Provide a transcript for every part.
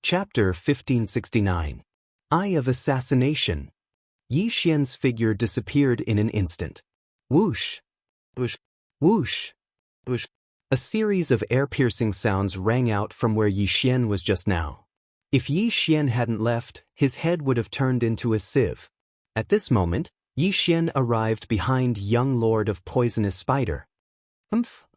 Chapter 1569. Eye of Assassination. Yi Xian's figure disappeared in an instant. Whoosh! Whoosh! Whoosh! Whoosh! A series of air-piercing sounds rang out from where Yi Xian was just now. If Yi Xian hadn't left, his head would have turned into a sieve. At this moment, Yi Xian arrived behind young Lord of Poisonous Spider.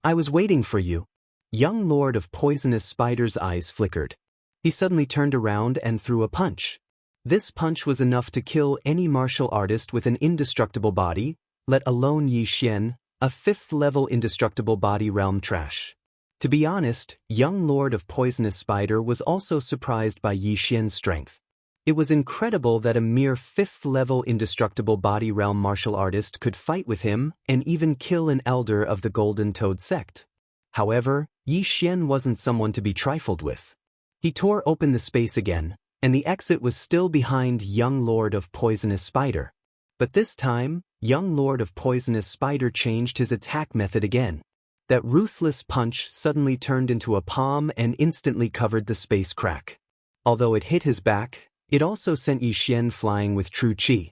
I was waiting for you. Young Lord of Poisonous Spider's eyes flickered. He suddenly turned around and threw a punch. This punch was enough to kill any martial artist with an indestructible body, let alone Yi Xian, a 5th-level indestructible body realm trash. To be honest, young Lord of Poisonous Spider was also surprised by Yi Xian's strength. It was incredible that a mere 5th-level indestructible body realm martial artist could fight with him and even kill an elder of the Golden Toad sect. However, Yi Xian wasn't someone to be trifled with. He tore open the space again, and the exit was still behind young Lord of Poisonous Spider. But this time, young Lord of Poisonous Spider changed his attack method again. That ruthless punch suddenly turned into a palm and instantly covered the space crack. Although it hit his back, it also sent Yi Xian flying with true chi.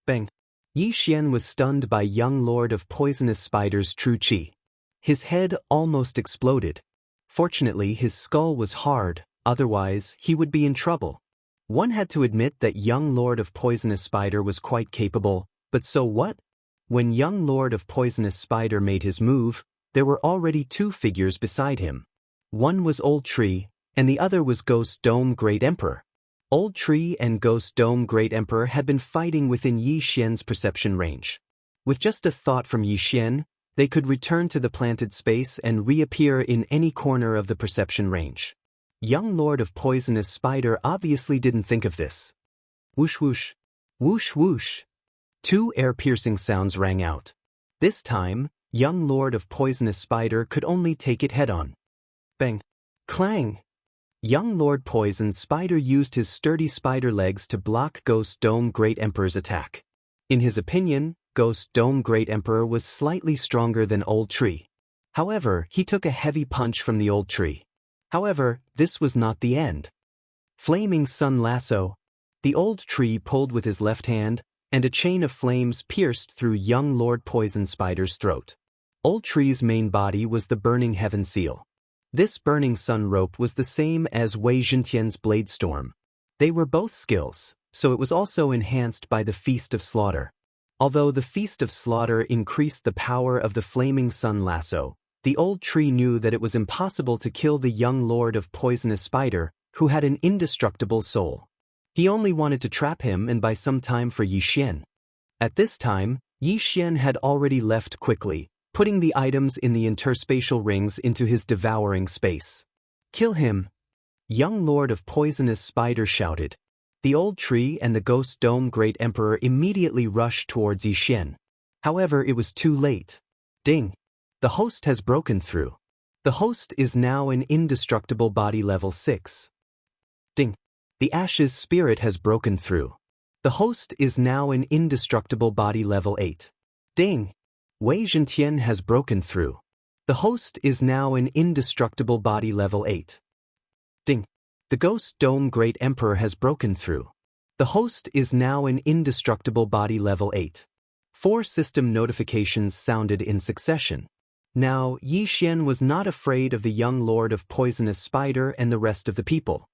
Bang! Yi Xian was stunned by young Lord of Poisonous Spider's true chi. His head almost exploded. Fortunately, his skull was hard, otherwise he would be in trouble. One had to admit that young Lord of Poisonous Spider was quite capable, but so what? When young Lord of Poisonous Spider made his move, there were already 2 figures beside him. One was Old Tree, and the other was Ghost Dome Great Emperor. Old Tree and Ghost Dome Great Emperor had been fighting within Yi Xian's perception range. With just a thought from Yi Xian, they could return to the planted space and reappear in any corner of the perception range. Young Lord of Poisonous Spider obviously didn't think of this. Whoosh whoosh. Whoosh whoosh. 2 air-piercing sounds rang out. This time, young Lord of Poisonous Spider could only take it head-on. Bang! Clang! Young Lord Poison Spider used his sturdy spider legs to block Ghost Dome Great Emperor's attack. In his opinion, Ghost Dome Great Emperor was slightly stronger than Old Tree. However, he took a heavy punch from the Old Tree. However, this was not the end. Flaming Sun Lasso. The Old Tree pulled with his left hand, and a chain of flames pierced through young Lord Poison Spider's throat. Old Tree's main body was the Burning Heaven Seal. This Burning Sun rope was the same as Wei Zhentian's Blade Storm. They were both skills, so it was also enhanced by the Feast of Slaughter. Although the Feast of Slaughter increased the power of the Flaming Sun Lasso, the Old Tree knew that it was impossible to kill the young Lord of Poisonous Spider, who had an indestructible soul. He only wanted to trap him and buy some time for Yi Xian. At this time, Yi Xian had already left quickly, putting the items in the interspatial rings into his devouring space. Kill him! Young Lord of Poisonous Spider shouted. The Old Tree and the Ghost Dome Great Emperor immediately rushed towards Yi Xian. However, it was too late. Ding! The host has broken through. The host is now an indestructible body level 6. Ding! The Ash's spirit has broken through. The host is now an indestructible body level 8. Ding! Wei Zhentian has broken through. The host is now an indestructible body level 8. Ding! The Ghost Dome Great Emperor has broken through. The host is now an indestructible body level 8. 4 system notifications sounded in succession. Now, Yi Xian was not afraid of the young Lord of Poisonous Spider and the rest of the people.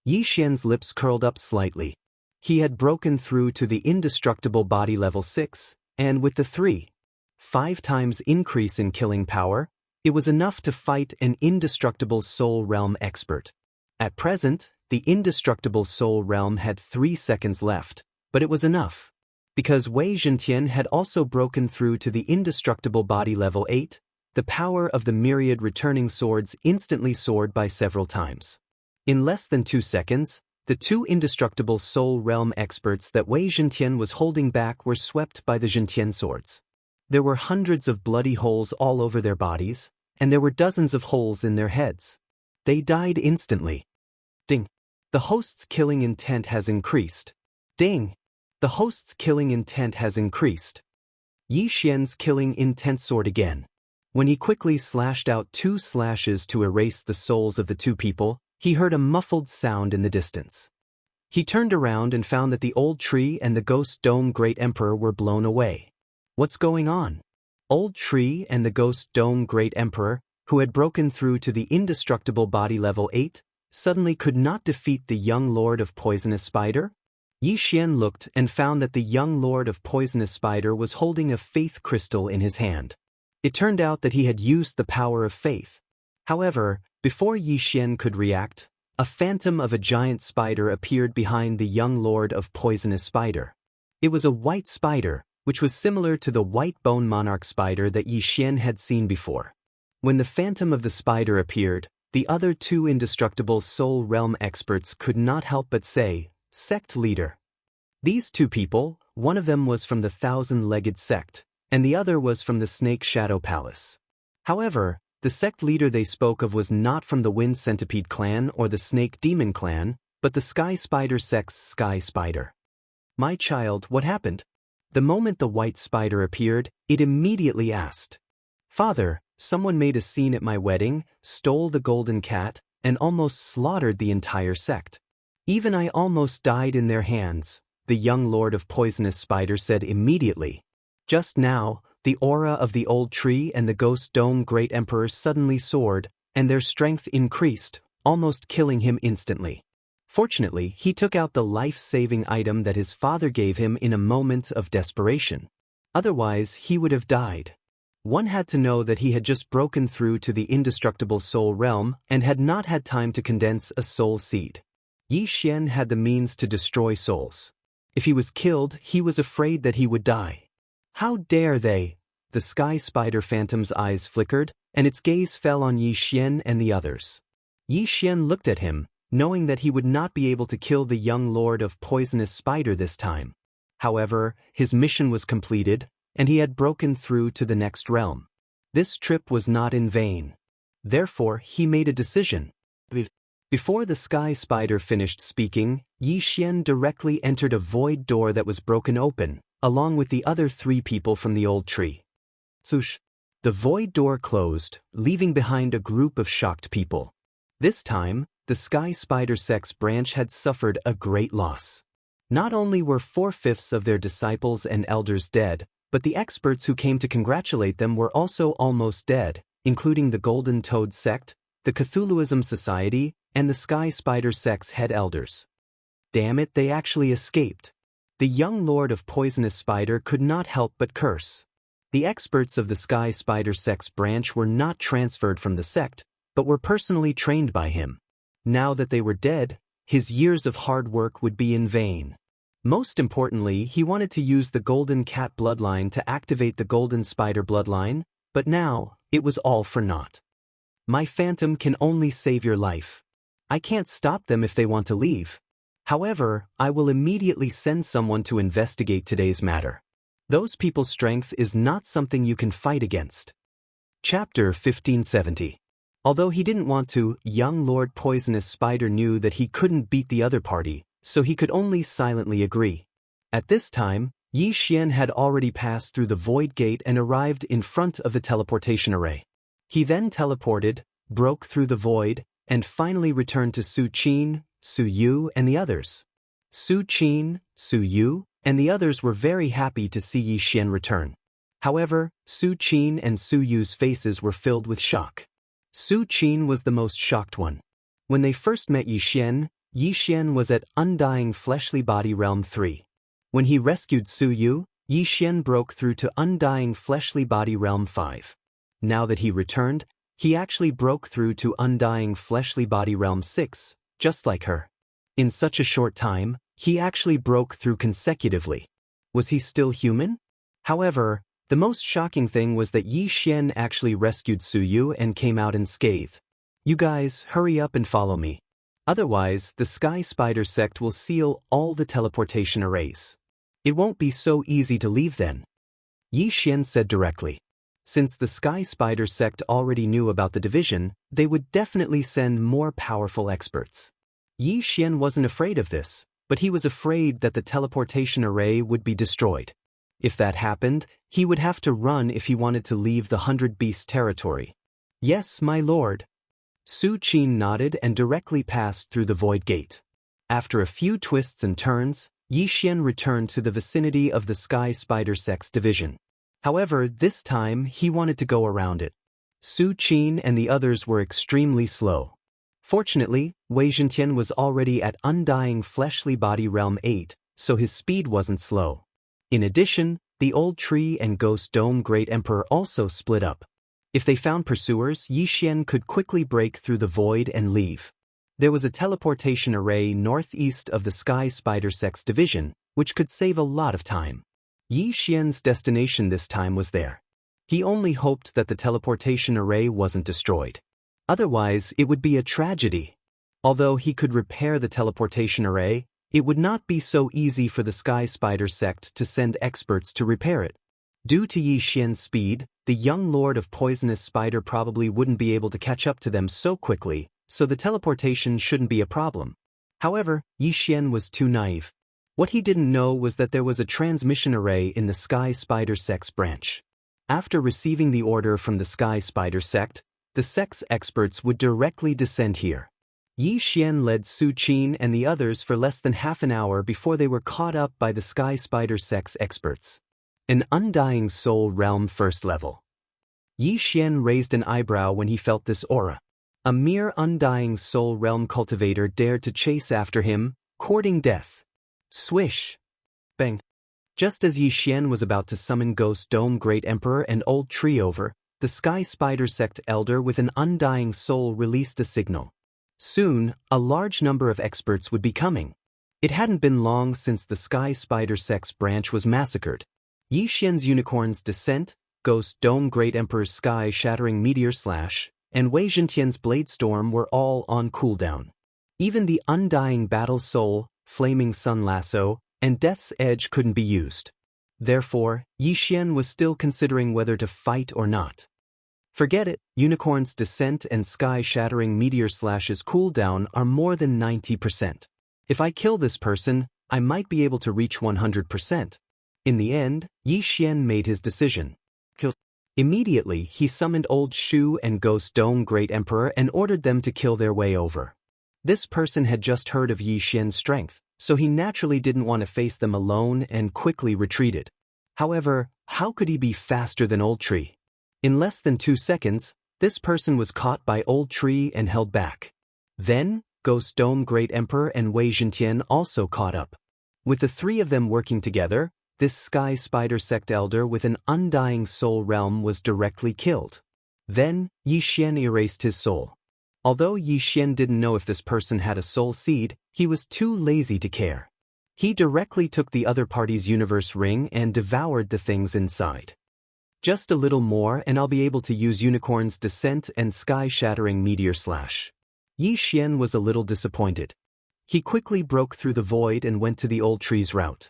Yi Xian's lips curled up slightly. He had broken through to the indestructible body level 6, and with the 3.5 times increase in killing power, it was enough to fight an indestructible soul realm expert. At present, the indestructible soul realm had 3 seconds left, but it was enough. Because Wei Zhentian had also broken through to the indestructible body level 8, the power of the myriad returning swords instantly soared by several times. In less than 2 seconds, the 2 indestructible soul realm experts that Wei Zhentian was holding back were swept by the Zhentian swords. There were hundreds of bloody holes all over their bodies, and there were dozens of holes in their heads. They died instantly. Ding! The host's killing intent has increased. Ding! The host's killing intent has increased. Yi Xian's killing intent soared again. When he quickly slashed out 2 slashes to erase the souls of the 2 people, he heard a muffled sound in the distance. He turned around and found that the old tree and the ghost dome great emperor were blown away. What's going on? Old tree and the ghost dome great emperor, who had broken through to the indestructible body level 8, suddenly could not defeat the young lord of poisonous spider? Yi Xian looked and found that the young lord of poisonous spider was holding a faith crystal in his hand. It turned out that he had used the power of faith. However, before Yi Xian could react, a phantom of a giant spider appeared behind the young lord of poisonous spider. It was a white spider, which was similar to the white bone monarch spider that Yi Xian had seen before. When the phantom of the spider appeared, the other two indestructible soul realm experts could not help but say, "Sect leader." These two people, one of them was from the thousand-legged sect, and the other was from the Snake Shadow Palace. However, the sect leader they spoke of was not from the Wind Centipede clan or the Snake Demon clan, but the Sky Spider sect's Sky Spider. "My child, what happened?" The moment the white spider appeared, it immediately asked, "Father, someone made a scene at my wedding, stole the golden cat, and almost slaughtered the entire sect. Even I almost died in their hands," the young lord of poisonous spider said immediately. Just now, the aura of the old tree and the ghost dome great emperor suddenly soared, and their strength increased, almost killing him instantly. Fortunately, he took out the life-saving item that his father gave him in a moment of desperation. Otherwise, he would have died. One had to know that he had just broken through to the indestructible soul realm and had not had time to condense a soul seed. Yi Xian had the means to destroy souls. If he was killed, he was afraid that he would die. "How dare they?" The Sky Spider Phantom's eyes flickered, and its gaze fell on Yi Xian and the others. Yi Xian looked at him, knowing that he would not be able to kill the young lord of poisonous spider this time. However, his mission was completed, and he had broken through to the next realm. This trip was not in vain. Therefore, he made a decision. Before the Sky Spider finished speaking, Yi Xian directly entered a void door that was broken open, along with the other three people from the old tree. Swoosh! The void door closed, leaving behind a group of shocked people. This time, the Sky Spider sect's branch had suffered a great loss. Not only were 4/5 of their disciples and elders dead, but the experts who came to congratulate them were also almost dead, including the Golden Toad sect, the Cthulhuism Society, and the Sky Spider sect's head elders. Damn it, they actually escaped. The young lord of poisonous spider could not help but curse. The experts of the Sky Spider sect's branch were not transferred from the sect, but were personally trained by him. Now that they were dead, his years of hard work would be in vain. Most importantly, he wanted to use the Golden Cat bloodline to activate the Golden Spider bloodline, but now, it was all for naught. "My phantom can only save your life. I can't stop them if they want to leave. However, I will immediately send someone to investigate today's matter. Those people's strength is not something you can fight against." Chapter 1570. Although he didn't want to, young Lord Poisonous Spider knew that he couldn't beat the other party, so he could only silently agree. At this time, Yi Xian had already passed through the void gate and arrived in front of the teleportation array. He then teleported, broke through the void, and finally returned to Su Qin, Su Yu, and the others. Su Qin, Su Yu, and the others were very happy to see Yi Xian return. However, Su Qin and Su Yu's faces were filled with shock. Su Qin was the most shocked one. When they first met Yi Xian was at Undying Fleshly Body Realm 3. When he rescued Su Yu, Yi Xian broke through to Undying Fleshly Body Realm 5. Now that he returned, he actually broke through to Undying Fleshly Body Realm 6, just like her. In such a short time, he actually broke through consecutively. Was he still human? However, the most shocking thing was that Yi Xian actually rescued Su Yu and came out unscathed. "You guys, hurry up and follow me. Otherwise, the Sky Spider sect will seal all the teleportation arrays. It won't be so easy to leave then," Yi Xian said directly. Since the Sky Spider sect already knew about the division, they would definitely send more powerful experts. Yi Xian wasn't afraid of this, but he was afraid that the teleportation array would be destroyed. If that happened, he would have to run if he wanted to leave the 100 Beasts territory. "Yes, my lord." Su Qin nodded and directly passed through the void gate. After a few twists and turns, Yi Xian returned to the vicinity of the Sky Spider Sects division. However, this time he wanted to go around it. Su Qin and the others were extremely slow. Fortunately, Wei Zhentian was already at Undying Fleshly Body Realm 8, so his speed wasn't slow. In addition, the Old Tree and Ghost Dome Great Emperor also split up. If they found pursuers, Yi Xian could quickly break through the void and leave. There was a teleportation array northeast of the Sky Spider Sects division, which could save a lot of time. Yi Xian's destination this time was there. He only hoped that the teleportation array wasn't destroyed. Otherwise, it would be a tragedy. Although he could repair the teleportation array, it would not be so easy for the Sky Spider sect to send experts to repair it. Due to Yi Xian's speed, the young Lord of Poisonous Spider probably wouldn't be able to catch up to them so quickly, so the teleportation shouldn't be a problem. However, Yi Xian was too naive. What he didn't know was that there was a transmission array in the Sky Spider Sects branch. After receiving the order from the Sky Spider sect, the sect's experts would directly descend here. Yi Xian led Su Qin and the others for less than half an hour before they were caught up by the Sky Spider sect's experts. An Undying Soul Realm First Level. Yi Xian raised an eyebrow when he felt this aura. A mere Undying Soul Realm cultivator dared to chase after him, courting death. Swish! Bang! Just as Yi Xian was about to summon Ghost Dome Great Emperor and Old Tree over, the Sky Spider Sect Elder with an Undying Soul released a signal. Soon, a large number of experts would be coming. It hadn't been long since the Sky Spider Sects branch was massacred. Yi Xian's Unicorn's Descent, Ghost Dome Great Emperor's Sky-Shattering Meteor Slash, and Wei Zhentian's Blade Storm were all on cooldown. Even the Undying Battle Soul, Flaming Sun Lasso, and Death's Edge couldn't be used. Therefore, Yi Xian was still considering whether to fight or not. Forget it, Unicorn's Descent and Sky-Shattering Meteor Slash's cooldown are more than 90%. If I kill this person, I might be able to reach 100%. In the end, Yi Xian made his decision. Immediately, he summoned Old Shu and Ghost Dome Great Emperor and ordered them to kill their way over. This person had just heard of Yi Xian's strength, so he naturally didn't want to face them alone and quickly retreated. However, how could he be faster than Old Tree? In less than 2 seconds, this person was caught by Old Tree and held back. Then, Ghost Dome Great Emperor and Wei Zhentian also caught up. With the three of them working together, this Sky Spider Sect Elder with an Undying Soul Realm was directly killed. Then, Yi Xian erased his soul. Although Yi Xian didn't know if this person had a soul seed, he was too lazy to care. He directly took the other party's universe ring and devoured the things inside. Just a little more and I'll be able to use Unicorn's Descent and Sky-Shattering Meteor Slash. Yi Xian was a little disappointed. He quickly broke through the void and went to the Old Tree's route.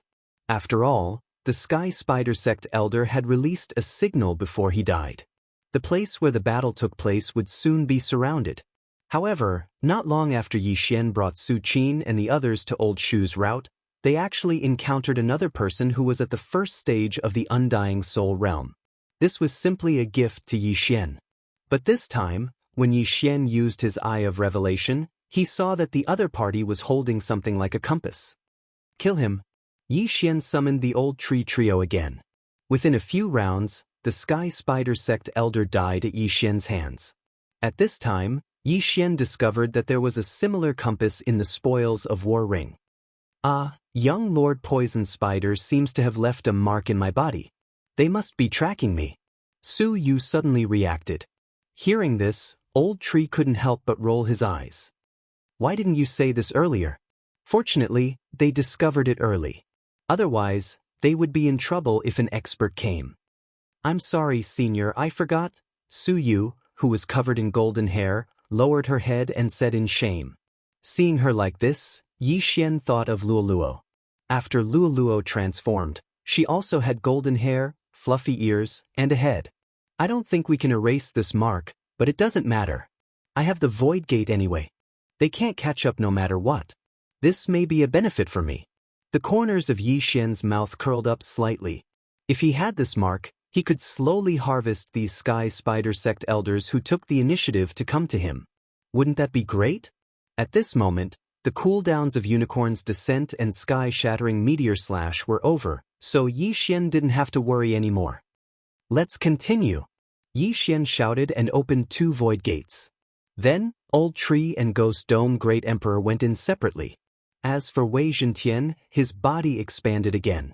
After all, the Sky Spider Sect Elder had released a signal before he died. The place where the battle took place would soon be surrounded. However, not long after Yi Xian brought Su Qin and the others to Old Shu's route, they actually encountered another person who was at the first stage of the Undying Soul Realm. This was simply a gift to Yi Xian. But this time, when Yi Xian used his Eye of Revelation, he saw that the other party was holding something like a compass. Kill him. Yi Xian summoned the Old Tree trio again. Within a few rounds, the Sky Spider Sect Elder died at Yi Xian's hands. At this time, Yi Xian discovered that there was a similar compass in the spoils of War Ring. Ah, young Lord Poison Spider seems to have left a mark in my body. They must be tracking me. Su Yu suddenly reacted. Hearing this, Old Tree couldn't help but roll his eyes. Why didn't you say this earlier? Fortunately, they discovered it early. Otherwise, they would be in trouble if an expert came. I'm sorry, Senior, I forgot. Su Yu, who was covered in golden hair, lowered her head and said in shame. Seeing her like this, Yi Xian thought of Luoluo. After Luoluo transformed, she also had golden hair, fluffy ears, and a head. I don't think we can erase this mark, but it doesn't matter. I have the Void Gate anyway. They can't catch up no matter what. This may be a benefit for me. The corners of Yi Xian's mouth curled up slightly. If he had this mark, he could slowly harvest these Sky Spider Sect Elders who took the initiative to come to him. Wouldn't that be great? At this moment, the cooldowns of Unicorn's Descent and Sky-Shattering Meteor Slash were over, so Yi Xian didn't have to worry anymore. Let's continue. Yi Xian shouted and opened 2 void gates. Then, Old Tree and Ghost Dome Great Emperor went in separately. As for Wei Zhentian, his body expanded again.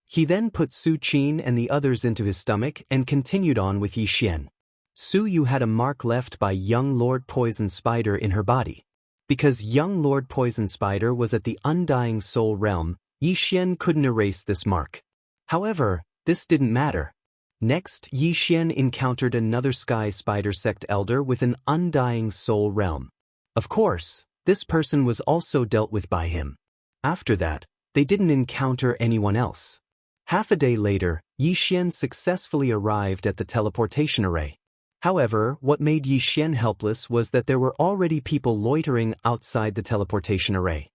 He then put Su Qin and the others into his stomach and continued on with Yi Xian. Su Yu had a mark left by young Lord Poison Spider in her body. Because young Lord Poison Spider was at the Undying Soul Realm, Yi Xian couldn't erase this mark. However, this didn't matter. Next, Yi Xian encountered another Sky Spider Sect Elder with an Undying Soul Realm. Of course, this person was also dealt with by him. After that, they didn't encounter anyone else. Half a day later, Yi Xian successfully arrived at the teleportation array. However, what made Yi Xian helpless was that there were already people loitering outside the teleportation array.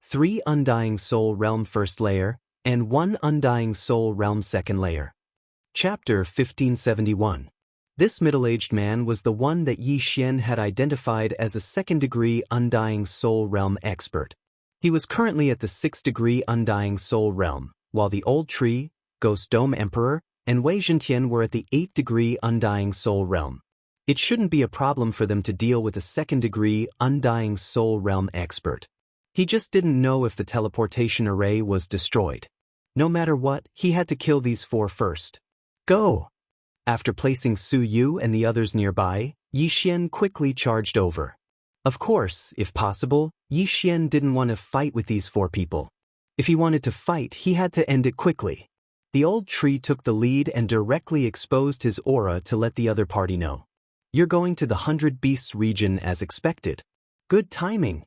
3 Undying Soul Realm First Layer, and 1 Undying Soul Realm Second Layer. Chapter 1571. This middle-aged man was the one that Yi Xian had identified as a second-degree Undying Soul Realm expert. He was currently at the 6th-degree Undying Soul Realm, while the Old Tree, Ghost Dome Emperor, and Wei Zhentian were at the 8th-degree Undying Soul Realm. It shouldn't be a problem for them to deal with a 2nd-degree Undying Soul Realm expert. He just didn't know if the teleportation array was destroyed. No matter what, he had to kill these 4 first. Go! After placing Su Yu and the others nearby, Yi Xian quickly charged over. Of course, if possible, Yi Xian didn't want to fight with these 4 people. If he wanted to fight, he had to end it quickly. The Old Tree took the lead and directly exposed his aura to let the other party know. You're going to the 100 Beasts region as expected. Good timing.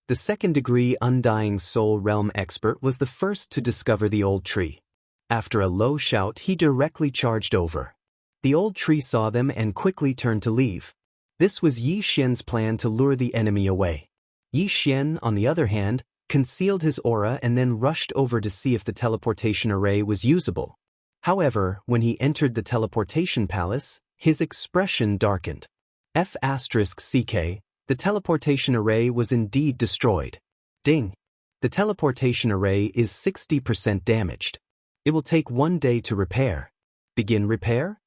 The 2nd-degree Undying Soul Realm expert was the first to discover the Old Tree. After a low shout, he directly charged over. The Old Tree saw them and quickly turned to leave. This was Yi Xian's plan to lure the enemy away. Yi Xian, on the other hand, concealed his aura and then rushed over to see if the teleportation array was usable. However, when he entered the teleportation palace, his expression darkened. F*CK, the teleportation array was indeed destroyed. Ding! The teleportation array is 60% damaged. It will take 1 day to repair. Begin repair?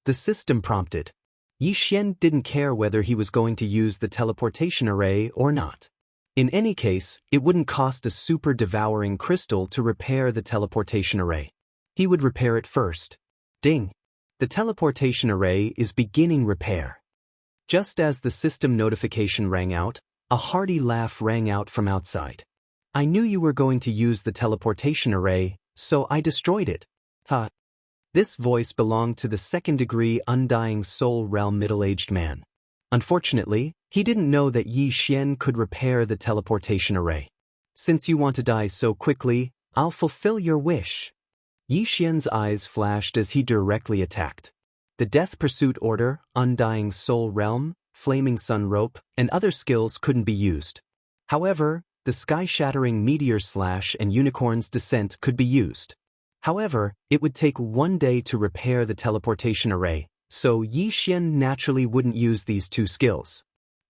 The system prompted. Yi Xian didn't care whether he was going to use the teleportation array or not. In any case, it wouldn't cost a super devouring crystal to repair the teleportation array. He would repair it first. Ding! The teleportation array is beginning repair. Just as the system notification rang out, a hearty laugh rang out from outside. I knew you were going to use the teleportation array, so I destroyed it. Ha! This voice belonged to the 2nd-degree Undying Soul Realm middle-aged man. Unfortunately, he didn't know that Yi Xian could repair the teleportation array. Since you want to die so quickly, I'll fulfill your wish. Yi Xian's eyes flashed as he directly attacked. The Death Pursuit Order, Undying Soul Realm, Flaming Sun Rope, and other skills couldn't be used. However, the Sky-Shattering Meteor Slash and Unicorn's Descent could be used. However, it would take 1 day to repair the teleportation array, so Yi Xian naturally wouldn't use these 2 skills.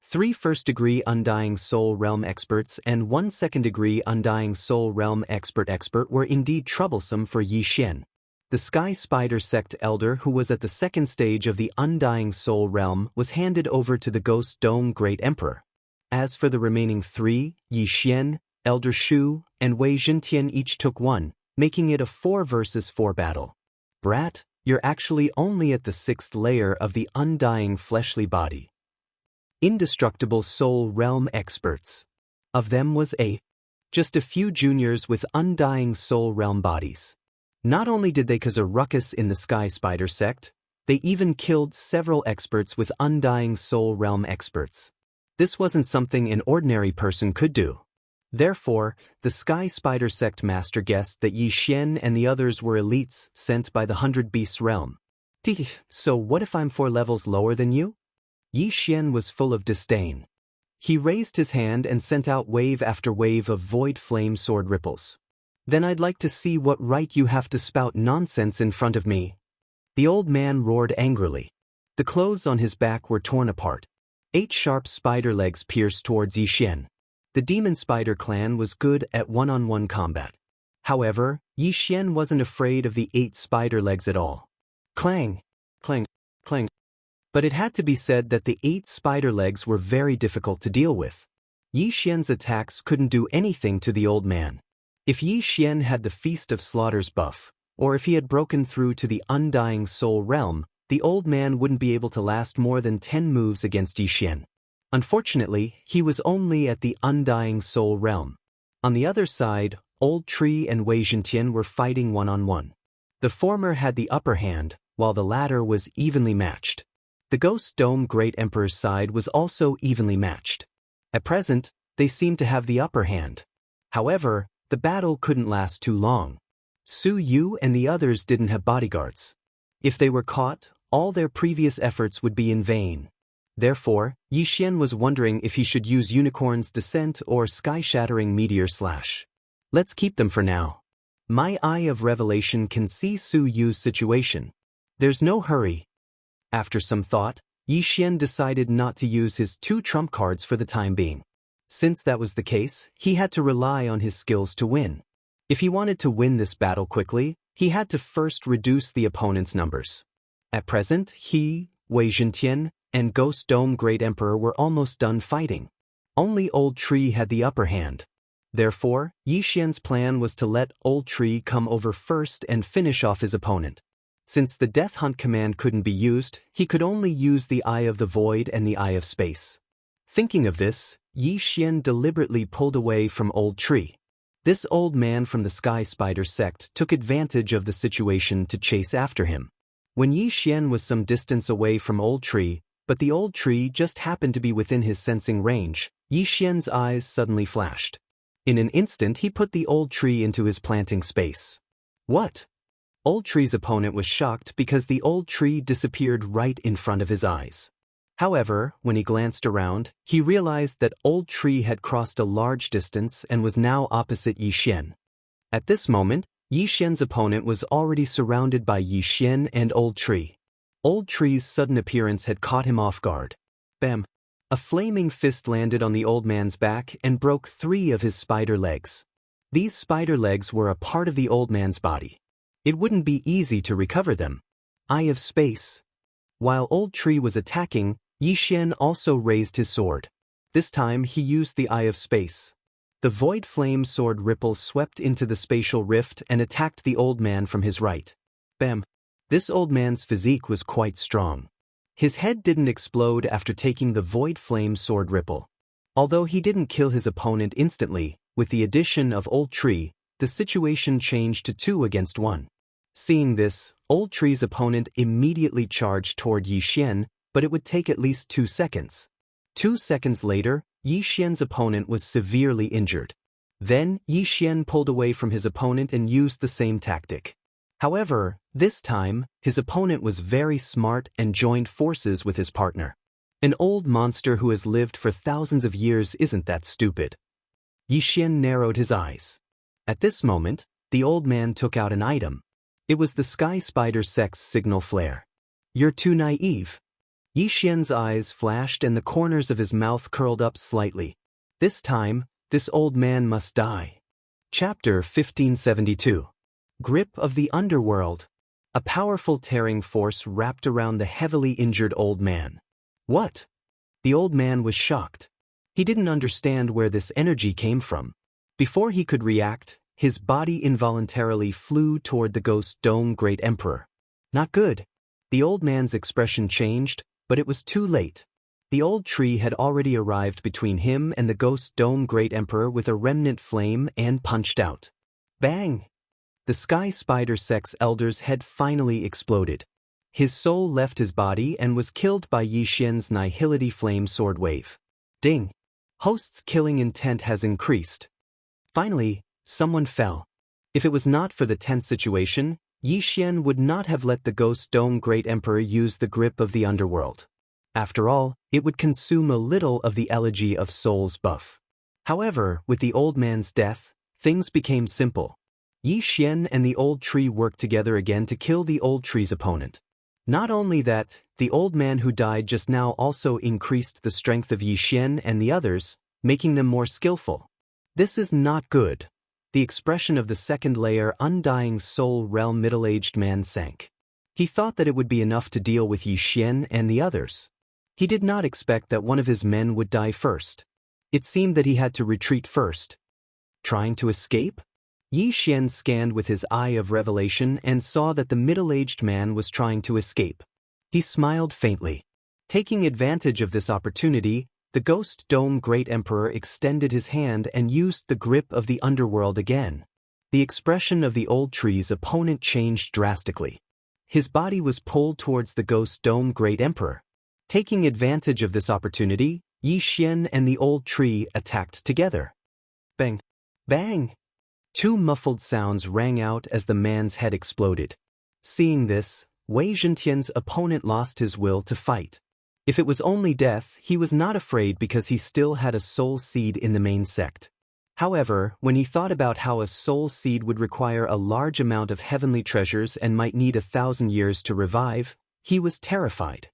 3 1st-degree Undying Soul Realm experts and 1 2nd-degree Undying Soul Realm expert were indeed troublesome for Yi Xian. The Sky Spider Sect Elder who was at the 2nd stage of the Undying Soul Realm was handed over to the Ghost Dome Great Emperor. As for the remaining 3, Yi Xian, Elder Shu, and Wei Zhentian each took 1, making it a 4 versus 4 battle. Brat, you're actually only at the 6th layer of the Undying Fleshly Body. Indestructible Soul Realm experts. Of them was just a few juniors with Undying Soul Realm bodies. Not only did they cause a ruckus in the Sky Spider sect, they even killed several experts with Undying Soul Realm experts. This wasn't something an ordinary person could do. Therefore, the Sky Spider sect master guessed that Yi Xian and the others were elites sent by the 100 Beasts realm. So what if I'm 4 levels lower than you? Yi Xian was full of disdain. He raised his hand and sent out wave after wave of void flame sword ripples. Then I'd like to see what right you have to spout nonsense in front of me. The old man roared angrily. The clothes on his back were torn apart. 8 sharp spider legs pierced towards Yixian. The demon spider clan was good at one-on-one combat. However, Yixian wasn't afraid of the 8 spider legs at all. Clang, clang, clang. But it had to be said that the 8 spider legs were very difficult to deal with. Yixian's attacks couldn't do anything to the old man. If Yixian had the Feast of Slaughters buff, or if he had broken through to the Undying Soul realm, the old man wouldn't be able to last more than 10 moves against Yixian. Unfortunately, he was only at the Undying Soul realm. On the other side, Old Tree and Wei Zhentian were fighting one-on-one. The former had the upper hand, while the latter was evenly matched. The Ghost Dome Great Emperor's side was also evenly matched. At present, they seemed to have the upper hand. However, the battle couldn't last too long. Su Yu and the others didn't have bodyguards. If they were caught, all their previous efforts would be in vain. Therefore, Yixian was wondering if he should use Unicorn's Descent or Sky-Shattering Meteor Slash. Let's keep them for now. My Eye of Revelation can see Su Yu's situation. There's no hurry. After some thought, Yixian decided not to use his 2 trump cards for the time being. Since that was the case, he had to rely on his skills to win. If he wanted to win this battle quickly, he had to first reduce the opponent's numbers. At present, he, Wei Zhentian, and Ghost Dome Great Emperor were almost done fighting. Only Old Tree had the upper hand. Therefore, Yixian's plan was to let Old Tree come over first and finish off his opponent. Since the Death Hunt command couldn't be used, he could only use the Eye of the Void and the Eye of Space. Thinking of this, Yixian deliberately pulled away from Old Tree. This old man from the Sky Spider sect took advantage of the situation to chase after him. When Yixian was some distance away from Old Tree, but the Old Tree just happened to be within his sensing range, Yixian's eyes suddenly flashed. In an instant he put the Old Tree into his planting space. What? Old Tree's opponent was shocked because the Old Tree disappeared right in front of his eyes. However, when he glanced around, he realized that Old Tree had crossed a large distance and was now opposite Yixian. At this moment, Yixian's opponent was already surrounded by Yixian and Old Tree. Old Tree's sudden appearance had caught him off guard. Bam! A flaming fist landed on the old man's back and broke 3 of his spider legs. These spider legs were a part of the old man's body. It wouldn't be easy to recover them. Eye of Space. While Old Tree was attacking, Yixian also raised his sword. This time he used the Eye of Space. The Void Flame sword ripple swept into the spatial rift and attacked the old man from his right. Bam! This old man's physique was quite strong. His head didn't explode after taking the Void Flame sword ripple. Although he didn't kill his opponent instantly, with the addition of Old Tree, the situation changed to 2 against 1. Seeing this, Old Tree's opponent immediately charged toward Yixian, but it would take at least 2 seconds. 2 seconds later, Yixian's opponent was severely injured. Then, Yixian pulled away from his opponent and used the same tactic. However, this time, his opponent was very smart and joined forces with his partner. An old monster who has lived for thousands of years isn't that stupid. Yixian narrowed his eyes. At this moment, the old man took out an item. It was the Sky Spider sect's signal flare. You're too naive. Yixian's eyes flashed and the corners of his mouth curled up slightly. This time, this old man must die. Chapter 1572. Grip of the Underworld. A powerful tearing force wrapped around the heavily injured old man. What? The old man was shocked. He didn't understand where this energy came from. Before he could react, his body involuntarily flew toward the Ghost Dome Great Emperor. Not good. The old man's expression changed, but it was too late. The Old Tree had already arrived between him and the Ghost Dome Great Emperor with a remnant flame and punched out. Bang! The Sky Spider sect's elder's head finally exploded. His soul left his body and was killed by Yixian's Nihility Flame Sword Wave. Ding! Host's killing intent has increased. Finally, someone fell. If it was not for the tense situation, Yixian would not have let the Ghost Dome Great Emperor use the grip of the underworld. After all, it would consume a little of the Elegy of Souls buff. However, with the old man's death, things became simple. Yixian and the Old Tree worked together again to kill the Old Tree's opponent. Not only that, the old man who died just now also increased the strength of Yi Xian and the others, making them more skillful. This is not good. The expression of the second layer undying soul realm middle-aged man sank. He thought that it would be enough to deal with Yi Xian and the others. He did not expect that one of his men would die first. It seemed that he had to retreat first. Trying to escape? Yi Xian scanned with his eye of revelation and saw that the middle-aged man was trying to escape. He smiled faintly. Taking advantage of this opportunity, the Ghost Dome Great Emperor extended his hand and used the grip of the underworld again. The expression of the old tree's opponent changed drastically. His body was pulled towards the Ghost Dome Great Emperor. Taking advantage of this opportunity, Yi Xian and the old tree attacked together. Bang! Bang! Two muffled sounds rang out as the man's head exploded. Seeing this, Wei Zhentian's opponent lost his will to fight. If it was only death, he was not afraid because he still had a soul seed in the main sect. However, when he thought about how a soul seed would require a large amount of heavenly treasures and might need 1,000 years to revive, he was terrified.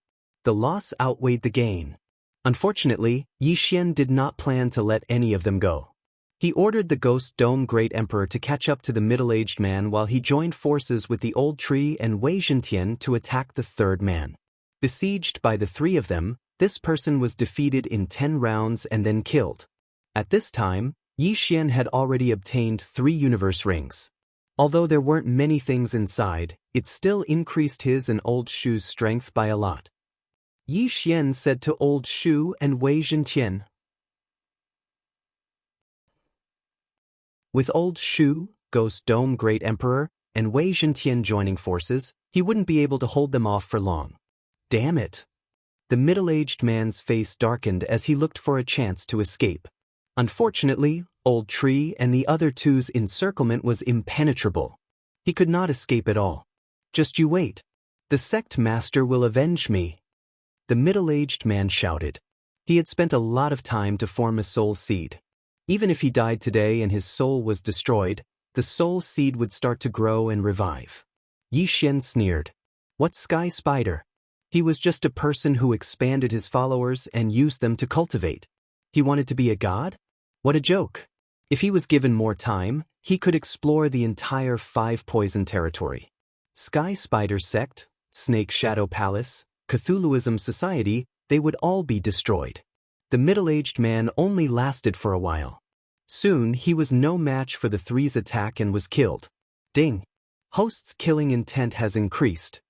The loss outweighed the gain. Unfortunately, Yi Xian did not plan to let any of them go. He ordered the Ghost Dome Great Emperor to catch up to the middle-aged man while he joined forces with the old tree and Wei Zhentian to attack the third man. Besieged by the three of them, this person was defeated in 10 rounds and then killed. At this time, Yi Xian had already obtained 3 universe rings. Although there weren't many things inside, it still increased his and Old Shu's strength by a lot. Yi Xian said to Old Shu and Wei Zhentian. With Old Shu, Ghost Dome Great Emperor, and Wei Zhentian joining forces, he wouldn't be able to hold them off for long. Damn it! The middle-aged man's face darkened as he looked for a chance to escape. Unfortunately, Old Tree and the other two's encirclement was impenetrable. He could not escape at all. Just you wait. The sect master will avenge me. The middle-aged man shouted. He had spent a lot of time to form a soul seed. Even if he died today and his soul was destroyed, the soul seed would start to grow and revive. Yi Xian sneered. What sky spider? He was just a person who expanded his followers and used them to cultivate. He wanted to be a god? What a joke. If he was given more time, he could explore the entire 5 poison territory. Sky Spider Sect, Snake Shadow Palace, Cthulhuism Society, they would all be destroyed. The middle-aged man only lasted for a while. Soon he was no match for the three's attack and was killed. Ding! Host's killing intent has increased.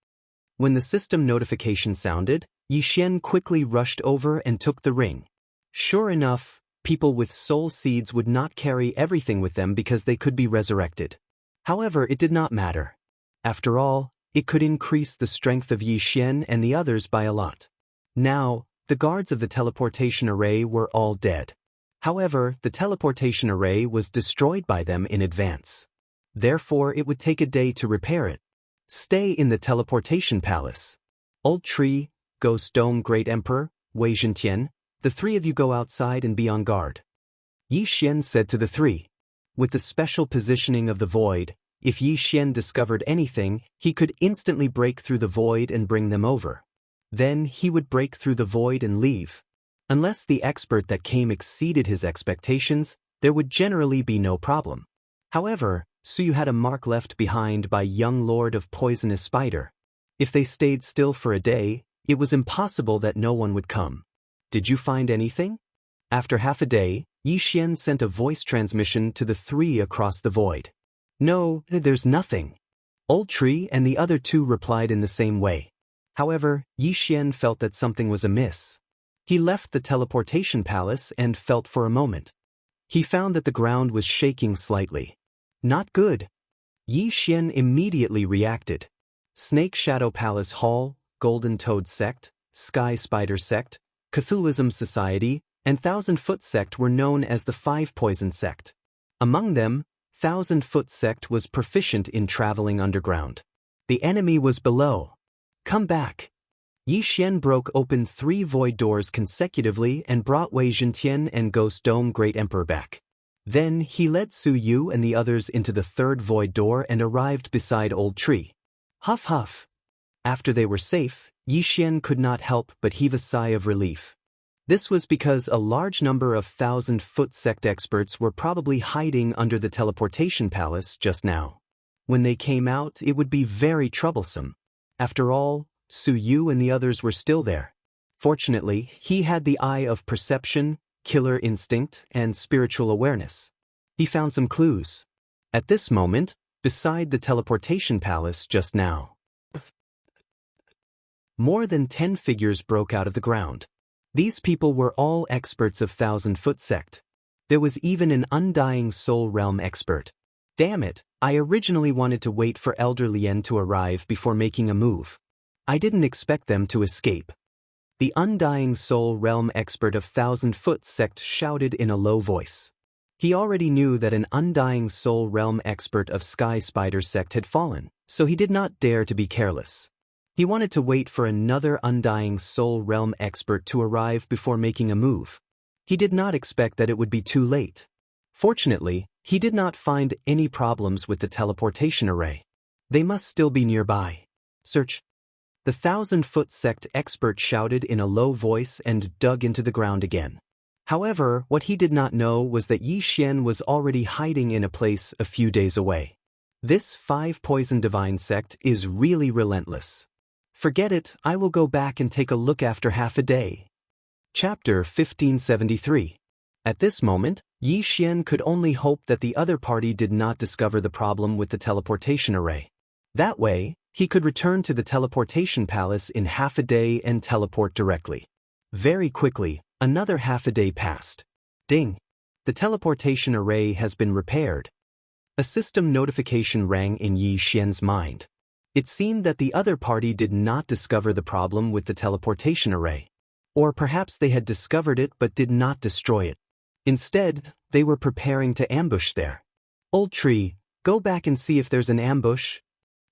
When the system notification sounded, Yi Xian quickly rushed over and took the ring. Sure enough, people with soul seeds would not carry everything with them because they could be resurrected. However, it did not matter. After all, it could increase the strength of Yi Xian and the others by a lot. Now, the guards of the teleportation array were all dead. However, the teleportation array was destroyed by them in advance. Therefore, it would take a day to repair it. Stay in the teleportation palace. Old Tree, Ghost Dome Great Emperor, Wei Zhentian, the 3 of you go outside and be on guard. Yi Xian said to the 3. With the special positioning of the void, if Yi Xian discovered anything, he could instantly break through the void and bring them over. Then he would break through the void and leave. Unless the expert that came exceeded his expectations, there would generally be no problem. However, Suyu had a mark left behind by young Lord of Poisonous Spider. If they stayed still for a day, it was impossible that no one would come. Did you find anything? After half a day, Yi Xian sent a voice transmission to the 3 across the void. No, there's nothing. Old Tree and the other 2 replied in the same way. However, Yi Xian felt that something was amiss. He left the teleportation palace and felt for a moment. He found that the ground was shaking slightly. Not good. Yi Xian immediately reacted. Snake Shadow Palace Hall, Golden Toad Sect, Sky Spider Sect, Cthulhuism Society, and 1000-Foot Sect were known as the 5 Poison Sect. Among them, 1000-Foot Sect was proficient in traveling underground. The enemy was below. Come back. Yi Xian broke open 3 void doors consecutively and brought Wei Zhentian and Ghost Dome Great Emperor back. Then he led Su Yu and the others into the 3rd void door and arrived beside Old Tree. Huff huff. After they were safe, Yixian could not help but heave a sigh of relief. This was because a large number of 1,000-foot sect experts were probably hiding under the teleportation palace just now. When they came out, it would be very troublesome. After all, Su Yu and the others were still there. Fortunately, he had the eye of perception, killer instinct, and spiritual awareness. He found some clues. At this moment, beside the teleportation palace just now, more than 10 figures broke out of the ground. These people were all experts of 1,000-foot sect. There was even an undying soul realm expert. Damn it, I originally wanted to wait for Elder Lien to arrive before making a move. I didn't expect them to escape. The undying soul realm expert of 1,000-foot sect shouted in a low voice. He already knew that an undying soul realm expert of Sky Spider sect had fallen, so he did not dare to be careless. He wanted to wait for another undying soul realm expert to arrive before making a move. He did not expect that it would be too late. Fortunately, he did not find any problems with the teleportation array. They must still be nearby. Search. The 1,000-foot sect expert shouted in a low voice and dug into the ground again. However, what he did not know was that Yixian was already hiding in a place a few days away. This 5-poison divine sect is really relentless. Forget it, I will go back and take a look after half a day. Chapter 1573. At this moment, Yixian could only hope that the other party did not discover the problem with the teleportation array. That way, he could return to the teleportation palace in half a day and teleport directly. Very quickly, another half a day passed. Ding! The teleportation array has been repaired. A system notification rang in Yixian's mind. It seemed that the other party did not discover the problem with the teleportation array. Or perhaps they had discovered it but did not destroy it. Instead, they were preparing to ambush there. Old Tree, go back and see if there's an ambush.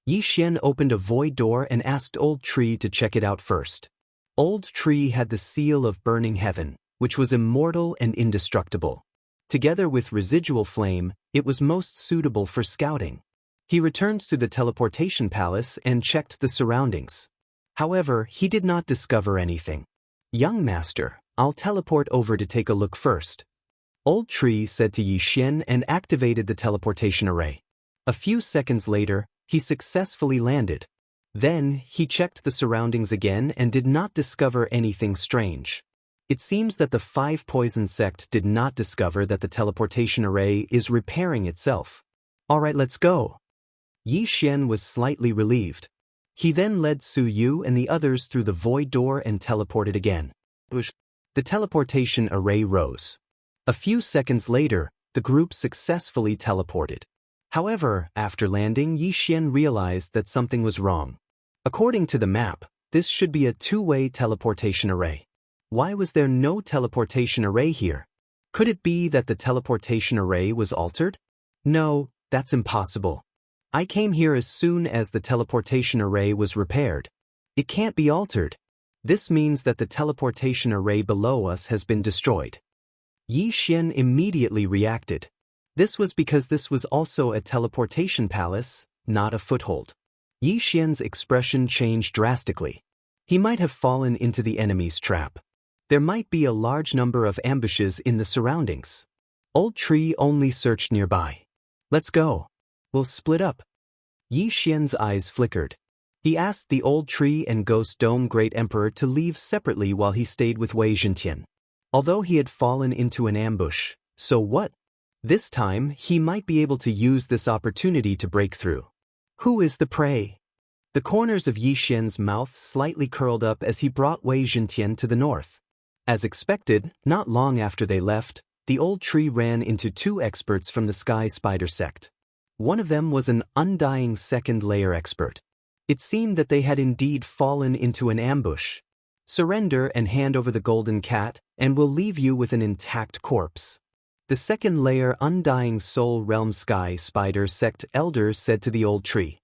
Yixian opened a void door and asked Old Tree to check it out first. Old Tree had the seal of burning heaven, which was immortal and indestructible. Together with residual flame, it was most suitable for scouting. He returned to the teleportation palace and checked the surroundings. However, he did not discover anything. Young master, I'll teleport over to take a look first. Old Tree said to Yixian and activated the teleportation array. A few seconds later, he successfully landed. Then, he checked the surroundings again and did not discover anything strange. It seems that the 5-poison sect did not discover that the teleportation array is repairing itself. Alright, let's go. Yixian was slightly relieved. He then led Su Yu and the others through the void door and teleported again. The teleportation array rose. A few seconds later, the group successfully teleported. However, after landing, Yixian realized that something was wrong. According to the map, this should be a 2-way teleportation array. Why was there no teleportation array here? Could it be that the teleportation array was altered? No, that's impossible. I came here as soon as the teleportation array was repaired. It can't be altered. This means that the teleportation array below us has been destroyed. Yixian immediately reacted. This was because this was also a teleportation palace, not a foothold. Yixian's expression changed drastically. He might have fallen into the enemy's trap. There might be a large number of ambushes in the surroundings. Old Tree only searched nearby. Let's go. We'll split up. Yixian's eyes flickered. He asked the Old Tree and Ghost Dome Great Emperor to leave separately while he stayed with Wei Zhentian. Although he had fallen into an ambush, so what? This time, he might be able to use this opportunity to break through. Who is the prey? The corners of Yixian's mouth slightly curled up as he brought Wei Zhentian to the north. As expected, not long after they left, the Old Tree ran into 2 experts from the Sky Spider sect. One of them was an undying second-layer expert. It seemed that they had indeed fallen into an ambush. Surrender and hand over the golden cat, and we'll leave you with an intact corpse. The second-layer Undying Soul Realm Sky Spider sect elder said to the Old Tree.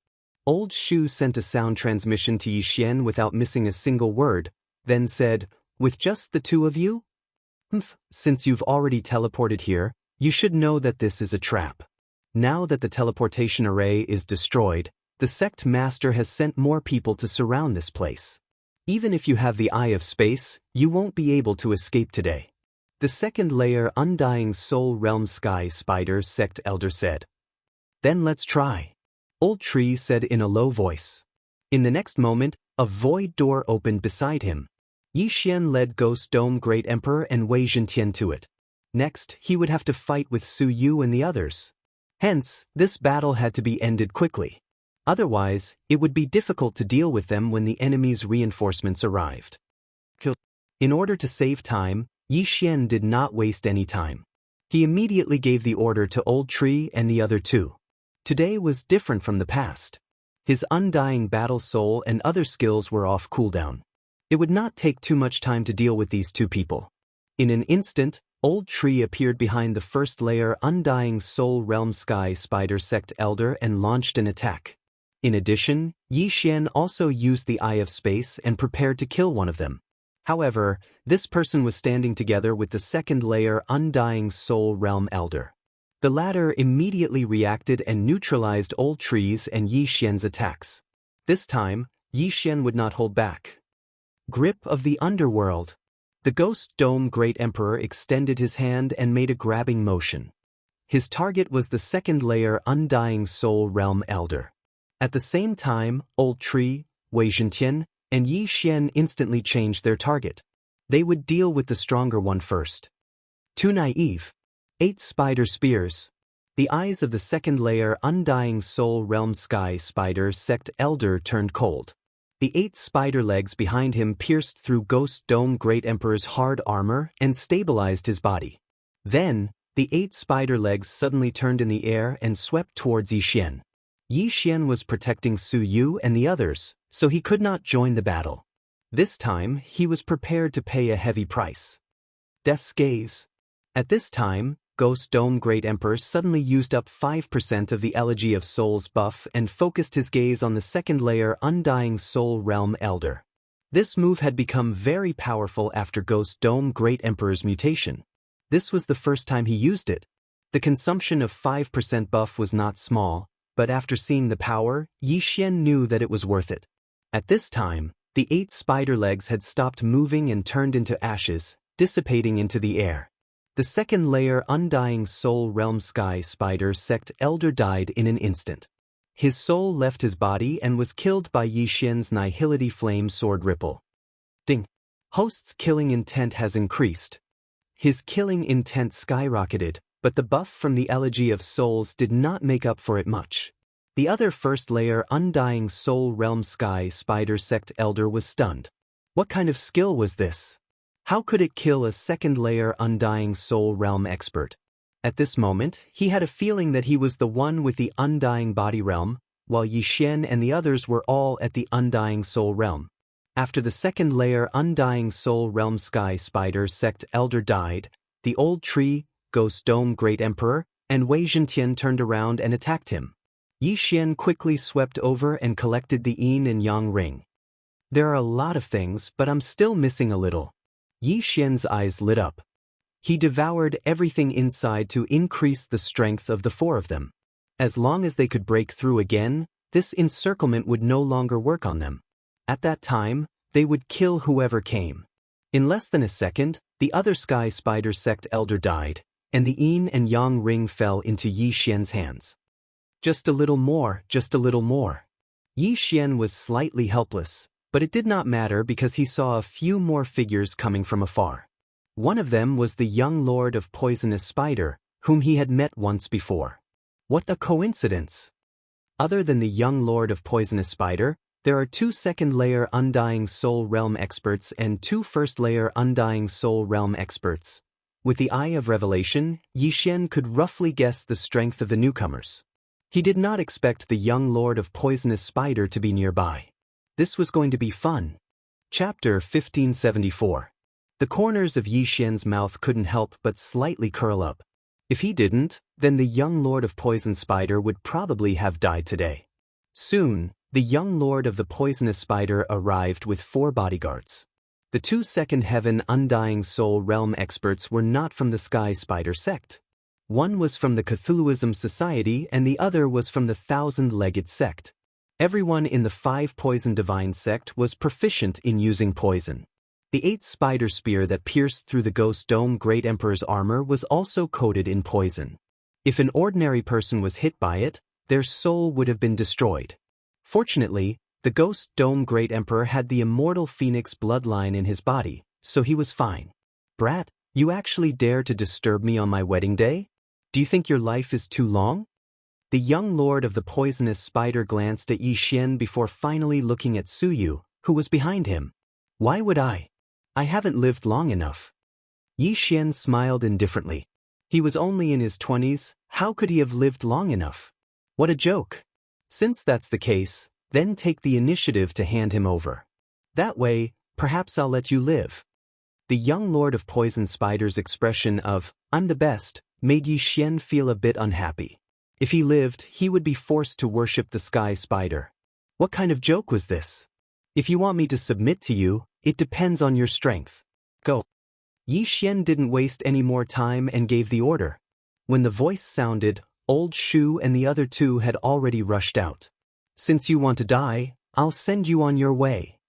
Old Shu sent a sound transmission to Yixian without missing a single word, then said, "With just the 2 of you? Since you've already teleported here, you should know that this is a trap. Now that the teleportation array is destroyed, The sect master has sent more people to surround this place. Even if you have the Eye of Space, you won't be able to escape today. The second layer Undying Soul Realm Sky Spider Sect Elder said. Then let's try. Old Tree said in a low voice. In the next moment, a void door opened beside him. Yixian led Ghost Dome Great Emperor and Wei Zhentian to it. Next, he would have to fight with Su Yu and the others. Hence, this battle had to be ended quickly. Otherwise, it would be difficult to deal with them when the enemy's reinforcements arrived. In order to save time, Yixian did not waste any time. He immediately gave the order to Old Tree and the other two. Today was different from the past. His undying battle soul and other skills were off cooldown. It would not take too much time to deal with these two people. In an instant, Old Tree appeared behind the first layer Undying Soul Realm Sky Spider Sect Elder and launched an attack. In addition, Yixian also used the Eye of Space and prepared to kill one of them. However, this person was standing together with the second layer Undying Soul Realm Elder. The latter immediately reacted and neutralized Old Tree's and Yixian's attacks. This time, Yixian would not hold back. Grip of the Underworld. The Ghost Dome Great Emperor extended his hand and made a grabbing motion. His target was the second layer Undying Soul Realm Elder. At the same time, Old Tree, Wei Zhentian, and Yixian instantly changed their target. They would deal with the stronger one first. Too naive. 8 Spider Spears. The eyes of the second layer Undying Soul Realm Sky Spider Sect Elder turned cold. The 8 spider legs behind him pierced through Ghost Dome Great Emperor's hard armor and stabilized his body. Then, the 8 spider legs suddenly turned in the air and swept towards Yixian. Yixian was protecting Su Yu and the others, so he could not join the battle. This time, he was prepared to pay a heavy price. Death's Gaze. At this time, Ghost Dome Great Emperor suddenly used up 5% of the Elegy of Souls buff and focused his gaze on the second layer Undying Soul Realm Elder. This move had become very powerful after Ghost Dome Great Emperor's mutation. This was the first time he used it. The consumption of 5% buff was not small, but after seeing the power, Yixian knew that it was worth it. At this time, the 8 spider legs had stopped moving and turned into ashes, dissipating into the air. The second layer Undying Soul Realm Sky Spider Sect Elder died in an instant. His soul left his body and was killed by Yixian's Nihility Flame Sword Ripple. Ding. Host's killing intent has increased. His killing intent skyrocketed, but the buff from the Elegy of Souls did not make up for it much. The other first layer Undying Soul Realm Sky Spider Sect Elder was stunned. What kind of skill was this? How could it kill a second layer Undying Soul Realm expert? At this moment, he had a feeling that he was the one with the Undying Body Realm, while Yixian and the others were all at the Undying Soul Realm. After the second layer Undying Soul Realm Sky Spider Sect Elder died, the Old Tree, Ghost Dome Great Emperor, and Wei Zhentian turned around and attacked him. Yixian quickly swept over and collected the yin and yang ring. There are a lot of things, but I'm still missing a little. Yixian's eyes lit up. He devoured everything inside to increase the strength of the 4 of them. As long as they could break through again, this encirclement would no longer work on them. At that time, they would kill whoever came. In less than a second, the other Sky Spider Sect Elder died, and the yin and yang ring fell into Yixian's hands. Just a little more, just a little more. Yixian was slightly helpless, but it did not matter because he saw a few more figures coming from afar. One of them was the young Lord of Poisonous Spider, whom he had met once before. What a coincidence! Other than the young Lord of Poisonous Spider, there are 2 second-layer Undying Soul Realm experts and 2 first-layer Undying Soul Realm experts. With the Eye of Revelation, Yixian could roughly guess the strength of the newcomers. He did not expect the young Lord of Poisonous Spider to be nearby. This was going to be fun. Chapter 1574. The corners of Yixian's mouth couldn't help but slightly curl up. If he didn't, then the young Lord of Poison Spider would probably have died today. Soon, the young Lord of the Poisonous Spider arrived with 4 bodyguards. The 2 Second Heaven Undying Soul Realm experts were not from the Sky Spider sect. One was from the Cthulhuism Society and the other was from the Thousand-Legged sect. Everyone in the 5 Poison Divine sect was proficient in using poison. The 8th spider spear that pierced through the Ghost Dome Great Emperor's armor was also coated in poison. If an ordinary person was hit by it, their soul would have been destroyed. Fortunately, the Ghost Dome Great Emperor had the immortal phoenix bloodline in his body, so he was fine. Brat, you actually dare to disturb me on my wedding day? Do you think your life is too long? The young lord of the poisonous spider glanced at Yi Xian before finally looking at Su Yu, who was behind him. Why would I? I haven't lived long enough. Yi Xian smiled indifferently. He was only in his 20s, how could he have lived long enough? What a joke. Since that's the case, then take the initiative to hand him over. That way, perhaps I'll let you live. The young lord of poison spider's expression of, I'm the best, made Yi Xian feel a bit unhappy. If he lived, he would be forced to worship the sky spider. What kind of joke was this? If you want me to submit to you, it depends on your strength. Go. Yi Xian didn't waste any more time and gave the order. When the voice sounded, Old Shu and the other 2 had already rushed out. Since you want to die, I'll send you on your way.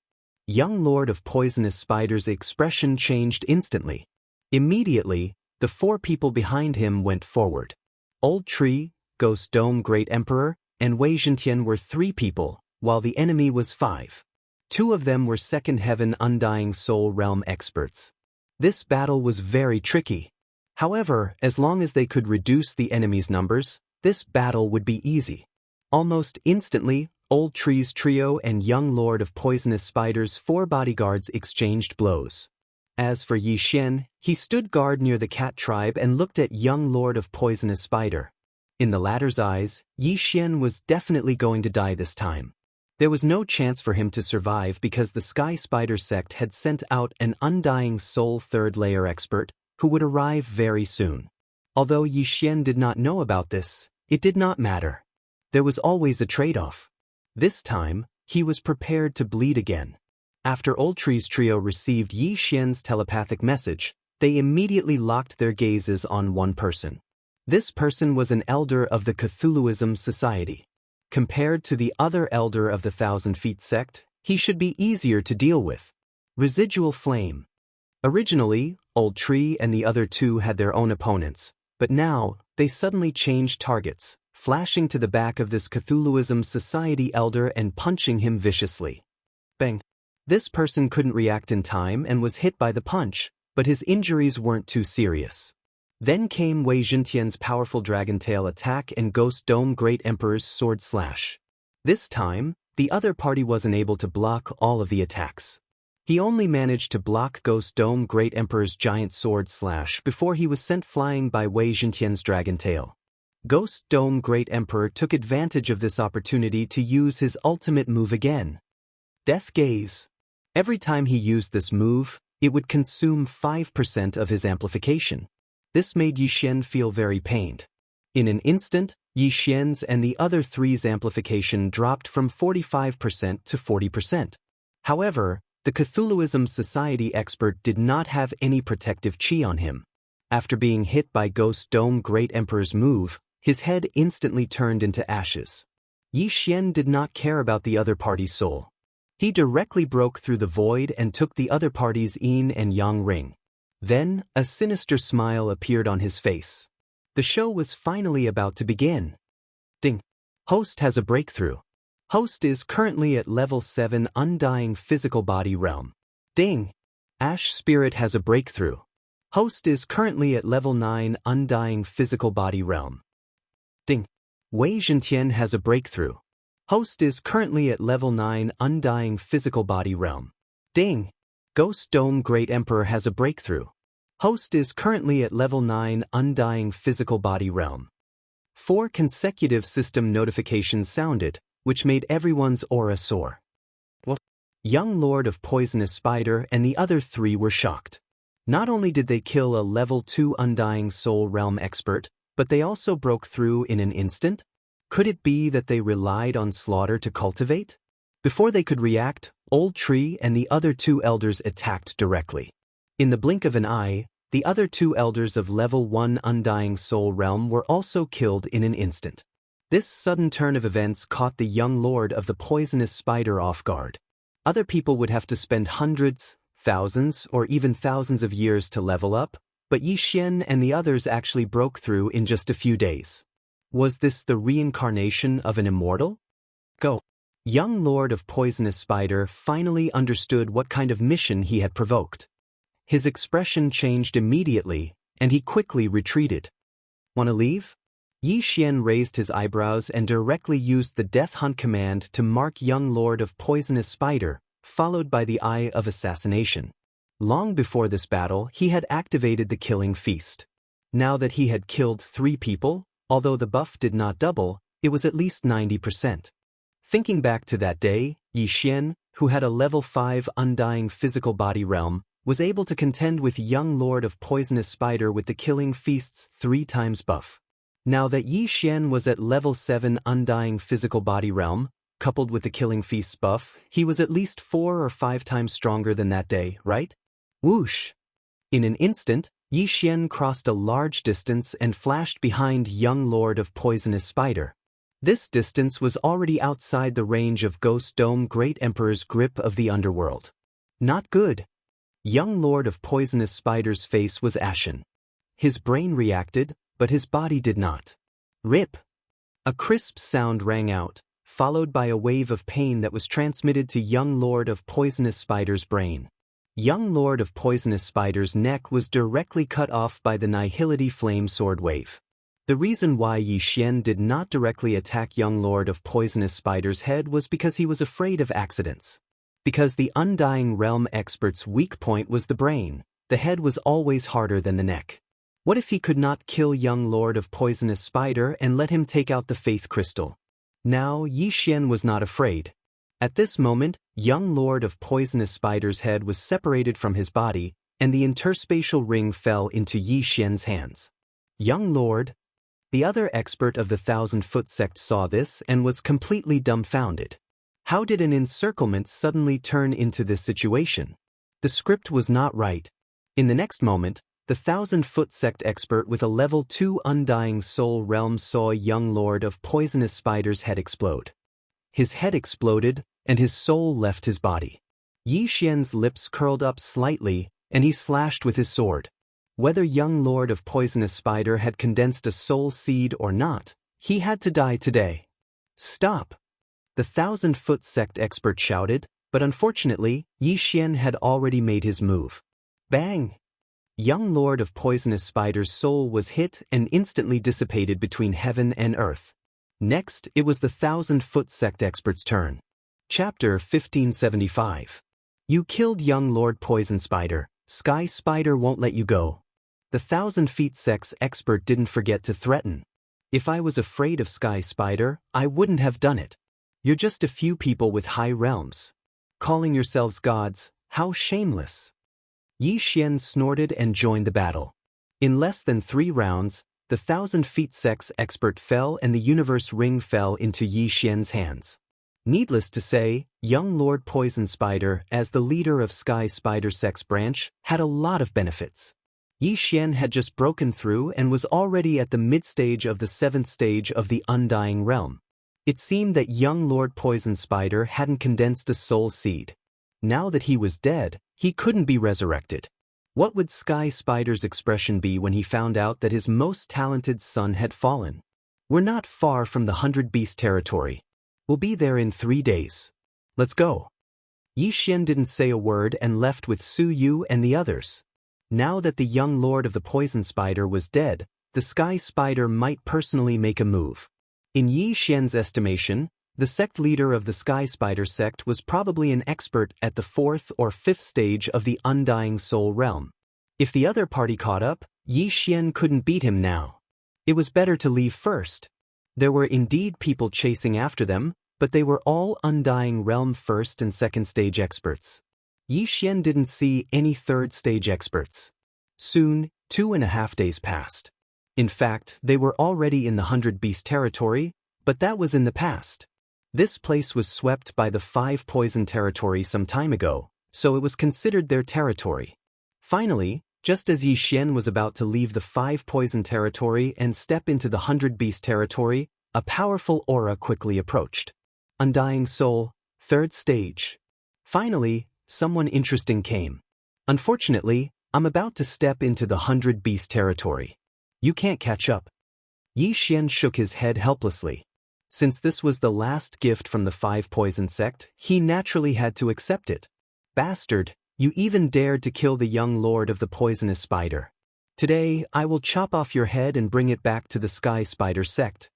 Young Lord of Poisonous Spider's expression changed instantly. Immediately, the 4 people behind him went forward. Old Tree, Ghost Dome Great Emperor, and Wei Zhentian were 3 people, while the enemy was 5. 2 of them were Second Heaven Undying Soul Realm experts. This battle was very tricky. However, as long as they could reduce the enemy's numbers, this battle would be easy. Almost instantly, Old Tree's trio and Young Lord of Poisonous Spider's 4 bodyguards exchanged blows. As for Yi Xian, he stood guard near the cat tribe and looked at Young Lord of Poisonous Spider. In the latter's eyes, Yi Xian was definitely going to die this time. There was no chance for him to survive because the Sky Spider sect had sent out an Undying Soul 3rd layer expert who would arrive very soon. Although Yi Xian did not know about this, it did not matter. There was always a trade-off. This time, he was prepared to bleed again. After Old Tree's trio received Yi Xian's telepathic message, they immediately locked their gazes on one person. This person was an elder of the Cthulhuism Society. Compared to the other elder of the 1,000 Feet sect, he should be easier to deal with. Residual Flame. Originally, Old Tree and the other 2 had their own opponents, but now, they suddenly changed targets, flashing to the back of this Cthulhuism Society elder and punching him viciously. Bang! This person couldn't react in time and was hit by the punch, but his injuries weren't too serious. Then came Wei Zhentian's powerful Dragon Tail attack and Ghost Dome Great Emperor's sword slash. This time, the other party wasn't able to block all of the attacks. He only managed to block Ghost Dome Great Emperor's giant sword slash before he was sent flying by Wei Zhentian's Dragon Tail. Ghost Dome Great Emperor took advantage of this opportunity to use his ultimate move again. Death Gaze. Every time he used this move, it would consume 5% of his amplification. This made Yi Xian feel very pained. In an instant, Yi Xian's and the other 3's amplification dropped from 45% to 40%. However, the Cthulhuism Society expert did not have any protective chi on him. After being hit by Ghost Dome Great Emperor's move, his head instantly turned into ashes. Yi Xian did not care about the other party's soul. He directly broke through the void and took the other party's yin and yang ring. Then, a sinister smile appeared on his face. The show was finally about to begin. Ding! Host has a breakthrough. Host is currently at level 7 Undying Physical Body Realm. Ding! Ash Spirit has a breakthrough. Host is currently at level 9 Undying Physical Body Realm. Ding! Wei Zhentian has a breakthrough. Host is currently at level 9 Undying Physical Body Realm. Ding! Ghost Dome Great Emperor has a breakthrough. Host is currently at level 9 Undying Physical Body Realm. 4 consecutive system notifications sounded, which made everyone's aura soar. What? Young Lord of Poisonous Spider and the other 3 were shocked. Not only did they kill a level 2 Undying Soul Realm expert, but they also broke through in an instant? Could it be that they relied on slaughter to cultivate? Before they could react, Old Tree and the other 2 elders attacked directly. In the blink of an eye, the other 2 elders of level 1 Undying Soul Realm were also killed in an instant. This sudden turn of events caught the young lord of the poisonous spider off guard. Other people would have to spend hundreds, thousands, or even thousands of years to level up, but Yi Xian and the others actually broke through in just a few days. Was this the reincarnation of an immortal? Go. Young lord of poisonous spider finally understood what kind of mission he had provoked. His expression changed immediately, and he quickly retreated. "Wanna leave?" Yi Xian raised his eyebrows and directly used the Death Hunt command to mark young lord of poisonous spider, followed by the Eye of Assassination. Long before this battle, he had activated the Killing Feast. Now that he had killed 3 people, although the buff did not double, it was at least 90%. Thinking back to that day, Yi Xian, who had a level 5 undying physical body realm, was able to contend with young lord of poisonous spider with the Killing Feast's 3 times buff. Now that Yi Xian was at level 7 undying physical body realm, coupled with the Killing Feast's buff, he was at least 4 or 5 times stronger than that day, right? Whoosh! In an instant, Yi Xian crossed a large distance and flashed behind young lord of poisonous spider. This distance was already outside the range of Ghost Dome Great Emperor's grip of the underworld. Not good. Young lord of poisonous spider's face was ashen. His brain reacted, but his body did not. Rip! A crisp sound rang out, followed by a wave of pain that was transmitted to young lord of poisonous spider's brain. Young lord of poisonous spider's neck was directly cut off by the Nihility Flame Sword Wave. The reason why Yi Xian did not directly attack young lord of poisonous spider's head was because he was afraid of accidents. Because the Undying Realm expert's weak point was the brain, the head was always harder than the neck. What if he could not kill young lord of poisonous spider and let him take out the faith crystal? Now Yi Xian was not afraid. At this moment, young lord of poisonous spider's head was separated from his body, and the interspatial ring fell into Yi Xian's hands. Young lord. The other expert of the 1,000-foot sect saw this and was completely dumbfounded. How did an encirclement suddenly turn into this situation? The script was not right. In the next moment, the 1,000-foot sect expert with a level 2 undying soul realm saw young lord of poisonous spider's head explode. His head exploded, and his soul left his body. Yi Xian's lips curled up slightly, and he slashed with his sword. Whether young lord of poisonous spider had condensed a soul seed or not, he had to die today. Stop! The 1,000-foot sect expert shouted, but unfortunately, Yi Xian had already made his move. Bang! Young lord of poisonous spider's soul was hit and instantly dissipated between heaven and earth. Next, it was the 1,000-foot sect expert's turn. Chapter 1575. You killed young lord poison spider. Sky spider won't let you go. The 1,000-feet sect's expert didn't forget to threaten. If I was afraid of Sky Spider, I wouldn't have done it. You're just a few people with high realms. Calling yourselves gods, how shameless. Yi Xian snorted and joined the battle. In less than 3 rounds, the 1,000-feet sect's expert fell and the universe ring fell into Yi Xian's hands. Needless to say, young Lord Poison Spider, as the leader of Sky Spider Sect's branch, had a lot of benefits. Yi Xian had just broken through and was already at the mid-stage of the 7th stage of the Undying Realm. It seemed that young Lord Poison Spider hadn't condensed a soul seed. Now that he was dead, he couldn't be resurrected. What would Sky Spider's expression be when he found out that his most talented son had fallen? We're not far from the 100 Beast territory. We'll be there in 3 days. Let's go. Yi Xian didn't say a word and left with Su Yu and the others. Now that the young lord of the Poison Spider was dead, the Sky Spider might personally make a move. In Yi Xian's estimation, the sect leader of the Sky Spider sect was probably an expert at the 4th or 5th stage of the Undying Soul Realm. If the other party caught up, Yi Xian couldn't beat him now. It was better to leave first. There were indeed people chasing after them, but they were all Undying Realm 1st and 2nd stage experts. Yi Xian didn't see any 3rd stage experts. Soon, 2.5 days passed. In fact, they were already in the 100 Beast territory, but that was in the past. This place was swept by the 5 Poison territory some time ago, so it was considered their territory. Finally, just as Yi Xian was about to leave the 5 Poison territory and step into the 100 Beast territory, A powerful aura quickly approached. Undying Soul, 3rd stage. Finally, someone interesting came. Unfortunately, I'm about to step into the 100 Beast territory. You can't catch up. Yi Xian shook his head helplessly. Since this was the last gift from the 5 Poison sect, he naturally had to accept it. Bastard, you even dared to kill the young lord of the poisonous spider. Today, I will chop off your head and bring it back to the Sky Spider sect.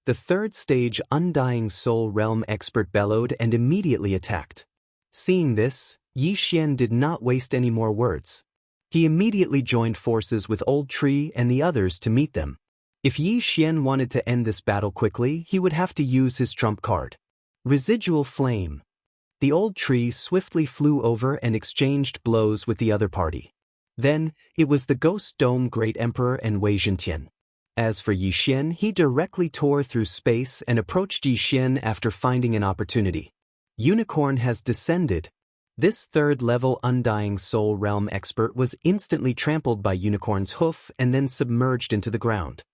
The 3rd stage Undying Soul Realm expert bellowed and immediately attacked. Seeing this, Yi Xian did not waste any more words. He immediately joined forces with Old Tree and the others to meet them. If Yi Xian wanted to end this battle quickly, he would have to use his trump card. Residual Flame. The Old Tree swiftly flew over and exchanged blows with the other party. Then, it was the Ghost Dome Great Emperor and Wei Zhentian. As for Yi Xian, he directly tore through space and approached Yi Xian after finding an opportunity. Unicorn has descended. This 3rd-level Undying Soul Realm expert was instantly trampled by Unicorn's hoof and then submerged into the ground.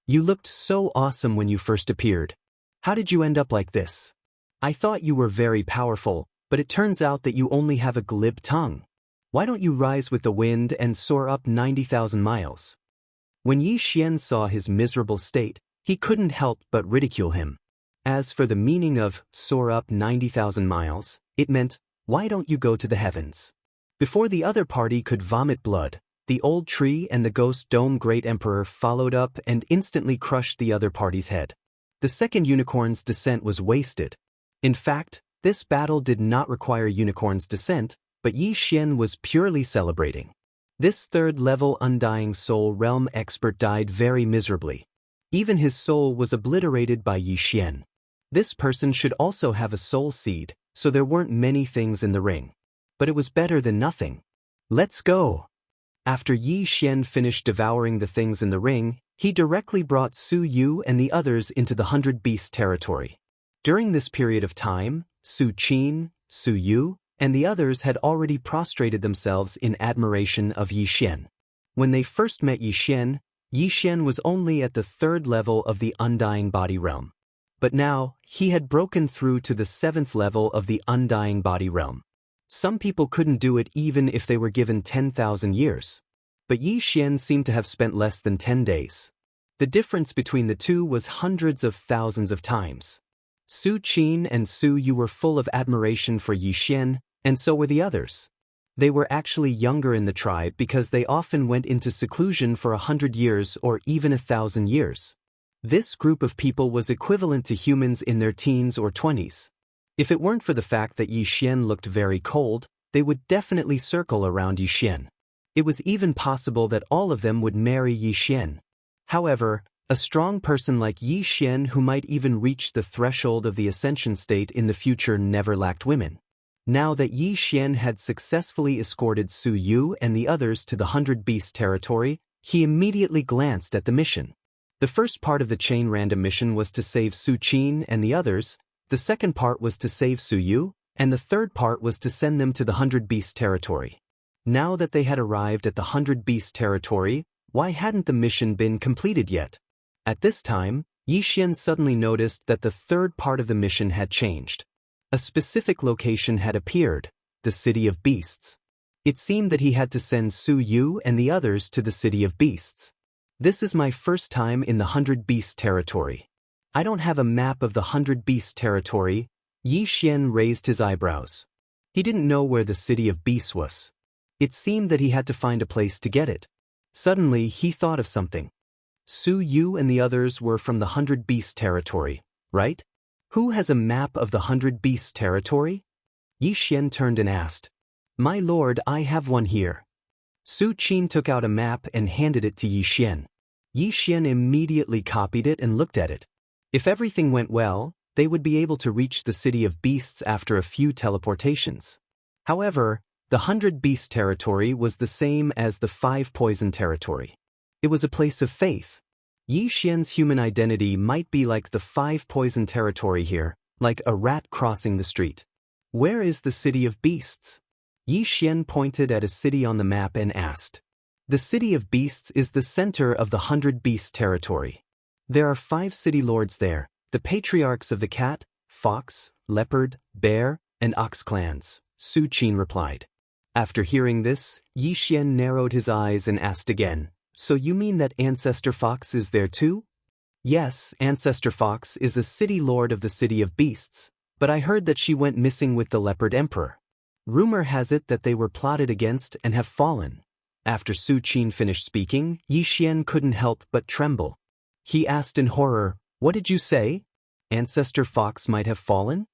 You looked so awesome when you first appeared. How did you end up like this? I thought you were very powerful, but it turns out that you only have a glib tongue. Why don't you rise with the wind and soar up 90,000 miles? When Yi Xian saw his miserable state, he couldn't help but ridicule him. As for the meaning of soar up 90,000 miles, it meant, why don't you go to the heavens? Before the other party could vomit blood, the Old Tree and the Ghost Dome Great Emperor followed up and instantly crushed the other party's head. The second unicorn's descent was wasted. In fact, this battle did not require Unicorn's descent, but Yi Xian was purely celebrating. This 3rd-level Undying Soul Realm expert died very miserably. Even his soul was obliterated by Yi Xian. This person should also have a soul seed, so there weren't many things in the ring. But it was better than nothing. Let's go! After Yi Xian finished devouring the things in the ring, he directly brought Su Yu and the others into the 100 Beast territory. During this period of time, Su Qin, Su Yu, and the others had already prostrated themselves in admiration of Yi Xian. When they first met Yi Xian was only at the 3rd level of the Undying Body Realm. But now, he had broken through to the 7th level of the Undying Body Realm. Some people couldn't do it even if they were given 10,000 years. But Yi Xian seemed to have spent less than 10 days. The difference between the two was hundreds of thousands of times. Su Qin and Su Yu were full of admiration for Yi Xian, and so were the others. They were actually younger in the tribe because they often went into seclusion for 100 years or even 1,000 years. This group of people was equivalent to humans in their teens or 20s. If it weren't for the fact that Yi Xian looked very cold, they would definitely circle around Yi Xian. It was even possible that all of them would marry Yi Xian. However, a strong person like Yi Xian who might even reach the threshold of the ascension state in the future never lacked women. Now that Yi Xian had successfully escorted Su Yu and the others to the 100 Beast territory, he immediately glanced at the mission. The first part of the chain random mission was to save Su Qin and the others, the second part was to save Su Yu, and the third part was to send them to the 100 Beast territory. Now that they had arrived at the 100 Beast territory, why hadn't the mission been completed yet? At this time, Yi Xian suddenly noticed that the third part of the mission had changed. A specific location had appeared, the City of Beasts. It seemed that he had to send Su Yu and the others to the City of Beasts. This is my first time in the 100 Beast territory. I don't have a map of the 100 Beast territory. Yi Xian raised his eyebrows. He didn't know where the City of Beasts was. It seemed that he had to find a place to get it. Suddenly, he thought of something. Su Yu and the others were from the 100 Beast territory, right? Who has a map of the 100 Beast territory? Yi Xian turned and asked. My lord, I have one here. Su Qin took out a map and handed it to Yi Xian. Yi Xian immediately copied it and looked at it. If everything went well, they would be able to reach the City of Beasts after a few teleportations. However, the 100 Beast territory was the same as the 5 Poison territory. It was a place of faith. Yi Xian's human identity might be like the 5 Poison territory here, like a rat crossing the street. Where is the City of Beasts? Yi Xian pointed at a city on the map and asked. The City of Beasts is the center of the 100 Beast territory. There are 5 city lords there, the patriarchs of the cat, fox, leopard, bear, and ox clans, Su Qin replied. After hearing this, Yi Xian narrowed his eyes and asked again, "So you mean that Ancestor Fox is there too?" "Yes, Ancestor Fox is a city lord of the City of Beasts, but I heard that she went missing with the Leopard Emperor. Rumor has it that they were plotted against and have fallen." After Su Qin finished speaking, Yi Xian couldn't help but tremble. He asked in horror, "What did you say? Ancestor Fox might have fallen?"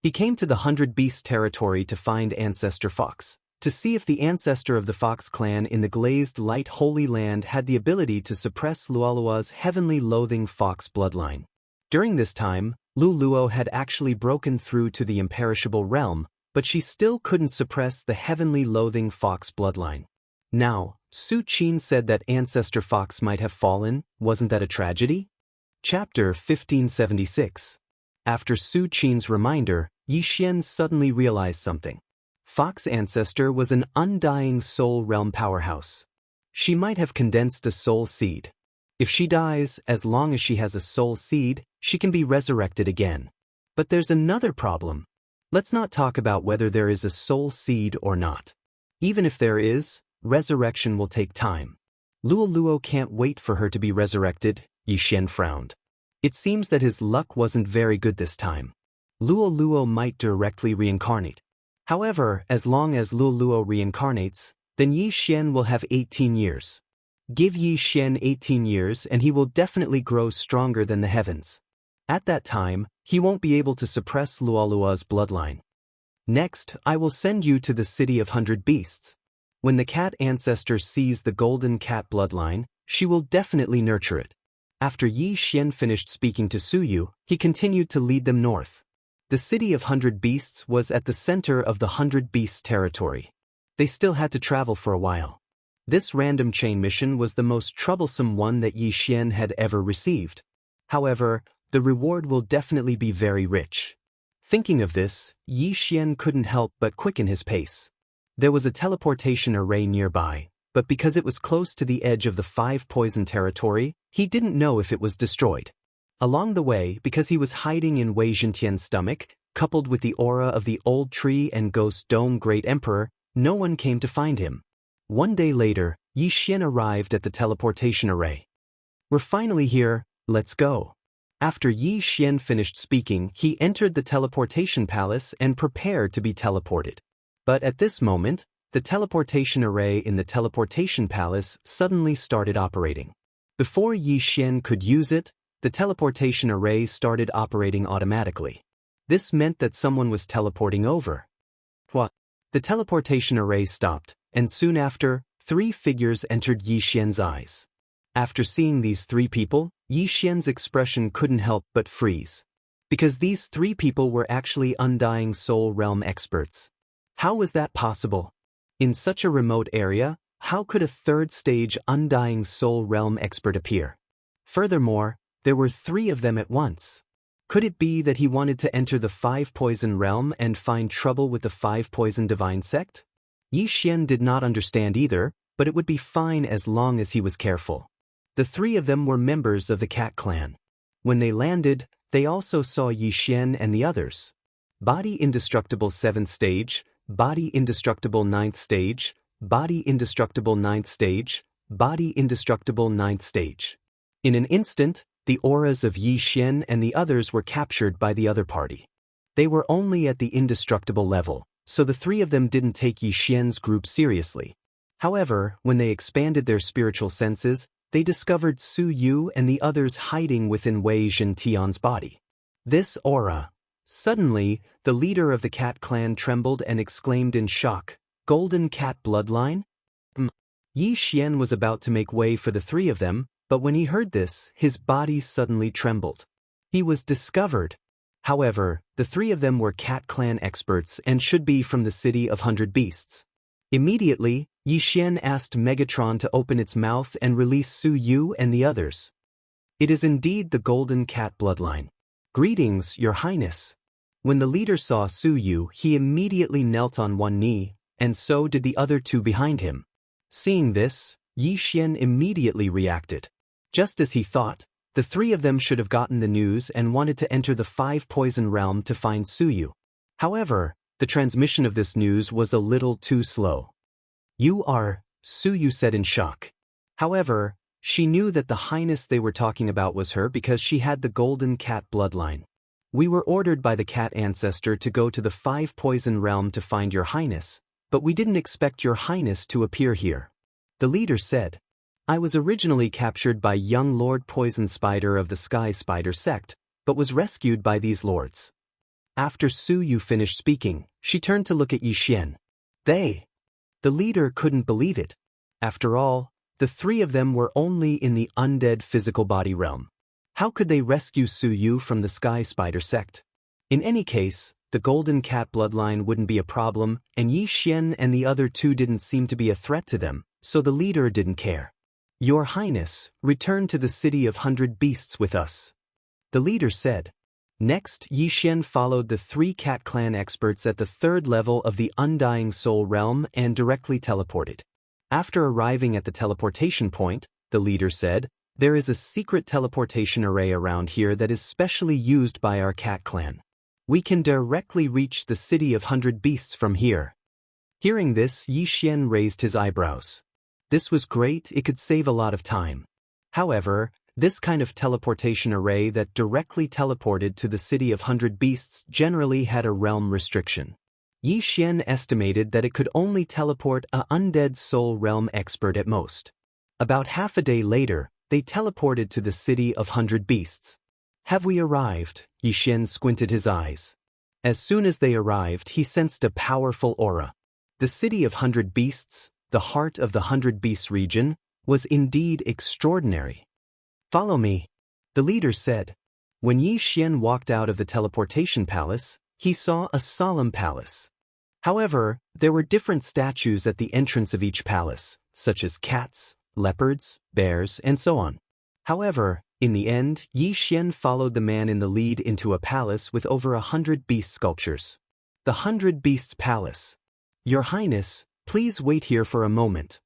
He came to the 100 Beasts territory to find Ancestor Fox, to see if the ancestor of the Fox clan in the glazed light Holy Land had the ability to suppress Luolua's heavenly loathing fox bloodline. During this time, Luoluo had actually broken through to the imperishable realm, but she still couldn't suppress the heavenly loathing fox bloodline. Now, Su Qin said that Ancestor Fox might have fallen. Wasn't that a tragedy? Chapter 1576. After Su Qin's reminder, Yi Xian suddenly realized something. Fox Ancestor was an undying soul realm powerhouse. She might have condensed a soul seed. If she dies, as long as she has a soul seed, she can be resurrected again. But there's another problem. Let's not talk about whether there is a soul seed or not. Even if there is, resurrection will take time. Luoluo can't wait for her to be resurrected. Yi Xian frowned. It seems that his luck wasn't very good this time. Luoluo might directly reincarnate. However, as long as Luoluo reincarnates, then Yi Xian will have 18 years. Give Yi Xian 18 years and he will definitely grow stronger than the heavens. At that time, he won't be able to suppress Luolua's bloodline. Next, I will send you to the City of 100 Beasts. When the cat ancestor sees the golden cat bloodline, she will definitely nurture it. After Yi Xian finished speaking to Suyu, he continued to lead them north. The City of 100 Beasts was at the center of the 100 Beasts territory. They still had to travel for a while. This random chain mission was the most troublesome one that Yi Xian had ever received. However, the reward will definitely be very rich. Thinking of this, Yi Xian couldn't help but quicken his pace. There was a teleportation array nearby, but because it was close to the edge of the 5 poison territory, he didn't know if it was destroyed. Along the way, because he was hiding in Wei Zhentian's stomach, coupled with the aura of the old tree and ghost dome Great Emperor, no one came to find him. One day later, Yi Xian arrived at the teleportation array. "We're finally here, let's go." After Yi Xian finished speaking, he entered the teleportation palace and prepared to be teleported. But at this moment, the teleportation array in the teleportation palace suddenly started operating. Before Yi Xian could use it, the teleportation array started operating automatically. This meant that someone was teleporting over. What? The teleportation array stopped, and soon after, 3 figures entered Yi Xian's eyes. After seeing these 3 people, Yi Xian's expression couldn't help but freeze. Because these 3 people were actually Undying Soul Realm experts. How was that possible? In such a remote area, how could a 3rd stage Undying Soul Realm expert appear? Furthermore, there were 3 of them at once. Could it be that he wanted to enter the 5 poison realm and find trouble with the 5 poison divine sect? Yi Xian did not understand either, but it would be fine as long as he was careful. The 3 of them were members of the cat clan. When they landed, they also saw Yi Xian and the others. Body indestructible 7th stage, body indestructible 9th stage, body indestructible 9th stage, body indestructible 9th stage. In an instant, the auras of Yi Xian and the others were captured by the other party. They were only at the indestructible level, so the 3 of them didn't take Yi Xian's group seriously. However, when they expanded their spiritual senses, they discovered Su Yu and the others hiding within Wei Zhentian's body. This aura. Suddenly, the leader of the cat clan trembled and exclaimed in shock, "Golden cat bloodline?" Yi Xian was about to make way for the 3 of them, but when he heard this, his body suddenly trembled. He was discovered. However, the 3 of them were cat clan experts and should be from the City of 100 Beasts. Immediately, Yi Xian asked Megatron to open its mouth and release Su Yu and the others. "It is indeed the Golden Cat bloodline. Greetings, Your Highness." When the leader saw Su Yu, he immediately knelt on one knee, and so did the other 2 behind him. Seeing this, Yi Xian immediately reacted. Just as he thought, The three of them should have gotten the news and wanted to enter the 5-poison realm to find Suyu. However, the transmission of this news was a little too slow. "You are," Suyu said in shock. However, she knew that the highness they were talking about was her because she had the golden cat bloodline. "We were ordered by the cat ancestor to go to the 5-poison realm to find your highness, but we didn't expect your highness to appear here," the leader said. "I was originally captured by young Lord Poison Spider of the Sky Spider sect, but was rescued by these lords." After Suyu finished speaking, she turned to look at Yixian. "They." The leader couldn't believe it. After all, the three of them were only in the undead physical body realm. How could they rescue Suyu from the Sky Spider sect? In any case, the golden cat bloodline wouldn't be a problem, and Yixian and the other two didn't seem to be a threat to them, so the leader didn't care. "Your Highness, return to the City of 100 Beasts with us," the leader said. Next, Yixian followed the 3 cat clan experts at the 3rd level of the Undying Soul realm and directly teleported. After arriving at the teleportation point, the leader said, "There is a secret teleportation array around here that is specially used by our cat clan. We can directly reach the City of 100 Beasts from here." Hearing this, Yixian raised his eyebrows. This was great, it could save a lot of time. However, this kind of teleportation array that directly teleported to the City of 100 Beasts generally had a realm restriction. Yixian estimated that it could only teleport an undead soul realm expert at most. About half a day later, they teleported to the City of 100 Beasts. "Have we arrived?" Yixian squinted his eyes. As soon as they arrived, he sensed a powerful aura. The City of 100 Beasts, the heart of the 100 Beasts region, was indeed extraordinary. "Follow me," the leader said. When Yixian walked out of the teleportation palace, he saw a solemn palace. However, there were different statues at the entrance of each palace, such as cats, leopards, bears, and so on. However, in the end, Yixian followed the man in the lead into a palace with over 100 beast sculptures. The 100 Beasts Palace. "Your Highness, please wait here for a moment,"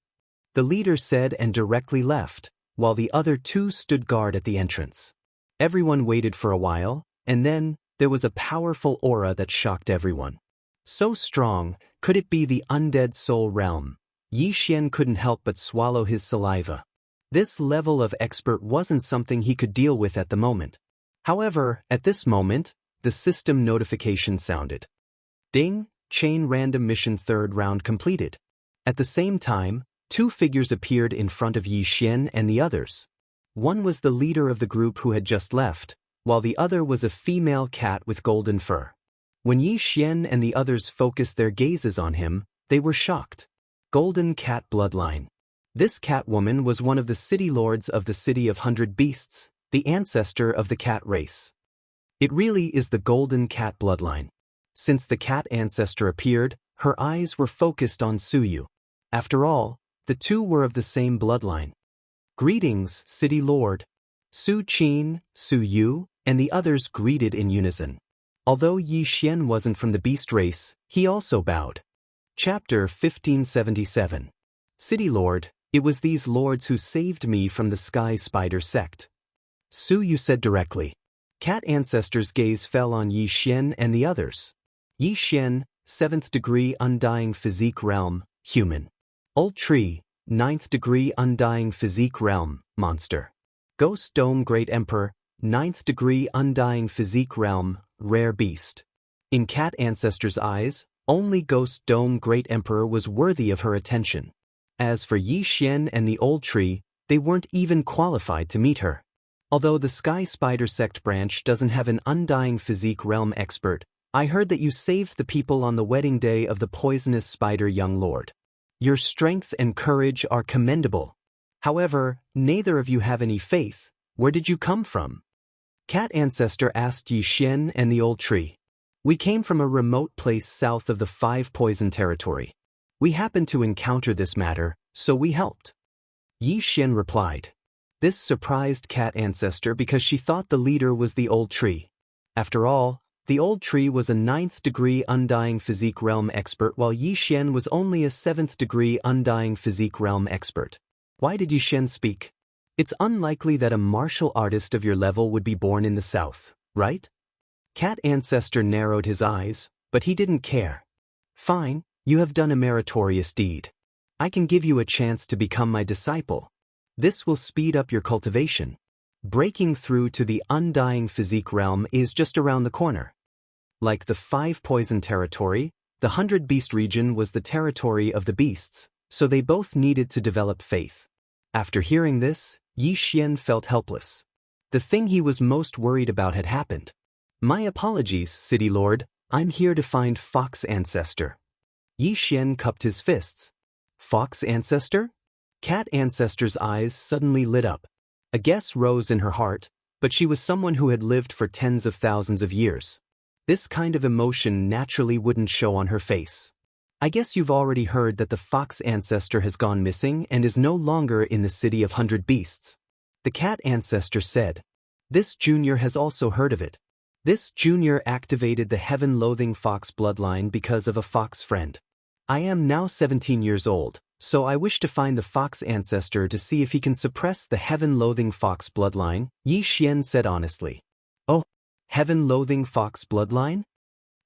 the leader said and directly left, while the other two stood guard at the entrance. Everyone waited for a while, and then, there was a powerful aura that shocked everyone. So strong, could it be the undead soul realm? Yixian couldn't help but swallow his saliva. This level of expert wasn't something he could deal with at the moment. However, at this moment, the system notification sounded. Ding, chain random mission 3rd round completed. At the same time, 2 figures appeared in front of Yixian and the others. One was the leader of the group who had just left, while the other was a female cat with golden fur. When Yixian and the others focused their gazes on him, they were shocked. Golden cat bloodline. This cat woman was one of the city lords of the City of 100 Beasts, the ancestor of the cat race. It really is the golden cat bloodline. Since the cat ancestor appeared, her eyes were focused on Suyu. After all, the two were of the same bloodline. "Greetings, City Lord." Su Qin, Su Yu, and the others greeted in unison. Although Yixian wasn't from the beast race, he also bowed. Chapter 1577. "City Lord, it was these lords who saved me from the Sky Spider sect," Su Yu said directly. Cat ancestor's gaze fell on Yixian and the others. Yixian, 7th degree Undying Physique Realm, human. Old Tree, 9th degree Undying Physique Realm, monster. Ghost Dome Great Emperor, 9th degree Undying Physique Realm, rare beast. In Cat Ancestor's eyes, only Ghost Dome Great Emperor was worthy of her attention. As for Yixian and the Old Tree, they weren't even qualified to meet her. Although the Sky Spider sect branch doesn't have an Undying Physique Realm expert, I heard that you saved the people on the wedding day of the poisonous spider young lord. Your strength and courage are commendable. However, neither of you have any faith. Where did you come from? Cat Ancestor asked Yixian and the Old Tree. We came from a remote place south of the 5 Poison Territory. We happened to encounter this matter, so we helped. Yixian replied. This surprised Cat Ancestor because she thought the leader was the Old Tree. After all, the Old Tree was a 9th degree Undying Physique Realm expert while Yixian was only a 7th degree Undying Physique Realm expert. Why did Yixian speak? It's unlikely that a martial artist of your level would be born in the south, right? Cat ancestor narrowed his eyes, but he didn't care. Fine, you have done a meritorious deed. I can give you a chance to become my disciple. This will speed up your cultivation. Breaking through to the undying physique realm is just around the corner. Like the 5 poison territory, the 100 beast region was the territory of the beasts, so they both needed to develop faith. After hearing this, Xian felt helpless. The thing he was most worried about had happened. My apologies, City Lord, I'm here to find Fox Ancestor. Xian cupped his fists. Fox Ancestor? Cat Ancestor's eyes suddenly lit up. A guess rose in her heart, but she was someone who had lived for tens of thousands of years. This kind of emotion naturally wouldn't show on her face. I guess you've already heard that the Fox Ancestor has gone missing and is no longer in the City of 100 Beasts. The Cat Ancestor said. This junior has also heard of it. This junior activated the heaven-loathing fox bloodline because of a fox friend. I am now 17 years old, so I wish to find the Fox Ancestor to see if he can suppress the heaven-loathing fox bloodline, Xian said honestly. Oh, heaven-loathing fox bloodline?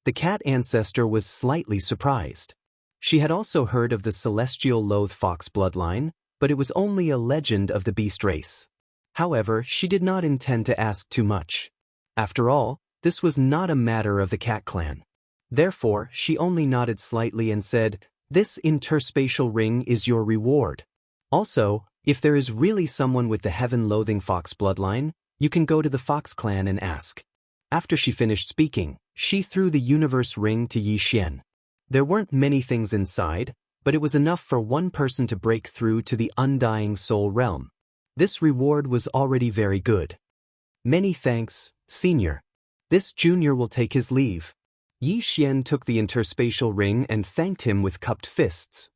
The Cat Ancestor was slightly surprised. She had also heard of the celestial loathe fox bloodline, but it was only a legend of the beast race. However, she did not intend to ask too much. After all, this was not a matter of the cat clan. Therefore, she only nodded slightly and said, "This interspatial ring is your reward. Also, if there is really someone with the heaven-loathing fox bloodline, you can go to the Fox clan and ask." After she finished speaking, she threw the universe ring to Xian. There weren't many things inside, but it was enough for one person to break through to the undying soul realm. This reward was already very good. Many thanks, Senior. This junior will take his leave. Xian took the interspatial ring and thanked him with cupped fists.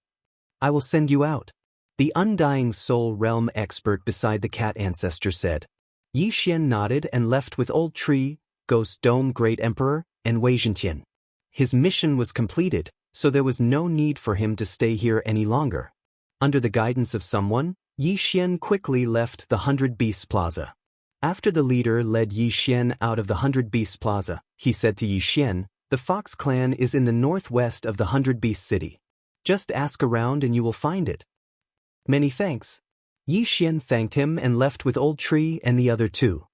I will send you out. The undying soul realm expert beside the Cat Ancestor said. Xian nodded and left with Old Tree, Ghost Dome Great Emperor, and Wei Zhentian. His mission was completed, so there was no need for him to stay here any longer. Under the guidance of someone, Xian quickly left the 100 Beasts Plaza. After the leader led Xian out of the 100 Beasts Plaza, he said to Xian, "The Fox clan is in the northwest of the 100 Beast City. Just ask around and you will find it." Many thanks. Xian thanked him and left with Old Tree and the other two.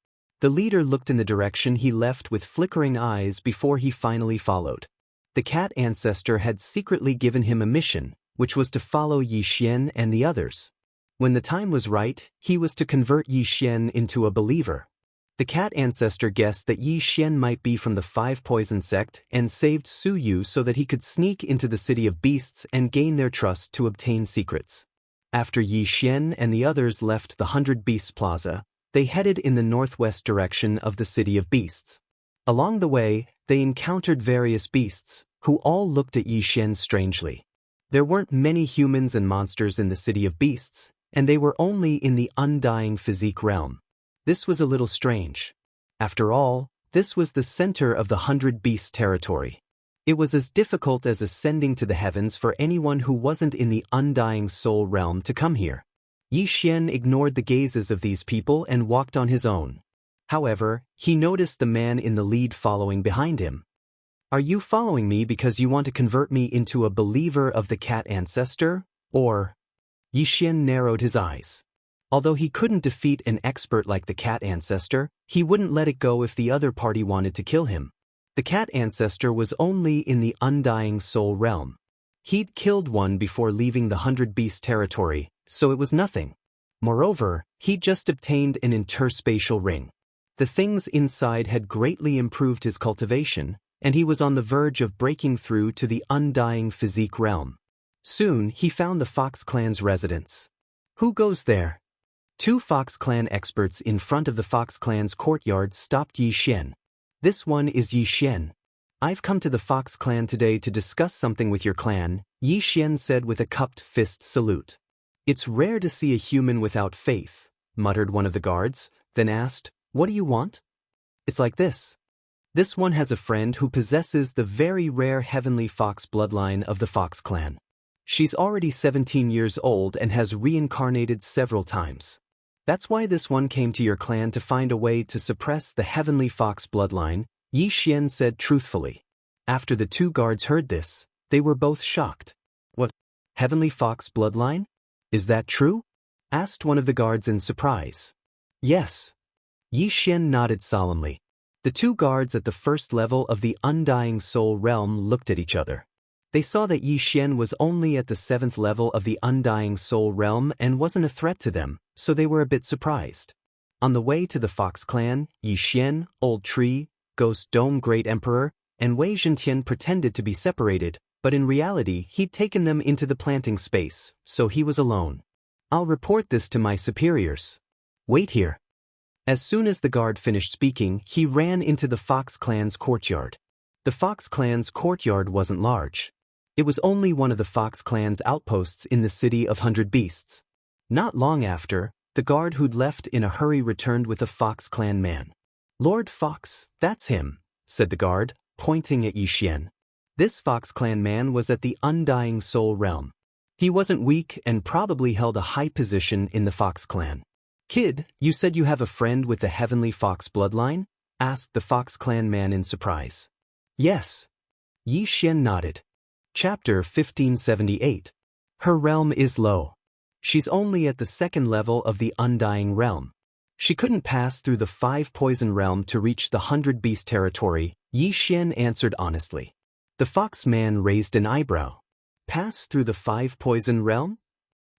The leader looked in the direction he left with flickering eyes before he finally followed. The Cat Ancestor had secretly given him a mission, which was to follow Xian and the others. When the time was right, he was to convert Xian into a believer. The Cat Ancestor guessed that Xian might be from the 5 Poison sect and saved Su Yu so that he could sneak into the City of Beasts and gain their trust to obtain secrets. After Xian and the others left the 100 Beasts Plaza, they headed in the northwest direction of the City of Beasts. Along the way, they encountered various beasts, who all looked at Xian strangely. There weren't many humans and monsters in the City of Beasts, and they were only in the undying physique realm. This was a little strange. After all, this was the center of the 100 Beasts territory. It was as difficult as ascending to the heavens for anyone who wasn't in the undying soul realm to come here. Xian ignored the gazes of these people and walked on his own. However, he noticed the man in the lead following behind him. Are you following me because you want to convert me into a believer of the Cat Ancestor, or? Xian narrowed his eyes. Although he couldn't defeat an expert like the Cat Ancestor, he wouldn't let it go if the other party wanted to kill him. The Cat Ancestor was only in the undying soul realm. He'd killed one before leaving the 100 Beast territory, so it was nothing. Moreover, he'd just obtained an interspatial ring. The things inside had greatly improved his cultivation, and he was on the verge of breaking through to the undying physique realm. Soon, he found the Fox clan's residence. Who goes there? 2 Fox clan experts in front of the Fox clan's courtyard stopped Xian. This one is Xian. I've come to the Fox clan today to discuss something with your clan, Xian said with a cupped fist salute. It's rare to see a human without faith, muttered one of the guards, then asked, what do you want? It's like this. This one has a friend who possesses the very rare heavenly fox bloodline of the Fox clan. She's already 17 years old and has reincarnated several times. That's why this one came to your clan to find a way to suppress the heavenly fox bloodline, Yi Xian said truthfully. After the two guards heard this, they were both shocked. What? Heavenly fox bloodline? Is that true? Asked one of the guards in surprise. Yes. Yi Xian nodded solemnly. The two guards at the first level of the Undying Soul realm looked at each other. They saw that Yi Xian was only at the 7th level of the Undying Soul realm and wasn't a threat to them, so they were a bit surprised. On the way to the Fox clan, Yi Xian, Old Tree, Ghost Dome Great Emperor, and Wei Zhentian pretended to be separated, but in reality he'd taken them into the planting space, so he was alone. I'll report this to my superiors. Wait here. As soon as the guard finished speaking, he ran into the Fox clan's courtyard. The Fox clan's courtyard wasn't large. It was only one of the Fox clan's outposts in the city of 100 Beasts. Not long after, the guard who'd left in a hurry returned with a Fox clan man. Lord Fox, that's him, said the guard, pointing at Yi Xian. This Fox clan man was at the Undying Soul realm. He wasn't weak and probably held a high position in the Fox clan. Kid, you said you have a friend with the Heavenly Fox bloodline? Asked the Fox clan man in surprise. Yes. Yi Xian nodded. Chapter 1578. Her realm is low. She's only at the 2nd level of the Undying realm. She couldn't pass through the 5 poison realm to reach the 100 Beast territory, Yi Xian answered honestly. The Fox man raised an eyebrow. Pass through the 5 poison realm?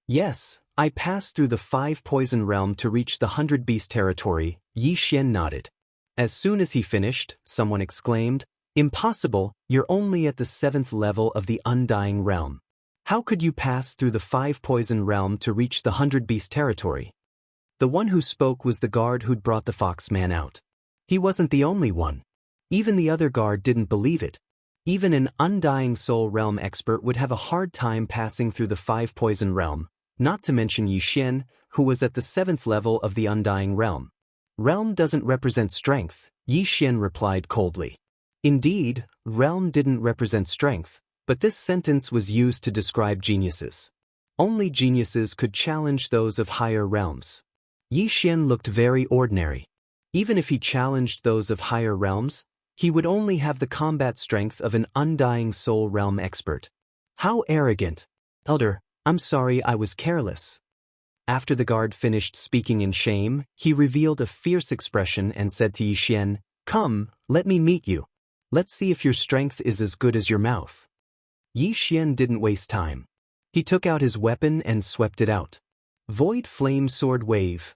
Yes, I passed through the 5 poison realm to reach the 100 Beast territory, Yi Xian nodded. As soon as he finished, someone exclaimed, Impossible, you're only at the 7th level of the Undying realm. How could you pass through the 5 poison realm to reach the 100 Beast territory? The one who spoke was the guard who'd brought the Fox man out. He wasn't the only one. Even the other guard didn't believe it. Even an Undying Soul realm expert would have a hard time passing through the 5 poison realm, not to mention Yi Xian, who was at the 7th level of the Undying realm. Realm doesn't represent strength, Yi Xian replied coldly. Indeed, realm didn't represent strength, but this sentence was used to describe geniuses. Only geniuses could challenge those of higher realms. Yi Xian looked very ordinary. Even if he challenged those of higher realms, he would only have the combat strength of an Undying Soul realm expert. How arrogant. Elder, I'm sorry I was careless. After the guard finished speaking in shame, he revealed a fierce expression and said to Yi Xian, Come, let me meet you. Let's see if your strength is as good as your mouth. Yi Xian didn't waste time. He took out his weapon and swept it out. Void Flame Sword Wave.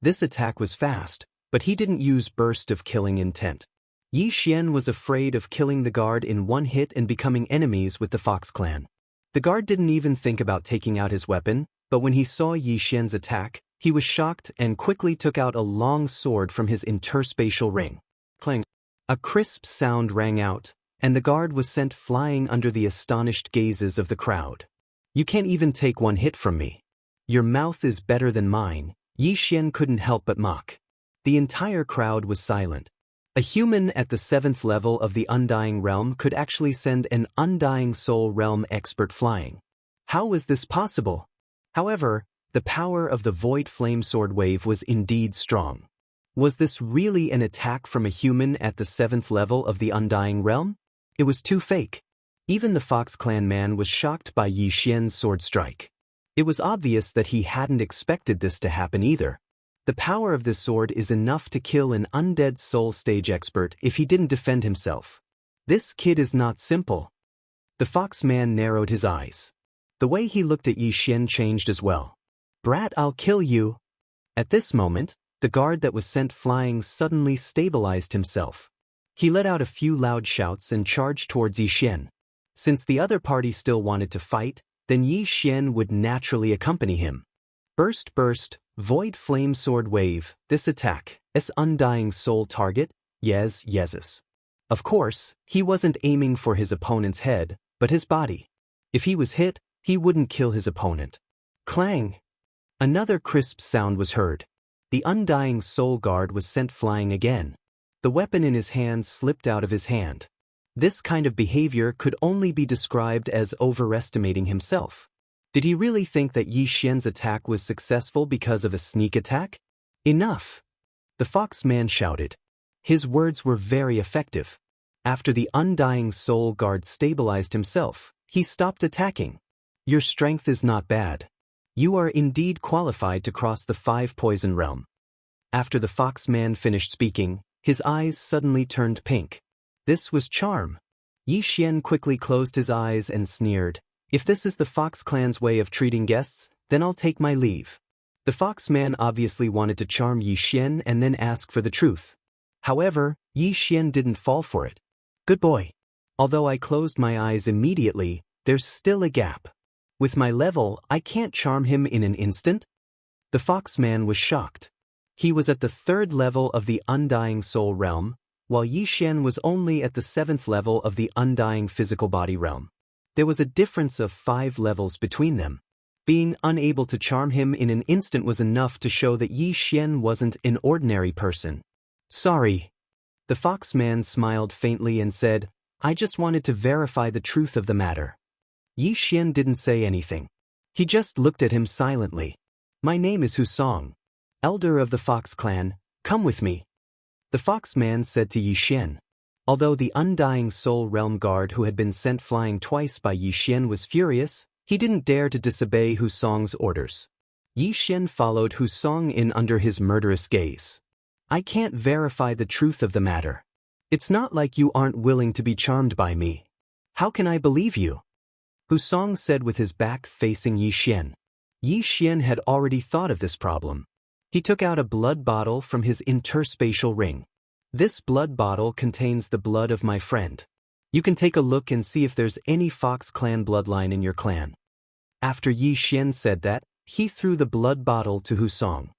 This attack was fast, but he didn't use burst of killing intent. Yi Xian was afraid of killing the guard in one hit and becoming enemies with the Fox clan. The guard didn't even think about taking out his weapon, but when he saw Yi Xian's attack, he was shocked and quickly took out a long sword from his interspatial ring. Clang. A crisp sound rang out, and the guard was sent flying under the astonished gazes of the crowd. You can't even take one hit from me. Your mouth is better than mine, Yi Xian couldn't help but mock. The entire crowd was silent. A human at the 7th level of the Undying realm could actually send an Undying Soul realm expert flying. How was this possible? However, the power of the Void Flame Sword Wave was indeed strong. Was this really an attack from a human at the 7th level of the Undying realm? It was too fake. Even the Fox clan man was shocked by Yi Xian's sword strike. It was obvious that he hadn't expected this to happen either. The power of this sword is enough to kill an undead soul stage expert if he didn't defend himself. This kid is not simple. The Fox man narrowed his eyes. The way he looked at Yi Xian changed as well. Brat, I'll kill you. At this moment, the guard that was sent flying suddenly stabilized himself. He let out a few loud shouts and charged towards Yi Xian. Since the other party still wanted to fight, then Yi Xian would naturally accompany him. Burst, burst, Void Flame Sword Wave, this attack, S Undying Soul target, Yesus. Of course, he wasn't aiming for his opponent's head, but his body. If he was hit, he wouldn't kill his opponent. Clang! Another crisp sound was heard. The Undying Soul Guard was sent flying again. The weapon in his hand slipped out of his hand. This kind of behavior could only be described as overestimating himself. Did he really think that Yi Xian's attack was successful because of a sneak attack? Enough! The fox man shouted. His words were very effective. After the undying soul guard stabilized himself, he stopped attacking. Your strength is not bad. You are indeed qualified to cross the 5-poison realm. After the fox man finished speaking, his eyes suddenly turned pink. This was charm. Yi Xian quickly closed his eyes and sneered. If this is the Fox clan's way of treating guests, then I'll take my leave. The fox man obviously wanted to charm Yi Xian and then ask for the truth. However, Yi Xian didn't fall for it. Good boy. Although I closed my eyes immediately, there's still a gap. With my level, I can't charm him in an instant? The fox man was shocked. He was at the 3rd level of the Undying Soul realm, while Yi Xian was only at the 7th level of the Undying Physical Body realm. There was a difference of 5 levels between them. Being unable to charm him in an instant was enough to show that Yi Xian wasn't an ordinary person. Sorry. The fox man smiled faintly and said, I just wanted to verify the truth of the matter. Yi Xian didn't say anything. He just looked at him silently. My name is Husong, elder of the Fox clan. Come with me. The fox man said to Yi Xian. Although the Undying Soul Realm Guard who had been sent flying twice by Yi Xian was furious, he didn't dare to disobey Husong's orders. Yi Xian followed Husong in under his murderous gaze. I can't verify the truth of the matter. It's not like you aren't willing to be charmed by me. How can I believe you? Husong said with his back facing Yi Xian. Yi Xian had already thought of this problem. He took out a blood bottle from his interspatial ring. This blood bottle contains the blood of my friend. You can take a look and see if there's any Fox clan bloodline in your clan. After Yi Xian said that, he threw the blood bottle to Husong.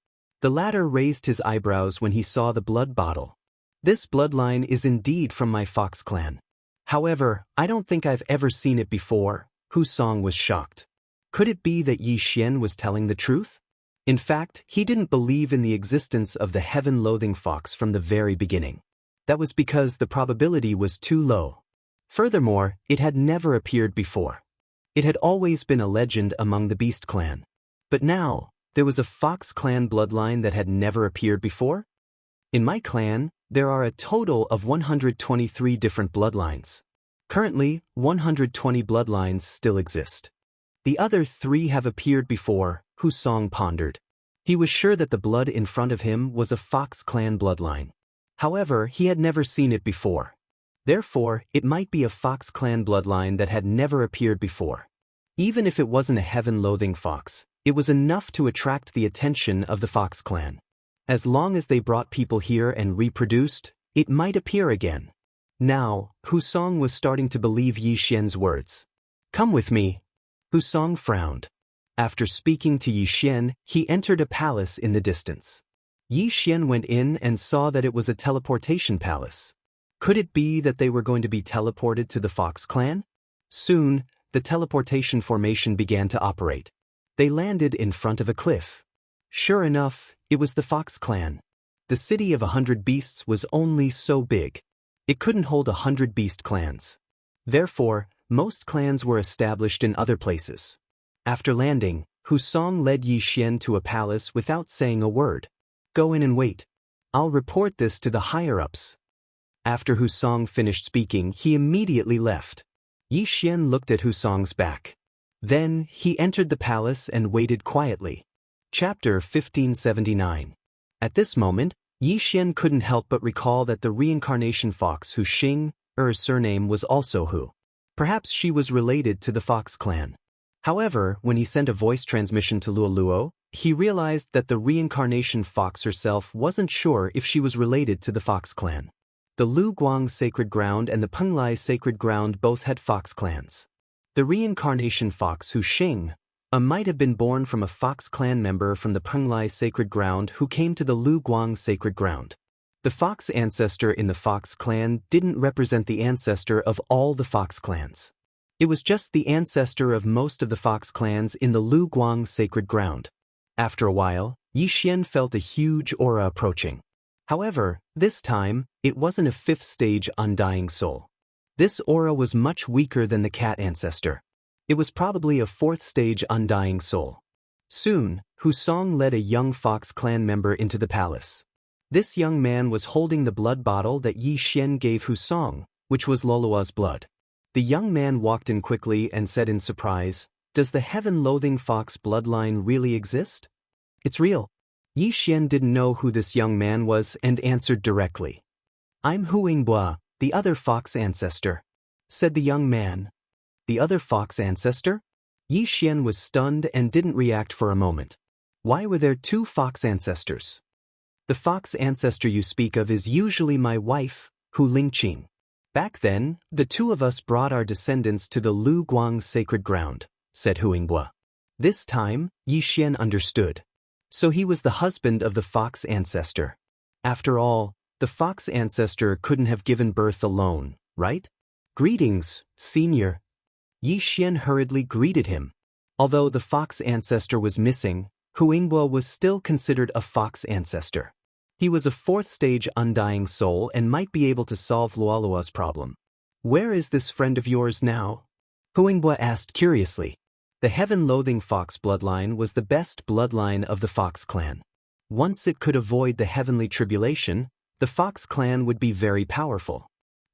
The latter raised his eyebrows when he saw the blood bottle. This bloodline is indeed from my Fox clan. However, I don't think I've ever seen it before. Husong was shocked. Could it be that Yi Xian was telling the truth? In fact, he didn't believe in the existence of the heaven-loathing fox from the very beginning. That was because the probability was too low. Furthermore, it had never appeared before. It had always been a legend among the Beast clan. But now, there was a Fox clan bloodline that had never appeared before? In my clan, there are a total of 123 different bloodlines. Currently, 120 bloodlines still exist. The other 3 have appeared before, Husong pondered. He was sure that the blood in front of him was a Fox clan bloodline. However, he had never seen it before. Therefore, it might be a Fox clan bloodline that had never appeared before. Even if it wasn't a heaven-loathing fox, it was enough to attract the attention of the Fox clan. As long as they brought people here and reproduced, it might appear again. Now, Husong was starting to believe Yi Xian's words. Come with me. Husong frowned. After speaking to Yi Xian, he entered a palace in the distance. Yi Xian went in and saw that it was a teleportation palace. Could it be that they were going to be teleported to the Fox clan? Soon, the teleportation formation began to operate. They landed in front of a cliff. Sure enough, it was the Fox clan. The city of 100 beasts was only so big. It couldn't hold 100 beast clans. Therefore, most clans were established in other places. After landing, Husong led Yi Xian to a palace without saying a word. Go in and wait. I'll report this to the higher-ups. After Husong finished speaking, he immediately left. Yi Xian looked at Husong's back. Then, he entered the palace and waited quietly. Chapter 1579. At this moment, Yi Xian couldn't help but recall that the reincarnation fox Hu Xing's surname was also Hu. Perhaps she was related to the Fox clan. However, when he sent a voice transmission to Luoluo, he realized that the reincarnation fox herself wasn't sure if she was related to the Fox clan. The Lu Guang Sacred Ground and the Penglai Sacred Ground both had fox clans. The reincarnation fox Hu Xing might have been born from a Fox clan member from the Penglai Sacred Ground who came to the Lu Guang Sacred Ground. The fox ancestor in the Fox clan didn't represent the ancestor of all the Fox clans. It was just the ancestor of most of the Fox clans in the Lu Guang Sacred Ground. After a while, Yi Xian felt a huge aura approaching. However, this time, it wasn't a 5th stage Undying Soul. This aura was much weaker than the cat ancestor. It was probably a fourth-stage undying soul. Soon, Husong led a young Fox clan member into the palace. This young man was holding the blood bottle that Yi Xian gave Husong, which was Lolua's blood. The young man walked in quickly and said in surprise, "Does the heaven-loathing Fox bloodline really exist?" "It's real." Yi Xian didn't know who this young man was and answered directly. "I'm Huingbua, the other Fox ancestor," said the young man. "The other Fox ancestor?" Yi Xian was stunned and didn't react for a moment. Why were there two Fox ancestors? "The Fox ancestor you speak of is usually my wife, Hu Lingqing. Back then, the two of us brought our descendants to the Lu Guang sacred ground," said Huingbua. This time, Yi Xian understood. So he was the husband of the Fox ancestor. After all, the Fox ancestor couldn't have given birth alone, right? "Greetings, senior." Yi Xian hurriedly greeted him. Although the Fox ancestor was missing, Huingbua was still considered a Fox ancestor. He was a fourth-stage undying soul and might be able to solve Luolua's problem. "Where is this friend of yours now?" Huingbua asked curiously. The heaven-loathing Fox bloodline was the best bloodline of the Fox clan. Once it could avoid the heavenly tribulation, the Fox clan would be very powerful.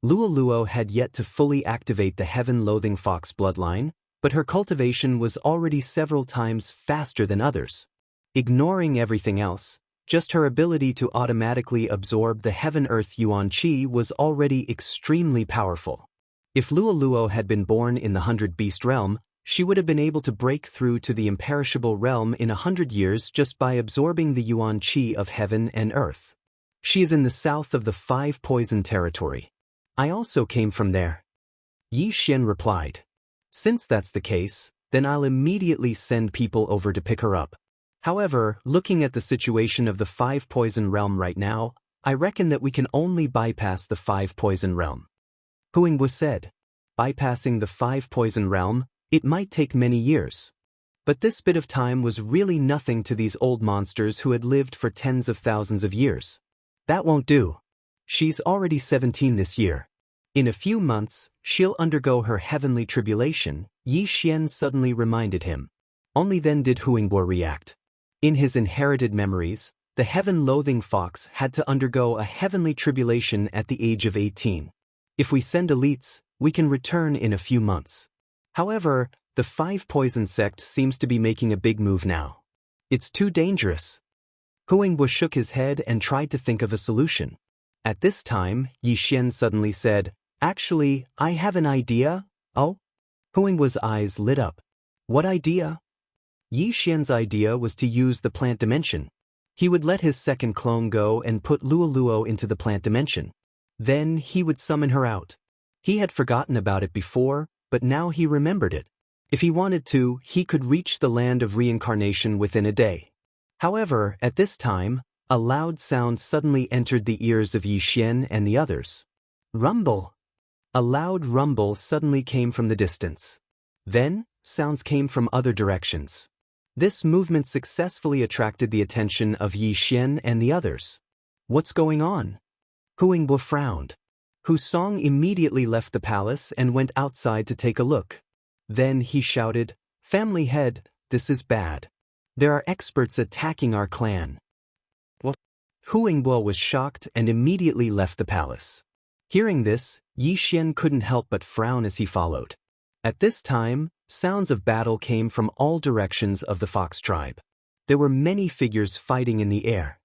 Luoluo had yet to fully activate the heaven-loathing Fox bloodline, but her cultivation was already several times faster than others. Ignoring everything else, just her ability to automatically absorb the heaven-earth yuan qi was already extremely powerful. If Luoluo had been born in the 100-beast realm, she would have been able to break through to the imperishable realm in 100 years just by absorbing the yuan qi of heaven and earth. She is in the south of the 5-poison territory. I also came from there. Yi Xian replied. Since that's the case, then I'll immediately send people over to pick her up. However, looking at the situation of the 5-poison realm right now, I reckon that we can only bypass the 5-poison realm. Huingbua said. Bypassing the 5-poison realm, it might take many years. But this bit of time was really nothing to these old monsters who had lived for tens of thousands of years. That won't do. She's already 17 this year. In a few months, she'll undergo her heavenly tribulation, Yi Xian suddenly reminded him. Only then did Huingbua react. In his inherited memories, the heaven-loathing fox had to undergo a heavenly tribulation at the age of 18. If we send elites, we can return in a few months. However, the 5-poison sect seems to be making a big move now. It's too dangerous. Huingbua shook his head and tried to think of a solution. At this time, Yi Xian suddenly said, Actually, I have an idea. Oh? Huingbua's eyes lit up. What idea? Yi Xian's idea was to use the plant dimension. He would let his second clone go and put Luoluo into the plant dimension. Then he would summon her out. He had forgotten about it before, but now he remembered it. If he wanted to, he could reach the land of reincarnation within a day. However, at this time, a loud sound suddenly entered the ears of Yi Xian and the others. Rumble! A loud rumble suddenly came from the distance. Then, sounds came from other directions. This movement successfully attracted the attention of Yi Xian and the others. What's going on? Huingbua frowned. Husong immediately left the palace and went outside to take a look. Then he shouted, Family head, this is bad. There are experts attacking our clan. What? Huingbua was shocked and immediately left the palace. Hearing this, Yi Xian couldn't help but frown as he followed. At this time, sounds of battle came from all directions of the fox tribe. There were many figures fighting in the air.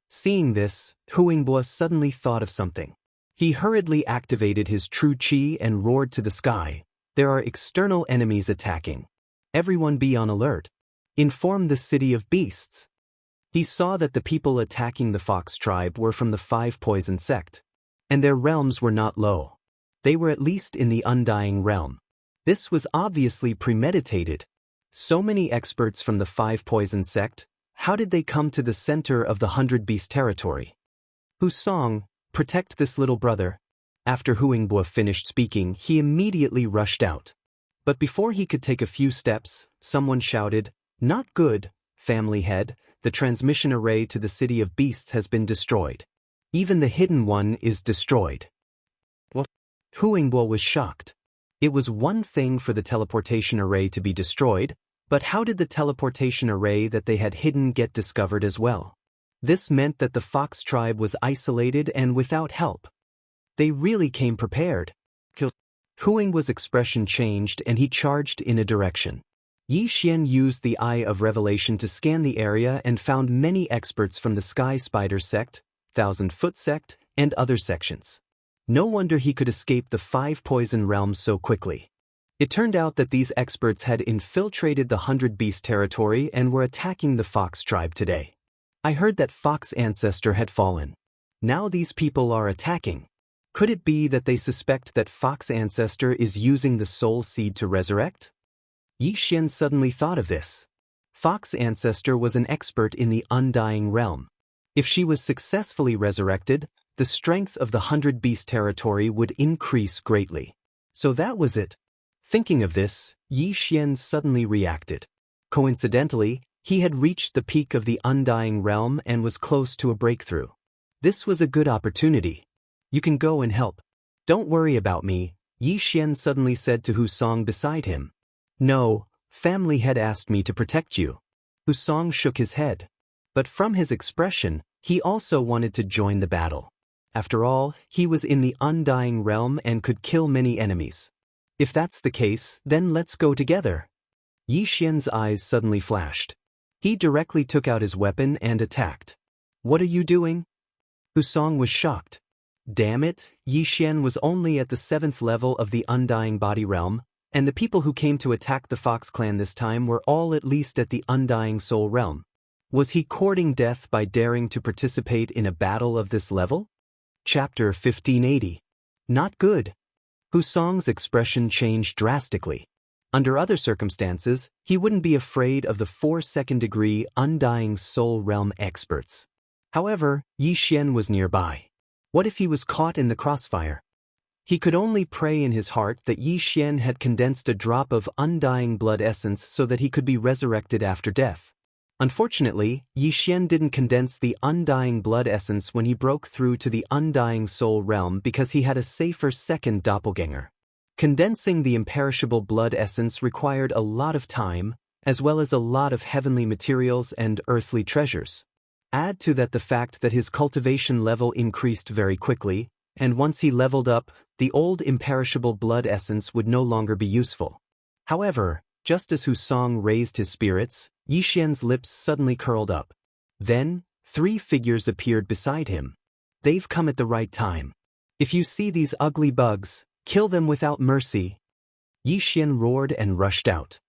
Seeing this, Huingbua suddenly thought of something. He hurriedly activated his true qi and roared to the sky. There are external enemies attacking. Everyone be on alert. Inform the city of beasts. He saw that the people attacking the fox tribe were from the 5-poison sect. And their realms were not low. They were at least in the undying realm. This was obviously premeditated. So many experts from the 5-poison sect, how did they come to the center of the 100-beast territory? Husong, protect this little brother. After Huingbua finished speaking, he immediately rushed out. But before he could take a few steps, someone shouted, Not good, family head, the transmission array to the city of beasts has been destroyed. Even the hidden one is destroyed. What? Huingbua was shocked. It was one thing for the teleportation array to be destroyed, but how did the teleportation array that they had hidden get discovered as well? This meant that the fox tribe was isolated and without help. They really came prepared. Huang's expression changed and he charged in a direction. Yi Xian used the Eye of Revelation to scan the area and found many experts from the Sky Spider sect, Thousand-Foot sect, and other sections. No wonder he could escape the 5 poison realms so quickly. It turned out that these experts had infiltrated the 100 Beast territory and were attacking the Fox tribe today. I heard that Fox ancestor had fallen. Now these people are attacking. Could it be that they suspect that Fox ancestor is using the soul seed to resurrect? Yi Xian suddenly thought of this. Fox ancestor was an expert in the undying realm. If she was successfully resurrected, the strength of the 100 Beast territory would increase greatly. So that was it. Thinking of this, Yi Xian suddenly reacted. Coincidentally, he had reached the peak of the undying realm and was close to a breakthrough. This was a good opportunity. You can go and help. Don't worry about me, Yi Xian suddenly said to Husong beside him. No, family had asked me to protect you. Husong shook his head. But from his expression, he also wanted to join the battle. After all, he was in the undying realm and could kill many enemies. If that's the case, then let's go together. Yi Xian's eyes suddenly flashed. He directly took out his weapon and attacked. What are you doing? Husong was shocked. Damn it, Yi Xian was only at the 7th level of the undying body realm, and the people who came to attack the Fox clan this time were all at least at the undying soul realm. Was he courting death by daring to participate in a battle of this level? Chapter 1580. Not good. Husong's expression changed drastically. Under other circumstances, he wouldn't be afraid of the 4 second-degree undying soul realm experts. However, Yi Xian was nearby. What if he was caught in the crossfire? He could only pray in his heart that Yi Xian had condensed a drop of undying blood essence so that he could be resurrected after death. Unfortunately, Yi Xian didn't condense the undying blood essence when he broke through to the undying soul realm because he had a safer second doppelganger. Condensing the imperishable blood essence required a lot of time, as well as a lot of heavenly materials and earthly treasures. Add to that the fact that his cultivation level increased very quickly, and once he leveled up, the old imperishable blood essence would no longer be useful. However, just as Husong raised his spirits, Yi Xian's lips suddenly curled up. Then, 3 figures appeared beside him. They've come at the right time. If you see these ugly bugs, kill them without mercy. Yi Xian roared and rushed out.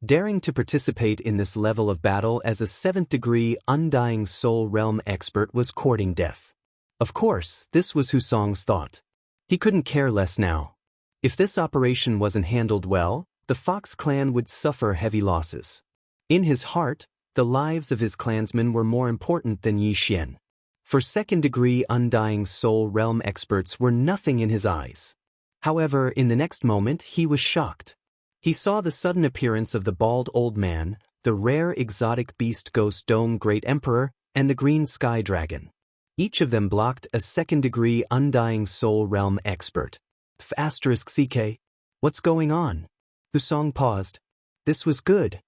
Daring to participate in this level of battle as a 7th-degree undying soul realm expert was courting death. Of course, this was Husong's thought. He couldn't care less now. If this operation wasn't handled well, the Fox clan would suffer heavy losses. In his heart, the lives of his clansmen were more important than Yi Xian. For 2nd-degree undying soul realm experts were nothing in his eyes. However, in the next moment, he was shocked. He saw the sudden appearance of the bald old man, the rare exotic beast ghost dome great emperor, and the green sky dragon. Each of them blocked a 2nd-degree undying soul realm expert. *CK. What's going on? Husong paused. This was good.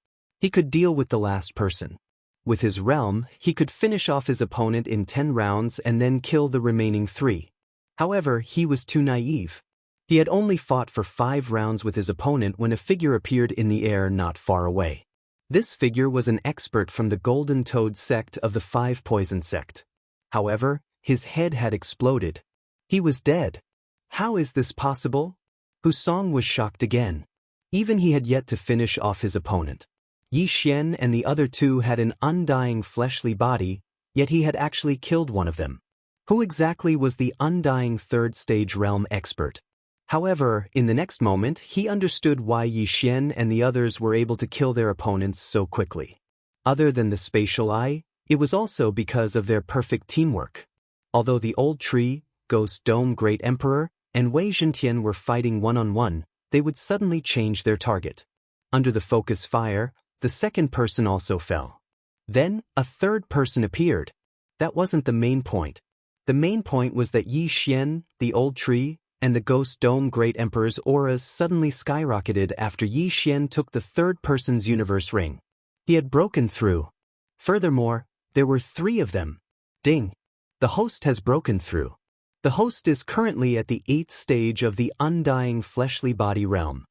He could deal with the last person. With his realm, he could finish off his opponent in 10 rounds and then kill the remaining 3. However, he was too naive. He had only fought for 5 rounds with his opponent when a figure appeared in the air not far away. This figure was an expert from the Golden Toad sect of the 5 Poison sect. However, his head had exploded. He was dead. How is this possible? Husong was shocked again. Even he had yet to finish off his opponent. Yi Xian and the other 2 had an undying fleshly body, yet he had actually killed one of them. Who exactly was the undying 3rd-stage realm expert? However, in the next moment, he understood why Yi Xian and the others were able to kill their opponents so quickly. Other than the spatial eye, it was also because of their perfect teamwork. Although the old tree, ghost dome great emperor, and Wei Zhentian were fighting one-on-one, they would suddenly change their target. Under the focus fire, the 2nd person also fell. Then, a 3rd person appeared. That wasn't the main point. The main point was that Yi Xian, the old tree, and the Ghost Dome Great Emperor's auras suddenly skyrocketed after Yi Xian took the third person's universe ring. He had broken through. Furthermore, there were 3 of them. Ding! The host has broken through. The host is currently at the 8th stage of the undying fleshly body realm.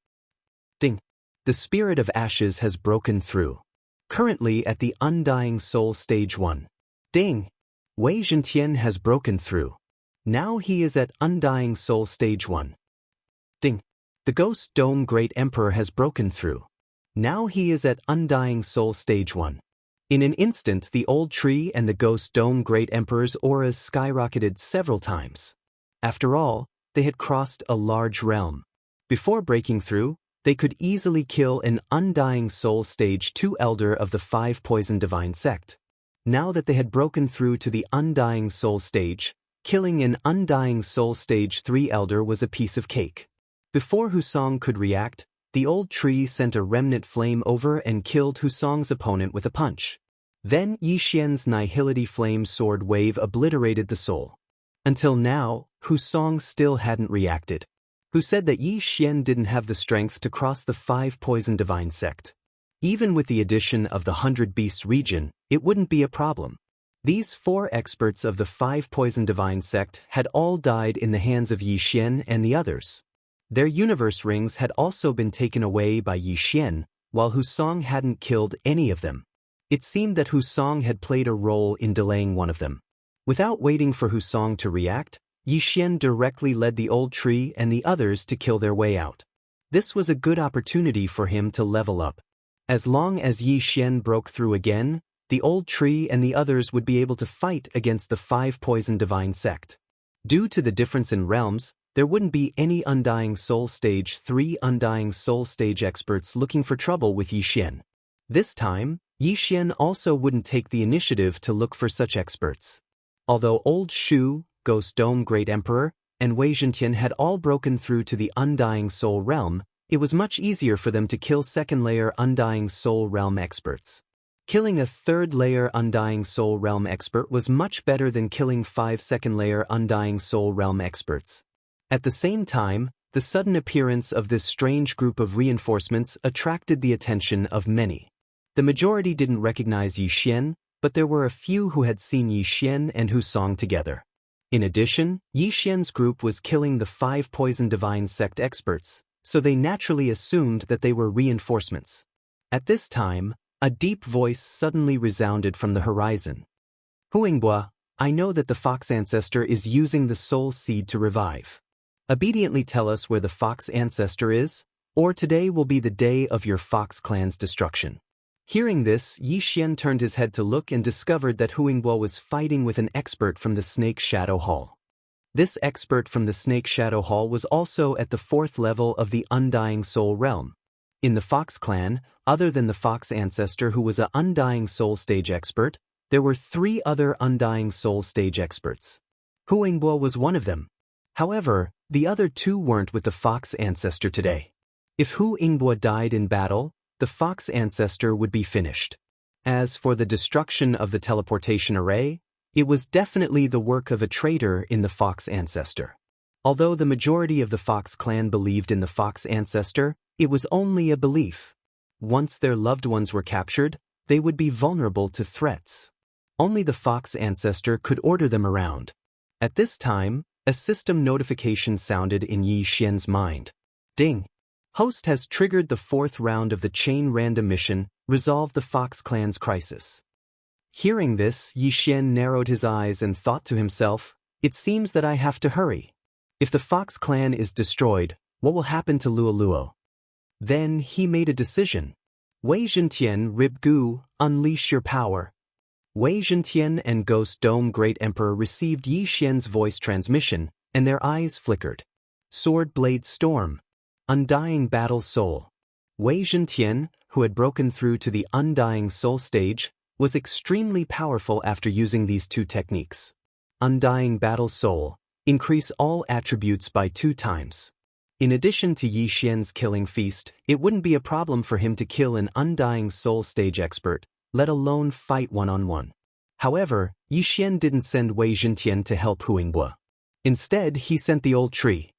Ding! The spirit of ashes has broken through. Currently at the undying soul stage 1. Ding! Wei Zhentian has broken through. Now he is at undying soul stage 1. Ding! The Ghost Dome Great Emperor has broken through. Now he is at undying soul stage 1. In an instant, the old tree and the Ghost Dome Great Emperor's auras skyrocketed several times. After all, they had crossed a large realm. Before breaking through, they could easily kill an undying soul stage 2 elder of the 5 poison divine sect. Now that they had broken through to the undying soul stage, killing an undying soul stage 3 elder was a piece of cake. Before Husong could react, the old tree sent a remnant flame over and killed Husong's opponent with a punch. Then Yi Xian's Nihility Flame Sword Wave obliterated the soul. Until now, Husong still hadn't reacted. Who said that Yi Xian didn't have the strength to cross the 5 poison divine sect. Even with the addition of the 100 Beasts region, it wouldn't be a problem. These 4 experts of the 5 poison divine sect had all died in the hands of Yi Xian and the others. Their universe rings had also been taken away by Yi Xian, while Husong hadn't killed any of them. It seemed that Husong had played a role in delaying one of them. Without waiting for Husong to react, Yi Xian directly led the old tree and the others to kill their way out. This was a good opportunity for him to level up. As long as Yi Xian broke through again, the old tree and the others would be able to fight against the 5 poison divine sect. Due to the difference in realms, there wouldn't be any Undying Soul Stage 3 Undying Soul Stage experts looking for trouble with Yi Xian. This time, Yi Xian also wouldn't take the initiative to look for such experts. Although Old Shu, Ghost Dome Great Emperor, and Wei Zhentian had all broken through to the Undying Soul Realm, it was much easier for them to kill second-layer Undying Soul Realm experts. Killing a third-layer Undying Soul Realm expert was much better than killing 5 second-layer Undying Soul Realm experts. At the same time, the sudden appearance of this strange group of reinforcements attracted the attention of many. The majority didn't recognize Yi Xian, but there were a few who had seen Yi Xian and Husong together. In addition, Yi Xian's group was killing the 5 poison divine sect experts, so they naturally assumed that they were reinforcements. At this time, a deep voice suddenly resounded from the horizon. Huingbua, I know that the Fox Ancestor is using the Soul Seed to revive. Obediently tell us where the Fox Ancestor is, or today will be the day of your Fox clan's destruction. Hearing this, Yi Xian turned his head to look and discovered that Huingbua was fighting with an expert from the Snake Shadow Hall. This expert from the Snake Shadow Hall was also at the 4th level of the Undying Soul Realm. In the Fox clan, other than the Fox Ancestor who was an Undying Soul Stage expert, there were 3 other Undying Soul Stage experts. Huingbua was one of them. However, the other 2 weren't with the Fox Ancestor today. If Huingbua died in battle, the Fox Ancestor would be finished. As for the destruction of the teleportation array, it was definitely the work of a traitor in the Fox Ancestor. Although the majority of the Fox clan believed in the Fox Ancestor, it was only a belief. Once their loved ones were captured, they would be vulnerable to threats. Only the Fox Ancestor could order them around. At this time, a system notification sounded in Yi Xian's mind. Ding! Host has triggered the 4th round of the chain random mission, resolve the Fox clan's crisis. Hearing this, Yi Xian narrowed his eyes and thought to himself, it seems that I have to hurry. If the Fox clan is destroyed, what will happen to Luoluo? Then he made a decision. Wei Zhentian, Rib Gu, unleash your power. Wei Zhentian and Ghost Dome Great Emperor received Yi Xian's voice transmission, and their eyes flickered. Sword Blade Storm. Undying Battle Soul. Wei Zhentian, who had broken through to the Undying Soul stage, was extremely powerful after using these 2 techniques. Undying Battle Soul. Increase all attributes by 2 times. In addition to Yi Xian's killing feast, it wouldn't be a problem for him to kill an Undying Soul stage expert, let alone fight one-on-one. However, Yi Xian didn't send Wei Zhentian to help Huingbua. Instead, he sent the old tree.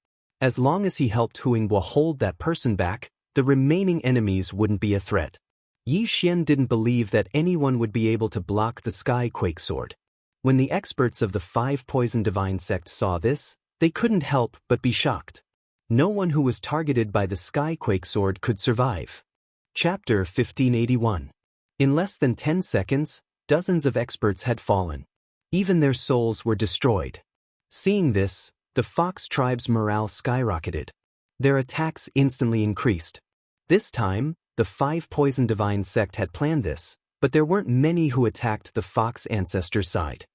As long as he helped Huinghua hold that person back, the remaining enemies wouldn't be a threat. Yi Xian didn't believe that anyone would be able to block the Skyquake sword. When the experts of the 5 Poison Divine sect saw this, they couldn't help but be shocked. No one who was targeted by the Skyquake sword could survive. Chapter 1581. In less than 10 seconds, dozens of experts had fallen. Even their souls were destroyed. Seeing this, the Fox tribe's morale skyrocketed. Their attacks instantly increased. This time, the 5 Poison Divine sect had planned this, but there weren't many who attacked the Fox ancestor side.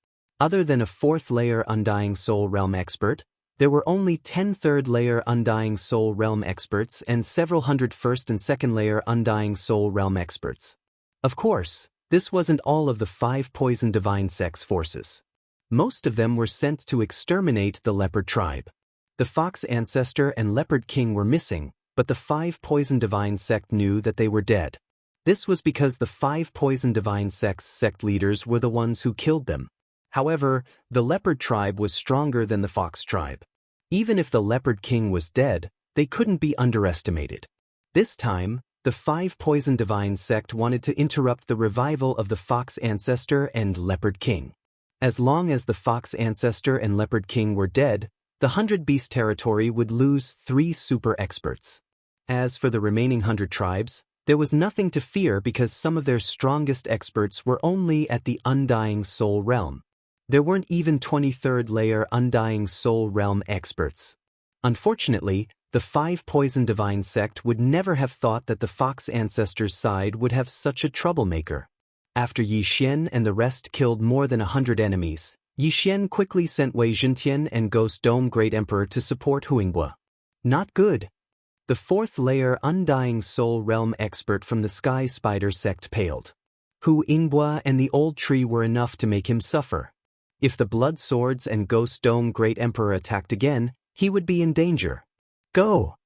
Other than a 4th layer Undying Soul Realm expert, there were only 10 3rd layer Undying Soul Realm experts and several hundred 1st and 2nd layer Undying Soul Realm experts. Of course, this wasn't all of the 5 Poison Divine sect's forces. Most of them were sent to exterminate the Leopard tribe. The Fox ancestor and Leopard King were missing, but the 5 Poison Divine sect knew that they were dead. This was because the 5 Poison Divine sect's sect leaders were the ones who killed them. However, the Leopard tribe was stronger than the Fox tribe. Even if the Leopard King was dead, they couldn't be underestimated. This time, the 5 Poison Divine sect wanted to interrupt the revival of the Fox ancestor and Leopard King. As long as the Fox ancestor and Leopard King were dead, the 100 Beast territory would lose 3 super experts. As for the remaining 100 tribes, there was nothing to fear because some of their strongest experts were only at the Undying Soul Realm. There weren't even 23rd layer Undying Soul Realm experts. Unfortunately, the 5 Poison Divine sect would never have thought that the Fox ancestors' side would have such a troublemaker. After Yi Xian and the rest killed more than 100 enemies, Yi Xian quickly sent Wei Zhentian and Ghost Dome Great Emperor to support Huinghua. Not good. The 4th layer Undying Soul Realm expert from the Sky Spider sect paled. Huinghua and the Old Tree were enough to make him suffer. If the Blood Swords and Ghost Dome Great Emperor attacked again, he would be in danger. Go!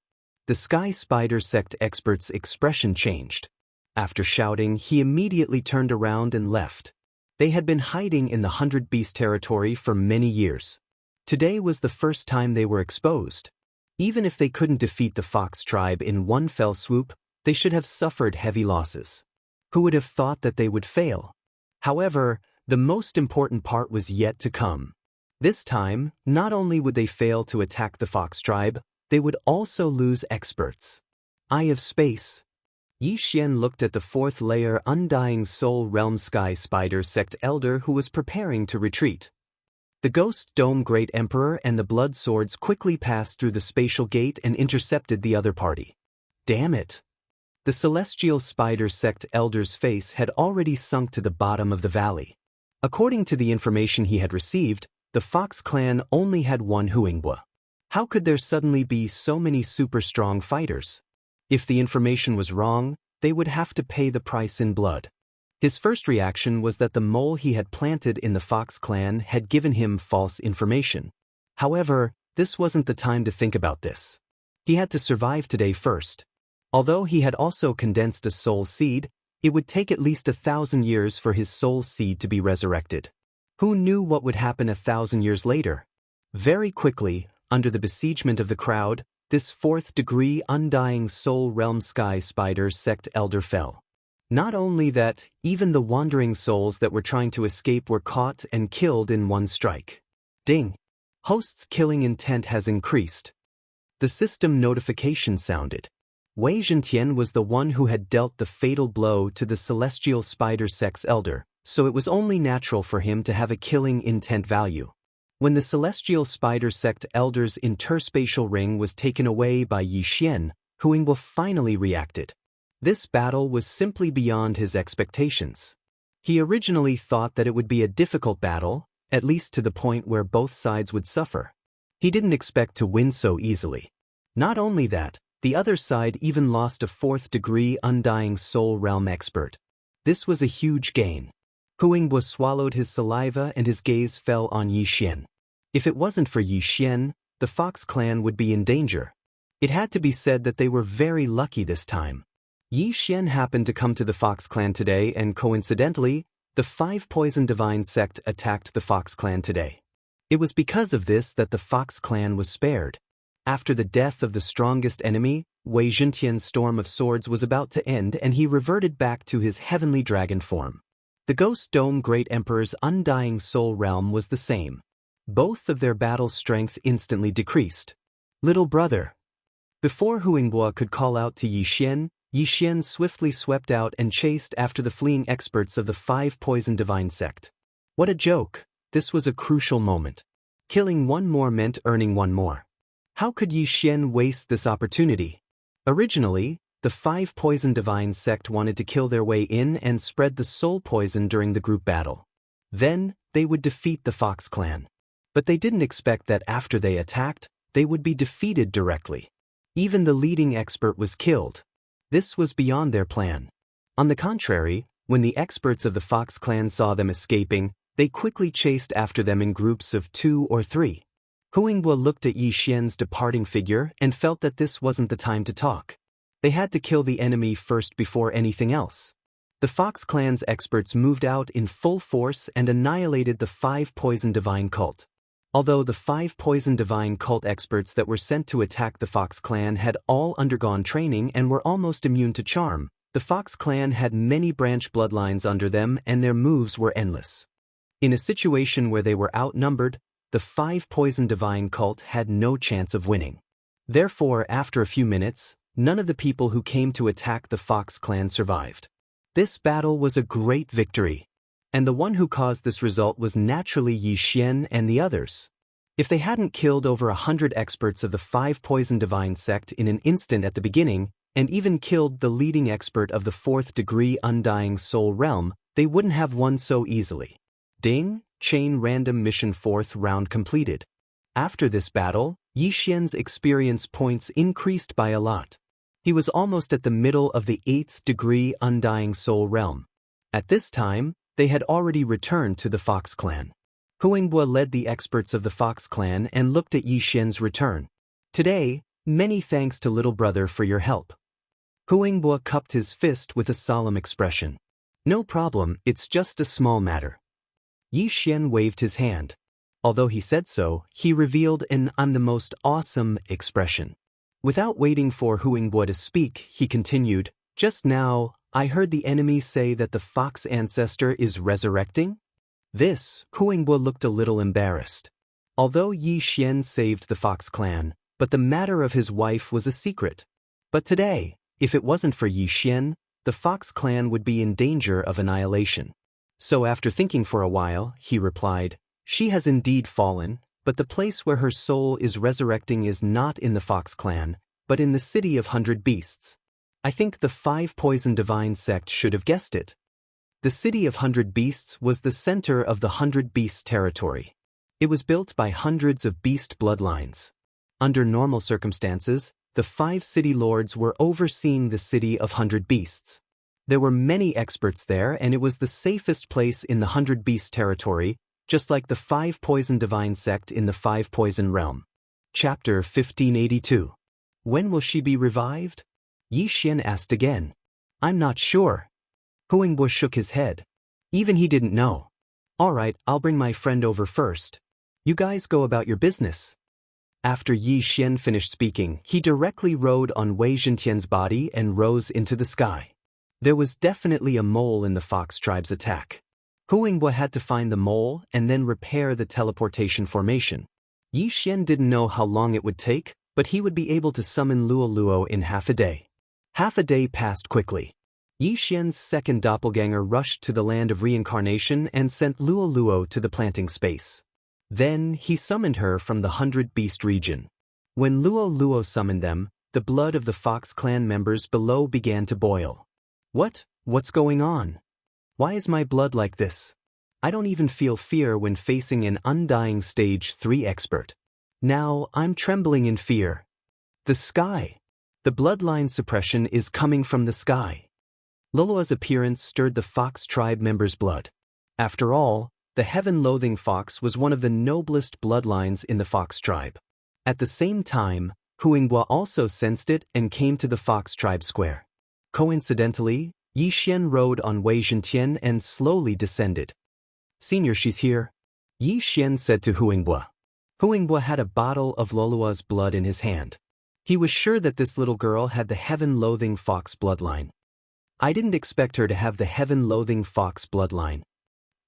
The Sky Spider sect expert's expression changed. After shouting, he immediately turned around and left. They had been hiding in the 100 Beast territory for many years. Today was the first time they were exposed. Even if they couldn't defeat the Fox tribe in one fell swoop, they should have suffered heavy losses. Who would have thought that they would fail? However, the most important part was yet to come. This time, not only would they fail to attack the Fox tribe, they would also lose experts. Eye of Space. Yi Xian looked at the 4th layer Undying Soul Realm Sky Spider sect elder who was preparing to retreat. The Ghost Dome Great Emperor and the Blood Swords quickly passed through the spatial gate and intercepted the other party. Damn it! The Celestial Spider sect elder's face had already sunk to the bottom of the valley. According to the information he had received, the Fox clan only had one Huinghua. How could there suddenly be so many super strong fighters? If the information was wrong, they would have to pay the price in blood. His first reaction was that the mole he had planted in the Fox clan had given him false information. However, this wasn't the time to think about this. He had to survive today first. Although he had also condensed a soul seed, it would take at least 1,000 years for his soul seed to be resurrected. Who knew what would happen 1,000 years later? Very quickly, under the besiegement of the crowd, this 4th degree Undying Soul Realm Sky Spider sect elder fell. Not only that, even the wandering souls that were trying to escape were caught and killed in one strike. Ding! Host's killing intent has increased. The system notification sounded. Wei Zhentian was the one who had dealt the fatal blow to the Celestial Spider sect's elder, so it was only natural for him to have a killing intent value. When the Celestial Spider sect elder's interspatial ring was taken away by Yi Xian, Huinghua finally reacted. This battle was simply beyond his expectations. He originally thought that it would be a difficult battle, at least to the point where both sides would suffer. He didn't expect to win so easily. Not only that, the other side even lost a 4th degree Undying Soul Realm expert. This was a huge gain. Huinghua swallowed his saliva and his gaze fell on Yi Xian. If it wasn't for Yi Xian, the Fox clan would be in danger. It had to be said that they were very lucky this time. Yi Xian happened to come to the Fox clan today and coincidentally, the 5 Poison Divine sect attacked the Fox clan today. It was because of this that the Fox clan was spared. After the death of the strongest enemy, Wei Zhentian's storm of swords was about to end and he reverted back to his heavenly dragon form. The Ghost Dome Great Emperor's undying soul realm was the same. Both of their battle strength instantly decreased. Little brother. Before Huangbo could call out to Yi Xian swiftly swept out and chased after the fleeing experts of the 5 Poison Divine sect. What a joke! This was a crucial moment. Killing one more meant earning one more. How could Yi Xian waste this opportunity? Originally, the 5 Poison Divine sect wanted to kill their way in and spread the soul poison during the group battle. Then, they would defeat the Fox clan. But they didn't expect that after they attacked, they would be defeated directly. Even the leading expert was killed. This was beyond their plan. On the contrary, when the experts of the Fox clan saw them escaping, they quickly chased after them in groups of 2 or 3. Huangbo looked at Yi Xian's departing figure and felt that this wasn't the time to talk. They had to kill the enemy first before anything else. The Fox clan's experts moved out in full force and annihilated the 5 Poison Divine cult. Although the 5 Poison Divine cult experts that were sent to attack the Fox clan had all undergone training and were almost immune to charm, the Fox clan had many branch bloodlines under them and their moves were endless. In a situation where they were outnumbered, the 5 Poison Divine cult had no chance of winning. Therefore, after a few minutes, none of the people who came to attack the Fox clan survived. This battle was a great victory. And the one who caused this result was naturally Yi Xian and the others. If they hadn't killed over 100 experts of the 5 Poison Divine sect in an instant at the beginning, and even killed the leading expert of the 4th degree Undying Soul realm, they wouldn't have won so easily. Ding, chain random mission 4th round completed. After this battle, Yi Xian's experience points increased by a lot. He was almost at the middle of the 8th degree Undying Soul realm. At this time, they had already returned to the Fox clan. Huangbo led the experts of the Fox clan and looked at Yi Xian's return. Today, many thanks to little brother for your help. Huangbo cupped his fist with a solemn expression. No problem, it's just a small matter. Yi Xian waved his hand. Although he said so, he revealed an "I'm the most awesome" expression. Without waiting for Huangbo to speak, he continued, just now, I heard the enemy say that the Fox ancestor is resurrecting? Huangbo looked a little embarrassed. Although Yi Xian saved the Fox clan, but the matter of his wife was a secret. But today, if it wasn't for Yi Xian, the Fox clan would be in danger of annihilation. So after thinking for a while, he replied, she has indeed fallen, but the place where her soul is resurrecting is not in the Fox clan, but in the city of 100 Beasts. I think the 5 Poison Divine sect should have guessed it. The city of 100 Beasts was the center of the 100 Beasts territory. It was built by hundreds of beast bloodlines. Under normal circumstances, the 5 city lords were overseeing the city of 100 Beasts. There were many experts there and it was the safest place in the 100 Beasts territory, just like the 5 Poison Divine sect in the 5 Poison realm. Chapter 1582. When will she be revived? Yi Xian asked again. I'm not sure. Huangbo shook his head. Even he didn't know. All right, I'll bring my friend over first. You guys go about your business. After Yi Xian finished speaking, he directly rode on Wei Zhentian's body and rose into the sky. There was definitely a mole in the Fox tribe's attack. Huangbo had to find the mole and then repair the teleportation formation. Yi Xian didn't know how long it would take, but he would be able to summon Luo in half a day. Half a day passed quickly. Yi Xian's second doppelganger rushed to the land of reincarnation and sent Luo to the planting space. Then he summoned her from the 100 Beast region. When Luo summoned them, the blood of the Fox clan members below began to boil. What's going on? Why is my blood like this? I don't even feel fear when facing an undying stage 3 expert. Now I'm trembling in fear. The sky. The bloodline suppression is coming from the sky. Loloa's appearance stirred the Fox tribe members' blood. After all, the heaven-loathing Fox was one of the noblest bloodlines in the Fox tribe. At the same time, Huangbo also sensed it and came to the Fox tribe square. Coincidentally, Yi Xian rode on Wei Zhentian and slowly descended. Senior, she's here. Yi Xian said to Huangbo. Huingbua had a bottle of Lolua's blood in his hand. He was sure that this little girl had the heaven-loathing fox bloodline. I didn't expect her to have the heaven-loathing fox bloodline.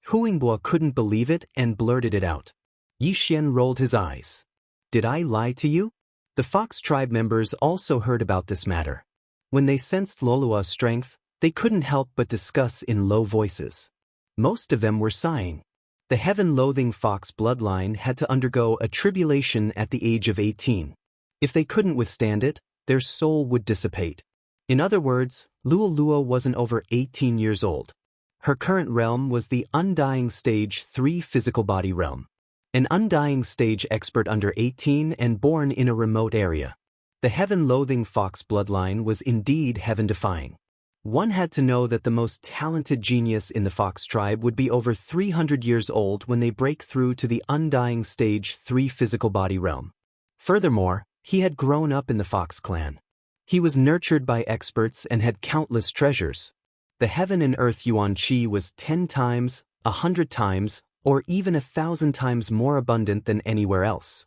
Huingbua couldn't believe it and blurted it out. Yi Xian rolled his eyes. Did I lie to you? The fox tribe members also heard about this matter. When they sensed Lolua's strength, they couldn't help but discuss in low voices. Most of them were sighing. The heaven-loathing fox bloodline had to undergo a tribulation at the age of 18. If they couldn't withstand it, their soul would dissipate. In other words, Luoluo wasn't over 18 years old. Her current realm was the Undying Stage 3 physical body realm. An Undying Stage expert under 18 and born in a remote area. The heaven-loathing fox bloodline was indeed heaven-defying. One had to know that the most talented genius in the fox tribe would be over 300 years old when they break through to the Undying Stage 3 physical body realm. Furthermore, he had grown up in the fox clan. He was nurtured by experts and had countless treasures. The heaven and earth Yuan Qi was 10 times, 100 times, or even 1,000 times more abundant than anywhere else.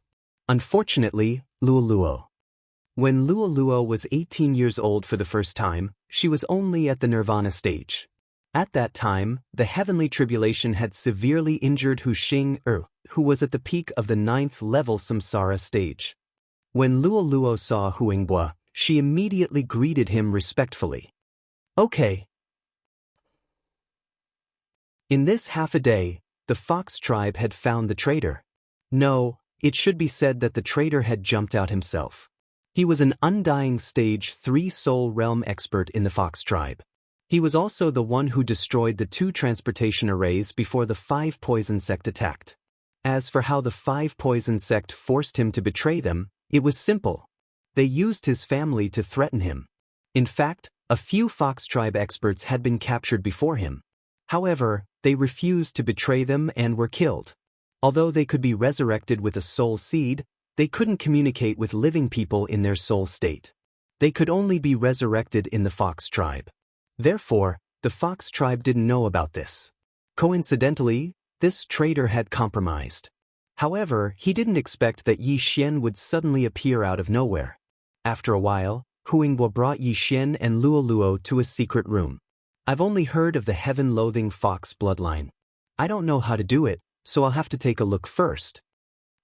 Unfortunately, Luoluo. When Luoluo was 18 years old for the first time, she was only at the nirvana stage. At that time, the heavenly tribulation had severely injured Hu Xing, who was at the peak of the 9th level samsara stage. When Luoluo saw Huingbua, she immediately greeted him respectfully. Okay. In this half a day, the fox tribe had found the traitor. No, it should be said that the traitor had jumped out himself. He was an Undying Stage 3 soul realm expert in the fox tribe. He was also the one who destroyed the 2 transportation arrays before the 5 poison sect attacked. As for how the 5 poison sect forced him to betray them, it was simple. They used his family to threaten him. In fact, a few fox tribe experts had been captured before him. However, they refused to betray them and were killed. Although they could be resurrected with a soul seed, they couldn't communicate with living people in their soul state. They could only be resurrected in the fox tribe. Therefore, the fox tribe didn't know about this. Coincidentally, this traitor had compromised. However, he didn't expect that Yi Xian would suddenly appear out of nowhere. After a while, Huingbua brought Yi Xian and Luoluo to a secret room. I've only heard of the heaven-loathing fox bloodline. I don't know how to do it, so I'll have to take a look first.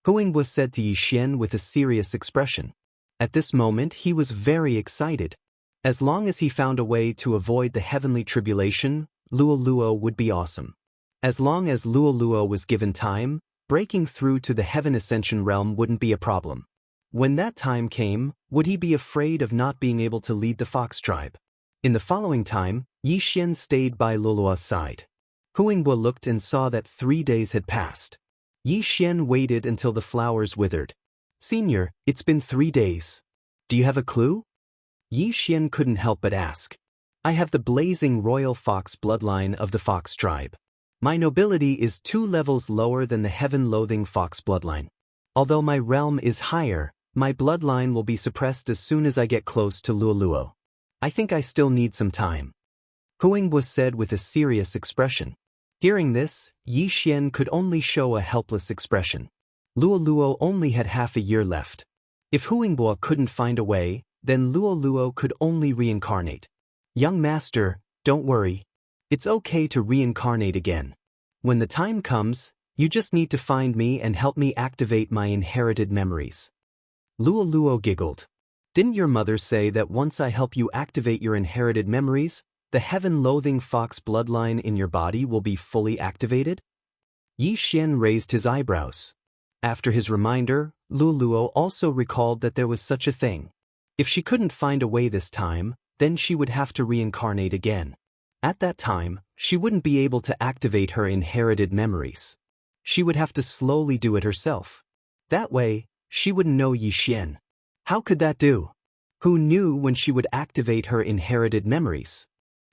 Huingbua said to Yi Xian with a serious expression. At this moment he was very excited. As long as he found a way to avoid the heavenly tribulation, Luoluo would be awesome. As long as Luoluo was given time, breaking through to the heaven ascension realm wouldn't be a problem. When that time came, would he be afraid of not being able to lead the fox tribe? In the following time, Yi Xian stayed by Luoluo's side. Huingbua looked and saw that 3 days had passed. Yi Xian waited until the flowers withered. Senior, it's been 3 days. Do you have a clue? Yi Xian couldn't help but ask. I have the blazing royal fox bloodline of the fox tribe. My nobility is 2 levels lower than the heaven-loathing fox bloodline. Although my realm is higher, my bloodline will be suppressed as soon as I get close to Luoluo. I think I still need some time. Huingbua said with a serious expression. Hearing this, Yi Xian could only show a helpless expression. Luoluo only had half a year left. If Huingbua couldn't find a way, then Luoluo could only reincarnate. Young master, don't worry. It's okay to reincarnate again. When the time comes, you just need to find me and help me activate my inherited memories. Luoluo giggled. Didn't your mother say that once I help you activate your inherited memories, the heaven-loathing fox bloodline in your body will be fully activated? Yi Xian raised his eyebrows. After his reminder, Luoluo also recalled that there was such a thing. If she couldn't find a way this time, then she would have to reincarnate again. At that time, she wouldn't be able to activate her inherited memories. She would have to slowly do it herself. That way, she wouldn't know Yi Xian. How could that do? Who knew when she would activate her inherited memories?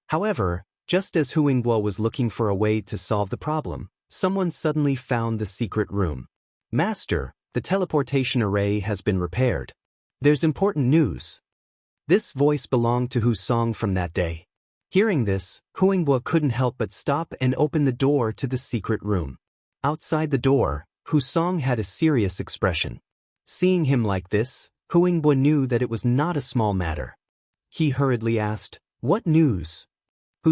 However, just as Huingbua was looking for a way to solve the problem, someone suddenly found the secret room. Master, the teleportation array has been repaired. There's important news. This voice belonged to Hu Song from that day. Hearing this, Huingbua couldn't help but stop and open the door to the secret room. Outside the door, Song had a serious expression. Seeing him like this, Huingbua knew that it was not a small matter. He hurriedly asked, "What news?"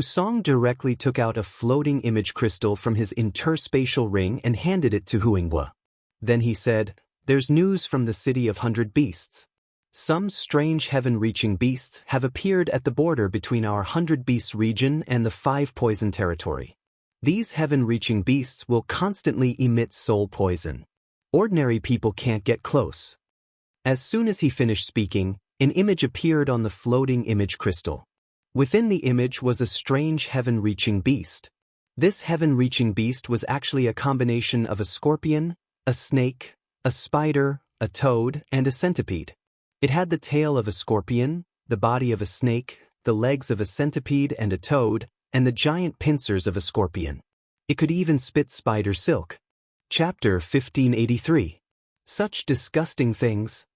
Song directly took out a floating image crystal from his interspatial ring and handed it to Huingbua. Then he said, "There's news from the city of 100 beasts. Some strange heaven-reaching beasts have appeared at the border between our 100 beasts region and the 5 poison territory. These heaven-reaching beasts will constantly emit soul poison. Ordinary people can't get close." As soon as he finished speaking, an image appeared on the floating image crystal. Within the image was a strange heaven-reaching beast. This heaven-reaching beast was actually a combination of a scorpion, a snake, a spider, a toad, and a centipede. It had the tail of a scorpion, the body of a snake, the legs of a centipede and a toad, and the giant pincers of a scorpion. It could even spit spider silk. Chapter 1583. Such disgusting things.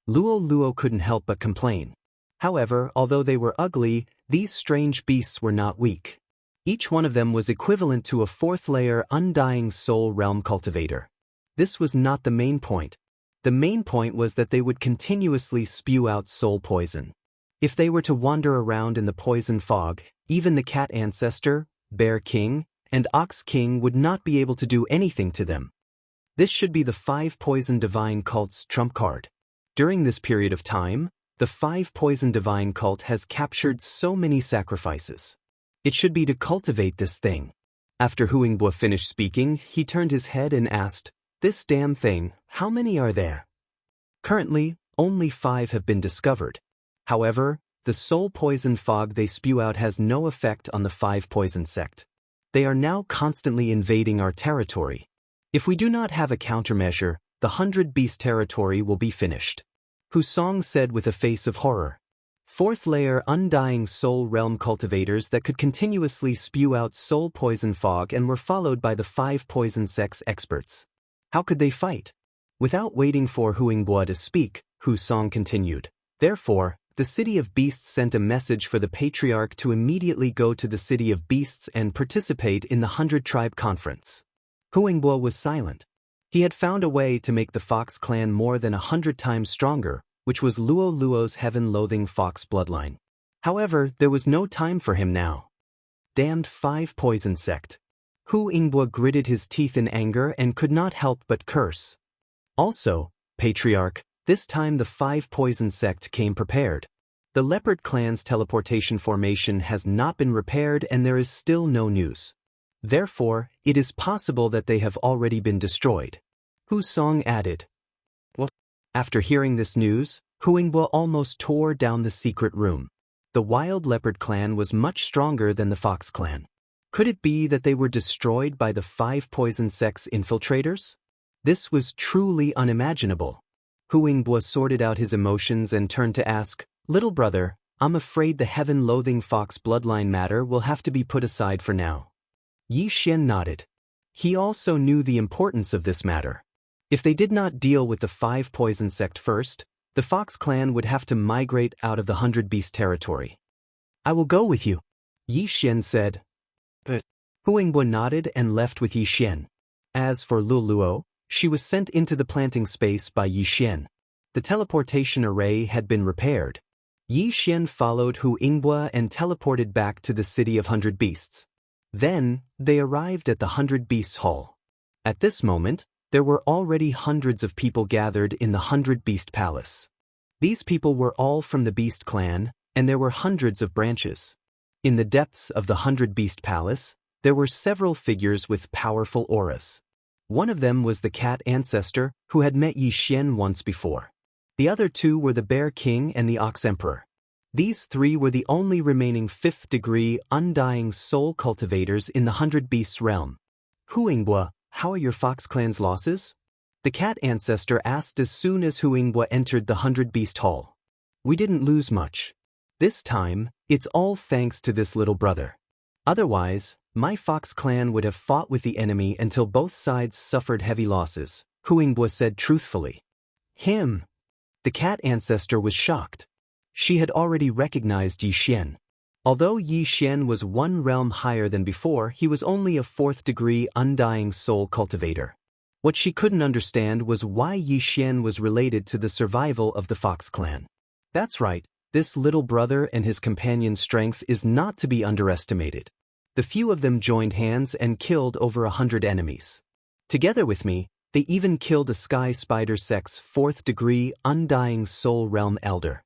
Luo couldn't help but complain. However, although they were ugly, these strange beasts were not weak. Each one of them was equivalent to a 4th-layer undying soul realm cultivator. This was not the main point. The main point was that they would continuously spew out soul poison. If they were to wander around in the poison fog, even the cat ancestor, bear king, and ox king would not be able to do anything to them. This should be the 5 poison divine cult's trump card. During this period of time, the 5 poison divine cult has captured so many sacrifices. It should be to cultivate this thing. After Huingbua finished speaking, he turned his head and asked, "This damn thing, how many are there?" Currently, only 5 have been discovered. However, the soul poison fog they spew out has no effect on the 5 poison sect. They are now constantly invading our territory. If we do not have a countermeasure, the 100 beast territory will be finished. Song said with a face of horror. 4th-layer undying soul realm cultivators that could continuously spew out soul poison fog and were followed by the 5 poison sects experts. How could they fight? Without waiting for Huingbua to speak, Song continued. Therefore, the city of beasts sent a message for the patriarch to immediately go to the city of beasts and participate in the 100-tribe conference. Huingbua was silent. He had found a way to make the Fox clan more than 100 times stronger, which was Luo's heaven-loathing Fox bloodline. However, there was no time for him now. Damned 5 poison sect. Huingbua gritted his teeth in anger and could not help but curse. Also, Patriarch, this time the 5 poison sect came prepared. The leopard clan's teleportation formation has not been repaired and there is still no news. Therefore, it is possible that they have already been destroyed. Song added. What? After hearing this news, Huingbua almost tore down the secret room. The wild leopard clan was much stronger than the fox clan. Could it be that they were destroyed by the 5 poison sect's infiltrators? This was truly unimaginable. Huingbua sorted out his emotions and turned to ask, "Little brother, I'm afraid the heaven-loathing fox bloodline matter will have to be put aside for now." Xian nodded. He also knew the importance of this matter. If they did not deal with the 5 poison sect first, the Fox clan would have to migrate out of the 100 beast territory. "I will go with you," Xian said. But Huingbua nodded and left with Xian. As for Luo, she was sent into the planting space by Xian. The teleportation array had been repaired. Xian followed Huingbua and teleported back to the city of 100 beasts. Then, they arrived at the 100 Beasts Hall. At this moment, there were already hundreds of people gathered in the 100 Beast Palace. These people were all from the Beast clan, and there were hundreds of branches. In the depths of the 100 Beast Palace, there were several figures with powerful auras. One of them was the cat ancestor who had met Xian once before. The other 2 were the Bear King and the Ox Emperor. These 3 were the only remaining 5th-degree undying soul cultivators in the 100 Beasts realm. "Huingbua, how are your Fox clan's losses?" the cat ancestor asked as soon as Huingbua entered the 100 Beast Hall. "We didn't lose much. This time, it's all thanks to this little brother. Otherwise, my Fox clan would have fought with the enemy until both sides suffered heavy losses," Huingbua said truthfully. "Him?" The cat ancestor was shocked. She had already recognized Xian. Although Xian was 1 realm higher than before, he was only a 4th-degree undying soul cultivator. What she couldn't understand was why Yi Xian was related to the survival of the Fox clan. That's right, this little brother and his companion's strength is not to be underestimated. The few of them joined hands and killed over 100 enemies. Together with me, they even killed a sky spider sect's 4th-degree undying soul realm elder.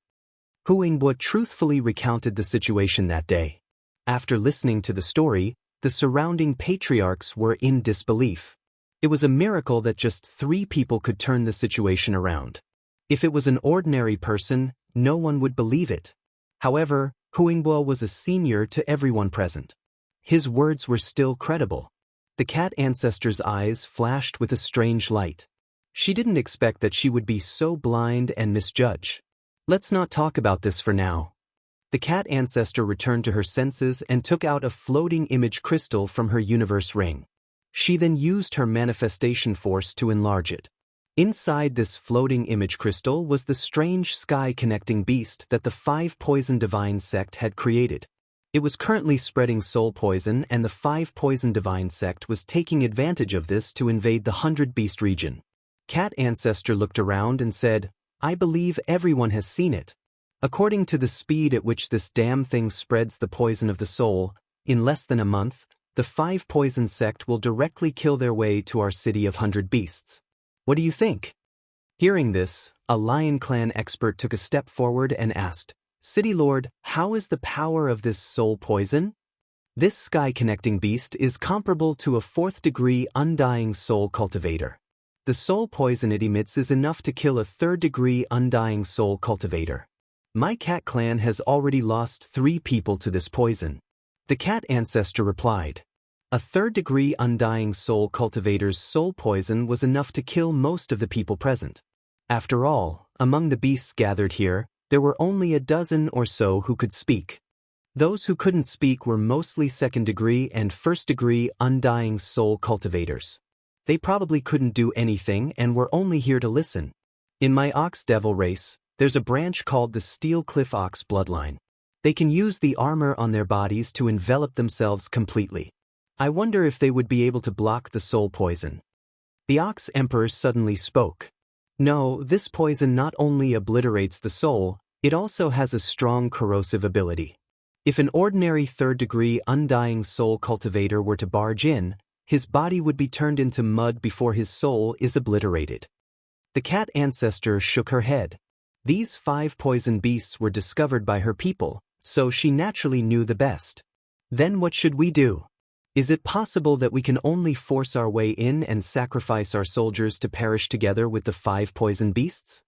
Hu Yingbo truthfully recounted the situation that day. After listening to the story, the surrounding patriarchs were in disbelief. It was a miracle that just 3 people could turn the situation around. If it was an ordinary person, no one would believe it. However, Hu Yingbo was a senior to everyone present. His words were still credible. The cat ancestor's eyes flashed with a strange light. She didn't expect that she would be so blind and misjudge. Let's not talk about this for now. The cat ancestor returned to her senses and took out a floating image crystal from her universe ring. She then used her manifestation force to enlarge it. Inside this floating image crystal was the strange sky-connecting beast that the 5 Poison Divine sect had created. It was currently spreading soul poison, and the 5 Poison Divine sect was taking advantage of this to invade the 100 Beast region. Cat Ancestor looked around and said, "I believe everyone has seen it. According to the speed at which this damn thing spreads the poison of the soul, in less than a month, the 5 Poison sect will directly kill their way to our city of 100 beasts. What do you think?" Hearing this, a Lion Clan expert took a step forward and asked, "City Lord, how is the power of this soul poison?" This sky-connecting beast is comparable to a 4th-degree undying soul cultivator. The soul poison it emits is enough to kill a 3rd-degree undying soul cultivator. My cat clan has already lost 3 people to this poison. The cat ancestor replied. A 3rd-degree undying soul cultivator's soul poison was enough to kill most of the people present. After all, among the beasts gathered here, there were only a dozen or so who could speak. Those who couldn't speak were mostly 2nd-degree and 1st-degree undying soul cultivators. They probably couldn't do anything and were only here to listen. In my Ox Devil race, there's a branch called the Steel Cliff Ox bloodline. They can use the armor on their bodies to envelop themselves completely. I wonder if they would be able to block the soul poison. The Ox Emperor suddenly spoke. No, this poison not only obliterates the soul, it also has a strong corrosive ability. If an ordinary 3rd-degree undying soul cultivator were to barge in, his body would be turned into mud before his soul is obliterated. The cat ancestor shook her head. These 5 poison beasts were discovered by her people, so she naturally knew the best. Then what should we do? Is it possible that we can only force our way in and sacrifice our soldiers to perish together with the 5 poison beasts?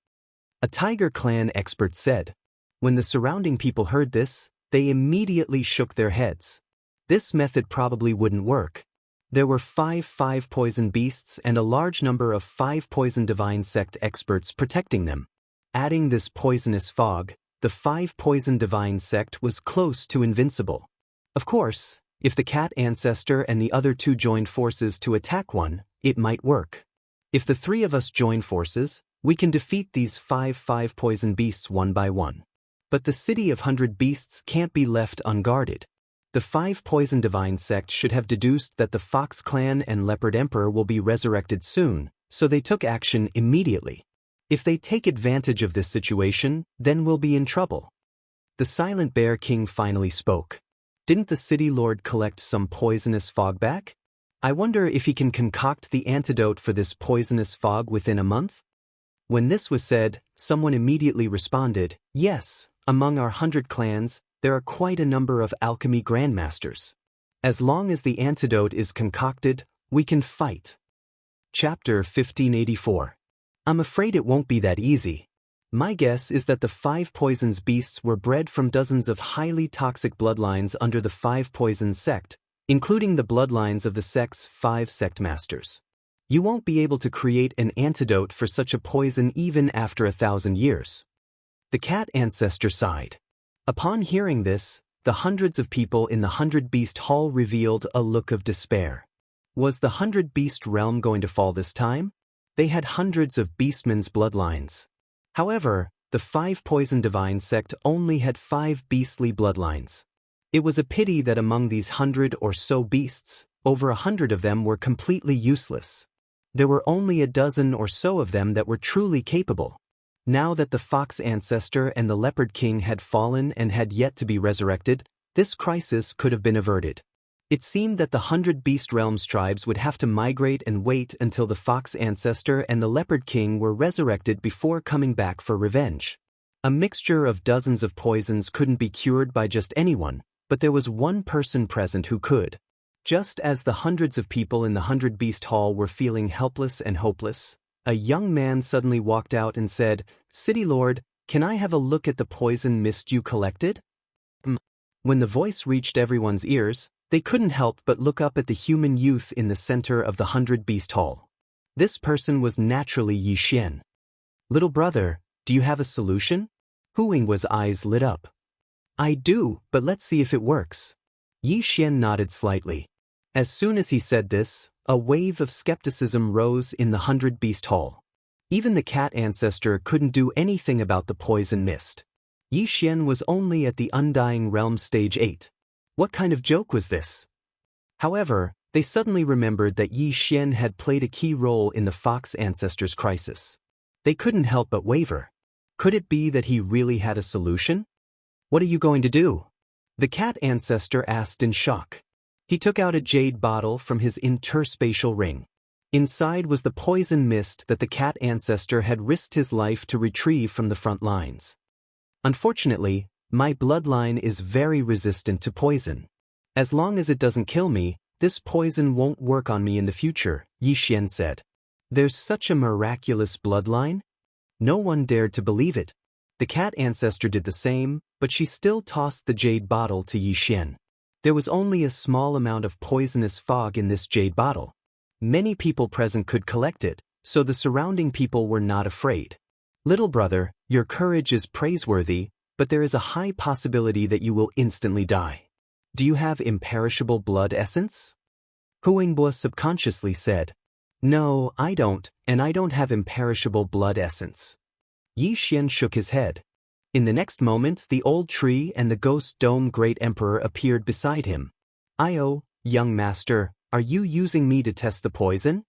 A Tiger Clan expert said. When the surrounding people heard this, they immediately shook their heads. This method probably wouldn't work. There were 5 poison beasts and a large number of 5 Poison Divine sect experts protecting them. Adding this poisonous fog, the 5 Poison Divine sect was close to invincible. Of course, if the cat ancestor and the other 2 joined forces to attack one, it might work. If the 3 of us join forces, we can defeat these 5 poison beasts one by one. But the city of 100 beasts can't be left unguarded. The 5 Poison Divine sect should have deduced that the Fox Clan and Leopard Emperor will be resurrected soon, so they took action immediately. If they take advantage of this situation, then we'll be in trouble. The Silent Bear King finally spoke. Didn't the city lord collect some poisonous fog back? I wonder if he can concoct the antidote for this poisonous fog within a month? When this was said, someone immediately responded, yes, among our 100 clans, there are quite a number of alchemy grandmasters. As long as the antidote is concocted, we can fight. Chapter 1584. I'm afraid it won't be that easy. My guess is that the 5 poisons beasts were bred from dozens of highly toxic bloodlines under the 5 poison sect, including the bloodlines of the sect's 5 sect masters. You won't be able to create an antidote for such a poison even after 1,000 years. The cat ancestor sighed. Upon hearing this, the hundreds of people in the 100 Beast Hall revealed a look of despair. Was the 100 Beast realm going to fall this time? They had hundreds of beastmen's bloodlines. However, the 5 Poison Divine sect only had 5 beastly bloodlines. It was a pity that among these 100 or so beasts, over 100 of them were completely useless. There were only a dozen or so of them that were truly capable. Now that the fox ancestor and the leopard king had fallen and had yet to be resurrected, this crisis could have been averted. It seemed that the 100 Beast Realms tribes would have to migrate and wait until the fox ancestor and the leopard king were resurrected before coming back for revenge. A mixture of dozens of poisons couldn't be cured by just anyone, but there was one person present who could. Just as the hundreds of people in the 100 Beast Hall were feeling helpless and hopeless, a young man suddenly walked out and said, "City Lord, can I have a look at the poison mist you collected?" When the voice reached everyone's ears, they couldn't help but look up at the human youth in the center of the 100 Beast Hall. This person was naturally Xian. "Little brother, do you have a solution?" Huing's eyes lit up. "I do, but let's see if it works." Xian nodded slightly. As soon as he said this, a wave of skepticism rose in the 100 Beast Hall. Even the cat ancestor couldn't do anything about the poison mist. Xian was only at the Undying Realm Stage 8. What kind of joke was this? However, they suddenly remembered that Xian had played a key role in the fox ancestor's crisis. They couldn't help but waver. Could it be that he really had a solution? "What are you going to do?" the cat ancestor asked in shock. He took out a jade bottle from his interspatial ring. Inside was the poison mist that the cat ancestor had risked his life to retrieve from the front lines. "Unfortunately, my bloodline is very resistant to poison. As long as it doesn't kill me, this poison won't work on me in the future," Xian said. "There's such a miraculous bloodline?" No one dared to believe it. The cat ancestor did the same, but she still tossed the jade bottle to Xian. There was only a small amount of poisonous fog in this jade bottle. Many people present could collect it, so the surrounding people were not afraid. "Little brother, your courage is praiseworthy, but there is a high possibility that you will instantly die. Do you have imperishable blood essence?" Huingbo subconsciously said, "No, I don't, and I don't have imperishable blood essence." Xian shook his head. In the next moment, the old tree and the ghost dome great emperor appeared beside him. "Io, young master, are you using me to test the poison?"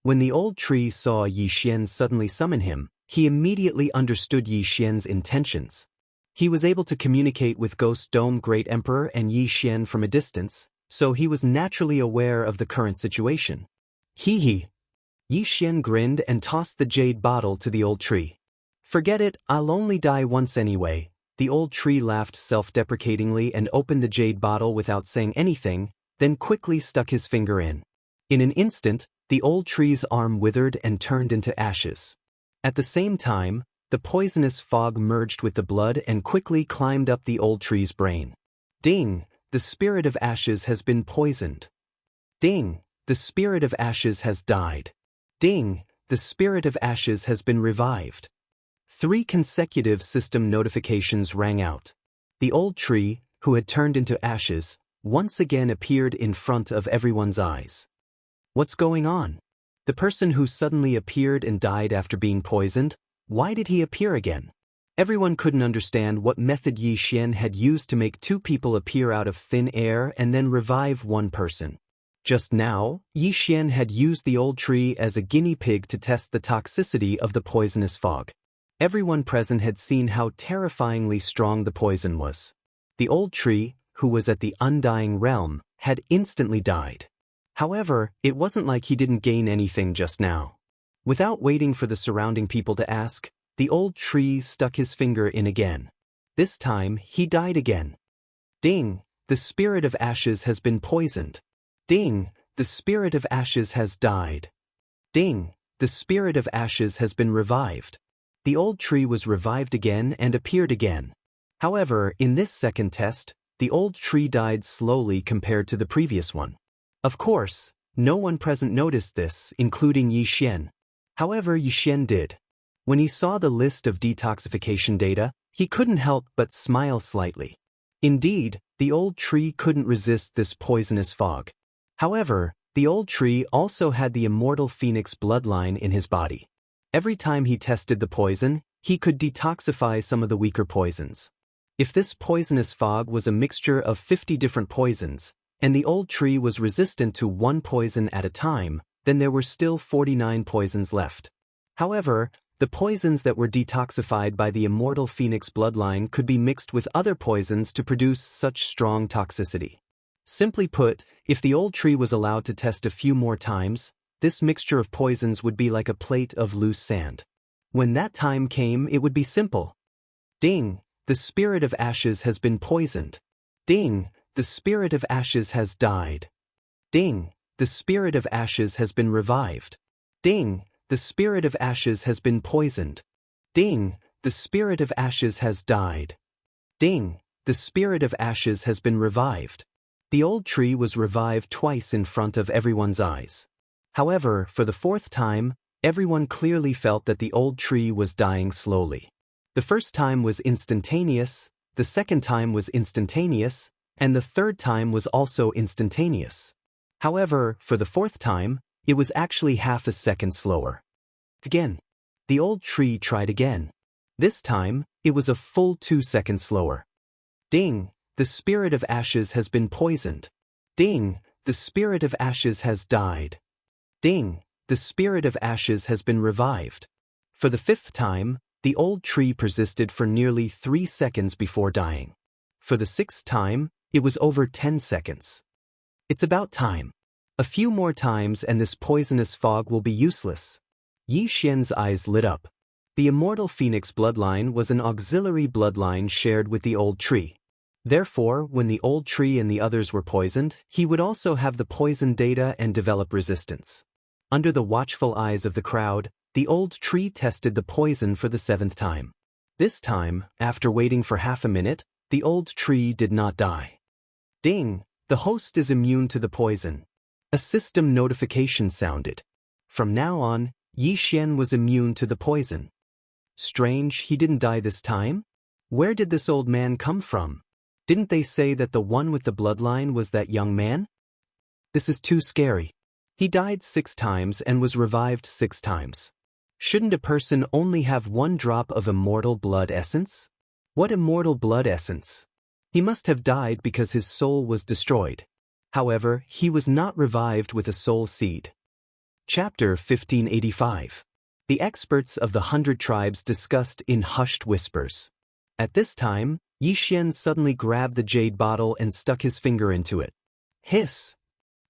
When the old tree saw Xian suddenly summon him, he immediately understood Xian's intentions. He was able to communicate with Ghost Dome Great Emperor and Xian from a distance, so he was naturally aware of the current situation. Hee. Xian grinned and tossed the jade bottle to the old tree. "Forget it, I'll only die once anyway." The old tree laughed self-deprecatingly and opened the jade bottle without saying anything, then quickly stuck his finger in. In an instant, the old tree's arm withered and turned into ashes. At the same time, the poisonous fog merged with the blood and quickly climbed up the old tree's brain. Ding! The spirit of ashes has been poisoned. Ding! The spirit of ashes has died. Ding! The spirit of ashes has been revived. 3 consecutive system notifications rang out. The old tree, who had turned into ashes, once again appeared in front of everyone's eyes. What's going on? The person who suddenly appeared and died after being poisoned, why did he appear again? Everyone couldn't understand what method Xian had used to make 2 people appear out of thin air and then revive one person. Just now, Xian had used the old tree as a guinea pig to test the toxicity of the poisonous fog. Everyone present had seen how terrifyingly strong the poison was. The old tree, who was at the Undying Realm, had instantly died. However, it wasn't like he didn't gain anything just now. Without waiting for the surrounding people to ask, the old tree stuck his finger in again. This time, he died again. Ding! The spirit of ashes has been poisoned. Ding! The spirit of ashes has died. Ding! The spirit of ashes has been revived. The old tree was revived again and appeared again. However, in this second test, the old tree died slowly compared to the previous one. Of course, no one present noticed this, including Xian. However, Xian did. When he saw the list of detoxification data, he couldn't help but smile slightly. Indeed, the old tree couldn't resist this poisonous fog. However, the old tree also had the immortal phoenix bloodline in his body. Every time he tested the poison, he could detoxify some of the weaker poisons. If this poisonous fog was a mixture of 50 different poisons, and the old tree was resistant to one poison at a time, then there were still 49 poisons left. However, the poisons that were detoxified by the immortal phoenix bloodline could be mixed with other poisons to produce such strong toxicity. Simply put, if the old tree was allowed to test a few more times, this mixture of poisons would be like a plate of loose sand. When that time came, it would be simple. Ding! The spirit of ashes has been poisoned. Ding! The spirit of ashes has died. Ding! The spirit of ashes has been revived. Ding! The spirit of ashes has been poisoned. Ding! The spirit of ashes has died. Ding! The spirit of ashes has been revived. The old tree was revived twice in front of everyone's eyes. However, for the fourth time, everyone clearly felt that the old tree was dying slowly. The first time was instantaneous, the second time was instantaneous, and the third time was also instantaneous. However, for the fourth time, it was actually half a second slower. Again. The old tree tried again. This time, it was a full 2 seconds slower. Ding! The spirit of ashes has been poisoned. Ding! The spirit of ashes has died. Ding! The spirit of ashes has been revived. For the fifth time, the old tree persisted for nearly 3 seconds before dying. For the sixth time, it was over 10 seconds. It's about time. A few more times and this poisonous fog will be useless. Yi Xian's eyes lit up. The immortal phoenix bloodline was an auxiliary bloodline shared with the old tree. Therefore, when the old tree and the others were poisoned, he would also have the poison data and develop resistance. Under the watchful eyes of the crowd, the old tree tested the poison for the 7th time. This time, after waiting for half a minute, the old tree did not die. Ding! The host is immune to the poison. A system notification sounded. From now on, Yi Xian was immune to the poison. Strange, he didn't die this time? Where did this old man come from? Didn't they say that the one with the bloodline was that young man? This is too scary. He died 6 times and was revived 6 times. Shouldn't a person only have 1 drop of immortal blood essence? What immortal blood essence? He must have died because his soul was destroyed. However, he was not revived with a soul seed. Chapter 1585. The experts of the 100 tribes discussed in hushed whispers. At this time, Yi Xian suddenly grabbed the jade bottle and stuck his finger into it. Hiss!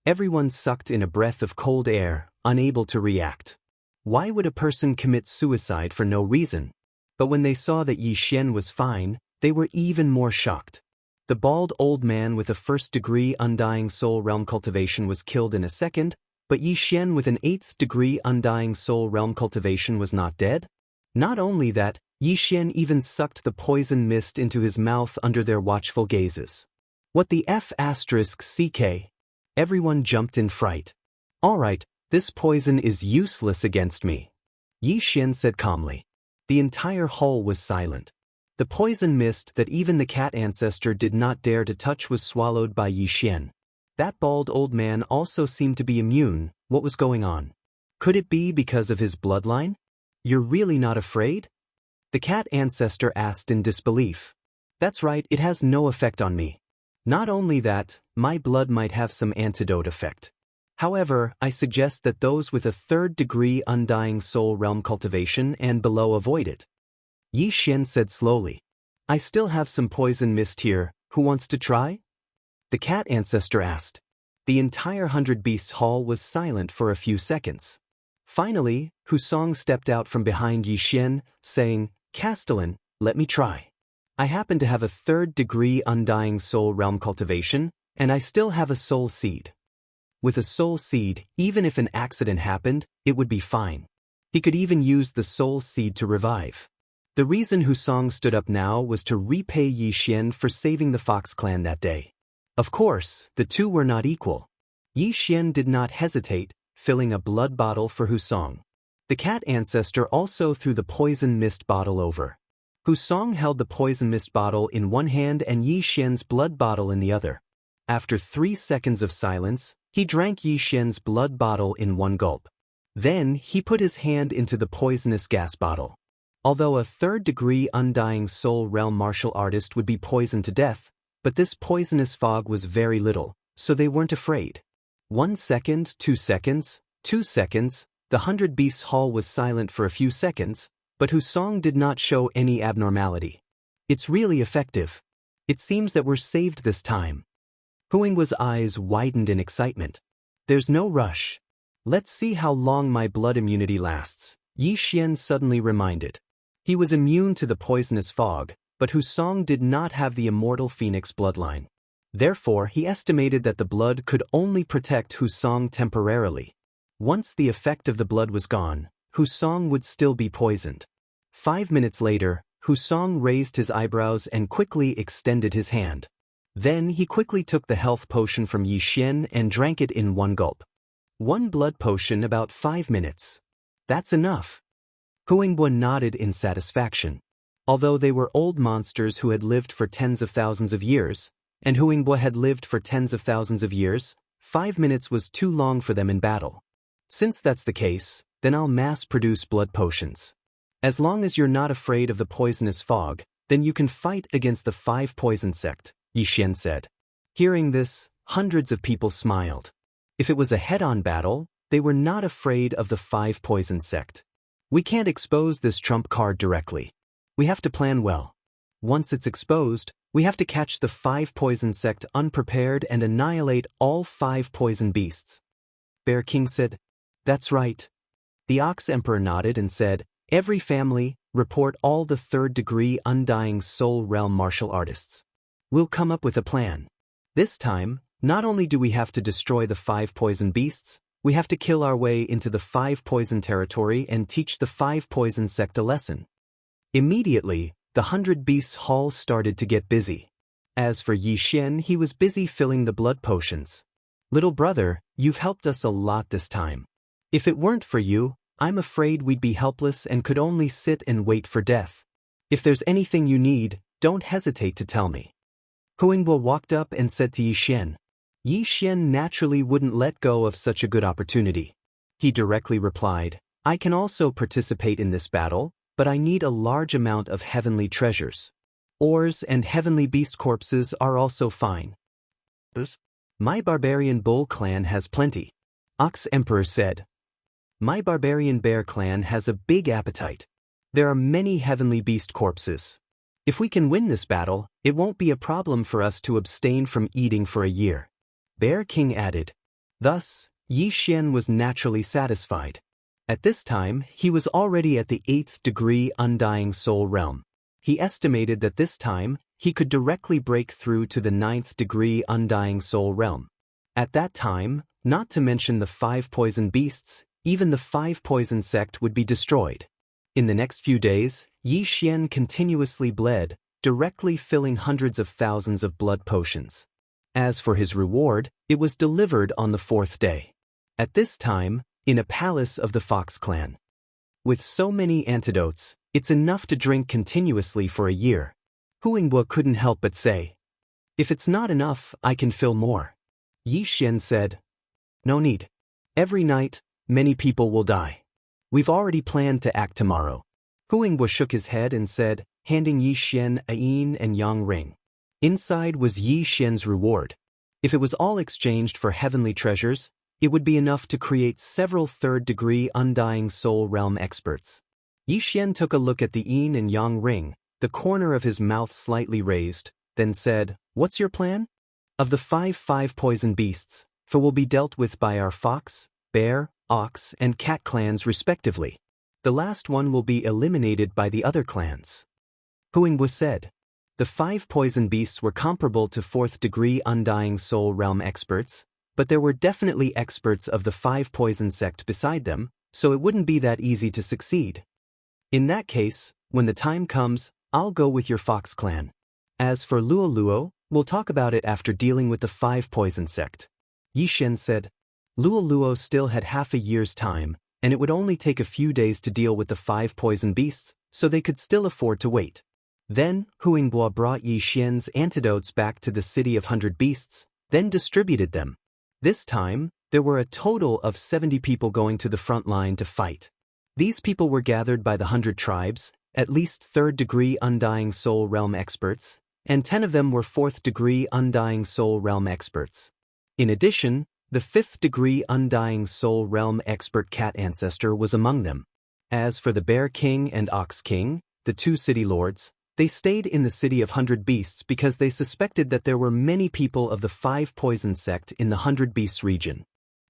Everyone sucked in a breath of cold air, unable to react. Why would a person commit suicide for no reason? But when they saw that Yi Xian was fine, they were even more shocked. The bald old man with a 1st-degree undying soul realm cultivation was killed in a second, but Yi Xian with an 8th-degree undying soul realm cultivation was not dead? Not only that, Yi Xian even sucked the poison mist into his mouth under their watchful gazes. What the F***CK? Everyone jumped in fright. All right, this poison is useless against me, Yi Xian said calmly. The entire hall was silent. The poison mist that even the cat ancestor did not dare to touch was swallowed by Yi Xian. That bald old man also seemed to be immune. What was going on? Could it be because of his bloodline? You're really not afraid? The cat ancestor asked in disbelief. That's right, it has no effect on me. Not only that, my blood might have some antidote effect. However, I suggest that those with a 3rd-degree undying soul realm cultivation and below avoid it. Yi Xian said slowly. I still have some poison mist here, who wants to try? The cat ancestor asked. The entire 100 Beasts hall was silent for a few seconds. Finally, Husong stepped out from behind Yi Xian, saying, Castellan, let me try. I happen to have a 3rd-degree undying soul realm cultivation, and I still have a soul seed. With a soul seed, even if an accident happened, it would be fine. He could even use the soul seed to revive. The reason Husong stood up now was to repay Yi Xian for saving the Fox clan that day. Of course, the two were not equal. Yi Xian did not hesitate, filling a blood bottle for Husong. The cat ancestor also threw the poison mist bottle over. Husong held the poison mist bottle in one hand and Yi Xian's blood bottle in the other. After 3 seconds of silence, he drank Yi Xian's blood bottle in one gulp. Then he put his hand into the poisonous gas bottle. Although a 3rd-degree undying soul realm martial artist would be poisoned to death, but this poisonous fog was very little, so they weren't afraid. 1 second, 2 seconds, 2 seconds, the 100 Beasts Hall was silent for a few seconds, but Husong did not show any abnormality. It's really effective. It seems that we're saved this time. Huingwa's eyes widened in excitement. There's no rush. Let's see how long my blood immunity lasts, Yi Xian suddenly reminded. He was immune to the poisonous fog, but Husong did not have the immortal phoenix bloodline. Therefore, he estimated that the blood could only protect Husong temporarily. Once the effect of the blood was gone, Husong would still be poisoned. 5 minutes later, Husong raised his eyebrows and quickly extended his hand. Then he quickly took the health potion from Yi Xian and drank it in one gulp. 1 blood potion about 5 minutes. That's enough. Huingbo nodded in satisfaction. Although they were old monsters who had lived for tens of thousands of years, and Huingbo had lived for tens of thousands of years, 5 minutes was too long for them in battle. Since that's the case, then I'll mass-produce blood potions. As long as you're not afraid of the poisonous fog, then you can fight against the 5 poison sect, Yi Xian said. Hearing this, hundreds of people smiled. If it was a head-on battle, they were not afraid of the 5 poison sect. We can't expose this trump card directly. We have to plan well. Once it's exposed, we have to catch the 5 poison sect unprepared and annihilate all 5 poison beasts. Bear King said, "That's right." The Ox Emperor nodded and said, "Every family, report all the 3rd-degree Undying Soul Realm martial artists. We'll come up with a plan. This time, not only do we have to destroy the 5 poison beasts, we have to kill our way into the 5 poison territory and teach the 5 poison sect a lesson." Immediately, the 100 Beasts Hall started to get busy. As for Yi Xian, he was busy filling the blood potions. "Little brother, you've helped us a lot this time. If it weren't for you, I'm afraid we'd be helpless and could only sit and wait for death. If there's anything you need, don't hesitate to tell me." Huingbo walked up and said to Yi Xian. Yi Xian naturally wouldn't let go of such a good opportunity. He directly replied, "I can also participate in this battle, but I need a large amount of heavenly treasures. Ores and heavenly beast corpses are also fine. My barbarian bull clan has plenty," Ox Emperor said. "My barbarian bear clan has a big appetite. There are many heavenly beast corpses. If we can win this battle, it won't be a problem for us to abstain from eating for a year," Bear King added. Thus, Yi Xian was naturally satisfied. At this time, he was already at the 8th degree Undying Soul Realm. He estimated that this time, he could directly break through to the 9th degree Undying Soul Realm. At that time, not to mention the 5 poison beasts, even the 5 poison sect would be destroyed. In the next few days, Yi Xian continuously bled, directly filling hundreds of thousands of blood potions. As for his reward, it was delivered on the 4th day. At this time, in a palace of the Fox clan. With so many antidotes, it's enough to drink continuously for a year. Huingbo couldn't help but say, "If it's not enough, I can fill more." Yi Xian said, "No need. Every night, many people will die. We've already planned to act tomorrow." Huingbo shook his head and said, handing Yi Xian a yin and yang ring. Inside was Yi Xian's reward. If it was all exchanged for heavenly treasures, it would be enough to create several 3rd-degree Undying Soul Realm experts. Yi Xian took a look at the yin and yang ring, the corner of his mouth slightly raised, then said, "What's your plan?" "Of the 5 poison beasts, 4 will be dealt with by our fox, bear, ox, and cat clans respectively. The last one will be eliminated by the other clans." Huingbo said. The 5 poison beasts were comparable to 4th-degree Undying Soul Realm experts, but there were definitely experts of the 5 poison sect beside them, so it wouldn't be that easy to succeed. "In that case, when the time comes, I'll go with your Fox clan. As for Luo, we'll talk about it after dealing with the 5 poison sect," Yi Xian said. Luo still had half a year's time, and it would only take a few days to deal with the 5 poison beasts, so they could still afford to wait. Then, Huingbo brought Yi Xian's antidotes back to the city of 100 beasts, then distributed them. This time, there were a total of 70 people going to the front line to fight. These people were gathered by the 100 tribes, at least 3rd-degree Undying Soul Realm experts, and 10 of them were 4th-degree Undying Soul Realm experts. In addition, The 5th-degree Undying Soul Realm expert cat ancestor was among them. As for the Bear King and Ox King, the 2 city lords, they stayed in the City of 100 Beasts because they suspected that there were many people of the 5 Poison sect in the 100 Beasts region.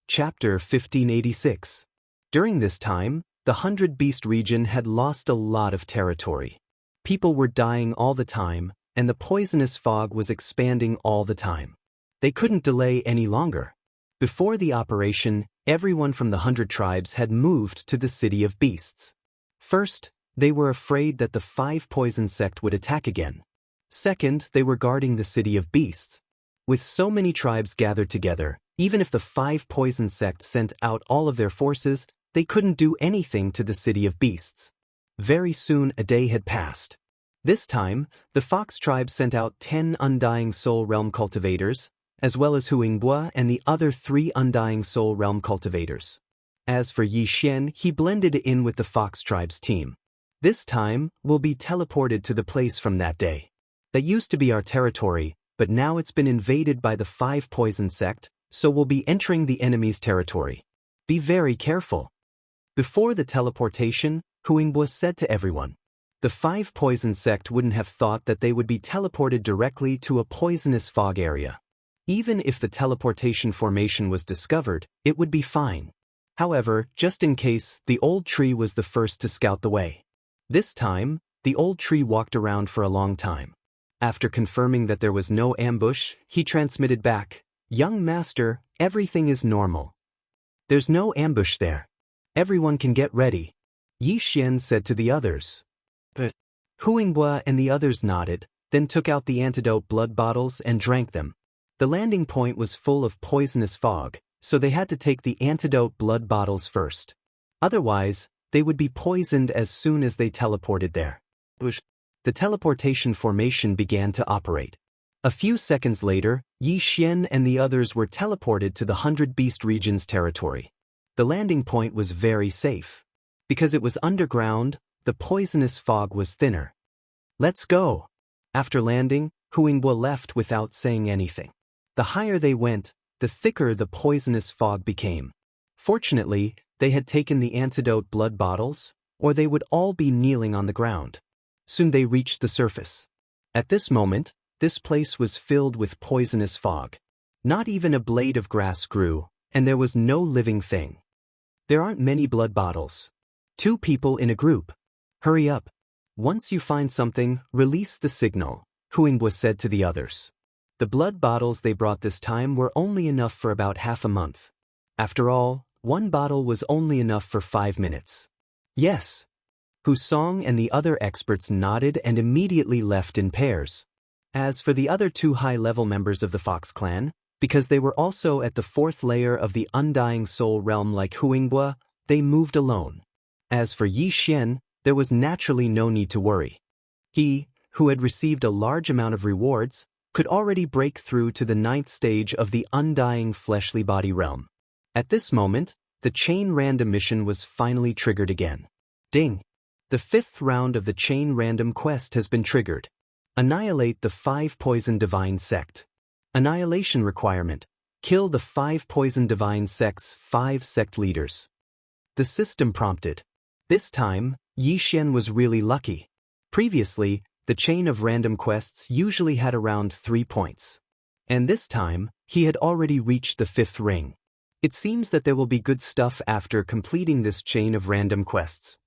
Chapter 1586. During this time, the 100 Beast region had lost a lot of territory. People were dying all the time, and the poisonous fog was expanding all the time. They couldn't delay any longer. Before the operation, everyone from the 100 tribes had moved to the City of Beasts. First, they were afraid that the 5 Poison sect would attack again. Second, they were guarding the City of Beasts. With so many tribes gathered together, even if the 5 Poison sect sent out all of their forces, they couldn't do anything to the City of Beasts. Very soon a day had passed. This time, the Fox tribe sent out 10 Undying Soul Realm cultivators, as well as Huingbua and the other 3 Undying Soul Realm cultivators. As for Yi Xian, he blended in with the Fox tribe's team. This time, we'll be teleported to the place from that day. That used to be our territory, but now it's been invaded by the 5 Poison sect, so we'll be entering the enemy's territory. Be very careful. Before the teleportation, Huingbua said to everyone, the 5 Poison sect wouldn't have thought that they would be teleported directly to a poisonous fog area. Even if the teleportation formation was discovered, it would be fine. However, just in case, the old tree was the first to scout the way. This time, the old tree walked around for a long time. After confirming that there was no ambush, he transmitted back, "Young master, everything is normal. There's no ambush there. Everyone can get ready." Yi Xian said to the others. But Huingbua and the others nodded, then took out the antidote blood bottles and drank them. The landing point was full of poisonous fog, so they had to take the antidote blood bottles first. Otherwise, they would be poisoned as soon as they teleported there. The teleportation formation began to operate. A few seconds later, Yi Xian and the others were teleported to the 100 Beast region's territory. The landing point was very safe. Because it was underground, the poisonous fog was thinner. "Let's go." After landing, Huingbua left without saying anything. The higher they went, the thicker the poisonous fog became. Fortunately, they had taken the antidote blood bottles, or they would all be kneeling on the ground. Soon they reached the surface. At this moment, this place was filled with poisonous fog. Not even a blade of grass grew, and there was no living thing. There aren't many blood bottles. 2 people in a group. Hurry up. Once you find something, release the signal, Huingbua said to the others. The blood bottles they brought this time were only enough for about half a month. After all, 1 bottle was only enough for 5 minutes. Yes. Husong and the other experts nodded and immediately left in pairs. As for the other 2 high-level members of the Fox clan, because they were also at the 4th layer of the Undying Soul Realm like Huingbua, they moved alone. As for Yi Xian, there was naturally no need to worry. He, who had received a large amount of rewards, could already break through to the 9th stage of the Undying Fleshly Body Realm. At this moment, the Chain Random mission was finally triggered again. Ding! The 5th round of the Chain Random quest has been triggered. Annihilate the 5 Poison Divine Sect. Annihilation requirement. Kill the 5 Poison Divine Sect's 5 sect leaders. The system prompted. This time, Yi Xian was really lucky. Previously, the chain of random quests usually had around 3 points. And this time, he had already reached the 5th ring. It seems that there will be good stuff after completing this chain of random quests.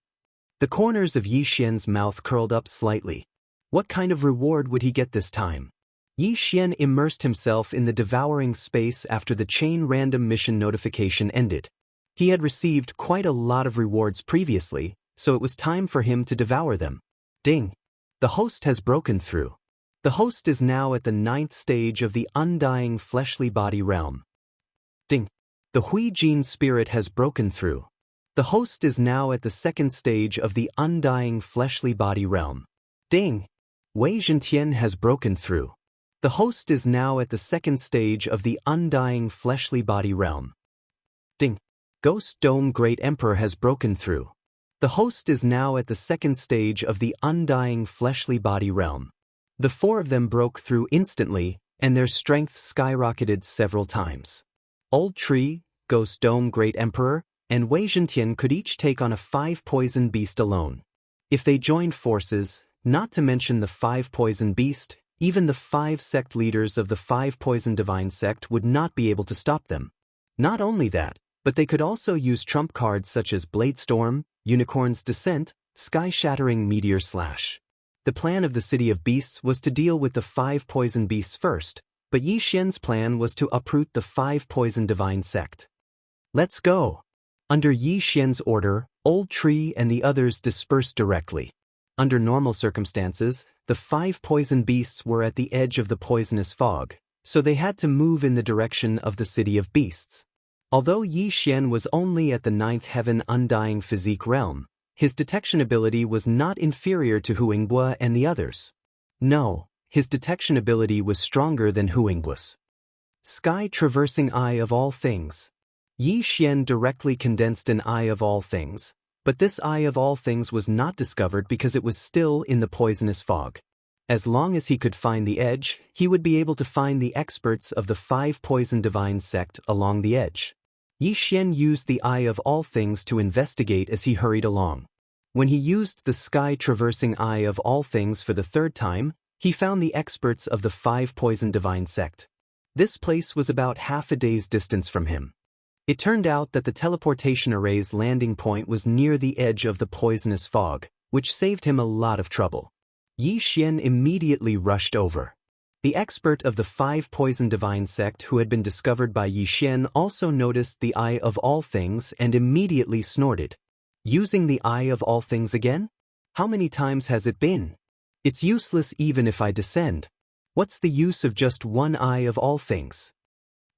The corners of Yi Xian's mouth curled up slightly. What kind of reward would he get this time? Yi Xian immersed himself in the devouring space after the chain random mission notification ended. He had received quite a lot of rewards previously, so it was time for him to devour them. Ding! The host has broken through. The host is now at the 9th stage of the Undying Fleshly Body Realm. Ding! The Hui Jin spirit has broken through. The host is now at the 2nd stage of the Undying Fleshly Body Realm. Ding! Wei Zhentian has broken through. The host is now at the 2nd stage of the Undying Fleshly Body Realm. Ding! Ghost Dome Great Emperor has broken through. The host is now at the 2nd stage of the Undying Fleshly Body Realm. The 4 of them broke through instantly, and their strength skyrocketed several times. Old Tree, Ghost Dome Great Emperor, and Wei Zhentian could each take on a 5-poison beast alone. If they joined forces, not to mention the 5-poison beast, even the 5 sect leaders of the 5-poison divine sect would not be able to stop them. Not only that, but they could also use trump cards such as Bladestorm, Unicorn's Descent, Sky-Shattering Meteor Slash. The plan of the City of Beasts was to deal with the 5 poison beasts first, but Yi Xian's plan was to uproot the 5 poison divine sect. Let's go! Under Yi Xian's order, Old Tree and the others dispersed directly. Under normal circumstances, the 5 poison beasts were at the edge of the poisonous fog, so they had to move in the direction of the City of Beasts. Although Yi Xian was only at the 9th heaven Undying Physique realm, his detection ability was not inferior to Huingbua and the others. No, his detection ability was stronger than Huingbua's. Sky-traversing Eye of All Things. Yi Xian directly condensed an Eye of All Things, but this Eye of All Things was not discovered because it was still in the poisonous fog. As long as he could find the edge, he would be able to find the experts of the 5 poison divine sect along the edge. Yi Xian used the Eye of All Things to investigate as he hurried along. When he used the sky-traversing Eye of All Things for the 3rd time, he found the experts of the 5 poison divine sect. This place was about half a day's distance from him. It turned out that the teleportation array's landing point was near the edge of the poisonous fog, which saved him a lot of trouble. Yi Xian immediately rushed over. The expert of the 5 poison divine sect who had been discovered by Yi Xian also noticed the Eye of All Things and immediately snorted. Using the Eye of All Things again? How many times has it been? It's useless even if I descend. What's the use of just one Eye of All Things?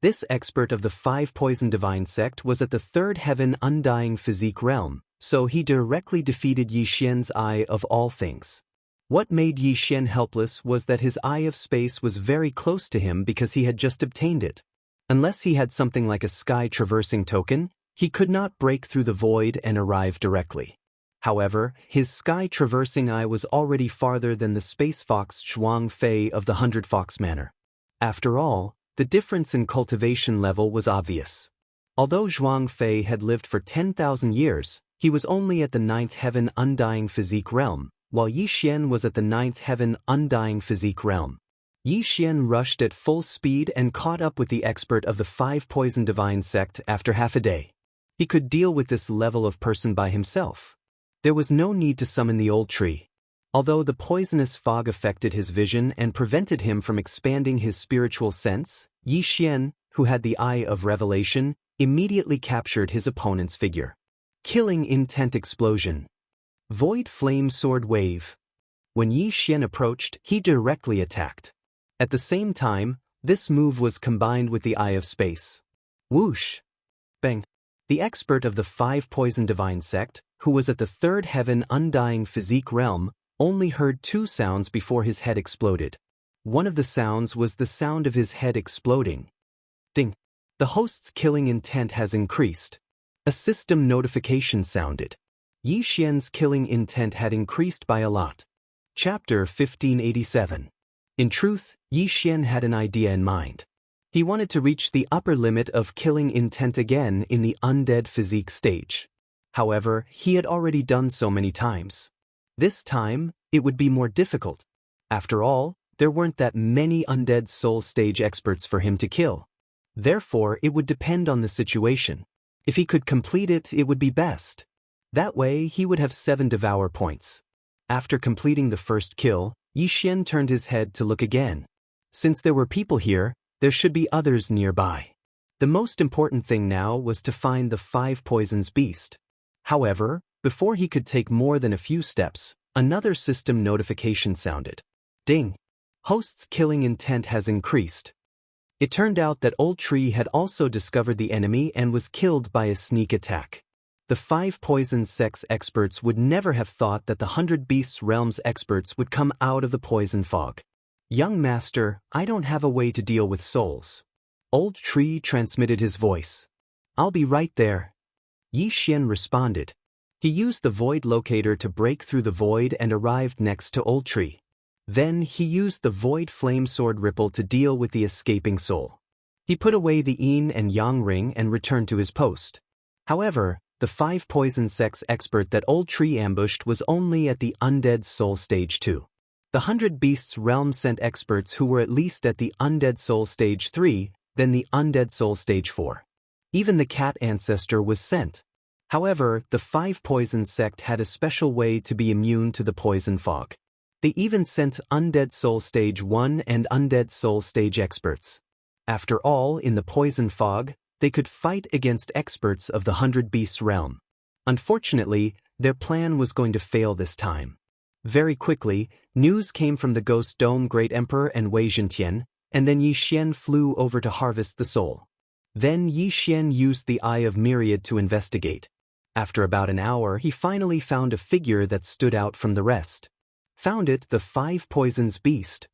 This expert of the 5 poison divine sect was at the 3rd heaven Undying Physique realm, so he directly defeated Yi Xian's Eye of All Things. What made Yi Xian helpless was that his Eye of Space was very close to him because he had just obtained it. Unless he had something like a sky-traversing token, he could not break through the void and arrive directly. However, his sky-traversing eye was already farther than the space fox Zhuang Fei of the 100 Fox Manor. After all, the difference in cultivation level was obvious. Although Zhuang Fei had lived for 10,000 years, he was only at the 9th heaven Undying Physique realm, while Yi Xian was at the 9th heaven Undying Physique realm. Yi Xian rushed at full speed and caught up with the expert of the 5 poison divine sect after half a day. He could deal with this level of person by himself. There was no need to summon the Old Tree. Although the poisonous fog affected his vision and prevented him from expanding his spiritual sense, Yi Xian, who had the Eye of Revelation, immediately captured his opponent's figure. Killing Intent Explosion. Void Flame Sword Wave. When Yi Xian approached, he directly attacked. At the same time, this move was combined with the Eye of Space. Whoosh! Bang! The expert of the 5 poison divine sect, who was at the 3rd heaven Undying Physique realm, only heard 2 sounds before his head exploded. One of the sounds was the sound of his head exploding. Ding! The host's killing intent has increased. A system notification sounded. Yi Xian's killing intent had increased by a lot. Chapter 1587. In truth, Yi Xian had an idea in mind. He wanted to reach the upper limit of killing intent again in the undead physique stage. However, he had already done so many times. This time, it would be more difficult. After all, there weren't that many undead soul stage experts for him to kill. Therefore, it would depend on the situation. If he could complete it, it would be best. That way, he would have 7 Devour points. After completing the first kill, Yi Xian turned his head to look again. Since there were people here, there should be others nearby. The most important thing now was to find the 5 poisons beast. However, before he could take more than a few steps, another system notification sounded. Ding! Host's killing intent has increased. It turned out that Old Tree had also discovered the enemy and was killed by a sneak attack. The 5 poison sects experts would never have thought that the 100 Beasts Realms experts would come out of the poison fog. Young master, I don't have a way to deal with souls. Old Tree transmitted his voice. I'll be right there. Yi Xian responded. He used the void locator to break through the void and arrived next to Old Tree. Then he used the void flame sword ripple to deal with the escaping soul. He put away the yin and yang ring and returned to his post. However, the 5 poison sects expert that Old Tree ambushed was only at the Undead Soul Stage 2. The 100 Beasts realm sent experts who were at least at the Undead Soul Stage 3, then the Undead Soul Stage 4. Even the cat ancestor was sent. However, the 5 poison sect had a special way to be immune to the poison fog. They even sent Undead Soul Stage 1 and Undead Soul Stage experts. After all, in the poison fog, they could fight against experts of the 100 Beasts realm. Unfortunately, their plan was going to fail this time. Very quickly, news came from the Ghost Dome Great Emperor and Wei Zhentian, and then Yi Xian flew over to harvest the soul. Then Yi Xian used the Eye of Myriad to investigate. After about an hour, he finally found a figure that stood out from the rest. Found it the 5 poisons beast.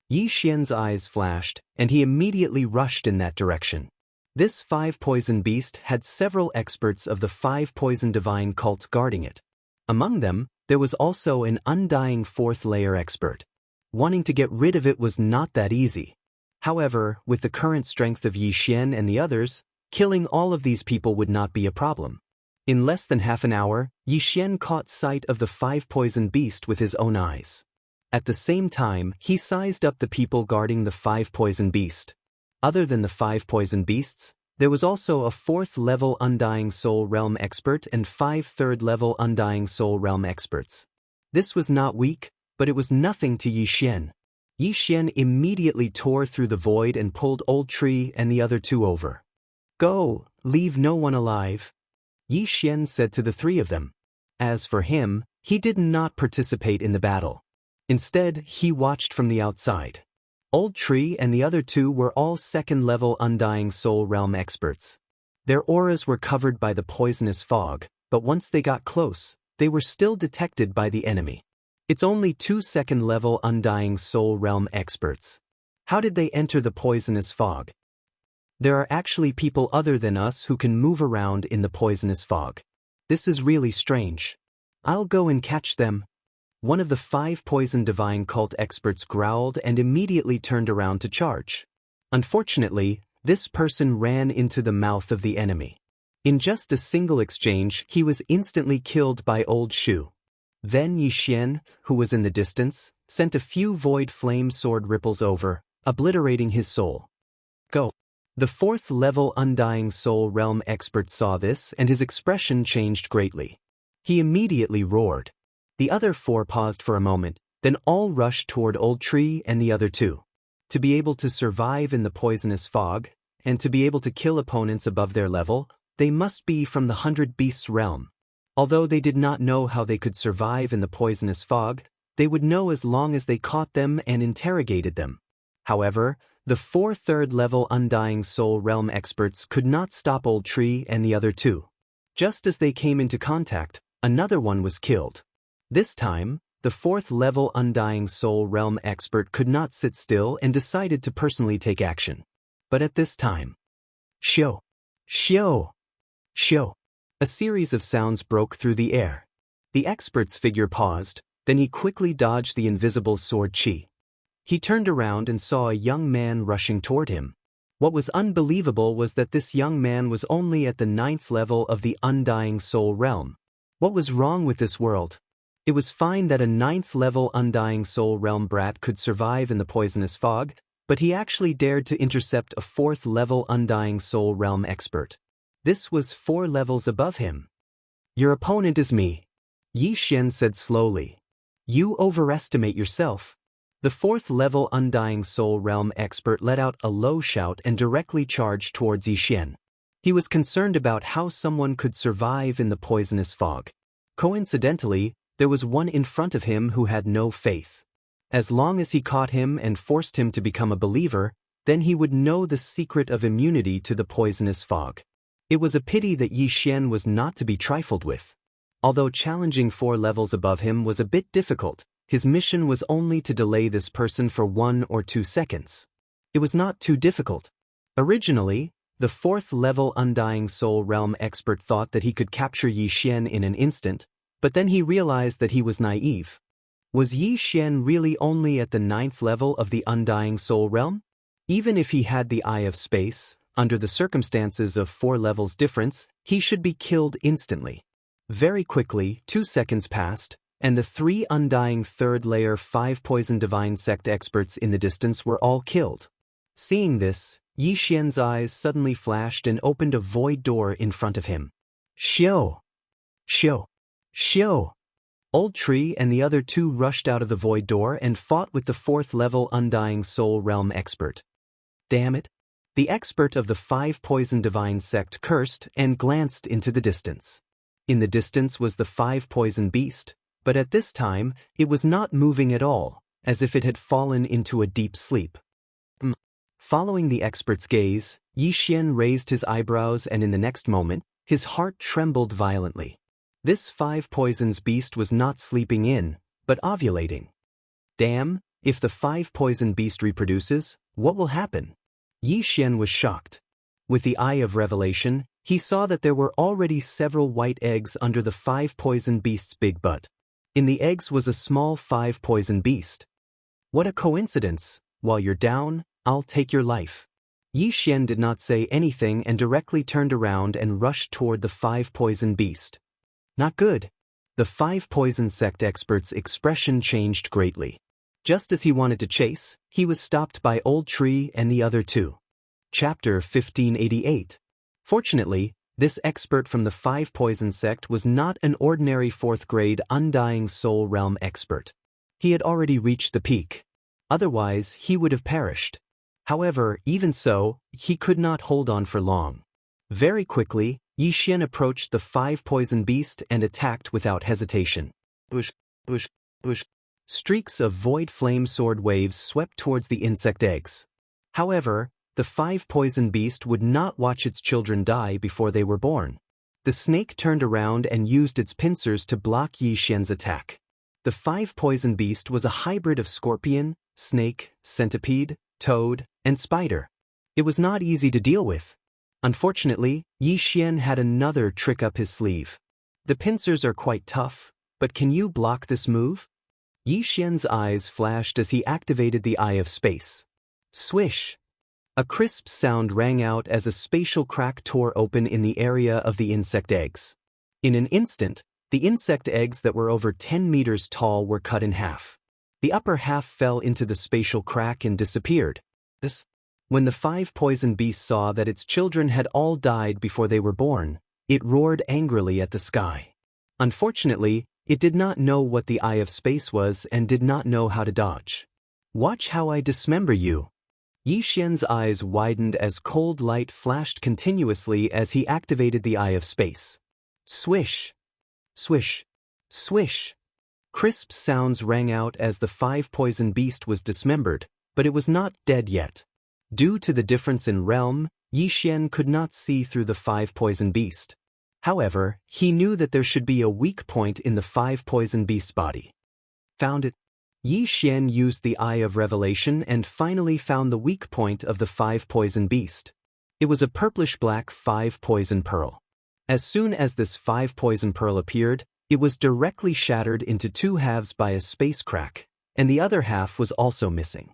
Yi Xian's eyes flashed, and he immediately rushed in that direction. This 5 poison beast had several experts of the 5 poison divine cult guarding it. Among them, there was also an undying 4th layer expert. Wanting to get rid of it was not that easy. However, with the current strength of Yi Xian and the others, killing all of these people would not be a problem. In less than half an hour, Yi Xian caught sight of the 5 poison beast with his own eyes. At the same time, he sized up the people guarding the 5 poison beast. Other than the 5 poison beasts, there was also a 4th level Undying Soul Realm expert and 5 3rd level Undying Soul Realm experts. This was not weak, but it was nothing to Yi Xian. Yi Xian immediately tore through the void and pulled Old Tree and the other 2 over. "Go, leave no one alive," Yi Xian said to the 3 of them. As for him, he did not participate in the battle. Instead, he watched from the outside. Old Tree and the other 2 were all 2nd level Undying Soul Realm experts. Their auras were covered by the poisonous fog, but once they got close, they were still detected by the enemy. It's only 2 2nd level Undying Soul Realm experts. How did they enter the poisonous fog? There are actually people other than us who can move around in the poisonous fog. This is really strange. I'll go and catch them. One of the 5 poison divine cult experts growled and immediately turned around to charge. Unfortunately, this person ran into the mouth of the enemy. In just a single exchange, he was instantly killed by Old Shu. Then Yi Xian, who was in the distance, sent a few void flame sword ripples over, obliterating his soul. Go. The 4th level Undying Soul Realm expert saw this and his expression changed greatly. He immediately roared. The other 4 paused for a moment, then all rushed toward Old Tree and the other 2. To be able to survive in the poisonous fog, and to be able to kill opponents above their level, they must be from the 100 Beasts realm. Although they did not know how they could survive in the poisonous fog, they would know as long as they caught them and interrogated them. However, the 4 3rd level Undying Soul Realm experts could not stop Old Tree and the other 2. Just as they came into contact, another one was killed. This time, the 4th level Undying Soul Realm expert could not sit still and decided to personally take action. But at this time, Shio! Shio! Shio! A series of sounds broke through the air. The expert's figure paused, then he quickly dodged the invisible sword chi. He turned around and saw a young man rushing toward him. What was unbelievable was that this young man was only at the 9th level of the Undying Soul Realm. What was wrong with this world? It was fine that a 9th level Undying Soul Realm brat could survive in the poisonous fog, but he actually dared to intercept a 4th level Undying Soul Realm expert. This was 4 levels above him. "Your opponent is me," Yi Xian said slowly. "You overestimate yourself." The 4th level Undying Soul Realm expert let out a low shout and directly charged towards Yi Xian. He was concerned about how someone could survive in the poisonous fog. Coincidentally, there was one in front of him who had no faith. As long as he caught him and forced him to become a believer, then he would know the secret of immunity to the poisonous fog. It was a pity that Yi Xian was not to be trifled with. Although challenging 4 levels above him was a bit difficult, his mission was only to delay this person for 1 or 2 seconds. It was not too difficult. Originally, the 4th level Undying Soul Realm expert thought that he could capture Yi Xian in an instant, but then he realized that he was naive. Was Yi Xian really only at the 9th level of the Undying Soul Realm? Even if he had the Eye of Space, under the circumstances of 4 levels difference, he should be killed instantly. Very quickly, 2 seconds passed, and the 3 undying 3rd layer 5 poison divine sect experts in the distance were all killed. Seeing this, Yi Xian's eyes suddenly flashed and opened a void door in front of him. Xiao! Xiao! Xiao! Old Tree and the other 2 rushed out of the void door and fought with the 4th level undying soul realm expert. Damn it! The expert of the 5 poison divine sect cursed and glanced into the distance. In the distance was the 5 poison beast, but at this time, it was not moving at all, as if it had fallen into a deep sleep. Following the expert's gaze, Yi Xian raised his eyebrows and in the next moment, his heart trembled violently. This 5 poisons beast was not sleeping in, but ovulating. Damn, if the 5 poison beast reproduces, what will happen? Yi Xian was shocked. With the eye of revelation, he saw that there were already several white eggs under the 5 poison beast's big butt. In the eggs was a small 5 poison beast. What a coincidence! While you're down, I'll take your life. Yi Xian did not say anything and directly turned around and rushed toward the 5 poison beast. Not good. The 5 poison sect expert's expression changed greatly. Just as he wanted to chase, he was stopped by Old Tree and the other 2. Chapter 1588. Fortunately, this expert from the 5 poison sect was not an ordinary 4th grade undying soul realm expert. He had already reached the peak. Otherwise, he would have perished. However, even so, he could not hold on for long. Very quickly, Yi Xian approached the 5 poison beast and attacked without hesitation. Bush, bush, bush. Streaks of void flame sword waves swept towards the insect eggs. However, the 5 poison beast would not watch its children die before they were born. The snake turned around and used its pincers to block Yi Xian's attack. The 5 poison beast was a hybrid of scorpion, snake, centipede, toad, and spider. It was not easy to deal with. Unfortunately, Yi Xian had another trick up his sleeve. The pincers are quite tough, but can you block this move? Yi Xian's eyes flashed as he activated the Eye of Space. Swish! A crisp sound rang out as a spatial crack tore open in the area of the insect eggs. In an instant, the insect eggs that were over 10 meters tall were cut in half. The upper half fell into the spatial crack and disappeared. When the 5 poison beasts saw that its children had all died before they were born, it roared angrily at the sky. Unfortunately, it did not know what the Eye of Space was and did not know how to dodge. Watch how I dismember you. Yi Xian's eyes widened as cold light flashed continuously as he activated the Eye of Space. Swish! Swish! Swish! Crisp sounds rang out as the 5 poison beast was dismembered, but it was not dead yet. Due to the difference in realm, Yi Xian could not see through the 5 poison beast. However, he knew that there should be a weak point in the 5 poison beast's body. Found it. Yi Xian used the Eye of Revelation and finally found the weak point of the 5 poison beast. It was a purplish-black 5 poison pearl. As soon as this 5 poison pearl appeared, it was directly shattered into 2 halves by a space crack, and the other half was also missing.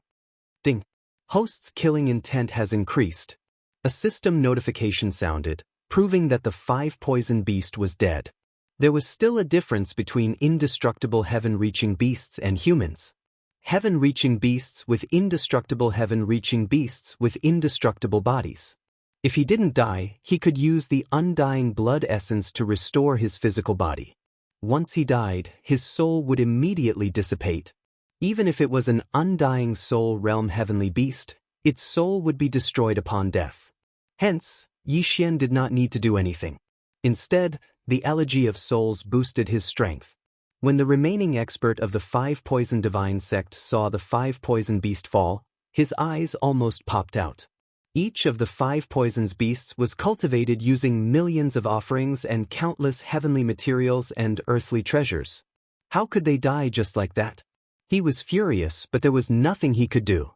Ding! Host's killing intent has increased. A system notification sounded, proving that the 5 poison beast was dead. There was still a difference between indestructible heaven-reaching beasts and humans. Heaven-reaching beasts with indestructible heaven-reaching beasts with indestructible bodies. If he didn't die, he could use the undying blood essence to restore his physical body. Once he died, his soul would immediately dissipate. Even if it was an undying soul realm heavenly beast, its soul would be destroyed upon death. Hence, Yi Xian did not need to do anything. Instead, the Elegy of Souls boosted his strength. When the remaining expert of the 5 poison divine sect saw the 5 poison beast fall, his eyes almost popped out. Each of the 5 poisons beasts was cultivated using millions of offerings and countless heavenly materials and earthly treasures. How could they die just like that? He was furious, but there was nothing he could do.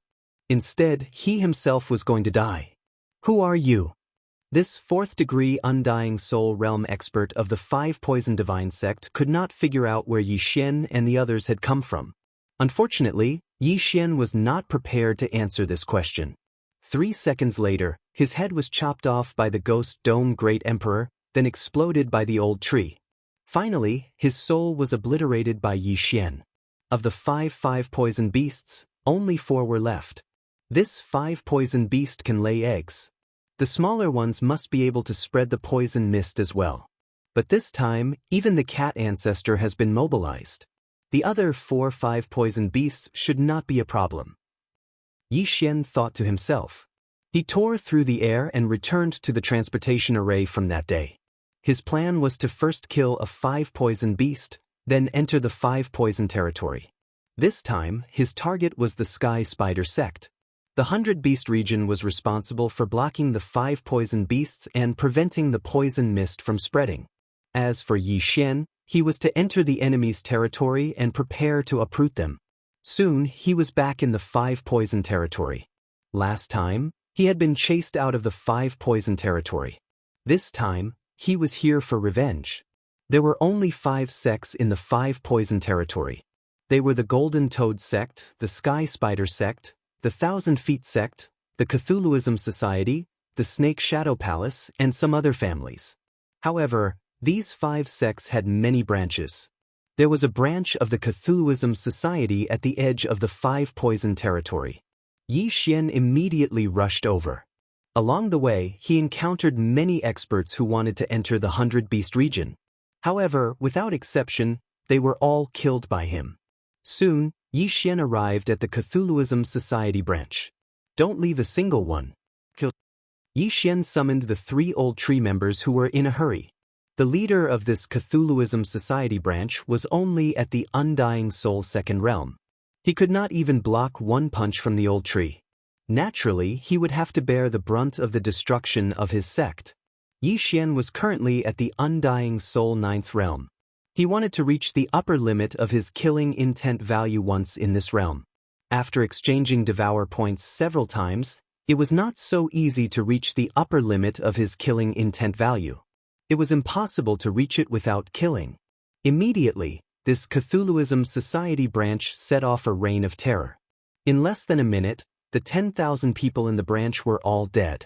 Instead, he himself was going to die. Who are you? This 4th-degree undying soul realm expert of the 5 poison divine sect could not figure out where Yi Xian and the others had come from. Unfortunately, Yi Xian was not prepared to answer this question. 3 seconds later, his head was chopped off by the ghost dome great emperor, then exploded by the old tree. Finally, his soul was obliterated by Yi Xian. Of the 5 poison beasts, only 4 were left. This 5 poison beast can lay eggs. The smaller ones must be able to spread the poison mist as well. But this time, even the cat ancestor has been mobilized. The other 4-5 poison beasts should not be a problem. Yi Xian thought to himself. He tore through the air and returned to the transportation array from that day. His plan was to first kill a 5 poison beast, then enter the 5 poison territory. This time, his target was the Sky Spider sect. The 100 Beast region was responsible for blocking the 5 poison beasts and preventing the poison mist from spreading. As for Yi Xian, he was to enter the enemy's territory and prepare to uproot them. Soon, he was back in the 5 poison territory. Last time, he had been chased out of the 5 poison territory. This time, he was here for revenge. There were only 5 sects in the 5 poison territory. They were the Golden Toad sect, the Sky Spider sect, the 1,000 Feet sect, the Cthulhuism Society, the Snake Shadow Palace, and some other families. However, these 5 sects had many branches. There was a branch of the Cthulhuism Society at the edge of the 5 poison territory. Yi Xian immediately rushed over. Along the way, he encountered many experts who wanted to enter the 100 Beast region. However, without exception, they were all killed by him. Soon, Yi Xian arrived at the Cthulhuism Society branch. Don't leave a single one. Yi Xian summoned the 3 old tree members who were in a hurry. The leader of this Cthulhuism Society branch was only at the Undying Soul second realm. He could not even block one punch from the old tree. Naturally, he would have to bear the brunt of the destruction of his sect. Yi Xian was currently at the Undying Soul 9th realm. He wanted to reach the upper limit of his killing intent value once in this realm. After exchanging Devourer points several times, it was not so easy to reach the upper limit of his killing intent value. It was impossible to reach it without killing. Immediately, this Cthulhuism Society branch set off a reign of terror. In less than a minute, the 10,000 people in the branch were all dead.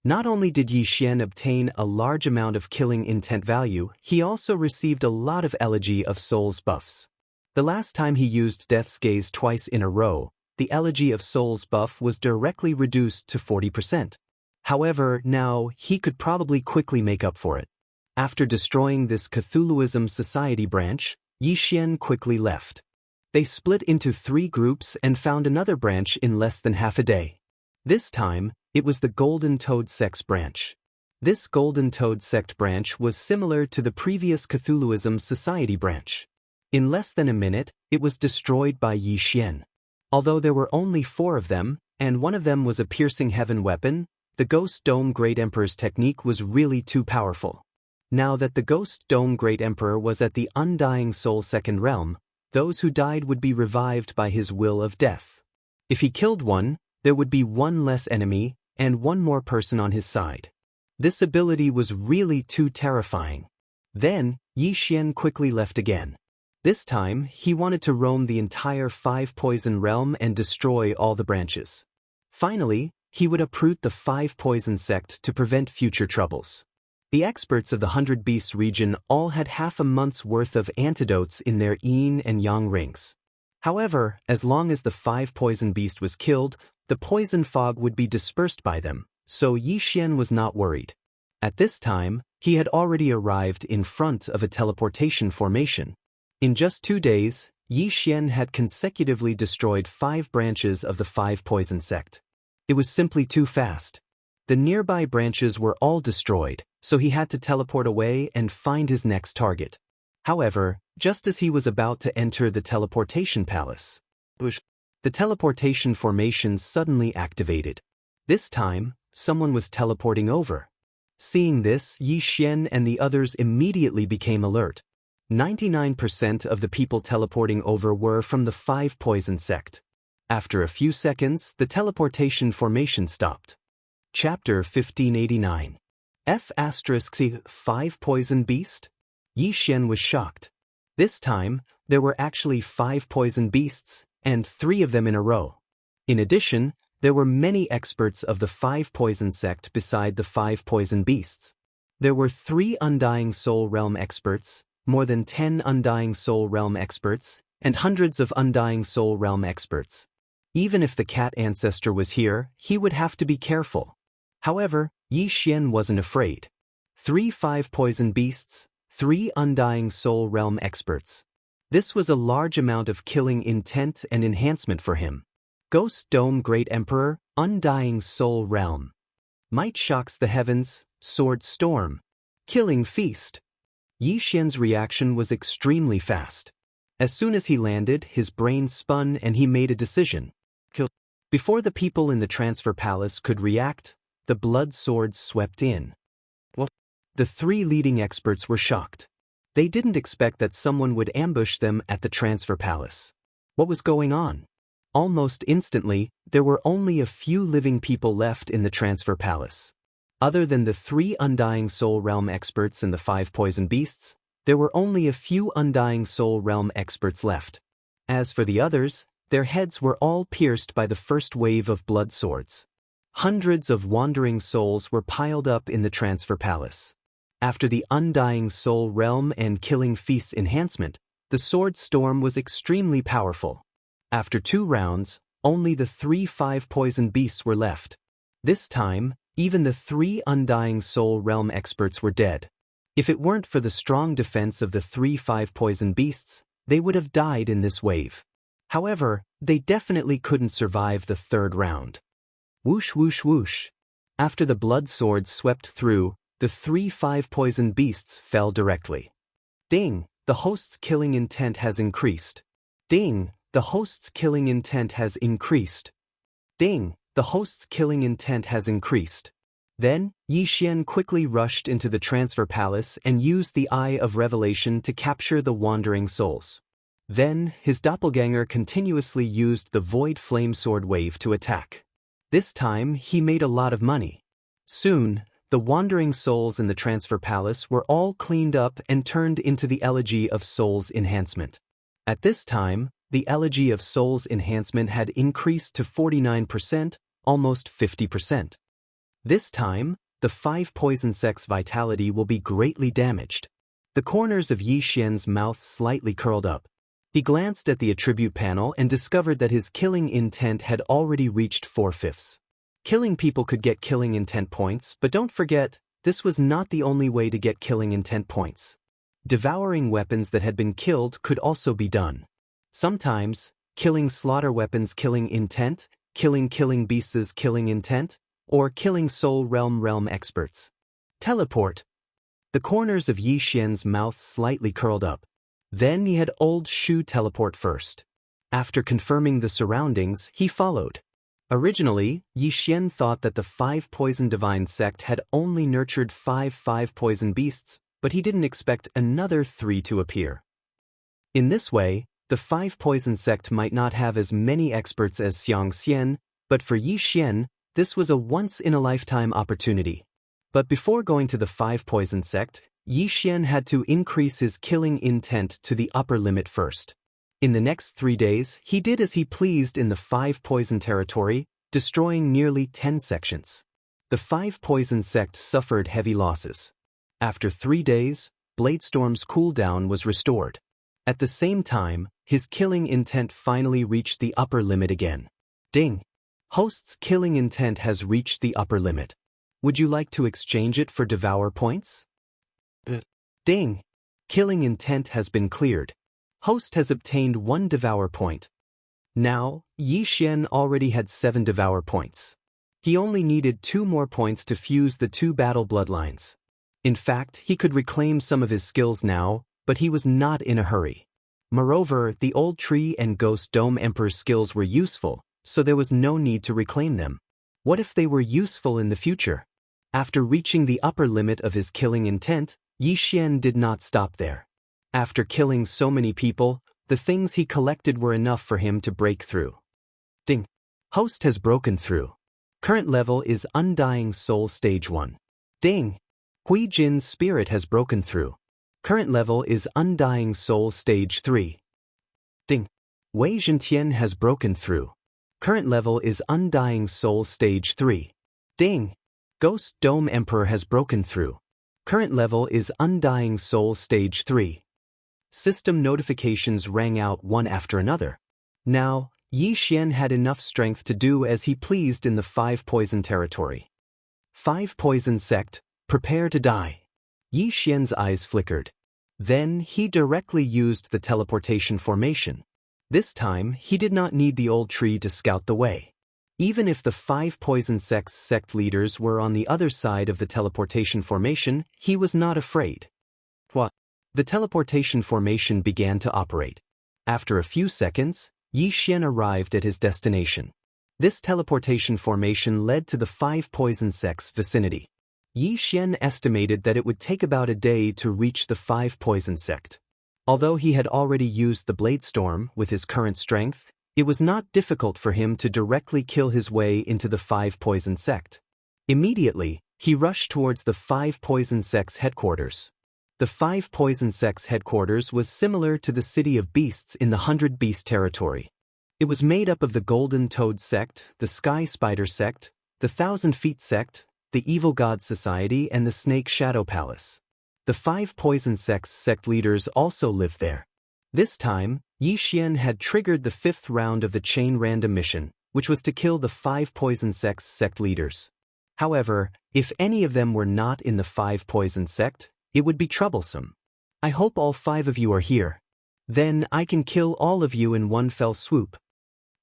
Not only did Yi Xian obtain a large amount of killing intent value, he also received a lot of Elegy of Souls buffs. The last time he used Death's Gaze twice in a row, the Elegy of Souls buff was directly reduced to 40%. However, now, he could probably quickly make up for it. After destroying this Cthulhuism Society branch, Yi Xian quickly left. They split into 3 groups and found another branch in less than half a day. This time, it was the Golden Toad Sects branch. This Golden Toad Sect branch was similar to the previous Cthulhuism Society branch. In less than a minute, it was destroyed by Yi Xian. Although there were only 4 of them, and one of them was a piercing heaven weapon, the Ghost Dome Great Emperor's technique was really too powerful. Now that the Ghost Dome Great Emperor was at the Undying Soul second realm, those who died would be revived by his will of death. If he killed one, there would be 1 less enemy, and 1 more person on his side. This ability was really too terrifying. Then, Yi Xian quickly left again. This time, he wanted to roam the entire 5 poison realm and destroy all the branches. Finally, he would uproot the 5 poison sect to prevent future troubles. The experts of the 100 Beasts region all had half a month's worth of antidotes in their yin and yang rings. However, as long as the 5 poison beast was killed, the poison fog would be dispersed by them, so Yi Xian was not worried. At this time, he had already arrived in front of a teleportation formation. In just 2 days, Yi Xian had consecutively destroyed 5 branches of the 5 poison sect. It was simply too fast. The nearby branches were all destroyed, so he had to teleport away and find his next target. However, just as he was about to enter the teleportation palace, the teleportation formation suddenly activated. This time, someone was teleporting over. Seeing this, Yi Xian and the others immediately became alert. 99% of the people teleporting over were from the 5 poison sect. After a few seconds, the teleportation formation stopped. Chapter 1589. F*5 Poison Beast? Yi Xian was shocked. This time, there were actually 5 poison beasts, and 3 of them in a row. In addition, There were many experts of the 5 poison sect beside the 5 poison beasts. There were 3 Undying Soul Realm experts, more than 10 Undying Soul Realm experts, and hundreds of Undying Soul Realm experts. Even if the cat ancestor was here, he would have to be careful. However, Yi Xian wasn't afraid. 3 5 poison beasts, 3 Undying Soul Realm experts. This was a large amount of killing intent and enhancement for him. Ghost Dome Great Emperor, Undying Soul Realm. Might shocks the heavens, Sword Storm. Killing Feast. Yi Xian's reaction was extremely fast. As soon as he landed, his brain spun and he made a decision. Kill. Before the people in the transfer palace could react, the blood swords swept in. What? The 3 leading experts were shocked. They didn't expect that someone would ambush them at the transfer palace. What was going on? Almost instantly, there were only a few living people left in the transfer palace. Other than the 3 Undying Soul Realm experts and the 5 poison beasts, there were only a few Undying Soul Realm experts left. As for the others, their heads were all pierced by the first wave of blood swords. Hundreds of wandering souls were piled up in the transfer palace. After the Undying Soul Realm and Killing Feast's enhancement, the Sword Storm was extremely powerful. After 2 rounds, only the 3 5 poison beasts were left. This time, even the 3 Undying Soul Realm experts were dead. If it weren't for the strong defense of the 3 5 poison beasts, they would have died in this wave. However, they definitely couldn't survive the 3rd round. Whoosh whoosh whoosh. After the blood swords swept through, the 3 5 poison beasts fell directly. Ding, the host's killing intent has increased. Ding, the host's killing intent has increased. Ding, the host's killing intent has increased. Then, Yi Xian quickly rushed into the transfer palace and used the Eye of Revelation to capture the wandering souls. Then, his doppelganger continuously used the Void Flame Sword Wave to attack. This time, he made a lot of money. Soon, the wandering souls in the transfer palace were all cleaned up and turned into the Elegy of Souls Enhancement. At this time, the Elegy of Souls Enhancement had increased to 49%, almost 50%. This time, the 5 poison sects' vitality will be greatly damaged. The corners of Yi Xian's mouth slightly curled up. He glanced at the attribute panel and discovered that his killing intent had already reached 4/5. Killing people could get killing intent points, but don't forget, this was not the only way to get killing intent points. Devouring weapons that had been killed could also be done. Sometimes, killing slaughter weapons killing intent, killing beasts killing intent, or killing soul realm experts. Teleport. The corners of Yi Xian's mouth slightly curled up. Then he had Old Shu teleport first. After confirming the surroundings, he followed. Originally, Yi Xian thought that the 5 poison divine sect had only nurtured 5 poison beasts, but he didn't expect another 3 to appear. In this way, the 5 poison sect might not have as many experts as Xianxia, but for Yi Xian, this was a once-in-a-lifetime opportunity. But before going to the 5 poison sect, Yi Xian had to increase his killing intent to the upper limit first. In the next 3 days, he did as he pleased in the 5 poison territory, destroying nearly 10 sections. The 5 poison sect suffered heavy losses. After 3 days, Bladestorm's cooldown was restored. At the same time, his killing intent finally reached the upper limit again. Ding! Host's killing intent has reached the upper limit. Would you like to exchange it for Devour points? Ding! Killing intent has been cleared. Host has obtained 1 Devour point. Now, Yi Xian already had 7 Devour points. He only needed 2 more points to fuse the 2 battle bloodlines. In fact, he could reclaim some of his skills now, but he was not in a hurry. Moreover, the Old Tree and Ghost Dome Emperor's skills were useful, so there was no need to reclaim them. What if they were useful in the future? After reaching the upper limit of his killing intent, Yi Xian did not stop there. After killing so many people, the things he collected were enough for him to break through. Ding! Host has broken through. Current level is Undying Soul Stage 1. Ding! Hui Jin's spirit has broken through. Current level is Undying Soul Stage 3. Ding! Wei Zhentian has broken through. Current level is Undying Soul Stage 3. Ding! Ghost Dome Emperor has broken through. Current level is Undying Soul Stage 3. System notifications rang out one after another. Now, Yi Xian had enough strength to do as he pleased in the 5 poison territory. 5 poison sect, prepare to die. Yi Xian's eyes flickered. Then he directly used the teleportation formation. This time, he did not need the old tree to scout the way. Even if the 5 poison sects sect leaders were on the other side of the teleportation formation, he was not afraid. What? The teleportation formation began to operate. After a few seconds, Yi Xian arrived at his destination. This teleportation formation led to the 5 poison sects vicinity. Yi Xian estimated that it would take about a day to reach the 5 poison sect. Although he had already used the Blade Storm with his current strength, it was not difficult for him to directly kill his way into the 5 poison sect. Immediately, he rushed towards the 5 poison sect's headquarters. The 5 poison sect's headquarters was similar to the City of Beasts in the 100 Beast territory. It was made up of the Golden Toad sect, the Sky Spider sect, the 1,000 Feet sect, the Evil God Society, and the Snake Shadow Palace. The 5 poison sect's sect leaders also lived there. This time, Yi Xian had triggered the 5th round of the chain random mission, which was to kill the 5 poison sect's sect leaders. However, if any of them were not in the 5 poison sect, it would be troublesome. I hope all 5 of you are here. Then I can kill all of you in one fell swoop.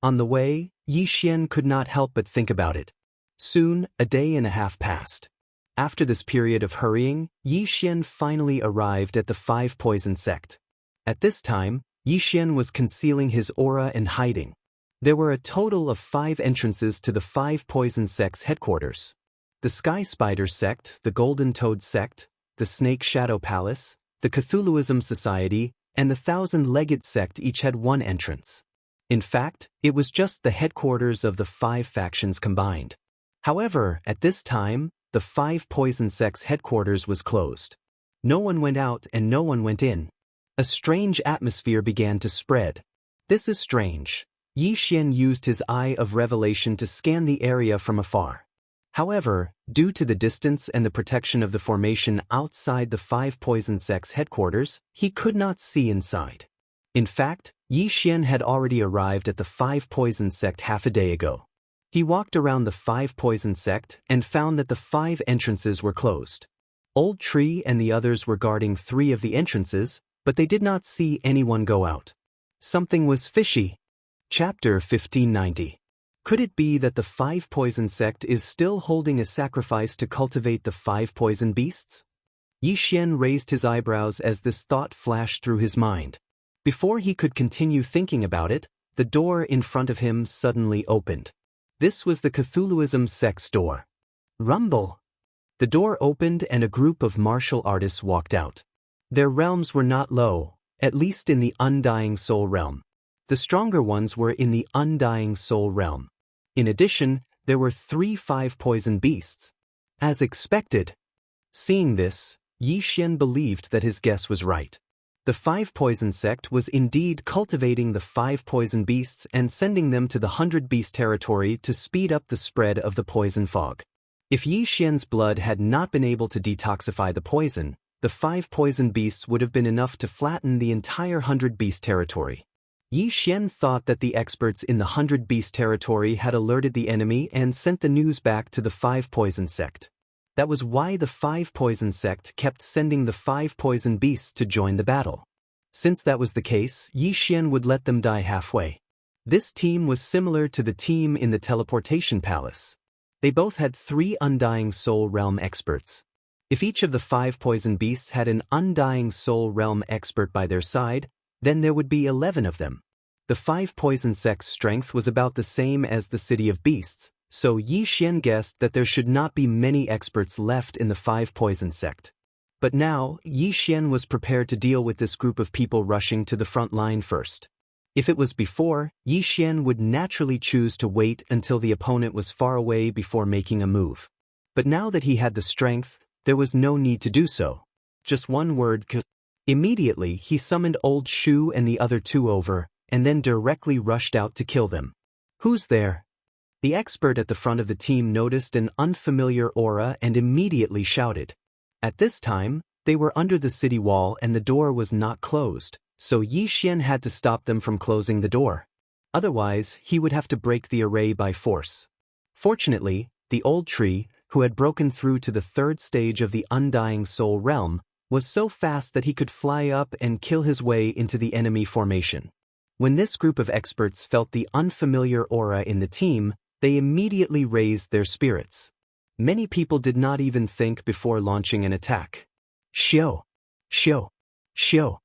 On the way, Yi Xian could not help but think about it. Soon, a day and a half passed. After this period of hurrying, Yi Xian finally arrived at the 5 poison sect. At this time, Yi Xian was concealing his aura and hiding. There were a total of 5 entrances to the 5 poison sect's headquarters. The Sky Spider sect, the Golden Toad sect, the Snake Shadow Palace, the Cthulhuism Society, and the 1,000-Legged sect each had 1 entrance. In fact, it was just the headquarters of the 5 factions combined. However, at this time, the 5 poison sect's headquarters was closed. No one went out and no one went in. A strange atmosphere began to spread. This is strange. Yi Xian used his Eye of Revelation to scan the area from afar. However, due to the distance and the protection of the formation outside the 5 poison sect's headquarters, he could not see inside. In fact, Yi Xian had already arrived at the 5 poison sect half a day ago. He walked around the 5 poison sect and found that the 5 entrances were closed. Old Tree and the others were guarding 3 of the entrances, but they did not see anyone go out. Something was fishy. Chapter 1590. Could it be that the 5 poison sect is still holding a sacrifice to cultivate the 5 poison beasts? Yi Xian raised his eyebrows as this thought flashed through his mind. Before he could continue thinking about it, the door in front of him suddenly opened. This was the Cthulhuism sect's door. Rumble! The door opened and a group of martial artists walked out. Their realms were not low, at least in the Undying Soul realm. The stronger ones were in the Undying Soul realm. In addition, there were 3 5 poison beasts. As expected. Seeing this, Yi Xian believed that his guess was right. The 5 poison sect was indeed cultivating the 5 poison beasts and sending them to the 100 Beast territory to speed up the spread of the poison fog. If Yi Xian's blood had not been able to detoxify the poison, the 5 poison beasts would have been enough to flatten the entire 100 Beast territory. Yi Xian thought that the experts in the 100 Beast territory had alerted the enemy and sent the news back to the 5 poison sect. That was why the 5 poison sect kept sending the 5 poison beasts to join the battle. Since that was the case, Yi Xian would let them die halfway. This team was similar to the team in the teleportation palace. They both had 3 Undying Soul Realm experts. If each of the 5 poison beasts had an Undying Soul Realm expert by their side, then there would be 11 of them. The 5 poison sect's strength was about the same as the City of Beasts, so Yi Xian guessed that there should not be many experts left in the 5 poison sect. But now, Yi Xian was prepared to deal with this group of people rushing to the front line first. If it was before, Yi Xian would naturally choose to wait until the opponent was far away before making a move. But now that he had the strength, there was no need to do so. Just one word. Immediately, he summoned Old Shu and the other 2 over, and then directly rushed out to kill them. Who's there? The expert at the front of the team noticed an unfamiliar aura and immediately shouted. At this time, they were under the city wall and the door was not closed, so Yi Xian had to stop them from closing the door. Otherwise, he would have to break the array by force. Fortunately, the old tree, who had broken through to the third stage of the Undying Soul realm, was so fast that he could fly up and kill his way into the enemy formation. When this group of experts felt the unfamiliar aura in the team, they immediately raised their spirits. Many people did not even think before launching an attack. Shio! Shio! Shio!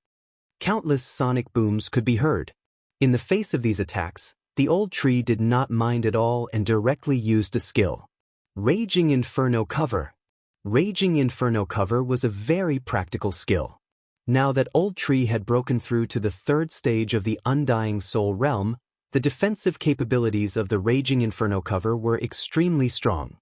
Countless sonic booms could be heard. In the face of these attacks, the old tree did not mind at all and directly used a skill. Raging Inferno Cover. Raging Inferno Cover was a very practical skill. Now that old tree had broken through to the third stage of the Undying Soul realm, the defensive capabilities of the Raging Inferno Cover were extremely strong.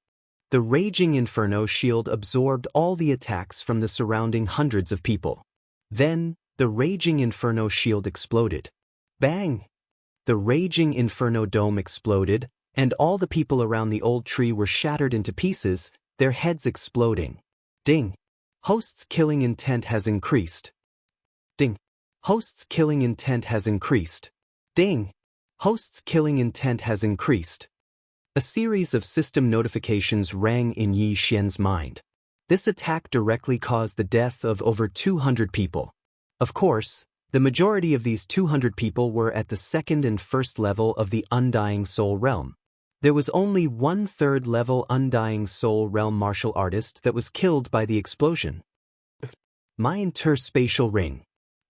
The Raging Inferno shield absorbed all the attacks from the surrounding hundreds of people. Then, the Raging Inferno shield exploded. Bang! The Raging Inferno dome exploded, and all the people around the old tree were shattered into pieces, their heads exploding. Ding! Host's killing intent has increased. Ding! Host's killing intent has increased. Ding! Host's killing intent has increased. A series of system notifications rang in Yi Xian's mind. This attack directly caused the death of over 200 people. Of course, the majority of these 200 people were at the second and first level of the Undying Soul realm. There was only one third-level Undying Soul realm martial artist that was killed by the explosion. My interspatial ring.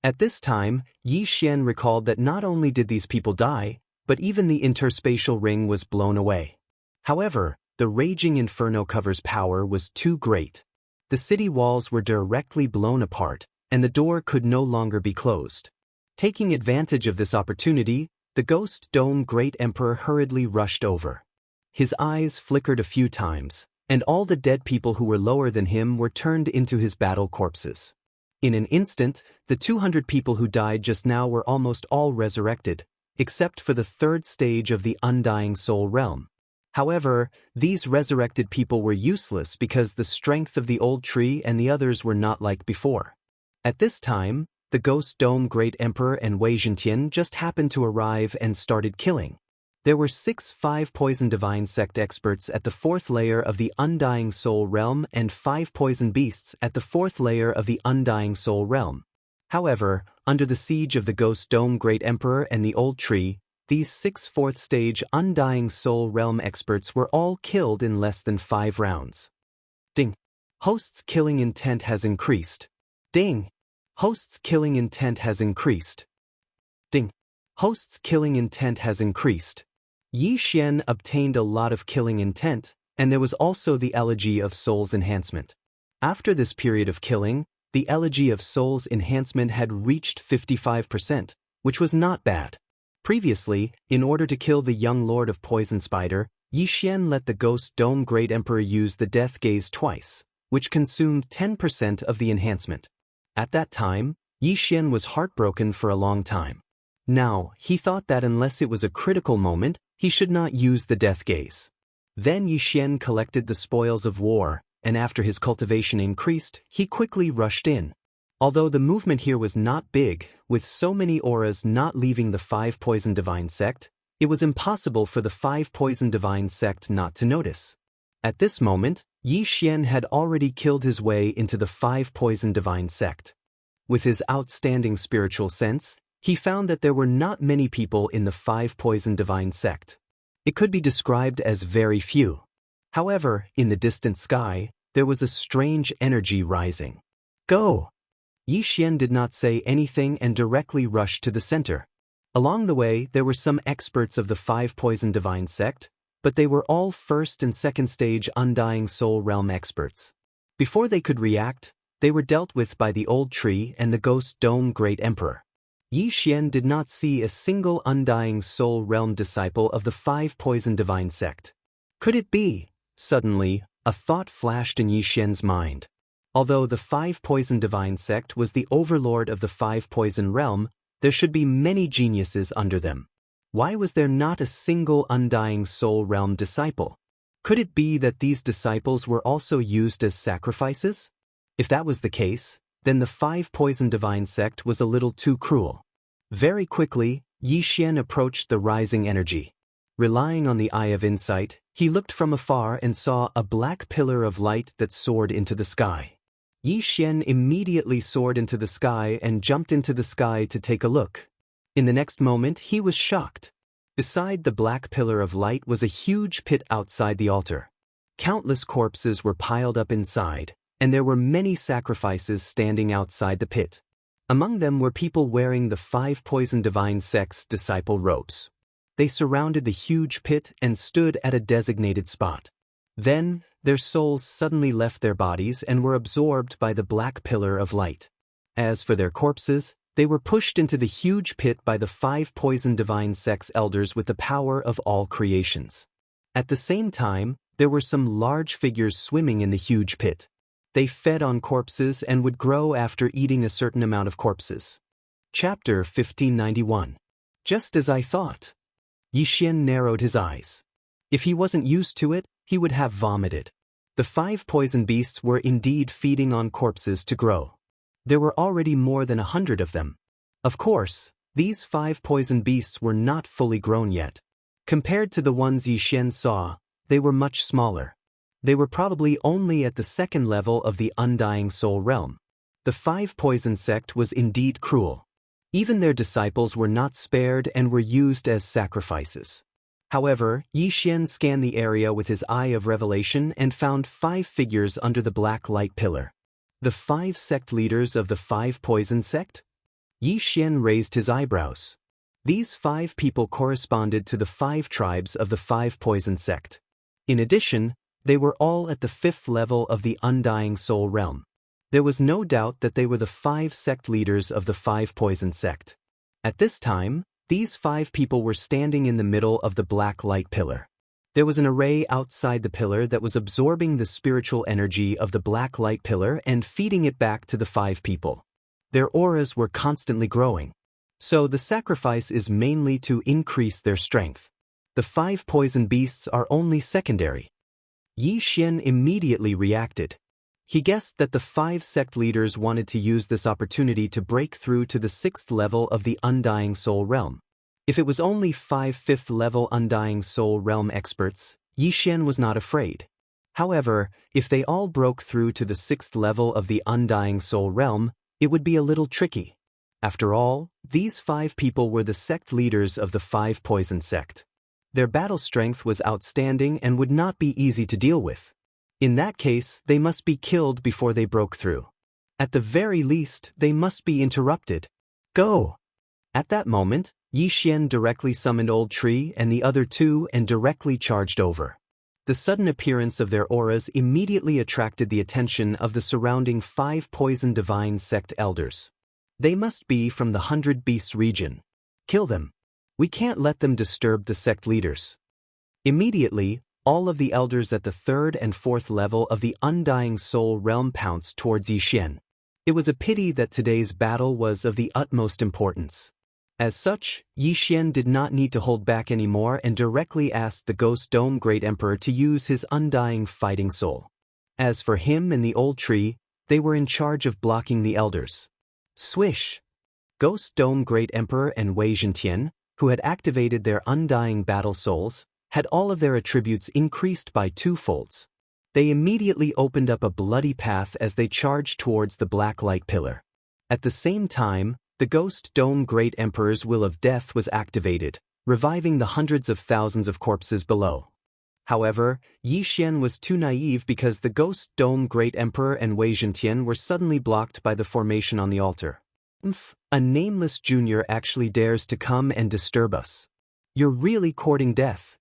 At this time, Yi Xian recalled that not only did these people die, but even the interspatial ring was blown away. However, the Raging Inferno Cover's power was too great. The city walls were directly blown apart, and the door could no longer be closed. Taking advantage of this opportunity, the Ghost Dome Great Emperor hurriedly rushed over. His eyes flickered a few times, and all the dead people who were lower than him were turned into his battle corpses. In an instant, the 200 people who died just now were almost all resurrected, except for the third stage of the Undying Soul realm. However, these resurrected people were useless because the strength of the old tree and the others were not like before. At this time, the Ghost Dome Great Emperor and Wei Zhentian just happened to arrive and started killing. There were 6 5-poison divine sect experts at the 4th layer of the Undying Soul realm and 5 poison beasts at the 4th layer of the Undying Soul realm. However, under the siege of the Ghost Dome Great Emperor and the Old Tree, these 6 4th stage Undying Soul realm experts were all killed in less than 5 rounds. Ding! Host's killing intent has increased. Ding! Host's killing intent has increased. Ding! Host's killing intent has increased. Yi Xian obtained a lot of killing intent, and there was also the Elegy of Soul's Enhancement. After this period of killing, the Elegy of Soul's Enhancement had reached 55%, which was not bad. Previously, in order to kill the young Lord of Poison Spider, Yi Xian let the Ghost Dome Great Emperor use the Death Gaze twice, which consumed 10% of the enhancement. At that time, Yi Xian was heartbroken for a long time. Now, he thought that unless it was a critical moment, he should not use the Death Gaze. Then Yi Xian collected the spoils of war, and after his cultivation increased, he quickly rushed in. Although the movement here was not big, with so many auras not leaving the 5 poison divine sect, it was impossible for the 5 poison divine sect not to notice. At this moment, Yi Xian had already killed his way into the 5 poison divine sect. With his outstanding spiritual sense, he found that there were not many people in the 5 poison divine sect. It could be described as very few. However, in the distant sky, there was a strange energy rising. Go! Yi Xian did not say anything and directly rushed to the center. Along the way, there were some experts of the 5 poison divine sect, but they were all first and second stage Undying Soul realm experts. Before they could react, they were dealt with by the Old Tree and the Ghost Dome Great Emperor. Yi Xian did not see a single Undying Soul realm disciple of the 5 poison divine sect. Could it be? Suddenly, a thought flashed in Yi Xian's mind. Although the 5 poison divine sect was the overlord of the 5 poison realm, there should be many geniuses under them. Why was there not a single Undying Soul Realm disciple? Could it be that these disciples were also used as sacrifices? If that was the case, then the 5 Poison Divine sect was a little too cruel. Very quickly, Xian approached the rising energy. Relying on the Eye of Insight, he looked from afar and saw a black pillar of light that soared into the sky. Xian immediately soared into the sky and jumped into the sky to take a look. In the next moment, he was shocked. Beside the black pillar of light was a huge pit outside the altar. Countless corpses were piled up inside, and there were many sacrifices standing outside the pit. Among them were people wearing the 5 Poison Divine sect's disciple robes. They surrounded the huge pit and stood at a designated spot. Then, their souls suddenly left their bodies and were absorbed by the black pillar of light. As for their corpses, they were pushed into the huge pit by the 5 Poison Divine sect's elders with the power of all creations. At the same time, there were some large figures swimming in the huge pit. They fed on corpses and would grow after eating a certain amount of corpses. Chapter 1591. Just as I thought. Xian narrowed his eyes. If he wasn't used to it, he would have vomited. The 5 poison beasts were indeed feeding on corpses to grow. There were already more than 100 of them. Of course, these 5 poison beasts were not fully grown yet. Compared to the ones Xian saw, they were much smaller. They were probably only at the 2nd level of the Undying Soul Realm. The 5 Poison sect was indeed cruel. Even their disciples were not spared and were used as sacrifices. However, Xian scanned the area with his eye of revelation and found 5 figures under the black light pillar. The 5 sect leaders of the 5 Poison sect? Xian raised his eyebrows. These 5 people corresponded to the 5 tribes of the 5 Poison sect. In addition, they were all at the 5th level of the Undying Soul Realm. There was no doubt that they were the 5 sect leaders of the 5 Poison sect. At this time, these 5 people were standing in the middle of the black light pillar. There was an array outside the pillar that was absorbing the spiritual energy of the black light pillar and feeding it back to the 5 people. Their auras were constantly growing. So the sacrifice is mainly to increase their strength. The 5 poison beasts are only secondary. Xian immediately reacted. He guessed that the 5 sect leaders wanted to use this opportunity to break through to the 6th level of the Undying Soul Realm. If it was only 5 5th level Undying Soul Realm experts, Xian was not afraid. However, if they all broke through to the 6th level of the Undying Soul Realm, it would be a little tricky. After all, these 5 people were the sect leaders of the 5 Poison sect. Their battle strength was outstanding and would not be easy to deal with. In that case, they must be killed before they broke through. At the very least, they must be interrupted. Go! At that moment, Xian directly summoned Old Tree and the other 2 and directly charged over. The sudden appearance of their auras immediately attracted the attention of the surrounding 5 Poison Divine sect elders. They must be from the 100 Beasts region. Kill them. We can't let them disturb the sect leaders. Immediately, all of the elders at the 3rd and 4th level of the Undying Soul Realm pounced towards Xian. It was a pity that today's battle was of the utmost importance. As such, Xian did not need to hold back anymore and directly asked the Ghost Dome Great Emperor to use his undying fighting soul. As for him and the Old Tree, they were in charge of blocking the elders. Swish! Ghost Dome Great Emperor and Wei Zhentian, who had activated their undying battle souls, had all of their attributes increased by 2 folds. They immediately opened up a bloody path as they charged towards the black light pillar. At the same time, the Ghost Dome Great Emperor's Will of Death was activated, reviving the hundreds of thousands of corpses below. However, Xian was too naive because the Ghost Dome Great Emperor and Wei Zhentian were suddenly blocked by the formation on the altar. A nameless junior actually dares to come and disturb us. You're really courting death.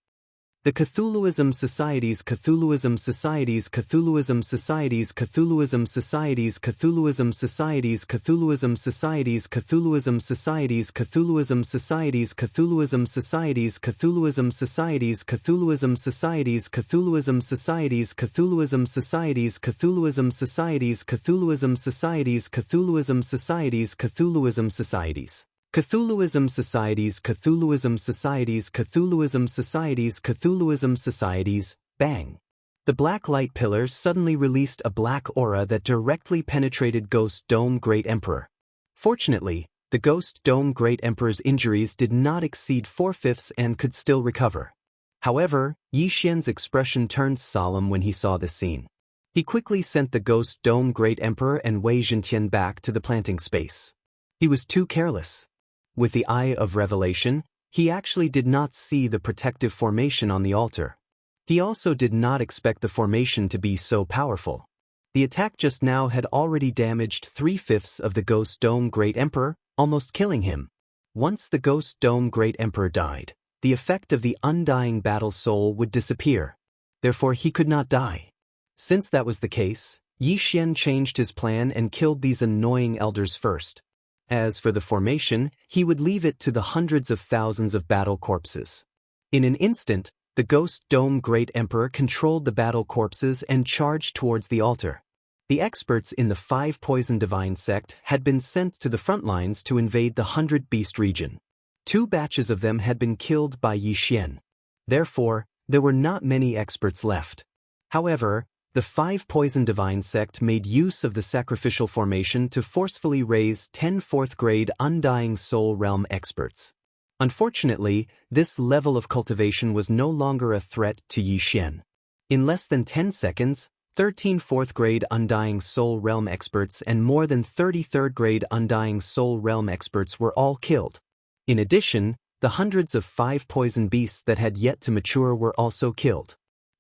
The Cthulhuism Societies, Cthulhuism Societies, Cthulhuism Societies, Cthulhuism Societies, Cthulhuism Societies, Cthulhuism Societies, Cthulhuism Societies, Cthulhuism Societies, Cthulhuism Societies, Cthulhuism Societies, Cthulhuism Societies, Cthulhuism Societies, Cthulhuism Societies, Cthulhuism Societies, Cthulhuism Societies, Cthulhuism Societies, Cthulhuism Societies. Cthulhuism societies, Cthulhuism societies, Cthulhuism societies, Cthulhuism societies, bang. The black light pillar suddenly released a black aura that directly penetrated Ghost Dome Great Emperor. Fortunately, the Ghost Dome Great Emperor's injuries did not exceed 4/5 and could still recover. However, Yi Xian's expression turned solemn when he saw the scene. He quickly sent the Ghost Dome Great Emperor and Wei Zhentian back to the planting space. He was too careless. With the Eye of Revelation, he actually did not see the protective formation on the altar. He also did not expect the formation to be so powerful. The attack just now had already damaged 3/5 of the Ghost Dome Great Emperor, almost killing him. Once the Ghost Dome Great Emperor died, the effect of the undying battle soul would disappear. Therefore he could not die. Since that was the case, Yi Xian changed his plan and killed these annoying elders first. As for the formation, he would leave it to the hundreds of thousands of battle corpses. In an instant, the Ghost Dome Great Emperor controlled the battle corpses and charged towards the altar. The experts in the 5 Poison Divine sect had been sent to the front lines to invade the 100 Beast region. 2 batches of them had been killed by Yi Xian. Therefore, there were not many experts left. However, the 5 Poison Divine sect made use of the sacrificial formation to forcefully raise 10 4th-grade Undying Soul Realm experts. Unfortunately, this level of cultivation was no longer a threat to Yi Xian. In less than 10 seconds, 13 4th-grade Undying Soul Realm experts and more than 30 3rd-grade Undying Soul Realm experts were all killed. In addition, the hundreds of 5 poison beasts that had yet to mature were also killed.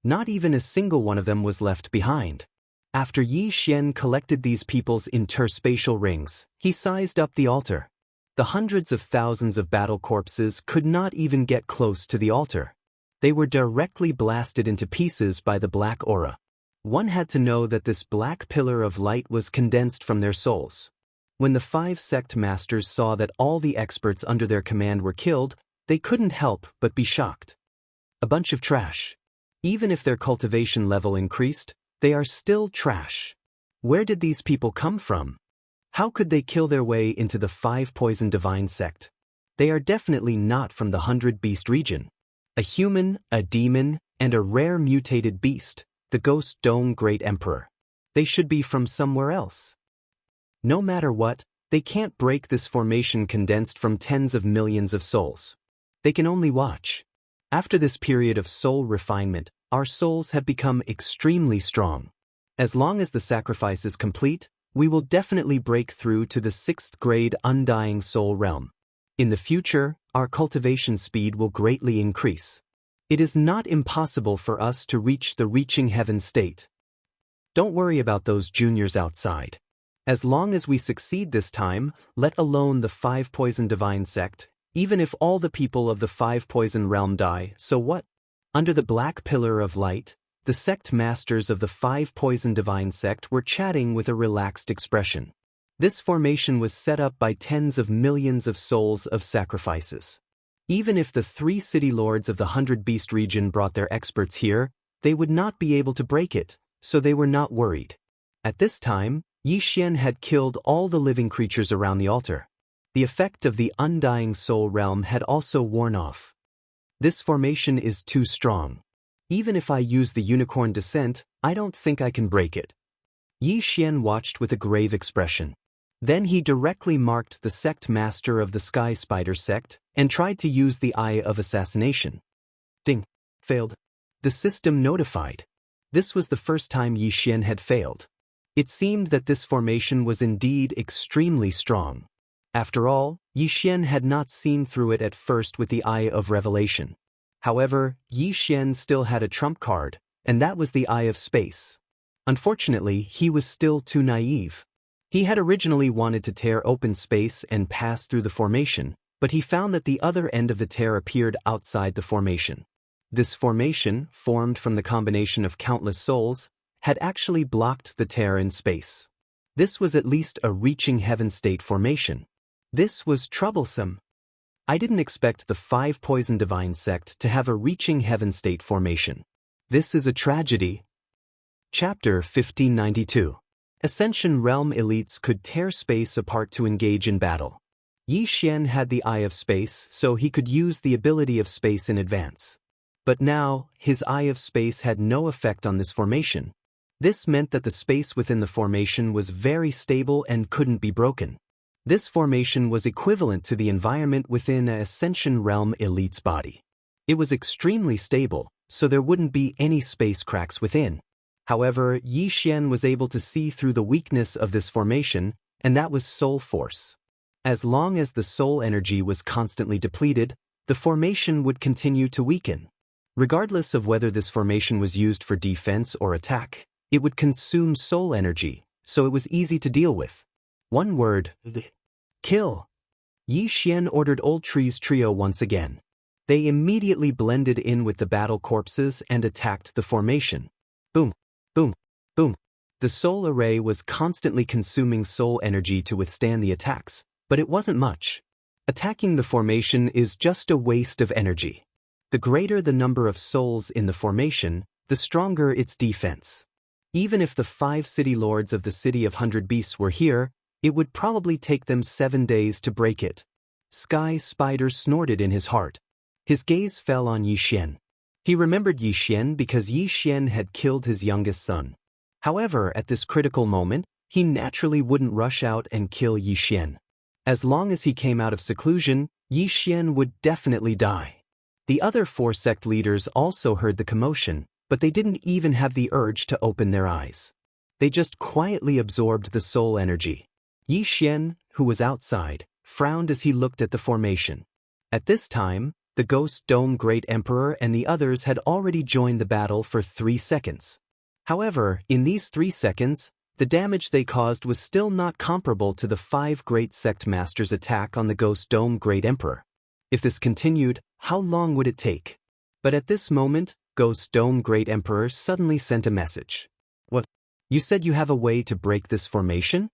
Not even a single one of them was left behind. After Yi Xian collected these people's interspatial rings, he sized up the altar. The hundreds of thousands of battle corpses could not even get close to the altar. They were directly blasted into pieces by the black aura. One had to know that this black pillar of light was condensed from their souls. When the 5 sect masters saw that all the experts under their command were killed, they couldn't help but be shocked. A bunch of trash. Even if their cultivation level increased, they are still trash. Where did these people come from? How could they kill their way into the 5 Poison Divine sect? They are definitely not from the 100 Beast region. A human, a demon, and a rare mutated beast, the Ghost Dome Great Emperor. They should be from somewhere else. No matter what, they can't break this formation condensed from tens of millions of souls. They can only watch. After this period of soul refinement, our souls have become extremely strong. As long as the sacrifice is complete, we will definitely break through to the 6th grade Undying Soul Realm. In the future, our cultivation speed will greatly increase. It is not impossible for us to reach the Reaching Heaven state. Don't worry about those juniors outside. As long as we succeed this time, let alone the 5 Poison Divine sect, even if all the people of the 5 Poison Realm die, so what? Under the black pillar of light, the sect masters of the 5 Poison Divine sect were chatting with a relaxed expression. This formation was set up by tens of millions of souls of sacrifices. Even if the 3 city lords of the 100 Beast region brought their experts here, they would not be able to break it, so they were not worried. At this time, Yi Xian had killed all the living creatures around the altar. The effect of the Undying Soul Realm had also worn off. This formation is too strong. Even if I use the Unicorn Descent, I don't think I can break it. Yi Xian watched with a grave expression. Then he directly marked the sect master of the Sky Spider sect and tried to use the Eye of Assassination. Ding. Failed. The system notified. This was the first time Yi Xian had failed. It seemed that this formation was indeed extremely strong. After all, Yi Xian had not seen through it at first with the Eye of Revelation. However, Yi Xian still had a trump card, and that was the Eye of Space. Unfortunately, he was still too naive. He had originally wanted to tear open space and pass through the formation, but he found that the other end of the tear appeared outside the formation. This formation, formed from the combination of countless souls, had actually blocked the tear in space. This was at least a Reaching Heaven state formation. This was troublesome. I didn't expect the 5 Poison Divine sect to have a Reaching Heaven state formation. This is a tragedy. Chapter 1592. Ascension Realm elites could tear space apart to engage in battle. Yi Xian had the Eye of Space, so he could use the ability of space in advance. But now, his Eye of Space had no effect on this formation. This meant that the space within the formation was very stable and couldn't be broken. This formation was equivalent to the environment within a Ascension Realm elite's body. It was extremely stable, so there wouldn't be any space cracks within. However, Yi Xian was able to see through the weakness of this formation, and that was soul force. As long as the soul energy was constantly depleted, the formation would continue to weaken. Regardless of whether this formation was used for defense or attack, it would consume soul energy, so it was easy to deal with. One word: kill. Yi Xian ordered Old Tree's trio once again. They immediately blended in with the battle corpses and attacked the formation. Boom, boom, boom. The soul array was constantly consuming soul energy to withstand the attacks, but it wasn't much. Attacking the formation is just a waste of energy. The greater the number of souls in the formation, the stronger its defense. Even if the 5 city lords of the City of 100 Beasts were here, it would probably take them 7 days to break it. Sky Spider snorted in his heart. His gaze fell on Yi Xian. He remembered Yi Xian because Yi Xian had killed his youngest son. However, at this critical moment, he naturally wouldn't rush out and kill Yi Xian. As long as he came out of seclusion, Yi Xian would definitely die. The other 4 sect leaders also heard the commotion, but they didn't even have the urge to open their eyes. They just quietly absorbed the soul energy. Yi Xian, who was outside, frowned as he looked at the formation. At this time, the Ghost Dome Great Emperor and the others had already joined the battle for 3 seconds. However, in these 3 seconds, the damage they caused was still not comparable to the 5 Great Sect Masters' attack on the Ghost Dome Great Emperor. If this continued, how long would it take? But at this moment, Ghost Dome Great Emperor suddenly sent a message. What? You said you have a way to break this formation?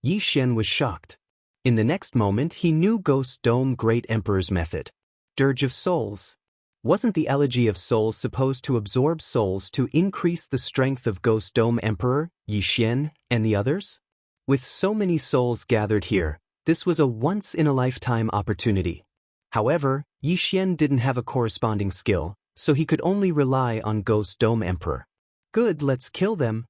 Yi Xian was shocked. In the next moment he knew Ghost Dome Great Emperor's method. Dirge of Souls. Wasn't the Elegy of Souls supposed to absorb souls to increase the strength of Ghost Dome Emperor, Yi Xian, and the others? With so many souls gathered here, this was a once-in-a-lifetime opportunity. However, Yi Xian didn't have a corresponding skill, so he could only rely on Ghost Dome Emperor. Good, let's kill them.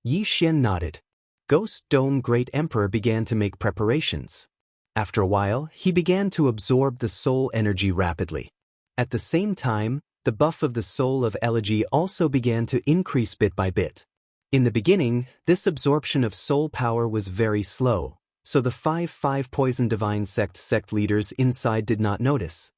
Yi Xian nodded. Ghost Dome Great Emperor began to make preparations. After a while, he began to absorb the soul energy rapidly. At the same time, the buff of the soul of Elegy also began to increase bit by bit. In the beginning, this absorption of soul power was very slow, so the 5 Poison Divine sect leaders inside did not notice.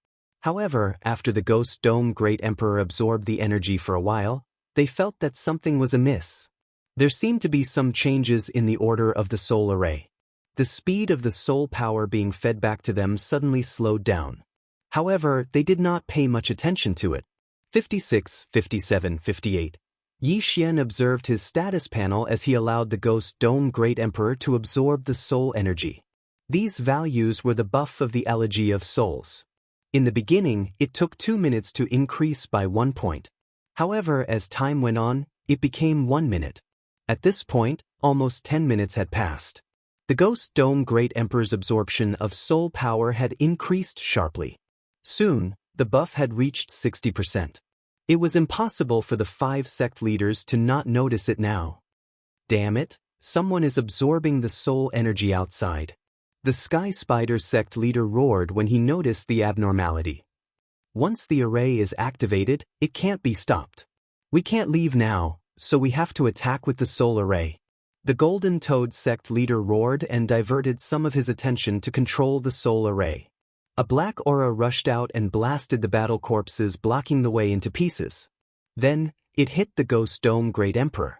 However, after the Ghost Dome Great Emperor absorbed the energy for a while, they felt that something was amiss. There seemed to be some changes in the order of the soul array. The speed of the soul power being fed back to them suddenly slowed down. However, they did not pay much attention to it. 56, 57, 58. Yi Xian observed his status panel as he allowed the Ghost Dome Great Emperor to absorb the soul energy. These values were the buff of the Elegy of Souls. In the beginning, it took 2 minutes to increase by 1 point. However, as time went on, it became 1 minute. At this point, almost 10 minutes had passed. The Ghost Dome Great Emperor's absorption of soul power had increased sharply. Soon, the buff had reached 60%. It was impossible for the 5 sect leaders to not notice it now. Damn it, someone is absorbing the soul energy outside. The Sky Spider sect leader roared when he noticed the abnormality. Once the array is activated, it can't be stopped. We can't leave now, so we have to attack with the soul array. The Golden Toad sect leader roared and diverted some of his attention to control the soul array. A black aura rushed out and blasted the battle corpses, blocking the way into pieces. Then, it hit the Ghost Dome Great Emperor.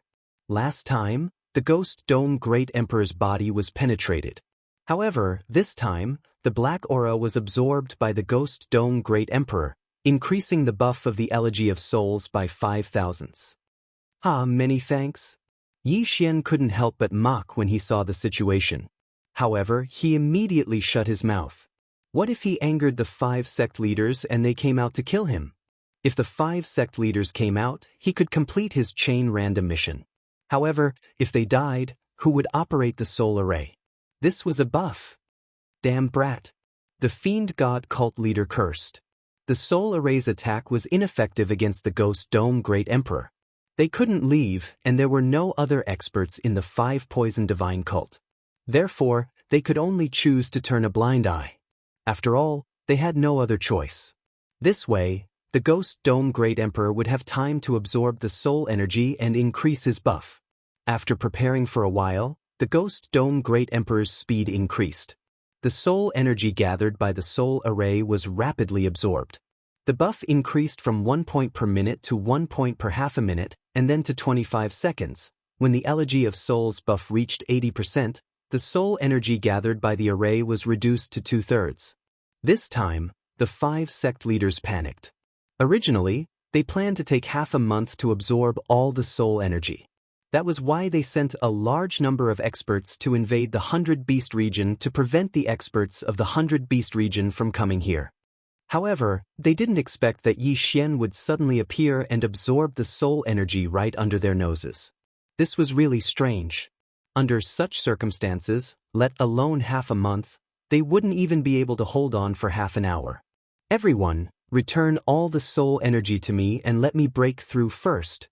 Last time, the Ghost Dome Great Emperor's body was penetrated. However, this time, the black aura was absorbed by the Ghost Dome Great Emperor, increasing the buff of the Elegy of Souls by 5,000. Ah, many thanks. Yi Xian couldn't help but mock when he saw the situation. However, he immediately shut his mouth. What if he angered the 5 sect leaders and they came out to kill him? If the 5 sect leaders came out, he could complete his chain random mission. However, if they died, who would operate the soul array? This was a buff. Damn brat. The fiend god cult leader cursed. The soul array's attack was ineffective against the Ghost Dome Great Emperor. They couldn't leave, and there were no other experts in the 5-poison divine cult. Therefore, they could only choose to turn a blind eye. After all, they had no other choice. This way, the Ghost Dome Great Emperor would have time to absorb the soul energy and increase his buff. After preparing for a while, the Ghost Dome Great Emperor's speed increased. The soul energy gathered by the soul array was rapidly absorbed. The buff increased from 1 point per minute to 1 point per half a minute, and then to 25 seconds. When the Elegy of Souls buff reached 80%, the soul energy gathered by the array was reduced to 2/3. This time, the 5 sect leaders panicked. Originally, they planned to take half a month to absorb all the soul energy. That was why they sent a large number of experts to invade the 100 Beast region to prevent the experts of the 100 Beast region from coming here. However, they didn't expect that Xian would suddenly appear and absorb the soul energy right under their noses. This was really strange. Under such circumstances, let alone half a month, they wouldn't even be able to hold on for half an hour. Everyone, return all the soul energy to me and let me break through first.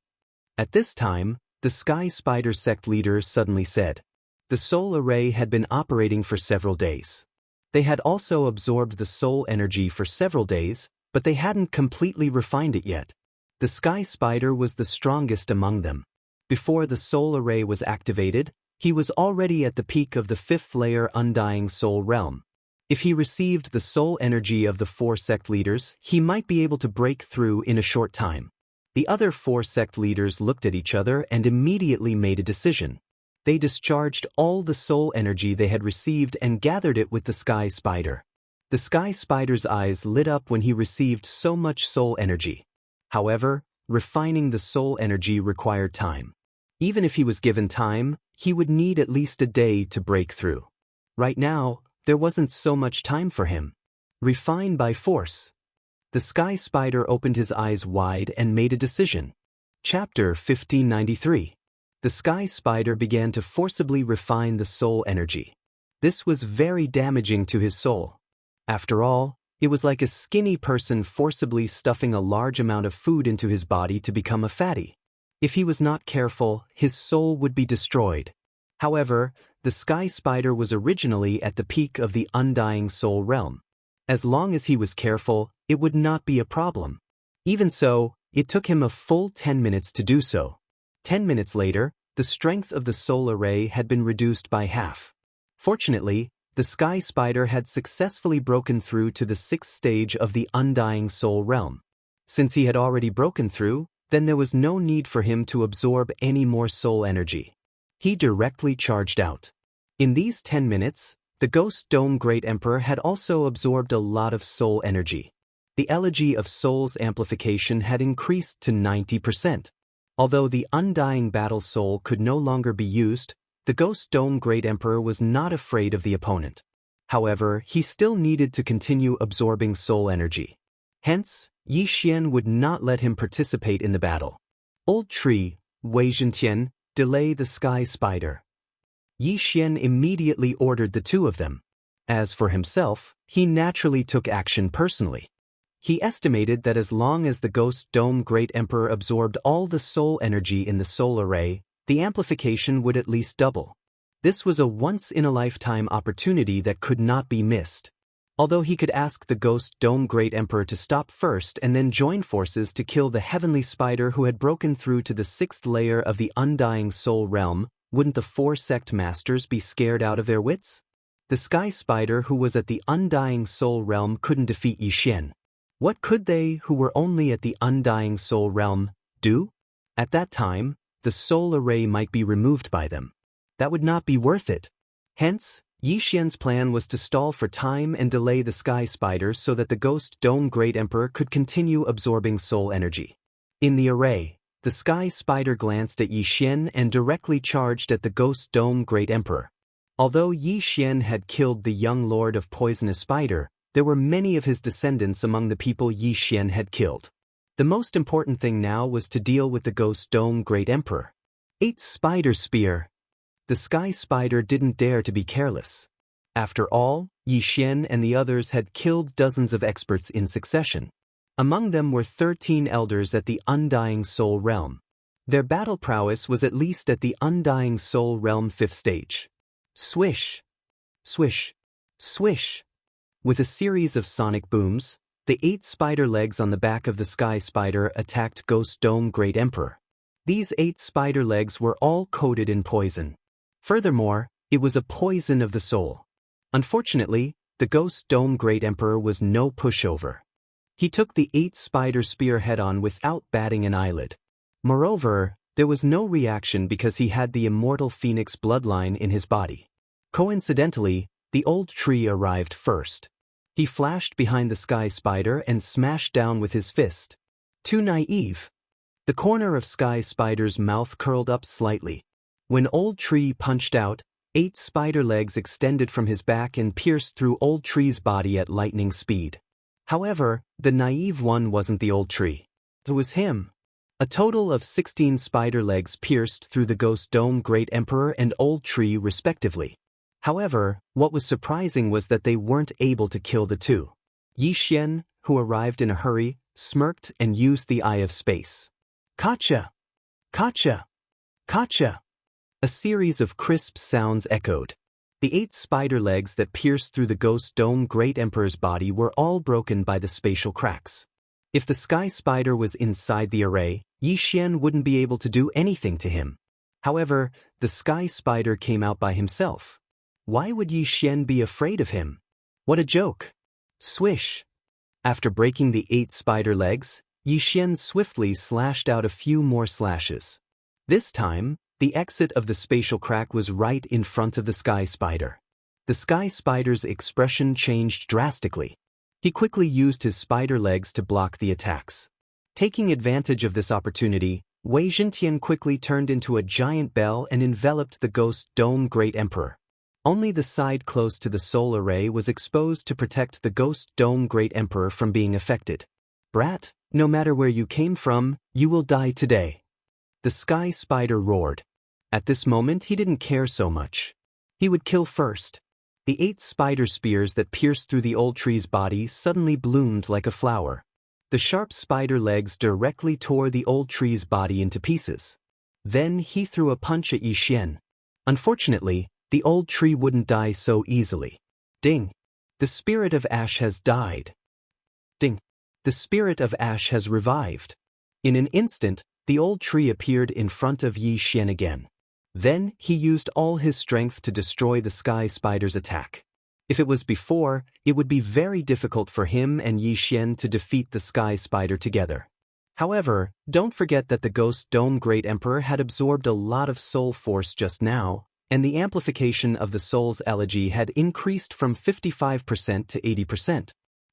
At this time, the Sky Spider sect leader suddenly said. The soul array had been operating for several days. They had also absorbed the soul energy for several days, but they hadn't completely refined it yet. The Sky Spider was the strongest among them. Before the soul array was activated, he was already at the peak of the 5th layer Undying Soul Realm. If he received the soul energy of the 4 sect leaders, he might be able to break through in a short time. The other 4 sect leaders looked at each other and immediately made a decision. They discharged all the soul energy they had received and gathered it with the Sky Spider. The Sky Spider's eyes lit up when he received so much soul energy. However, refining the soul energy required time. Even if he was given time, he would need at least a day to break through. Right now, there wasn't so much time for him. Refine by force. The Sky Spider opened his eyes wide and made a decision. Chapter 1593. The Sky Spider began to forcibly refine the soul energy. This was very damaging to his soul. After all, it was like a skinny person forcibly stuffing a large amount of food into his body to become a fatty. If he was not careful, his soul would be destroyed. However, the Sky Spider was originally at the peak of the Undying Soul Realm. As long as he was careful, it would not be a problem. Even so, it took him a full 10 minutes to do so. 10 minutes later, the strength of the soul array had been reduced by half. Fortunately, the Sky Spider had successfully broken through to the 6th stage of the Undying Soul Realm. Since he had already broken through, then there was no need for him to absorb any more soul energy. He directly charged out. In these 10 minutes, the Ghost Dome Great Emperor had also absorbed a lot of soul energy. The Elegy of Souls amplification had increased to 90%. Although the Undying Battle Soul could no longer be used, the Ghost Dome Great Emperor was not afraid of the opponent. However, he still needed to continue absorbing soul energy. Hence, Xian would not let him participate in the battle. Old Tree, Wei Zhentian, delay the Sky Spider. Xian immediately ordered the two of them. As for himself, he naturally took action personally. He estimated that as long as the Ghost Dome Great Emperor absorbed all the soul energy in the soul array, the amplification would at least double. This was a once-in-a-lifetime opportunity that could not be missed. Although he could ask the Ghost Dome Great Emperor to stop first and then join forces to kill the Heavenly Spider who had broken through to the 6th layer of the Undying Soul Realm, wouldn't the 4 sect masters be scared out of their wits? The Sky Spider who was at the Undying Soul Realm couldn't defeat Xian. What could they, who were only at the Undying Soul Realm, do? At that time, the soul array might be removed by them. That would not be worth it. Hence, Xian's plan was to stall for time and delay the Sky Spider so that the Ghost Dome Great Emperor could continue absorbing soul energy. In the array, the Sky Spider glanced at Xian and directly charged at the Ghost Dome Great Emperor. Although Xian had killed the young Lord of Poisonous Spider, there were many of his descendants among the people Xian had killed. The most important thing now was to deal with the Ghost Dome Great Emperor. 8 Spider Spear. The Sky Spider didn't dare to be careless. After all, Yi Xian and the others had killed dozens of experts in succession. Among them were 13 elders at the Undying Soul Realm. Their battle prowess was at least at the Undying Soul Realm 5th stage. Swish! Swish! Swish! With a series of sonic booms, the 8 spider legs on the back of the Sky Spider attacked Ghost Dome Great Emperor. These 8 spider legs were all coated in poison. Furthermore, it was a poison of the soul. Unfortunately, the Ghost Dome Great Emperor was no pushover. He took the 8 spider spear head-on without batting an eyelid. Moreover, there was no reaction because he had the immortal phoenix bloodline in his body. Coincidentally, the old tree arrived first. He flashed behind the Sky Spider and smashed down with his fist. Too naive. The corner of Sky Spider's mouth curled up slightly. When Old Tree punched out, 8 spider legs extended from his back and pierced through Old Tree's body at lightning speed. However, the naive one wasn't the Old Tree. It was him. A total of 16 spider legs pierced through the Ghost Dome Great Emperor and Old Tree respectively. However, what was surprising was that they weren't able to kill the two. Yi Xian, who arrived in a hurry, smirked and used the Eye of Space. Gotcha! Gotcha! Gotcha! A series of crisp sounds echoed. The 8 spider legs that pierced through the Ghost Dome Great Emperor's body were all broken by the spatial cracks. If the Sky Spider was inside the array, Yi Xian wouldn't be able to do anything to him. However, the Sky Spider came out by himself. Why would Yi Xian be afraid of him? What a joke! Swish! After breaking the 8 spider legs, Yi Xian swiftly slashed out a few more slashes. This time, the exit of the spatial crack was right in front of the Sky Spider. The Sky Spider's expression changed drastically. He quickly used his spider legs to block the attacks. Taking advantage of this opportunity, Wei Zhentian quickly turned into a giant bell and enveloped the Ghost Dome Great Emperor. Only the side close to the soul array was exposed to protect the Ghost Dome Great Emperor from being affected. Brat, no matter where you came from, you will die today. The Sky Spider roared. At this moment he didn't care so much. He would kill first. The 8 spider spears that pierced through the old tree's body suddenly bloomed like a flower. The sharp spider legs directly tore the old tree's body into pieces. Then he threw a punch at Yi Xian. Unfortunately, the old tree wouldn't die so easily. Ding! The spirit of ash has died. Ding! The spirit of ash has revived. In an instant, the old tree appeared in front of Yi Xian again. Then he used all his strength to destroy the Sky Spider's attack. If it was before, it would be very difficult for him and Yi Xian to defeat the Sky Spider together. However, don't forget that the Ghost Dome Great Emperor had absorbed a lot of soul force just now, and the amplification of the soul's elegy had increased from 55% to 80%.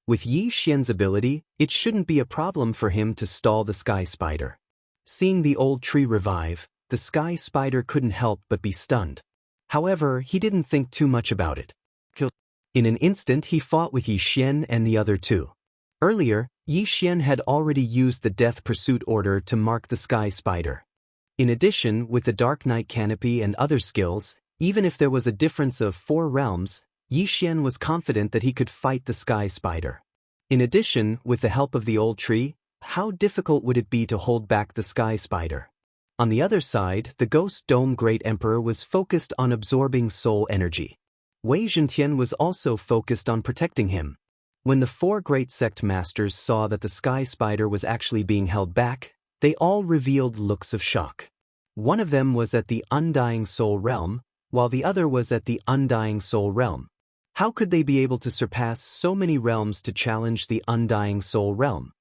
With Yi Xian's ability, it shouldn't be a problem for him to stall the Sky Spider. Seeing the old tree revive, the Sky Spider couldn't help but be stunned. However, he didn't think too much about it. In an instant he fought with Yi Xian and the other two. Earlier, Yi Xian had already used the Death Pursuit order to mark the Sky Spider. In addition, with the Dark Knight Canopy and other skills, even if there was a difference of 4 realms, Yi Xian was confident that he could fight the Sky Spider. In addition, with the help of the old tree, how difficult would it be to hold back the Sky Spider? On the other side, the Ghost Dome Great Emperor was focused on absorbing soul energy. Wei Zhentian was also focused on protecting him. When the 4 great sect masters saw that the Sky Spider was actually being held back, they all revealed looks of shock. One of them was at the Undying Soul Realm, while the other was at the Undying Soul Realm. How could they be able to surpass so many realms to challenge the Undying Soul Realm?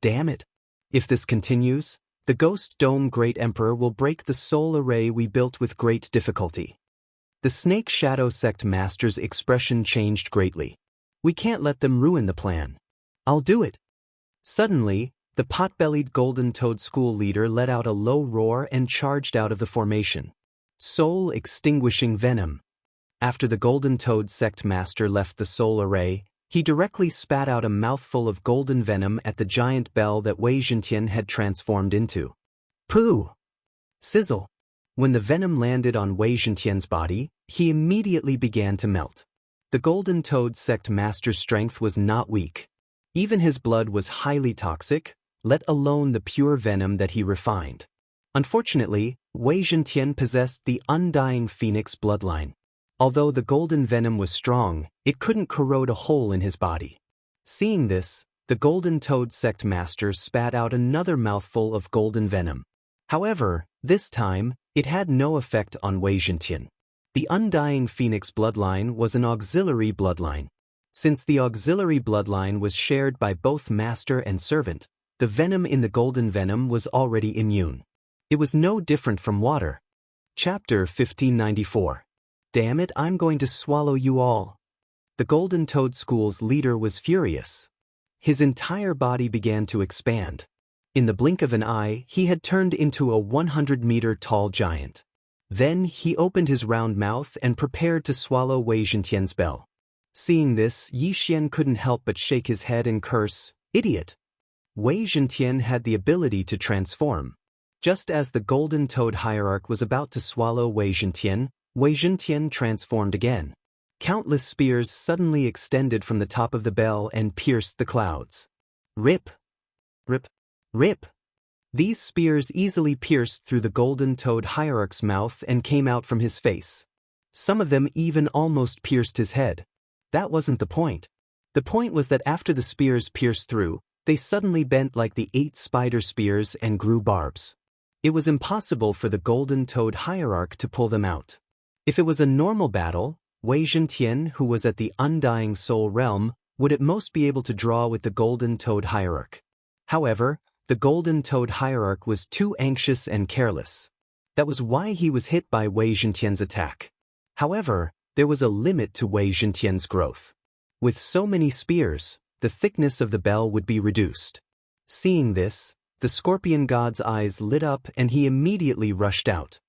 Damn it! If this continues, the Ghost Dome Great Emperor will break the soul array we built with great difficulty. The Snake Shadow Sect Master's expression changed greatly. We can't let them ruin the plan. I'll do it. Suddenly, the pot-bellied Golden Toad school leader let out a low roar and charged out of the formation. Soul-extinguishing venom. After the Golden Toad Sect Master left the soul array, he directly spat out a mouthful of golden venom at the giant bell that Wei Zhentian had transformed into. Pooh! Sizzle! When the venom landed on Wei Zhentian's body, he immediately began to melt. The Golden Toad sect master's strength was not weak. Even his blood was highly toxic, let alone the pure venom that he refined. Unfortunately, Wei Zhentian possessed the undying phoenix bloodline. Although the golden venom was strong, it couldn't corrode a hole in his body. Seeing this, the Golden Toad sect master spat out another mouthful of golden venom. However, this time, it had no effect on Wei Zhentian. The undying phoenix bloodline was an auxiliary bloodline. Since the auxiliary bloodline was shared by both master and servant, the venom in the golden venom was already immune. It was no different from water. Chapter 1594. Damn it, I'm going to swallow you all. The Golden Toad School's leader was furious. His entire body began to expand. In the blink of an eye, he had turned into a 100-meter-tall giant. Then he opened his round mouth and prepared to swallow Wei Zhentian's bell. Seeing this, Yi Xian couldn't help but shake his head and curse, "Idiot!" Wei Zhentian had the ability to transform. Just as the Golden Toad hierarch was about to swallow Wei Zhentian transformed again. Countless spears suddenly extended from the top of the bell and pierced the clouds. Rip! Rip! Rip! These spears easily pierced through the Golden Toad hierarch's mouth and came out from his face. Some of them even almost pierced his head. That wasn't the point. The point was that after the spears pierced through, they suddenly bent like the 8 spider spears and grew barbs. It was impossible for the Golden Toad hierarch to pull them out. If it was a normal battle, Wei Zhentian, who was at the Undying Soul realm, would at most be able to draw with the Golden Toad hierarch. However, the Golden Toad hierarch was too anxious and careless. That was why he was hit by Wei Zhentian's attack. However, there was a limit to Wei Zhentian's growth. With so many spears, the thickness of the bell would be reduced. Seeing this, the scorpion god's eyes lit up and he immediately rushed out.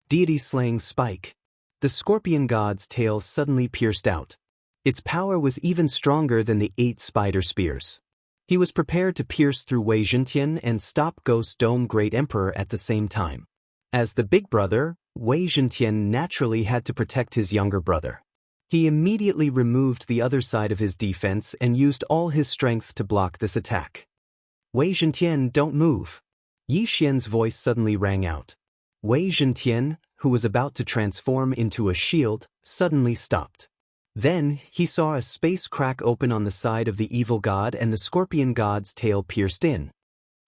Deity-slaying spike. The scorpion god's tail suddenly pierced out. Its power was even stronger than the 8 spider spears. He was prepared to pierce through Wei Zhentian and stop Ghost Dome Great Emperor at the same time. As the big brother, Wei Zhentian naturally had to protect his younger brother. He immediately removed the other side of his defense and used all his strength to block this attack. Wei Zhentian, don't move. Yi Xian's voice suddenly rang out. Wei Zhentian, who was about to transform into a shield, suddenly stopped. Then, he saw a space crack open on the side of the evil god and the scorpion god's tail pierced in.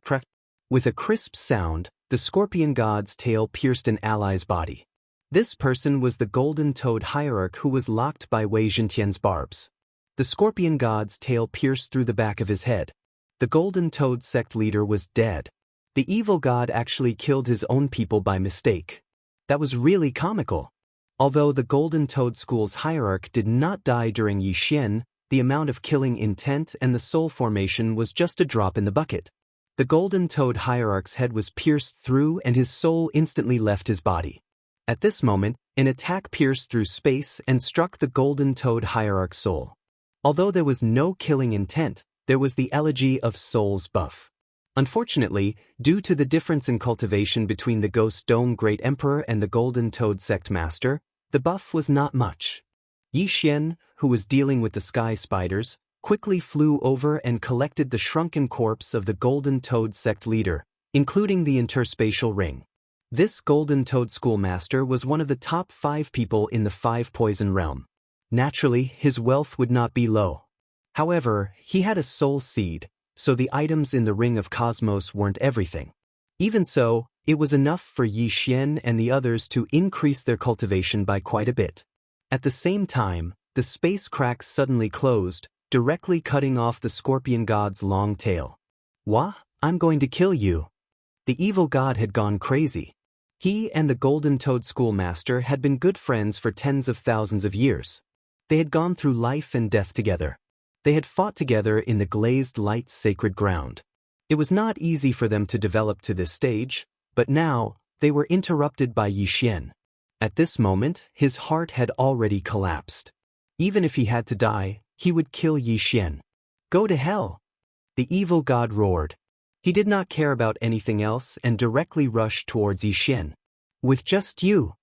Crack. With a crisp sound, the scorpion god's tail pierced an ally's body. This person was the Golden Toad hierarch who was locked by Wei Zhentian's barbs. The scorpion god's tail pierced through the back of his head. The Golden Toad sect leader was dead. The evil god actually killed his own people by mistake. That was really comical. Although the Golden Toad School's hierarch did not die during Yi Xian, the amount of killing intent and the soul formation was just a drop in the bucket. The Golden Toad hierarch's head was pierced through and his soul instantly left his body. At this moment, an attack pierced through space and struck the Golden Toad hierarch's soul. Although there was no killing intent, there was the elegy of souls buff. Unfortunately, due to the difference in cultivation between the Ghost Dome Great Emperor and the Golden Toad Sect Master, the buff was not much. Yi Xian, who was dealing with the sky spiders, quickly flew over and collected the shrunken corpse of the Golden Toad Sect leader, including the interspatial ring. This Golden Toad Schoolmaster was one of the top 5 people in the 5 poison realm. Naturally, his wealth would not be low. However, he had a soul seed, so the items in the Ring of Cosmos weren't everything. Even so, it was enough for Yi Xian and the others to increase their cultivation by quite a bit. At the same time, the space cracks suddenly closed, directly cutting off the scorpion god's long tail. Wah, I'm going to kill you. The evil god had gone crazy. He and the Golden Toad Schoolmaster had been good friends for tens of thousands of years. They had gone through life and death together. They had fought together in the glazed light sacred ground. It was not easy for them to develop to this stage, but now, they were interrupted by Yi Xian. At this moment, his heart had already collapsed. Even if he had to die, he would kill Yi Xian. Go to hell! The evil god roared. He did not care about anything else and directly rushed towards Yi Xian. With just you!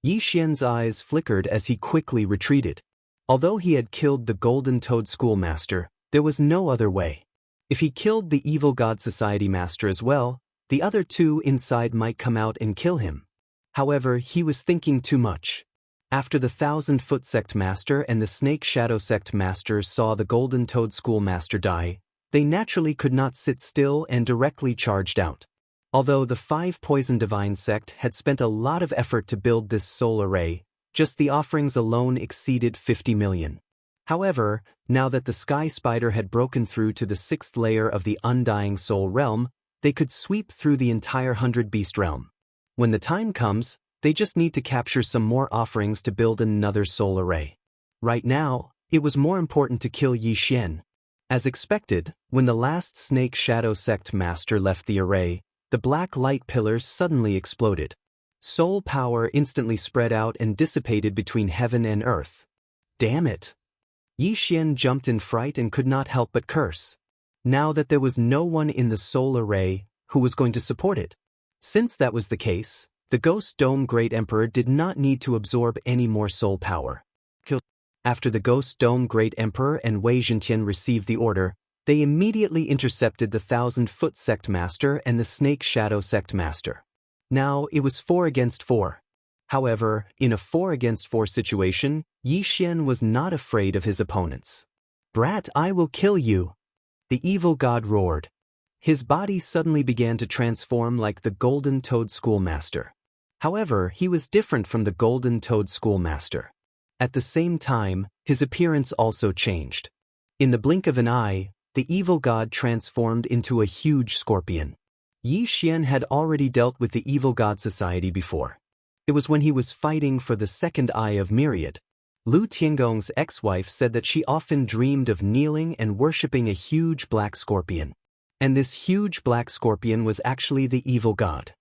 Yi Xian's eyes flickered as he quickly retreated. Although he had killed the Golden Toad Schoolmaster, there was no other way. If he killed the Evil God Society Master as well, the other two inside might come out and kill him. However, he was thinking too much. After the 1,000-Foot Sect Master and the Snake Shadow Sect Master saw the Golden Toad Schoolmaster die, they naturally could not sit still and directly charged out. Although the 5 Poison Divine Sect had spent a lot of effort to build this soul array, just the offerings alone exceeded 50 million. However, now that the Sky Spider had broken through to the 6th layer of the Undying Soul Realm, they could sweep through the entire 100-Beast Realm. When the time comes, they just need to capture some more offerings to build another soul array. Right now, it was more important to kill Yi Xian. As expected, when the last Snake Shadow Sect Master left the array, the black light pillars suddenly exploded. Soul power instantly spread out and dissipated between heaven and earth. Damn it! Yi Xian jumped in fright and could not help but curse. Now that there was no one in the soul array who was going to support it. Since that was the case, the Ghost Dome Great Emperor did not need to absorb any more soul power. After the Ghost Dome Great Emperor and Wei Zhentian received the order, they immediately intercepted the 1,000-Foot Sect Master and the Snake Shadow Sect Master. Now it was 4 against 4. However, in a 4 against 4 situation, Yi Xian was not afraid of his opponents. "Brat, I will kill you!" the evil god roared. His body suddenly began to transform like the Golden Toad Schoolmaster. However, he was different from the Golden Toad Schoolmaster. At the same time, his appearance also changed. In the blink of an eye, the evil god transformed into a huge scorpion. Yi Xian had already dealt with the Evil God Society before. It was when he was fighting for the second eye of Myriad. Lu Tiangong's ex-wife said that she often dreamed of kneeling and worshipping a huge black scorpion. And this huge black scorpion was actually the evil god.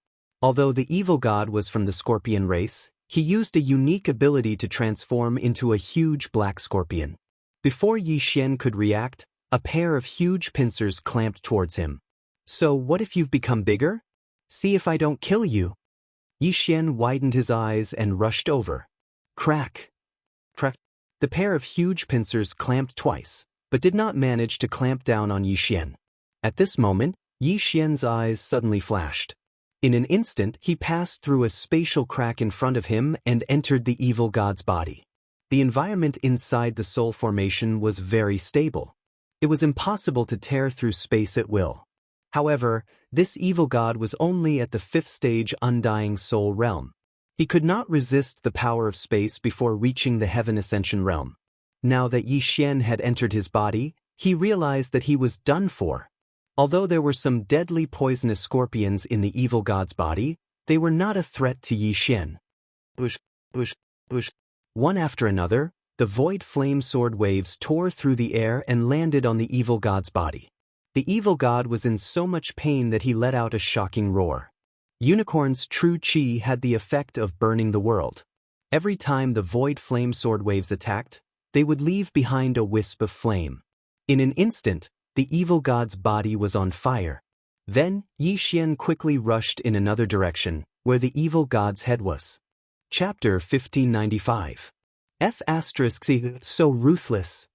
Although the evil god was from the scorpion race, he used a unique ability to transform into a huge black scorpion. Before Yi Xian could react, a pair of huge pincers clamped towards him. "So what if you've become bigger? See if I don't kill you." Yi Xian widened his eyes and rushed over. Crack! Crack! The pair of huge pincers clamped twice, but did not manage to clamp down on Yi Xian. At this moment, Yi Xian's eyes suddenly flashed. In an instant, he passed through a spatial crack in front of him and entered the evil god's body. The environment inside the soul formation was very stable. It was impossible to tear through space at will. However, this evil god was only at the 5th stage Undying Soul Realm. He could not resist the power of space before reaching the Heaven Ascension Realm. Now that Yi Xian had entered his body, he realized that he was done for. Although there were some deadly poisonous scorpions in the evil god's body, they were not a threat to Yi Xian. Bush, bush, bush. One after another, the void flame sword waves tore through the air and landed on the evil god's body. The evil god was in so much pain that he let out a shocking roar. Unicorn's true chi had the effect of burning the world. Every time the void flame sword waves attacked, they would leave behind a wisp of flame. In an instant, the evil god's body was on fire. Then, Yi Xian quickly rushed in another direction, where the evil god's head was. Chapter 1595. F***, so ruthless.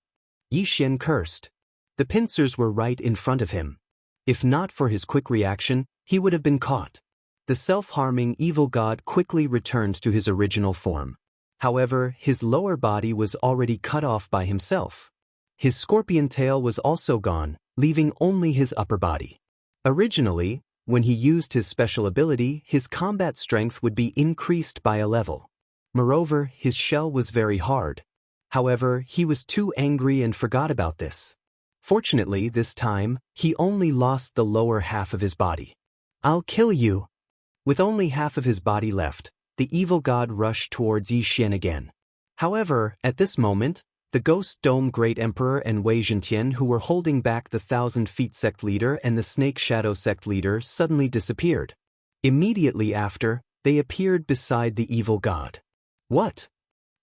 Yi Xian cursed. The pincers were right in front of him. If not for his quick reaction, he would have been caught. The self-harming evil god quickly returned to his original form. However, his lower body was already cut off by himself. His scorpion tail was also gone, leaving only his upper body. Originally, when he used his special ability, his combat strength would be increased by a level. Moreover, his shell was very hard. However, he was too angry and forgot about this. Fortunately, this time, he only lost the lower half of his body. "I'll kill you!" With only half of his body left, the evil god rushed towards Yi Xian again. However, at this moment, the Ghost Dome Great Emperor and Wei Zhentian, who were holding back the 1,000-Feet Sect leader and the Snake Shadow Sect leader, suddenly disappeared. Immediately after, they appeared beside the evil god. What?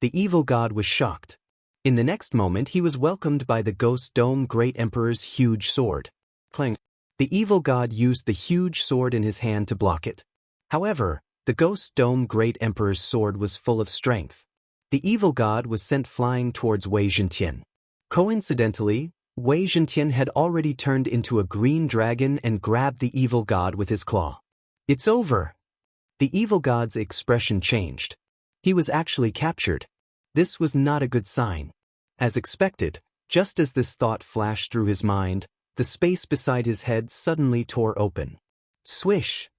The evil god was shocked. In the next moment, he was welcomed by the Ghost Dome Great Emperor's huge sword. Clang. The evil god used the huge sword in his hand to block it. However, the Ghost Dome Great Emperor's sword was full of strength. The evil god was sent flying towards Wei Zhentian. Coincidentally, Wei Zhentian had already turned into a green dragon and grabbed the evil god with his claw. It's over. The evil god's expression changed. He was actually captured. This was not a good sign. As expected, just as this thought flashed through his mind, the space beside his head suddenly tore open. Swish!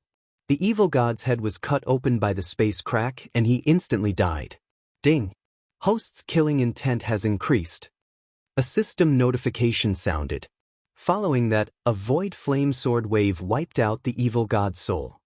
The evil god's head was cut open by the space crack and he instantly died. Ding! Host's killing intent has increased. A system notification sounded. Following that, a void flame sword wave wiped out the evil god's soul.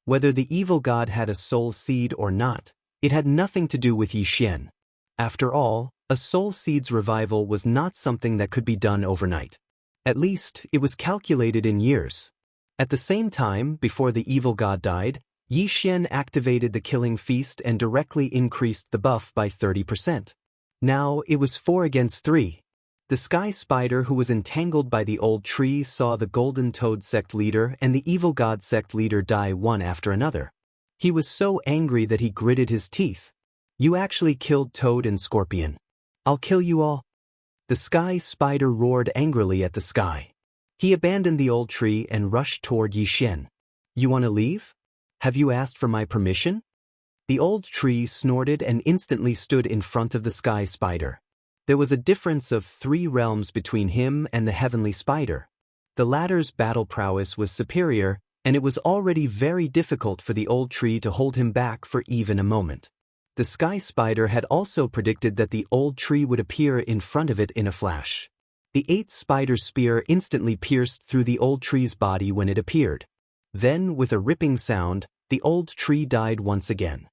Whether the evil god had a soul seed or not, it had nothing to do with Yixian. After all, a soul seed's revival was not something that could be done overnight. At least, it was calculated in years. At the same time, before the evil god died, Yixian activated the killing feast and directly increased the buff by 30%. Now, it was 4 against 3. The sky spider who was entangled by the old tree saw the golden toad sect leader and the evil god sect leader die one after another. He was so angry that he gritted his teeth. You actually killed Toad and Scorpion. I'll kill you all. The sky spider roared angrily at the sky. He abandoned the old tree and rushed toward Yixian. You want to leave? Have you asked for my permission? The old tree snorted and instantly stood in front of the sky spider. There was a difference of 3 realms between him and the heavenly spider. The latter's battle prowess was superior, and it was already very difficult for the old tree to hold him back for even a moment. The sky spider had also predicted that the old tree would appear in front of it in a flash. The 8th spider's spear instantly pierced through the old tree's body when it appeared. Then, with a ripping sound, the old tree died once again.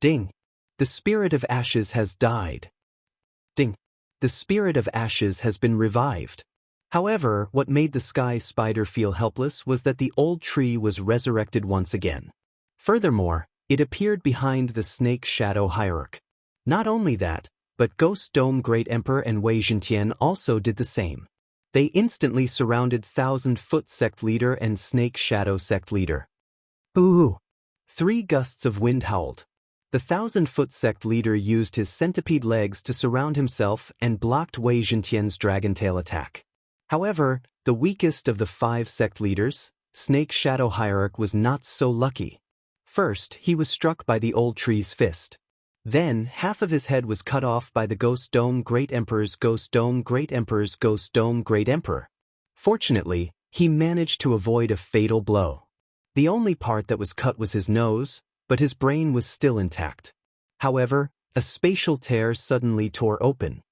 Ding! The spirit of ashes has died. Ding! The spirit of ashes has been revived. However, what made the sky spider feel helpless was that the old tree was resurrected once again. Furthermore, it appeared behind the snake shadow hierarch. Not only that, but Ghost Dome Great Emperor and Wei Zhentian also did the same. They instantly surrounded 1000-foot sect leader and snake shadow sect leader. Ooh! 3 gusts of wind howled. The 1000-foot sect leader used his centipede legs to surround himself and blocked Wei Zhentian's dragon-tail attack. However, the weakest of the 5 sect leaders, Snake Shadow Hierarch, was not so lucky. First, he was struck by the old tree's fist. Then, half of his head was cut off by the Ghost Dome Great Emperor's Ghost Dome Great Emperor's Ghost Dome Great Emperor. Fortunately, he managed to avoid a fatal blow. The only part that was cut was his nose, but his brain was still intact. However, a spatial tear suddenly tore open.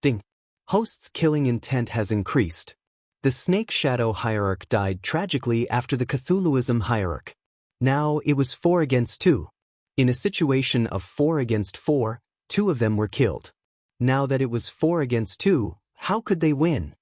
Ding! Host's killing intent has increased. The Snake Shadow Hierarch died tragically after the Cthulhuism Hierarch. Now it was 4 against 2. In a situation of 4 against 4, 2 of them were killed. Now that it was 4 against 2, how could they win?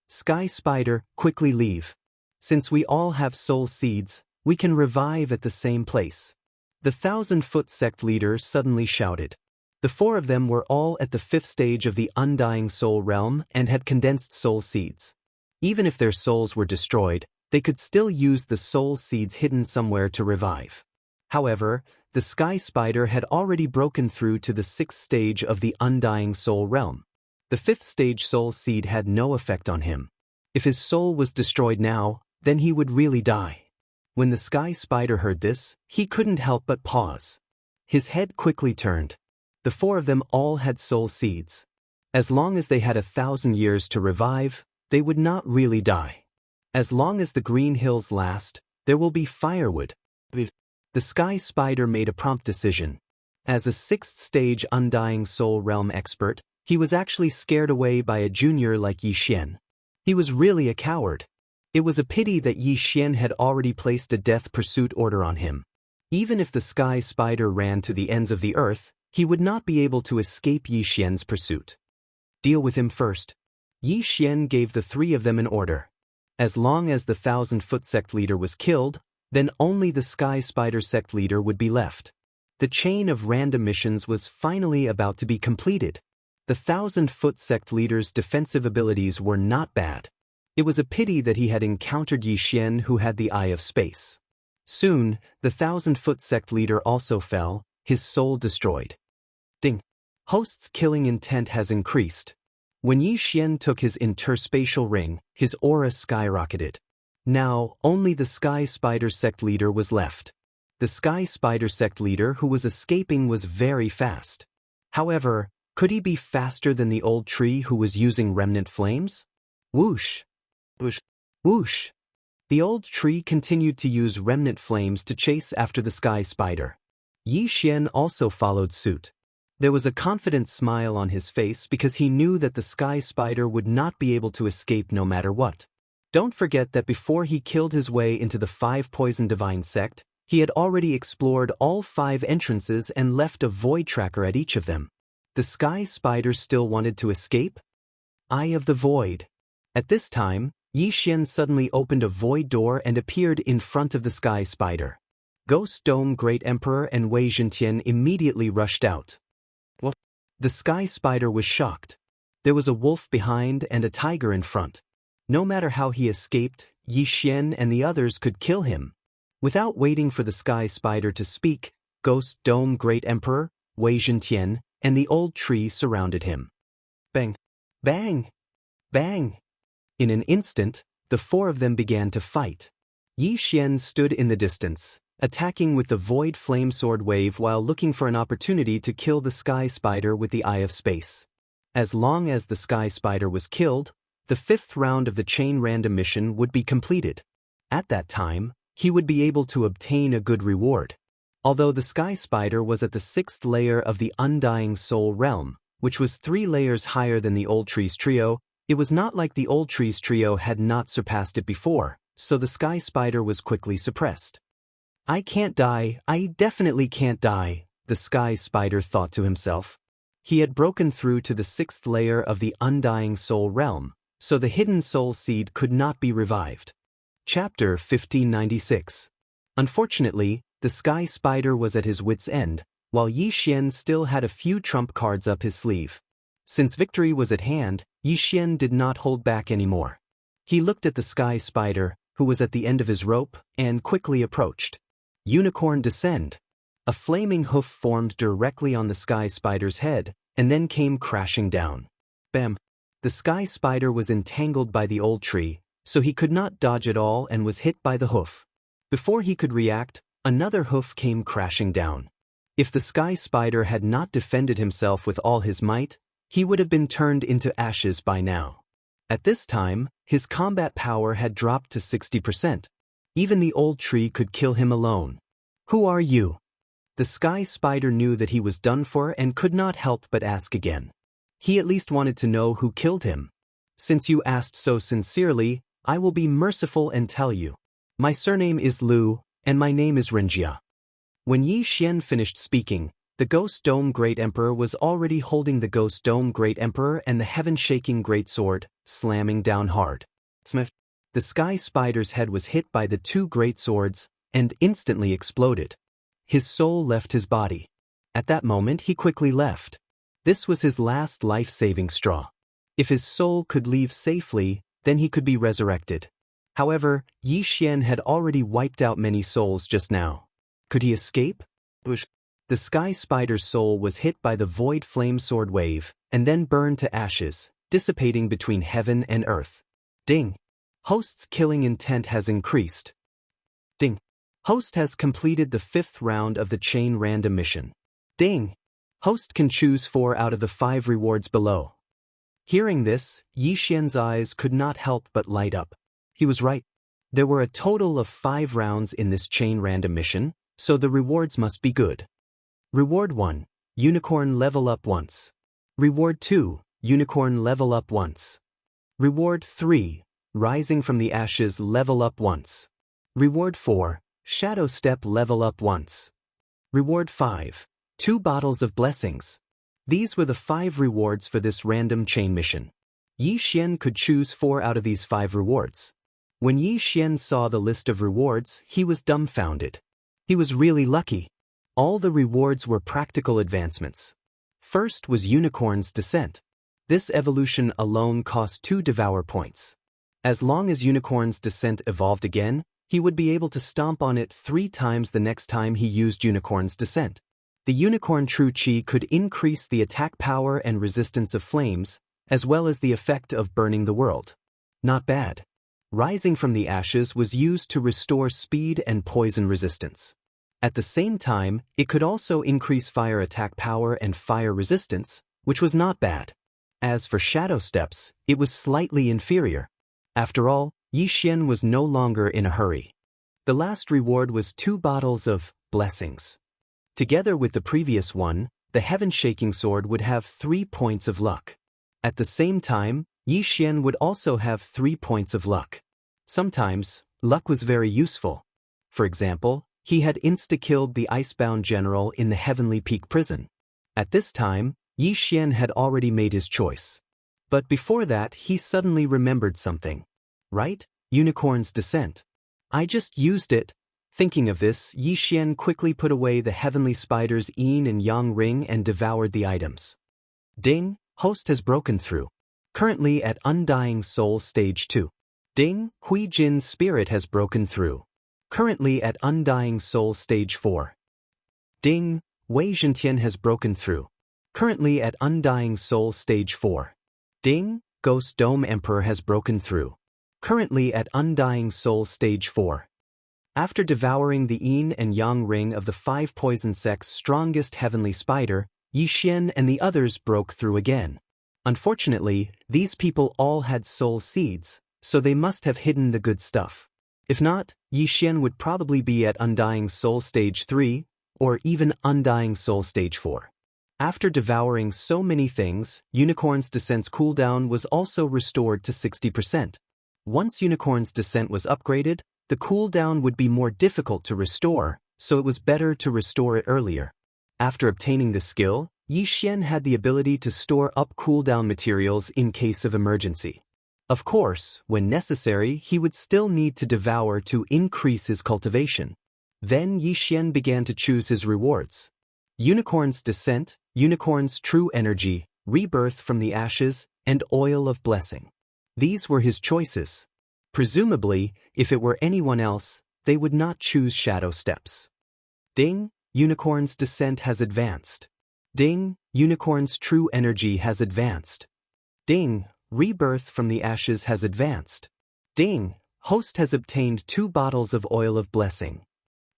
Sky Spider, quickly leave. Since we all have soul seeds, we can revive at the same place. The 1000-foot sect leader suddenly shouted. The 4 of them were all at the 5th stage of the Undying Soul realm and had condensed soul seeds. Even if their souls were destroyed, they could still use the soul seeds hidden somewhere to revive. However, the Sky Spider had already broken through to the 6th stage of the Undying Soul realm. The 5th stage soul seed had no effect on him. If his soul was destroyed now, then he would really die. When the Sky Spider heard this, he couldn't help but pause. His head quickly turned. The 4 of them all had soul seeds. As long as they had 1,000 years to revive, they would not really die. As long as the green hills last, there will be firewood. The Sky Spider made a prompt decision. As a 6th stage Undying Soul realm expert, he was actually scared away by a junior like Yixian. He was really a coward. It was a pity that Yixian had already placed a death pursuit order on him. Even if the Sky Spider ran to the ends of the earth, he would not be able to escape Yixian's pursuit. Deal with him first. Yixian gave the 3 of them an order. As long as the 1000-foot sect leader was killed, then only the Sky Spider sect leader would be left. The chain of random missions was finally about to be completed. The 1000-foot sect leader's defensive abilities were not bad. It was a pity that he had encountered Yixian, who had the Eye of Space. Soon, the 1000-foot sect leader also fell, his soul destroyed. Ding! Host's killing intent has increased. When Yi Xian took his interspatial ring, his aura skyrocketed. Now, only the Sky Spider sect leader was left. The Sky Spider sect leader who was escaping was very fast. However, could he be faster than the old tree who was using remnant flames? Whoosh! Whoosh! Whoosh! The old tree continued to use remnant flames to chase after the Sky Spider. Yi Xian also followed suit. There was a confident smile on his face because he knew that the Sky Spider would not be able to escape no matter what. Don't forget that before he killed his way into the 5 Poison Divine sect, he had already explored all 5 entrances and left a void tracker at each of them. The Sky Spider still wanted to escape? Eye of the Void. At this time, Yi Xian suddenly opened a void door and appeared in front of the Sky Spider. Ghost Dome Great Emperor and Wei Zhentian immediately rushed out. What? The Sky Spider was shocked. There was a wolf behind and a tiger in front. No matter how he escaped, Yi Xian and the others could kill him. Without waiting for the Sky Spider to speak, Ghost Dome Great Emperor, Wei Zhentian, and the old tree surrounded him. Bang! Bang! Bang! In an instant, the 4 of them began to fight. Yi Xian stood in the distance, attacking with the Void Flame Sword Wave while looking for an opportunity to kill the Sky Spider with the Eye of Space. As long as the Sky Spider was killed, the 5th round of the chain random mission would be completed. At that time, he would be able to obtain a good reward. Although the Sky Spider was at the 6th layer of the Undying Soul Realm, which was 3 layers higher than the Old Trees Trio, it was not like the Old Trees Trio had not surpassed it before, so the Sky Spider was quickly suppressed. I can't die, I definitely can't die, the Sky Spider thought to himself. He had broken through to the 6th layer of the Undying Soul Realm, so the hidden soul seed could not be revived. Chapter 1596. Unfortunately, the Sky Spider was at his wit's end, while Yi Xian still had a few trump cards up his sleeve. Since victory was at hand, Yi Xian did not hold back anymore. He looked at the Sky Spider, who was at the end of his rope, and quickly approached. Unicorn Descend. A flaming hoof formed directly on the Sky Spider's head, and then came crashing down. Bam! The Sky Spider was entangled by the old tree, so he could not dodge at all and was hit by the hoof. Before he could react, another hoof came crashing down. If the Sky Spider had not defended himself with all his might, he would have been turned into ashes by now. At this time, his combat power had dropped to 60%. Even the old tree could kill him alone. Who are you? The Sky Spider knew that he was done for and could not help but ask again. He at least wanted to know who killed him. Since you asked so sincerely, I will be merciful and tell you. My surname is Lu, and my name is Xianxia. When Yi Xian finished speaking, the Ghost Dome Great Emperor was already holding the Ghost Dome Great Emperor and the heaven-shaking great sword, slamming down hard. Smith. The Sky Spider's head was hit by the 2 great swords, and instantly exploded. His soul left his body. At that moment he quickly left. This was his last life-saving straw. If his soul could leave safely, then he could be resurrected. However, Yi Xian had already wiped out many souls just now. Could he escape? The Sky Spider's soul was hit by the Void Flame Sword Wave, and then burned to ashes, dissipating between heaven and earth. Ding! Host's killing intent has increased. Ding! Host has completed the 5th round of the chain random mission. Ding! Host can choose 4 out of the 5 rewards below. Hearing this, Yi Xian's eyes could not help but light up. He was right. There were a total of 5 rounds in this chain random mission, so the rewards must be good. Reward 1. Unicorn level up once. Reward 2. Unicorn level up once. Reward 3. Rising from the ashes level up once. Reward 4. Shadow step level up once. Reward 5. 2 bottles of blessings. These were the 5 rewards for this random chain mission. Yi Xian could choose 4 out of these 5 rewards. When Yi Xian saw the list of rewards, he was dumbfounded. He was really lucky. All the rewards were practical advancements. First was Unicorn's Descent. This evolution alone cost 2 Devourer points. As long as Unicorn's Descent evolved again, he would be able to stomp on it 3 times the next time he used Unicorn's Descent. The unicorn true qi could increase the attack power and resistance of flames, as well as the effect of burning the world. Not bad. Rising from the ashes was used to restore speed and poison resistance. At the same time, it could also increase fire attack power and fire resistance, which was not bad. As for shadow steps, it was slightly inferior. After all, Xian was no longer in a hurry. The last reward was 2 bottles of blessings. Together with the previous one, the heaven-shaking sword would have 3 points of luck. At the same time, Xian would also have 3 points of luck. Sometimes, luck was very useful. For example, he had insta-killed the icebound general in the Heavenly Peak prison. At this time, Xian had already made his choice. But before that, he suddenly remembered something. Right? Unicorn's Descent. I just used it. Thinking of this, Xian quickly put away the heavenly spider's yin and yang ring and devoured the items. Ding, host has broken through. Currently at Undying Soul Stage 2. Ding, Hui Jin's spirit has broken through. Currently at Undying Soul Stage 4. Ding, Wei Zhentian has broken through. Currently at Undying Soul Stage 4. Ding, Ghost Dome Emperor has broken through. Currently at Undying Soul Stage 4. After devouring the yin and yang ring of the 5 poison sects' strongest heavenly spider, Xian and the others broke through again. Unfortunately, these people all had soul seeds, so they must have hidden the good stuff. If not, Xian would probably be at Undying Soul Stage 3, or even Undying Soul Stage 4. After devouring so many things, Unicorn's Descent's cooldown was also restored to 60%. Once Unicorn's Descent was upgraded, the cooldown would be more difficult to restore, so it was better to restore it earlier. After obtaining the skill, Xian had the ability to store up cooldown materials in case of emergency. Of course, when necessary, he would still need to devour to increase his cultivation. Then Xian began to choose his rewards. Unicorn's Descent, Unicorn's True Energy, Rebirth from the Ashes, and Oil of Blessing. These were his choices. Presumably, if it were anyone else, they would not choose Shadow Steps. Ding, Unicorn's Descent has advanced. Ding, Unicorn's True Energy has advanced. Ding, Rebirth from the Ashes has advanced. Ding, Host has obtained 2 bottles of Oil of Blessing.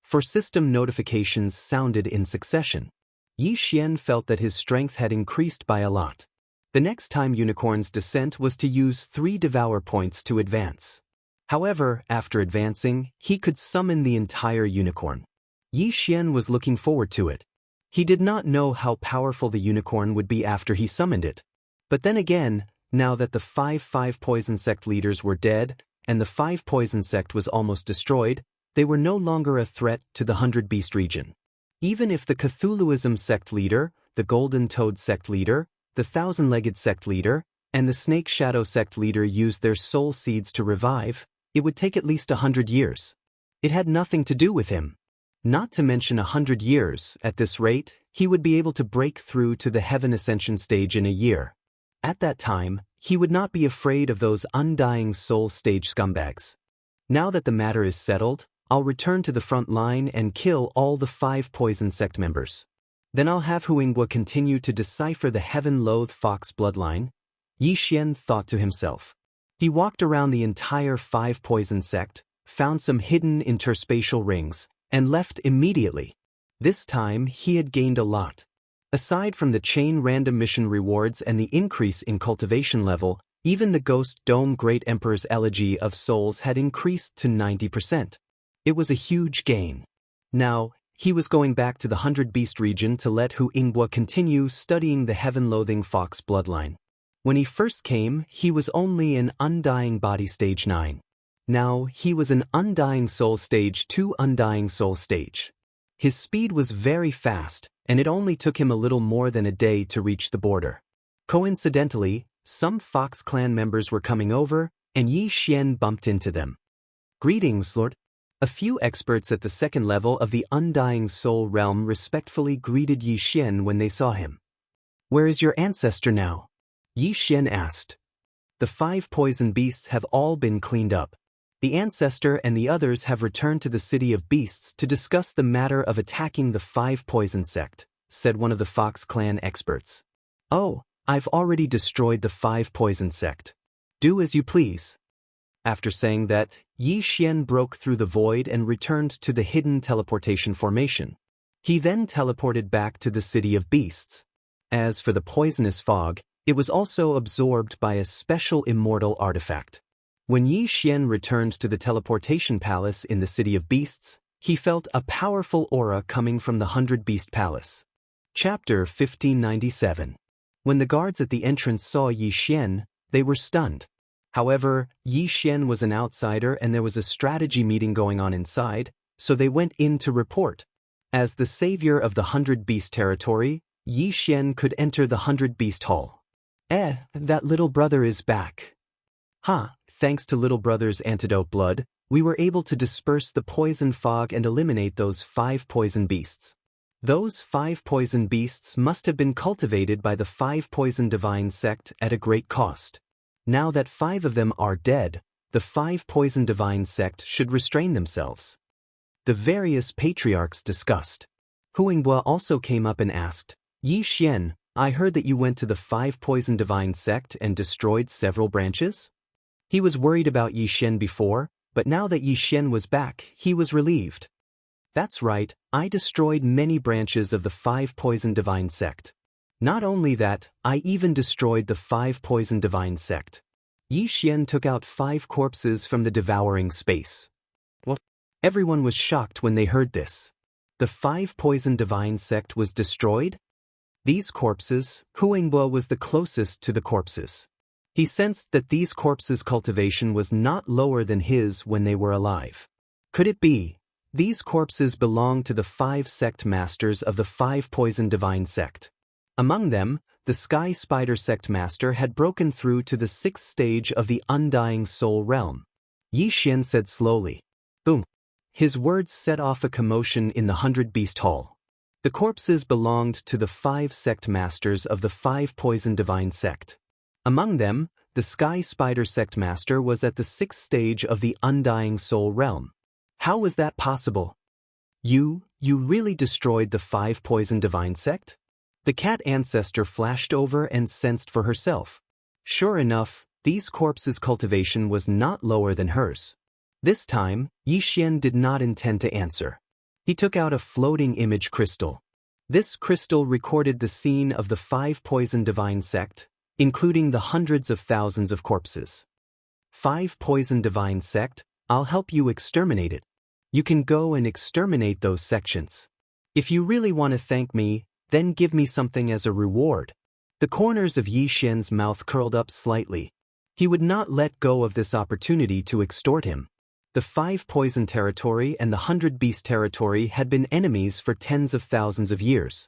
4 system notifications sounded in succession. Xian felt that his strength had increased by a lot. The next time Unicorn's Descent was to use 3 Devour points to advance. However, after advancing, he could summon the entire unicorn. Xian was looking forward to it. He did not know how powerful the unicorn would be after he summoned it. But then again, now that the 5 poison sect leaders were dead, and the 5 poison sect was almost destroyed, they were no longer a threat to the 100 Beast region. Even if the Cthulhuism sect leader, the Golden Toad sect leader, the 1,000-legged sect leader, and the Snake Shadow sect leader used their soul seeds to revive, it would take at least 100 years. It had nothing to do with him. Not to mention 100 years, at this rate, he would be able to break through to the Heaven Ascension stage in a year. At that time, he would not be afraid of those Undying Soul stage scumbags. Now that the matter is settled, I'll return to the front line and kill all the 5 poison sect members. Then I'll have Huinghua continue to decipher the heaven-loathed fox bloodline, Xian thought to himself. He walked around the entire 5 poison sect, found some hidden interspatial rings, and left immediately. This time he had gained a lot. Aside from the chain random mission rewards and the increase in cultivation level, even the Ghost Dome Great Emperor's Elegy of Souls had increased to 90%. It was a huge gain. Now, he was going back to the 100 Beast region to let Huinghua continue studying the heaven-loathing fox bloodline. When he first came, he was only an Undying Body Stage 9. Now, he was an Undying Soul Stage 2 Undying Soul Stage. His speed was very fast, and it only took him a little more than a day to reach the border. Coincidentally, some Fox clan members were coming over, and Xian bumped into them. Greetings, Lord. A few experts at the 2nd level of the Undying Soul realm respectfully greeted Xian when they saw him. Where is your ancestor now? Xian asked. The 5 poison beasts have all been cleaned up. The ancestor and the others have returned to the city of beasts to discuss the matter of attacking the 5 poison sect, said one of the Fox clan experts. Oh, I've already destroyed the 5 poison sect. Do as you please. After saying that, Yi Xian broke through the void and returned to the hidden teleportation formation. He then teleported back to the city of beasts. As for the poisonous fog, it was also absorbed by a special immortal artifact. When Yi Xian returned to the teleportation palace in the city of beasts, he felt a powerful aura coming from the 100 Beast Palace. Chapter 1597. When the guards at the entrance saw Yi Xian, they were stunned. However, Yi Xian was an outsider and there was a strategy meeting going on inside, so they went in to report. As the savior of the 100 Beast territory, Yi Xian could enter the 100 Beast Hall. That little brother is back. Thanks to little brother's antidote blood, we were able to disperse the poison fog and eliminate those 5 poison beasts. Those 5 poison beasts must have been cultivated by the 5 poison divine sect at a great cost. Now that 5 of them are dead, the 5 poison divine sect should restrain themselves. The various patriarchs discussed. Huingbua also came up and asked, Yi Xian, I heard that you went to the 5 poison divine sect and destroyed several branches? He was worried about Yi Xian before, but now that Yi Xian was back, he was relieved. That's right, I destroyed many branches of the 5 poison divine sect. Not only that, I even destroyed the 5 poison divine sect. Yi Xian took out 5 corpses from the devouring space. What? Everyone was shocked when they heard this. The 5 poison divine sect was destroyed? These corpses, Huingbua was the closest to the corpses. He sensed that these corpses' cultivation was not lower than his when they were alive. Could it be? These corpses belonged to the 5 sect masters of the 5 poison divine sect. Among them, the Sky Spider sect master had broken through to the 6th stage of the Undying Soul realm. Yi Xian said slowly. Boom. His words set off a commotion in the 100 Beast Hall. The corpses belonged to the 5 sect masters of the 5 poison divine sect. Among them, the Sky Spider sect master was at the 6th stage of the Undying Soul realm. How was that possible? You really destroyed the 5 poison divine sect? The cat ancestor flashed over and sensed for herself. Sure enough, these corpses' cultivation was not lower than hers. This time, Yi Xian did not intend to answer. He took out a floating image crystal. This crystal recorded the scene of the 5 poison divine sect, including the hundreds of thousands of corpses. 5 poison divine sect, I'll help you exterminate it. You can go and exterminate those sections. If you really want to thank me, then give me something as a reward. The corners of Yi Xian's mouth curled up slightly. He would not let go of this opportunity to extort him. The 5 poison territory and the 100 beast territory had been enemies for tens of thousands of years.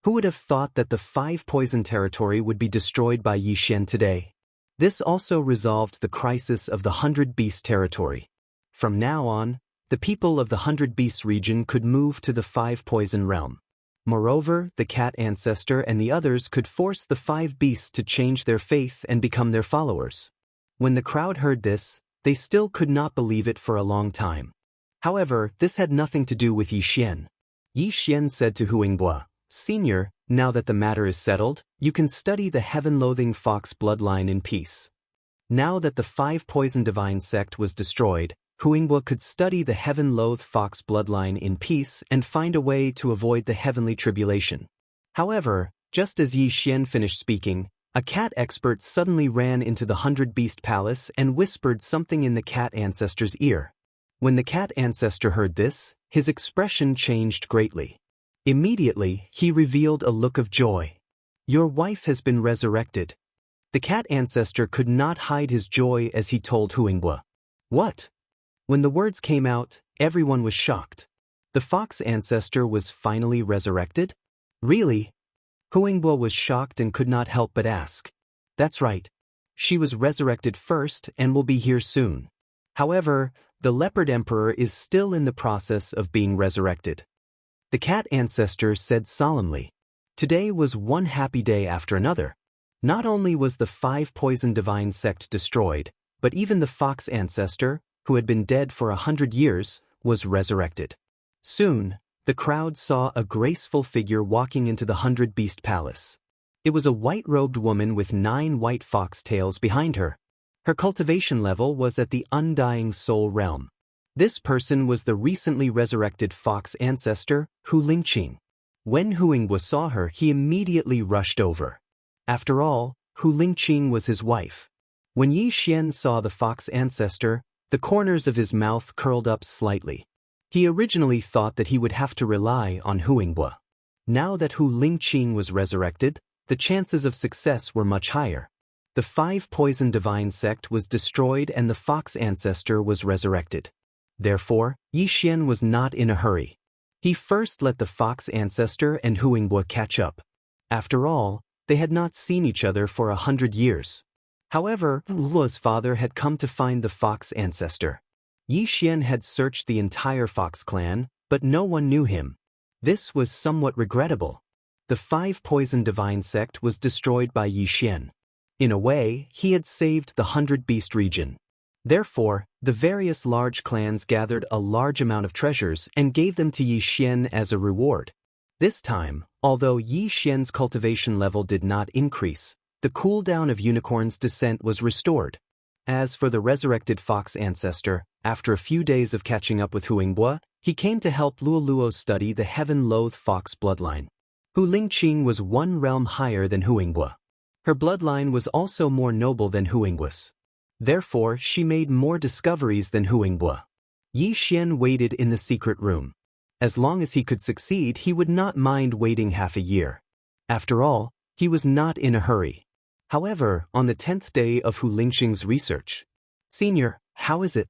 Who would have thought that the 5 poison territory would be destroyed by Yi Xian today? This also resolved the crisis of the 100 beast territory. From now on, the people of the 100 beasts region could move to the 5 poison realm. Moreover, the cat ancestor and the others could force the 5 beasts to change their faith and become their followers. When the crowd heard this, they still could not believe it for a long time. However, this had nothing to do with Yi Xian. Yi Xian said to Huingbua, Senior, now that the matter is settled, you can study the heaven-loathing fox bloodline in peace. Now that the 5 poison divine sect was destroyed, Huingbua could study the heaven-loathed fox bloodline in peace and find a way to avoid the heavenly tribulation. However, just as Yi Xian finished speaking, a cat expert suddenly ran into the 100 Beast Palace and whispered something in the cat ancestor's ear. When the cat ancestor heard this, his expression changed greatly. Immediately, he revealed a look of joy. Your wife has been resurrected. The cat ancestor could not hide his joy as he told Huingbua. What? When the words came out, everyone was shocked. The fox ancestor was finally resurrected? Really? Huingbua was shocked and could not help but ask. That's right. She was resurrected first and will be here soon. However, the leopard emperor is still in the process of being resurrected. The cat ancestor said solemnly. Today was one happy day after another. Not only was the 5 poison divine sect destroyed, but even the fox ancestor, who had been dead for 100 years, was resurrected. Soon, the crowd saw a graceful figure walking into the 100-beast palace. It was a white-robed woman with 9 white fox tails behind her. Her cultivation level was at the undying soul realm. This person was the recently resurrected fox ancestor, Hu Lingqing. When Hu Yingbo saw her, he immediately rushed over. After all, Hu Lingqing was his wife. When Yi Xian saw the fox ancestor, the corners of his mouth curled up slightly. He originally thought that he would have to rely on Hu Yingbo. Now that Hu Lingqing was resurrected, the chances of success were much higher. The 5-poison divine sect was destroyed and the fox ancestor was resurrected. Therefore, Yi Xian was not in a hurry. He first let the fox ancestor and Hu Yingbo catch up. After all, they had not seen each other for 100 years. However, Luo's father had come to find the fox ancestor. Yi Xian had searched the entire fox clan, but no one knew him. This was somewhat regrettable. The 5-poison divine sect was destroyed by Yi Xian. In a way, he had saved the 100-beast region. Therefore, the various large clans gathered a large amount of treasures and gave them to Yi Xian as a reward. This time, although Yi Xian's cultivation level did not increase, the cooldown of Unicorn's descent was restored. As for the resurrected fox ancestor, after a few days of catching up with Hu Yingbo, he came to help Luo study the heaven-loathed fox bloodline. Hu Lingqing was 1 realm higher than Hu Yingbo. Her bloodline was also more noble than Hu Yingbo's. Therefore, she made more discoveries than Hu Yingbo. Yi Xian waited in the secret room. As long as he could succeed, he would not mind waiting half a year. After all, he was not in a hurry. However, on the 10th day of Hu Lingqing's research, "Senior, how is it?"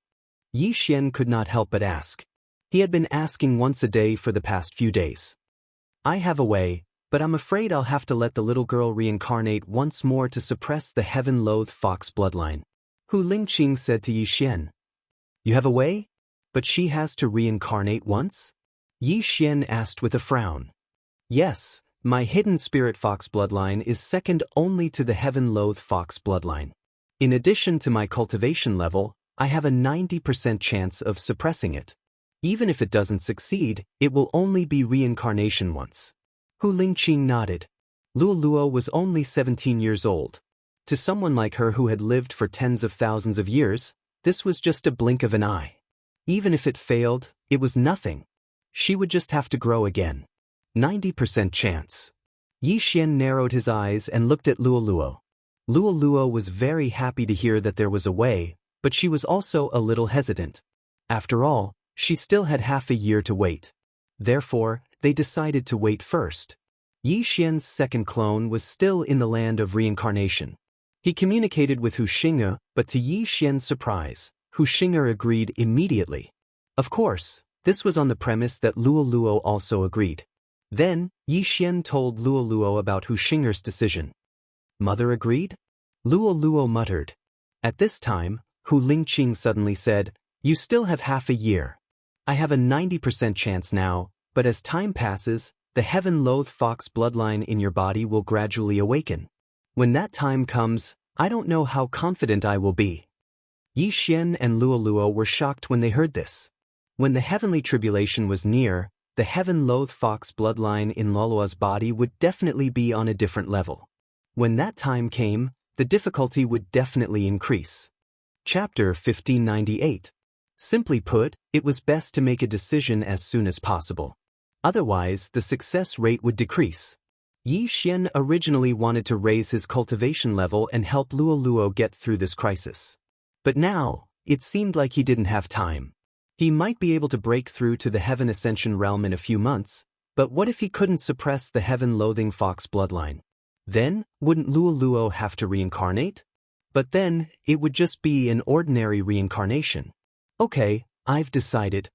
Yi Xian could not help but ask. He had been asking once a day for the past few days. "I have a way, but I'm afraid I'll have to let the little girl reincarnate once more to suppress the heaven-loathed fox bloodline," Hu Lingqing said to Yi Xian. "You have a way? But she has to reincarnate once?" Yi Xian asked with a frown. "Yes, my hidden spirit fox bloodline is second only to the heaven-loathed fox bloodline. In addition to my cultivation level, I have a 90% chance of suppressing it. Even if it doesn't succeed, it will only be reincarnation once." Hu Lingqing nodded. Luo was only 17 years old. To someone like her who had lived for tens of thousands of years, this was just a blink of an eye. Even if it failed, it was nothing. She would just have to grow again. 90% chance. Yi Xian narrowed his eyes and looked at Luo. Luo was very happy to hear that there was a way, but she was also a little hesitant. After all, she still had half a year to wait. Therefore, they decided to wait first. Yi Xian's second clone was still in the land of reincarnation. He communicated with Hu Xing'e, but to Yi Xian's surprise, Hu Xing'e agreed immediately. Of course, this was on the premise that Luo also agreed. Then, Yi Xian told Luo about Hu Xing'e's decision. "Mother agreed?" Luo muttered. At this time, Hu Lingqing suddenly said, "You still have half a year. I have a 90% chance now, but as time passes, the heaven-loathed fox bloodline in your body will gradually awaken. When that time comes, I don't know how confident I will be." Yi Xian and Luo were shocked when they heard this. When the heavenly tribulation was near, the heaven-loathed fox bloodline in Luo's body would definitely be on a different level. When that time came, the difficulty would definitely increase. Chapter 1598. Simply put, it was best to make a decision as soon as possible. Otherwise, the success rate would decrease. Yi Xian originally wanted to raise his cultivation level and help Luo get through this crisis. But now, it seemed like he didn't have time. He might be able to break through to the Heaven Ascension realm in a few months, but what if he couldn't suppress the heaven-loathing fox bloodline? Then, wouldn't Luo have to reincarnate? But then, it would just be an ordinary reincarnation. "Okay, I've decided."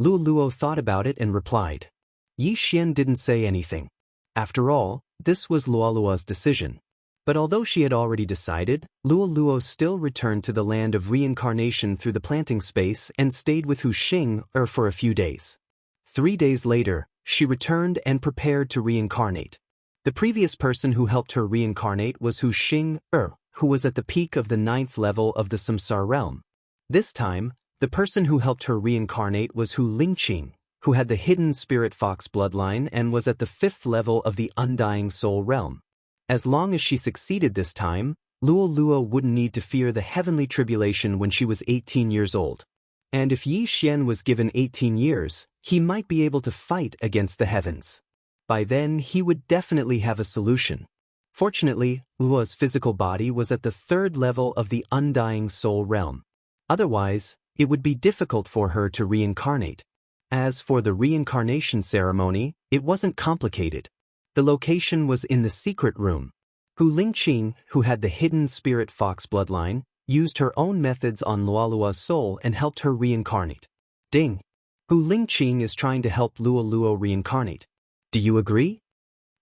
Luo thought about it and replied. Yi Xian didn't say anything. After all, this was Luo's decision. But although she had already decided, Luo still returned to the land of reincarnation through the planting space and stayed with Hu Xing'e for a few days. 3 days later, she returned and prepared to reincarnate. The previous person who helped her reincarnate was Hu Xing'e, who was at the peak of the 9th level of the Samsara realm. This time, the person who helped her reincarnate was Hu Lingqing, who had the hidden spirit fox bloodline and was at the 5th level of the undying soul realm. As long as she succeeded this time, Luo Luo wouldn't need to fear the heavenly tribulation when she was 18 years old. And if Yi Xian was given 18 years, he might be able to fight against the heavens. By then, he would definitely have a solution. Fortunately, Luo's physical body was at the 3rd level of the undying soul realm. Otherwise, it would be difficult for her to reincarnate. As for the reincarnation ceremony, it wasn't complicated. The location was in the secret room. Hu Lingqing, who had the hidden spirit fox bloodline, used her own methods on Luoluo's soul and helped her reincarnate. Ding! Hu Lingqing is trying to help Luo Luo reincarnate. Do you agree?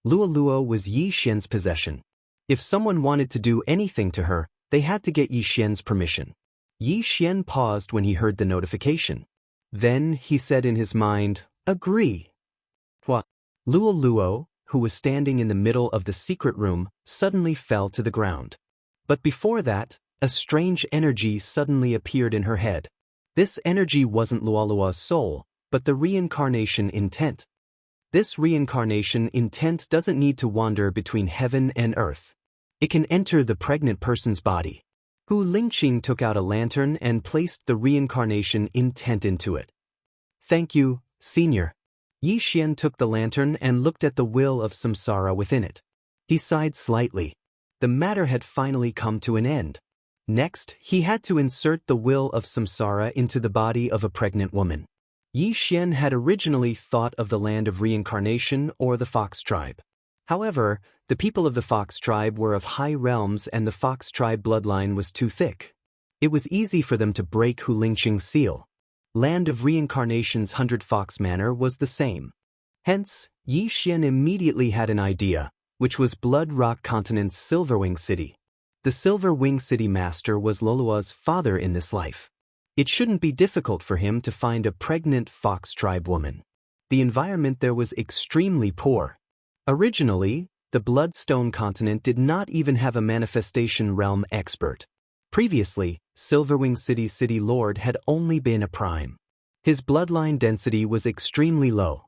Luo Luo was Yi Xian's possession. If someone wanted to do anything to her, they had to get Yi Xian's permission. Yi Xian paused when he heard the notification. Then he said in his mind, "Agree." What? Luo Luo, who was standing in the middle of the secret room, suddenly fell to the ground. But before that, a strange energy suddenly appeared in her head. This energy wasn't Luoluo's soul, but the reincarnation intent. This reincarnation intent doesn't need to wander between heaven and earth. It can enter the pregnant person's body. Hu Lingqing took out a lantern and placed the reincarnation intent into it. "Thank you, Senior." Yi Xian took the lantern and looked at the will of samsara within it. He sighed slightly. The matter had finally come to an end. Next, he had to insert the will of samsara into the body of a pregnant woman. Yi Xian had originally thought of the land of reincarnation or the Fox tribe. However, the people of the Fox tribe were of high realms and the Fox tribe bloodline was too thick. It was easy for them to break Hu Lingqing's seal. Land of Reincarnation's 100 Fox Manor was the same. Hence, Yi Xian immediately had an idea, which was Blood Rock Continent's Silverwing City. The Silverwing City Master was Lolua's father in this life. It shouldn't be difficult for him to find a pregnant Fox tribe woman. The environment there was extremely poor. Originally, the Bloodstone continent did not even have a manifestation realm expert. Previously, Silverwing City's city lord had only been a prime. His bloodline density was extremely low.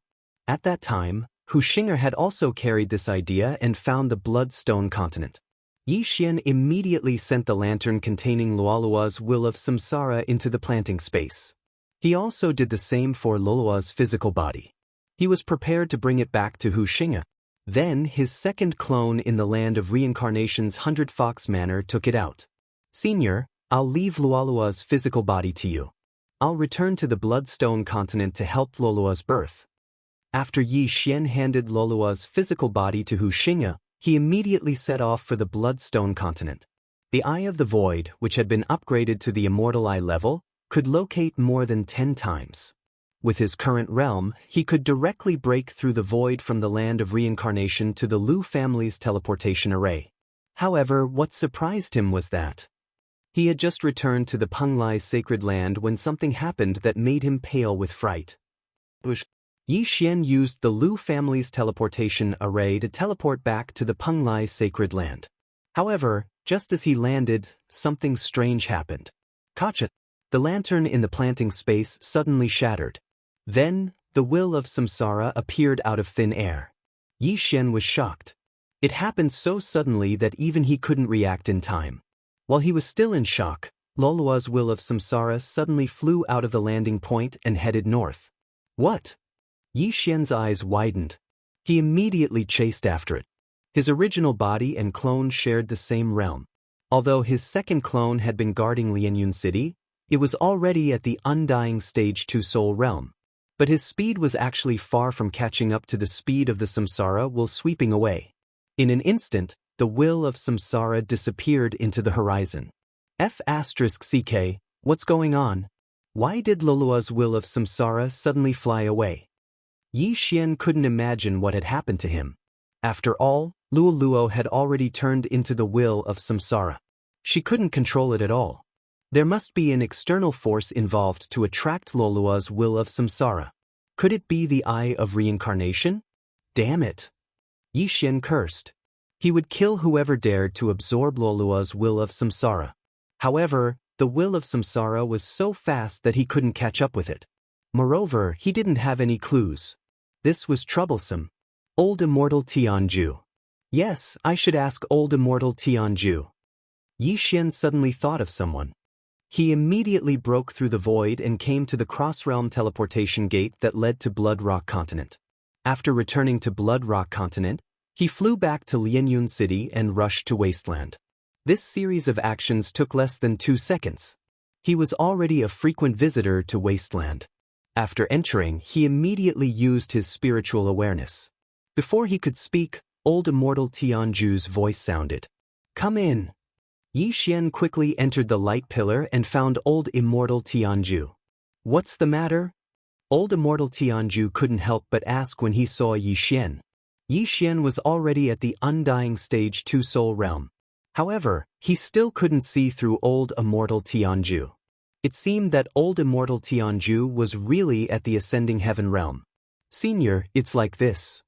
At that time, Hu Xing'er had also carried this idea and found the Bloodstone continent. Yi Xian immediately sent the lantern containing Luolua's will of samsara into the planting space. He also did the same for Luolua's physical body. He was prepared to bring it back to Hu Xing'er. Then his second clone in the land of reincarnation's 100 Fox Manor took it out. "Senior, I'll leave Luolua's physical body to you. I'll return to the Bloodstone continent to help Luolua's birth." After Yi Xian handed Luolua's physical body to Hu Xing'er, he immediately set off for the Bloodstone continent. The Eye of the Void, which had been upgraded to the Immortal Eye level, could locate more than 10 times. With his current realm, he could directly break through the void from the land of reincarnation to the Lu family's teleportation array. However, what surprised him was that he had just returned to the Penglai's sacred land when something happened that made him pale with fright. Yi Xian used the Lu family's teleportation array to teleport back to the Penglai's sacred land. However, just as he landed, something strange happened. Kacha! The lantern in the planting space suddenly shattered. Then, the will of samsara appeared out of thin air. Yi Xian was shocked. It happened so suddenly that even he couldn't react in time. While he was still in shock, Luolua's will of samsara suddenly flew out of the landing point and headed north. What? Yi Xian's eyes widened. He immediately chased after it. His original body and clone shared the same realm. Although his second clone had been guarding Lianyun City, it was already at the undying stage 2 soul realm. But his speed was actually far from catching up to the speed of the samsara while sweeping away. In an instant, the will of samsara disappeared into the horizon. F***CK, what's going on? Why did Luolua's will of samsara suddenly fly away? Yi Xian couldn't imagine what had happened to him. After all, Luoluo had already turned into the will of samsara. She couldn't control it at all. There must be an external force involved to attract Luolua's will of samsara. Could it be the Eye of Reincarnation? Damn it! Yi Xian cursed. He would kill whoever dared to absorb Luolua's will of samsara. However, the will of samsara was so fast that he couldn't catch up with it. Moreover, he didn't have any clues. This was troublesome. Old Immortal Tianju. Yes, I should ask Old Immortal Tianju. Yi Xian suddenly thought of someone. He immediately broke through the void and came to the cross-realm teleportation gate that led to Blood Rock Continent. After returning to Blood Rock Continent, he flew back to Lianyun City and rushed to Wasteland. This series of actions took less than 2 seconds. He was already a frequent visitor to Wasteland. After entering, he immediately used his spiritual awareness. Before he could speak, Old Immortal Tianju's voice sounded. Come in. Yi Xian quickly entered the light pillar and found Old Immortal Tianju. What's the matter? Old Immortal Tianju couldn't help but ask when he saw Yi Xian. Yi Xian was already at the undying stage 2 soul realm. However, he still couldn't see through Old Immortal Tianju. It seemed that Old Immortal Tianju was really at the ascending heaven realm. Senior, it's like this.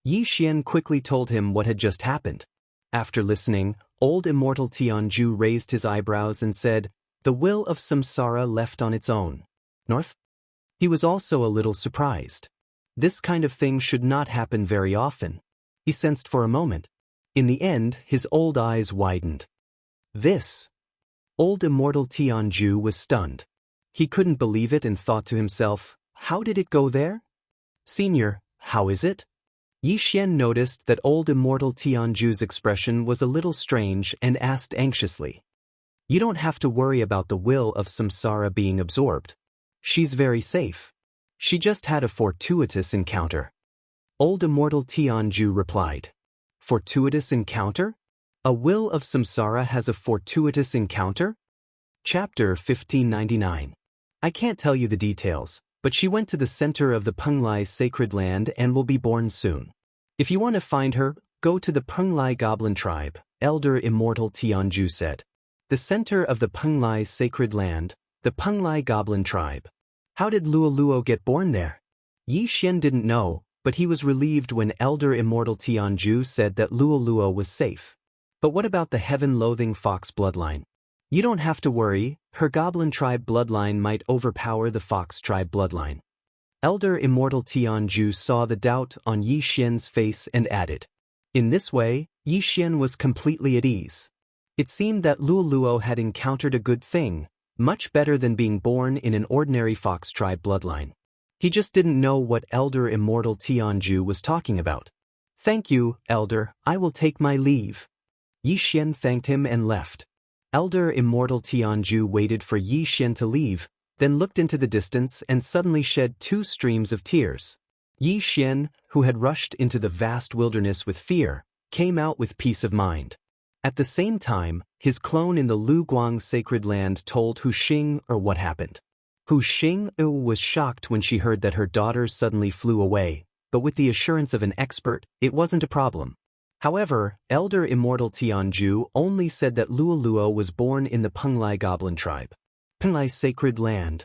Yi Xian quickly told him what had just happened. After listening, Old Immortal Tianju raised his eyebrows and said, The will of samsara left on its own. North? He was also a little surprised. This kind of thing should not happen very often. He sensed for a moment. In the end, his old eyes widened. This. Old Immortal Tianju was stunned. He couldn't believe it and thought to himself, how did it go there? Senior, how is it? Yi Xian noticed that Old Immortal Tianju's expression was a little strange and asked anxiously. You don't have to worry about the will of samsara being absorbed. She's very safe. She just had a fortuitous encounter. Old Immortal Tianju replied. Fortuitous encounter? A will of samsara has a fortuitous encounter? Chapter 1599. I can't tell you the details, but she went to the center of the Penglai sacred land and will be born soon. If you want to find her, go to the Penglai goblin tribe, Elder Immortal Tianju said. The center of the Penglai sacred land, the Penglai goblin tribe. How did Luoluo get born there? Yi Xian didn't know, but he was relieved when Elder Immortal Tianju said that Luoluo was safe. But what about the heaven-loathing fox bloodline? You don't have to worry, her goblin tribe bloodline might overpower the fox tribe bloodline. Elder Immortal Tianju saw the doubt on Yi Xian's face and added. In this way, Yi Xian was completely at ease. It seemed that Luoluo had encountered a good thing, much better than being born in an ordinary fox tribe bloodline. He just didn't know what Elder Immortal Tianju was talking about. Thank you, Elder, I will take my leave. Yi Xian thanked him and left. Elder Immortal Tianju waited for Yi Xian to leave, then looked into the distance and suddenly shed 2 streams of tears. Yi Xian, who had rushed into the vast wilderness with fear, came out with peace of mind. At the same time, his clone in the Lu Guang sacred land told Hu Xing what happened. Hu Xing was shocked when she heard that her daughter suddenly flew away, but with the assurance of an expert, it wasn't a problem. However, Elder Immortal Tianju only said that Luoluo was born in the Penglai Goblin tribe. Penglai Sacred Land.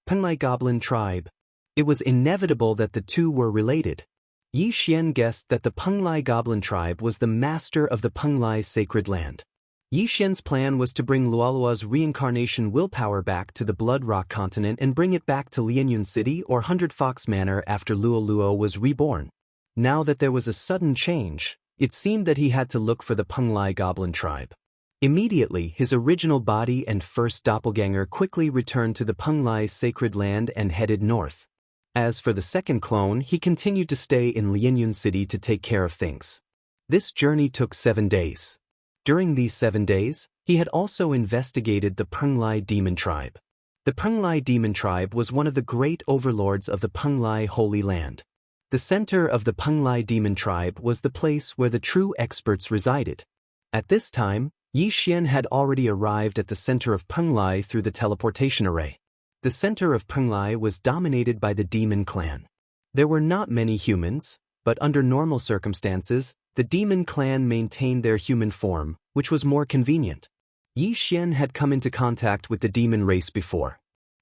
Penglai Goblin tribe. It was inevitable that the two were related. Yi Xian guessed that the Penglai Goblin tribe was the master of the Penglai Sacred Land. Yi Xian's plan was to bring Luoluo's reincarnation willpower back to the Blood Rock continent and bring it back to Lianyun City or 100 Fox Manor after Luoluo was reborn. Now that there was a sudden change, it seemed that he had to look for the Penglai Goblin tribe. Immediately, his original body and first doppelganger quickly returned to the Penglai Sacred Land and headed north. As for the second clone, he continued to stay in Lianyun City to take care of things. This journey took 7 days. During these 7 days, he had also investigated the Penglai Demon Tribe. The Penglai Demon Tribe was one of the great overlords of the Penglai Holy Land. The center of the Penglai Demon Tribe was the place where the true experts resided. At this time, Yi Xian had already arrived at the center of Penglai through the teleportation array. The center of Penglai was dominated by the Demon Clan. There were not many humans, but under normal circumstances, the Demon Clan maintained their human form, which was more convenient. Yi Xian had come into contact with the demon race before.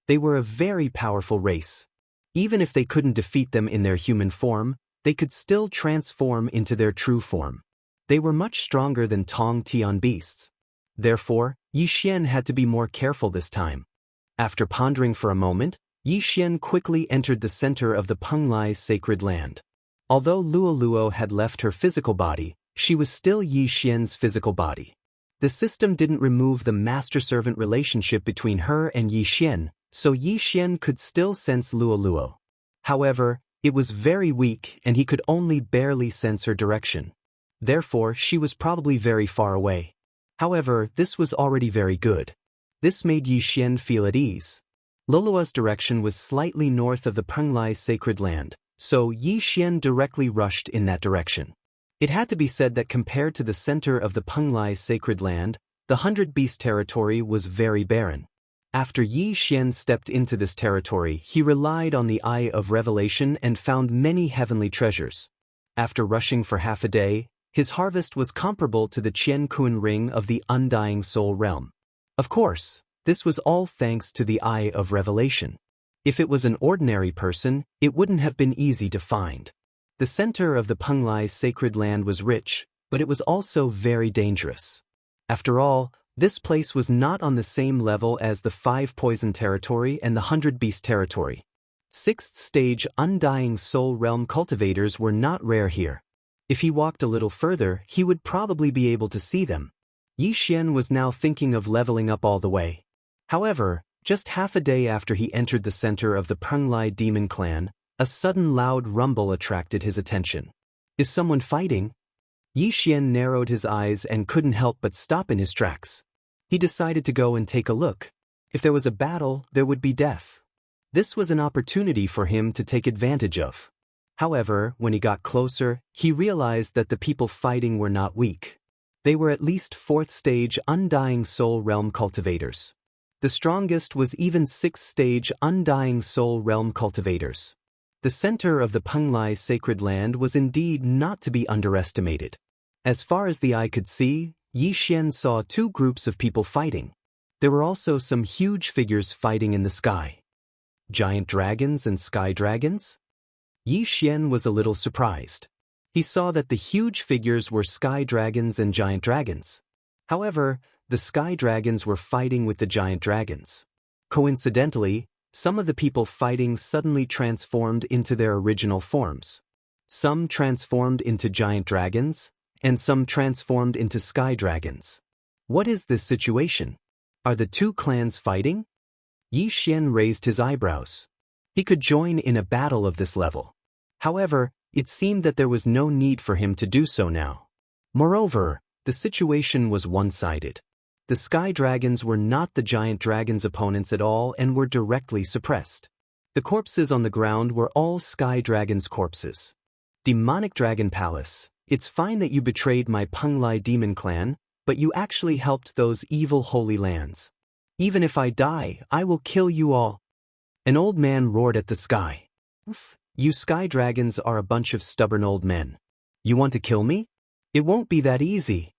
They were a very powerful race. Even if they couldn't defeat them in their human form, they could still transform into their true form. They were much stronger than Tong Tian beasts. Therefore, Yi Xian had to be more careful this time. After pondering for a moment, Yi Xian quickly entered the center of the Penglai's sacred land. Although Luoluo had left her physical body, she was still Yi Xian's physical body. The system didn't remove the master-servant relationship between her and Yi Xian, so Yi Xian could still sense Luoluo. However, it was very weak and he could only barely sense her direction. Therefore, she was probably very far away. However, this was already very good. This made Yi Xian feel at ease. Luoluo's direction was slightly north of the Penglai's sacred land, so Yi Xian directly rushed in that direction. It had to be said that compared to the center of the Penglai's sacred land, the 100 Beast territory was very barren. After Yi Xian stepped into this territory, he relied on the Eye of Revelation and found many heavenly treasures. After rushing for half a day, his harvest was comparable to the Qian-Kun ring of the Undying Soul realm. Of course, this was all thanks to the Eye of Revelation. If it was an ordinary person, it wouldn't have been easy to find. The center of the Penglai's sacred land was rich, but it was also very dangerous. After all, this place was not on the same level as the 5 Poison territory and the 100 Beast territory. 6th stage Undying Soul realm cultivators were not rare here. If he walked a little further, he would probably be able to see them. Yi Xian was now thinking of leveling up all the way. However, just half a day after he entered the center of the Penglai demon clan, a sudden loud rumble attracted his attention. Is someone fighting? Yi Xian narrowed his eyes and couldn't help but stop in his tracks. He decided to go and take a look. If there was a battle, there would be death. This was an opportunity for him to take advantage of. However, when he got closer, he realized that the people fighting were not weak. They were at least 4th stage Undying Soul realm cultivators. The strongest was even 6th stage Undying Soul realm cultivators. The center of the Penglai's sacred land was indeed not to be underestimated. As far as the eye could see, Yi Xian saw 2 groups of people fighting. There were also some huge figures fighting in the sky. Giant dragons and sky dragons? Yi Xian was a little surprised. He saw that the huge figures were sky dragons and giant dragons. However, the sky dragons were fighting with the giant dragons. Coincidentally, some of the people fighting suddenly transformed into their original forms. Some transformed into giant dragons, and some transformed into sky dragons. What is this situation? Are the 2 clans fighting? Yi Xian raised his eyebrows. He could join in a battle of this level. However, it seemed that there was no need for him to do so now. Moreover, the situation was one-sided. The sky dragons were not the giant dragons' opponents at all and were directly suppressed. The corpses on the ground were all sky dragons' corpses. Demonic Dragon Palace, it's fine that you betrayed my Penglai demon clan, but you actually helped those evil holy lands. Even if I die, I will kill you all. An old man roared at the sky. You sky dragons are a bunch of stubborn old men. You want to kill me? It won't be that easy.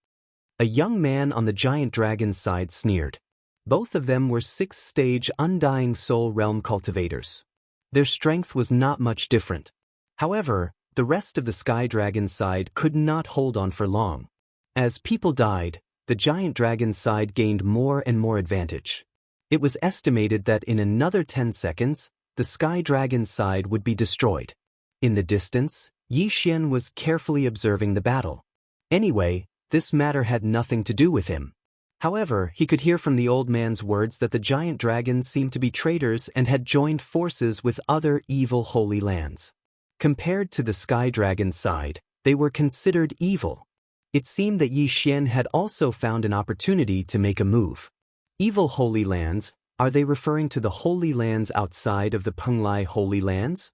A young man on the giant dragon's side sneered. Both of them were 6th stage Undying Soul realm cultivators. Their strength was not much different. However, the rest of the sky dragon's side could not hold on for long. As people died, the giant dragon's side gained more and more advantage. It was estimated that in another 10 seconds, the sky dragon's side would be destroyed. In the distance, Yi Xian was carefully observing the battle. Anyway, this matter had nothing to do with him. However, he could hear from the old man's words that the giant dragons seemed to be traitors and had joined forces with other evil holy lands. Compared to the sky dragon's side, they were considered evil. It seemed that Yi Xian had also found an opportunity to make a move. Evil holy lands, are they referring to the holy lands outside of the Penglai holy lands?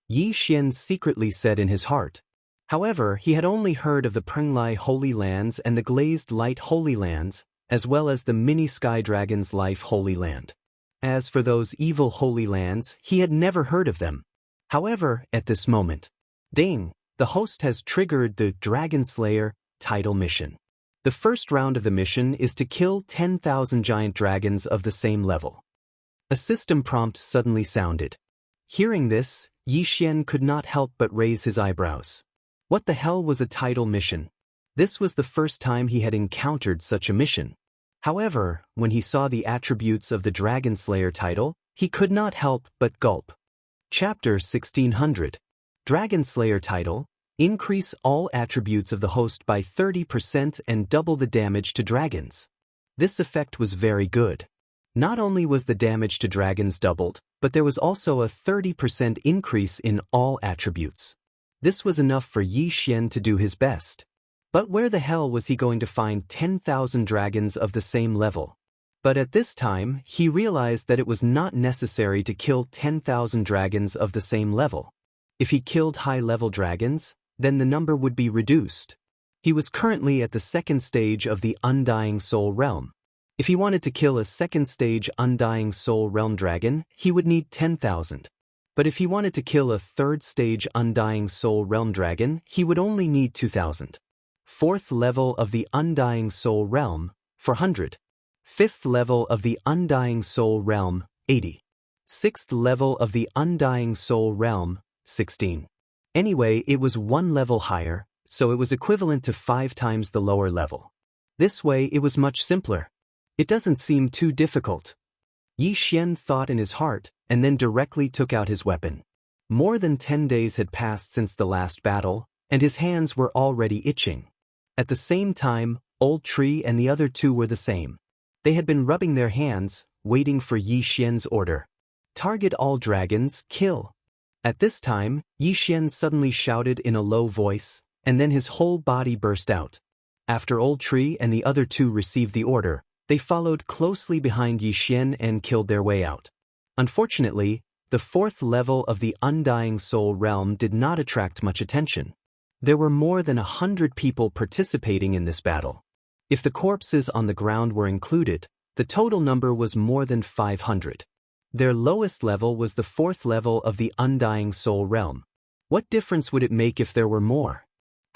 Yi Xian secretly said in his heart. However, he had only heard of the Penglai Holy Lands and the Glazed Light Holy Lands, as well as the Mini Sky Dragon's Life Holy Land. As for those evil Holy Lands, he had never heard of them. However, at this moment, ding, the host has triggered the Dragon Slayer title mission. The first round of the mission is to kill 10,000 giant dragons of the same level. A system prompt suddenly sounded. Hearing this, Yi Xian could not help but raise his eyebrows. What the hell was a title mission? This was the first time he had encountered such a mission. However, when he saw the attributes of the Dragon Slayer title, he could not help but gulp. Chapter 1600. Dragon Slayer title. Increase all attributes of the host by 30% and double the damage to dragons. This effect was very good. Not only was the damage to dragons doubled, but there was also a 30% increase in all attributes. This was enough for Yi Xian to do his best. But where the hell was he going to find 10,000 dragons of the same level? But at this time, he realized that it was not necessary to kill 10,000 dragons of the same level. If he killed high-level dragons, then the number would be reduced. He was currently at the second stage of the Undying Soul Realm. If he wanted to kill a second stage Undying Soul Realm dragon, he would need 10,000. But if he wanted to kill a third stage Undying Soul Realm dragon, he would only need 2,000. Fourth level of the Undying Soul Realm, 400. Fifth level of the Undying Soul Realm, 80. Sixth level of the Undying Soul Realm, 16. Anyway, it was one level higher, so it was equivalent to 5 times the lower level. This way it was much simpler. It doesn't seem too difficult. Yi Xian thought in his heart, and then directly took out his weapon. More than 10 days had passed since the last battle, and his hands were already itching. At the same time, Old Tree and the other two were the same. They had been rubbing their hands, waiting for Yi Xian's order. Target all dragons, kill. At this time, Yi Xian suddenly shouted in a low voice, and then his whole body burst out. After Old Tree and the other two received the order, they followed closely behind Yi Xian and killed their way out. Unfortunately, the fourth level of the Undying Soul Realm did not attract much attention. There were more than 100 people participating in this battle. If the corpses on the ground were included, the total number was more than 500. Their lowest level was the fourth level of the Undying Soul Realm. What difference would it make if there were more?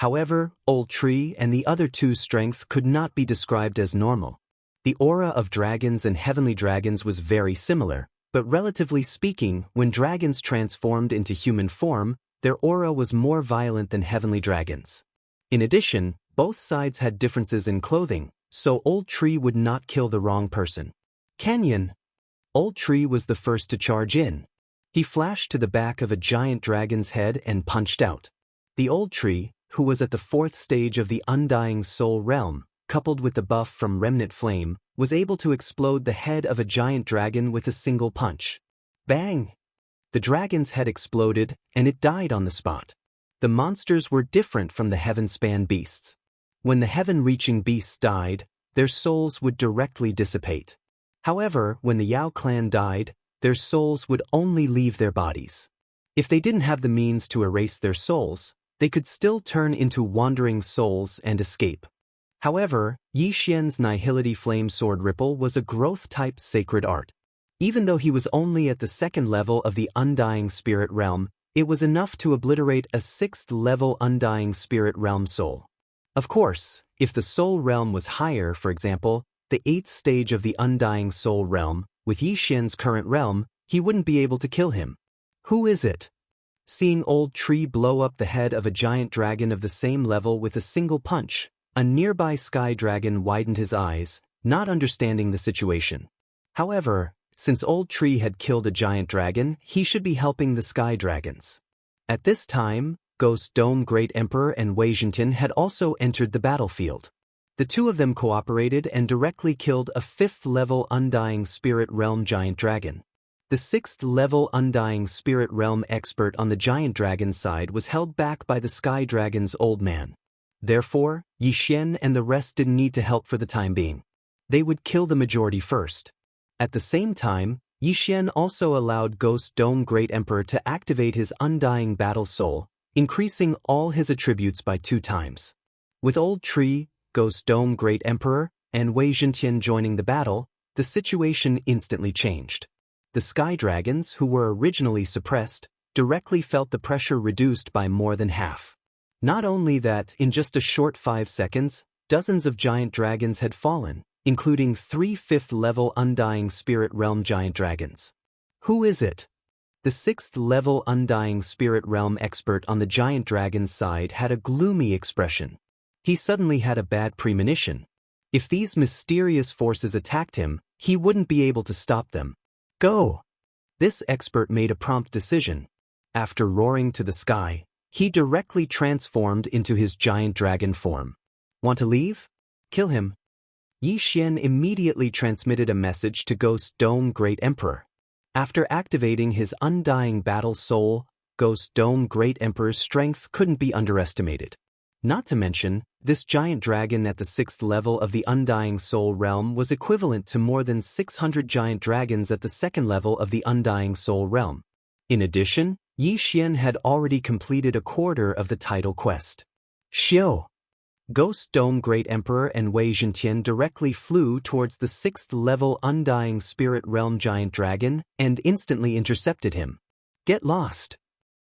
However, Old Tree and the other two's strength could not be described as normal. The aura of dragons and heavenly dragons was very similar, but relatively speaking, when dragons transformed into human form, their aura was more violent than heavenly dragons. In addition, both sides had differences in clothing, so Old Tree would not kill the wrong person. Canyon. Old Tree was the first to charge in. He flashed to the back of a giant dragon's head and punched out. The Old Tree, who was at the fourth stage of the Undying Soul Realm, coupled with the buff from Remnant Flame, was able to explode the head of a giant dragon with a single punch. Bang! The dragon's head exploded, and it died on the spot. The monsters were different from the heaven-span beasts. When the heaven-reaching beasts died, their souls would directly dissipate. However, when the Yao clan died, their souls would only leave their bodies. If they didn't have the means to erase their souls, they could still turn into wandering souls and escape. However, Yi Xian's Nihility Flame Sword Ripple was a growth-type sacred art. Even though he was only at the second level of the Undying Spirit Realm, it was enough to obliterate a 6th-level Undying Spirit Realm soul. Of course, if the Soul Realm was higher, for example, the 8th stage of the Undying Soul Realm, with Yi Xian's current realm, he wouldn't be able to kill him. Who is it? Seeing Old Tree blow up the head of a giant dragon of the same level with a single punch, a nearby sky dragon widened his eyes, not understanding the situation. However, since Old Tree had killed a giant dragon, he should be helping the sky dragons. At this time, Ghost Dome Great Emperor and Wei Zhentin had also entered the battlefield. The two of them cooperated and directly killed a 5th-level Undying Spirit Realm giant dragon. The 6th-level Undying Spirit Realm expert on the giant dragon's side was held back by the sky dragon's old man. Therefore, Yi Xian and the rest didn't need to help for the time being. They would kill the majority first. At the same time, Yi Xian also allowed Ghost Dome Great Emperor to activate his Undying Battle Soul, increasing all his attributes by 2 times. With Old Tree, Ghost Dome Great Emperor, and Wei Zhentin joining the battle, the situation instantly changed. The Sky Dragons, who were originally suppressed, directly felt the pressure reduced by more than half. Not only that, in just a short 5 seconds, dozens of giant dragons had fallen, including 3 5th-level Undying Spirit Realm giant dragons. Who is it? The 6th-level Undying Spirit Realm expert on the giant dragon's side had a gloomy expression. He suddenly had a bad premonition. If these mysterious forces attacked him, he wouldn't be able to stop them. Go! This expert made a prompt decision. After roaring to the sky, he directly transformed into his giant dragon form. Want to leave? Kill him. Yi Xian immediately transmitted a message to Ghost Dome Great Emperor. After activating his undying battle soul, Ghost Dome Great Emperor's strength couldn't be underestimated. Not to mention, this giant dragon at the 6th level of the Undying Soul Realm was equivalent to more than 600 giant dragons at the 2nd level of the Undying Soul Realm. In addition, Yi Xian had already completed a quarter of the title quest. Xiao! Ghost Dome Great Emperor and Wei Zhentian directly flew towards the 6th level Undying Spirit Realm giant dragon and instantly intercepted him. Get lost!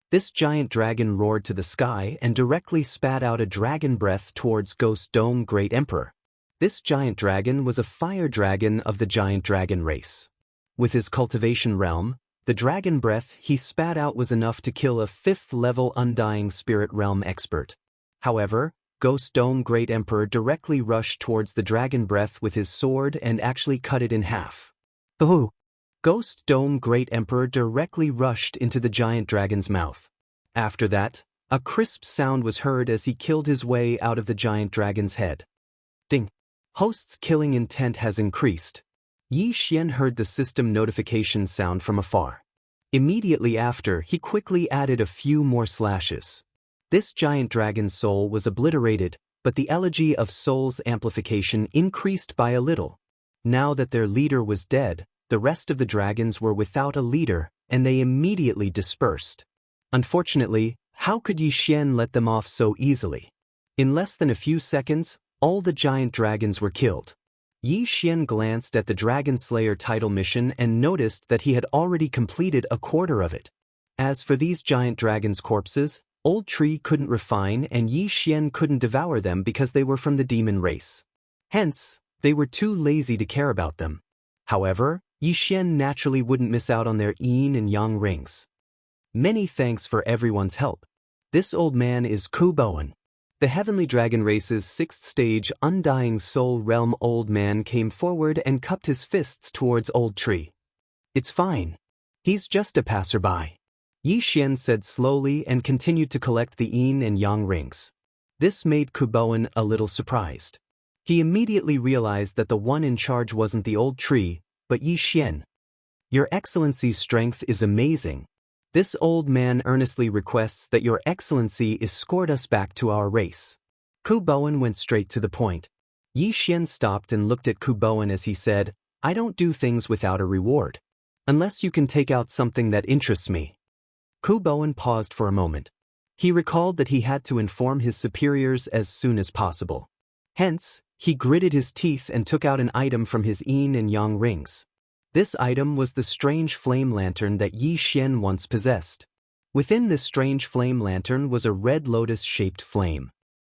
This giant dragon roared to the sky and directly spat out a dragon breath towards Ghost Dome Great Emperor. This giant dragon was a fire dragon of the giant dragon race. With his cultivation realm, the dragon breath he spat out was enough to kill a 5th level Undying Spirit Realm expert. However, Ghost Dome Great Emperor directly rushed towards the dragon breath with his sword and actually cut it in half. Oh! Ghost Dome Great Emperor directly rushed into the giant dragon's mouth. After that, a crisp sound was heard as he killed his way out of the giant dragon's head. Ding! Host's killing intent has increased. Yi Xian heard the system notification sound from afar. Immediately after, he quickly added a few more slashes. This giant dragon's soul was obliterated, but the elegy of soul's amplification increased by a little. Now that their leader was dead, the rest of the dragons were without a leader, and they immediately dispersed. Unfortunately, how could Yi Xian let them off so easily? In less than a few seconds, all the giant dragons were killed. Yi Xian glanced at the Dragon Slayer title mission and noticed that he had already completed a quarter of it. As for these giant dragons' corpses, Old Tree couldn't refine and Yi Xian couldn't devour them because they were from the demon race. Hence, they were too lazy to care about them. However, Yi Xian naturally wouldn't miss out on their yin and yang rings. Many thanks for everyone's help. This old man is Ku Bowen. The Heavenly Dragon Race's 6th stage Undying Soul Realm old man came forward and cupped his fists towards Old Tree. It's fine. He's just a passerby. Yi Xian said slowly and continued to collect the yin and yang rings. This made Ku Bowen a little surprised. He immediately realized that the one in charge wasn't the Old Tree, but Yi Xian. Your Excellency's strength is amazing. This old man earnestly requests that Your Excellency escort us back to our race. Ku Bowen went straight to the point. Yi Xian stopped and looked at Ku Bowen as he said, I don't do things without a reward. Unless you can take out something that interests me. Ku Bowen paused for a moment. He recalled that he had to inform his superiors as soon as possible. Hence, he gritted his teeth and took out an item from his yin and yang rings. This item was the strange flame lantern that Yi Xian once possessed. Within this strange flame lantern was a red lotus-shaped flame.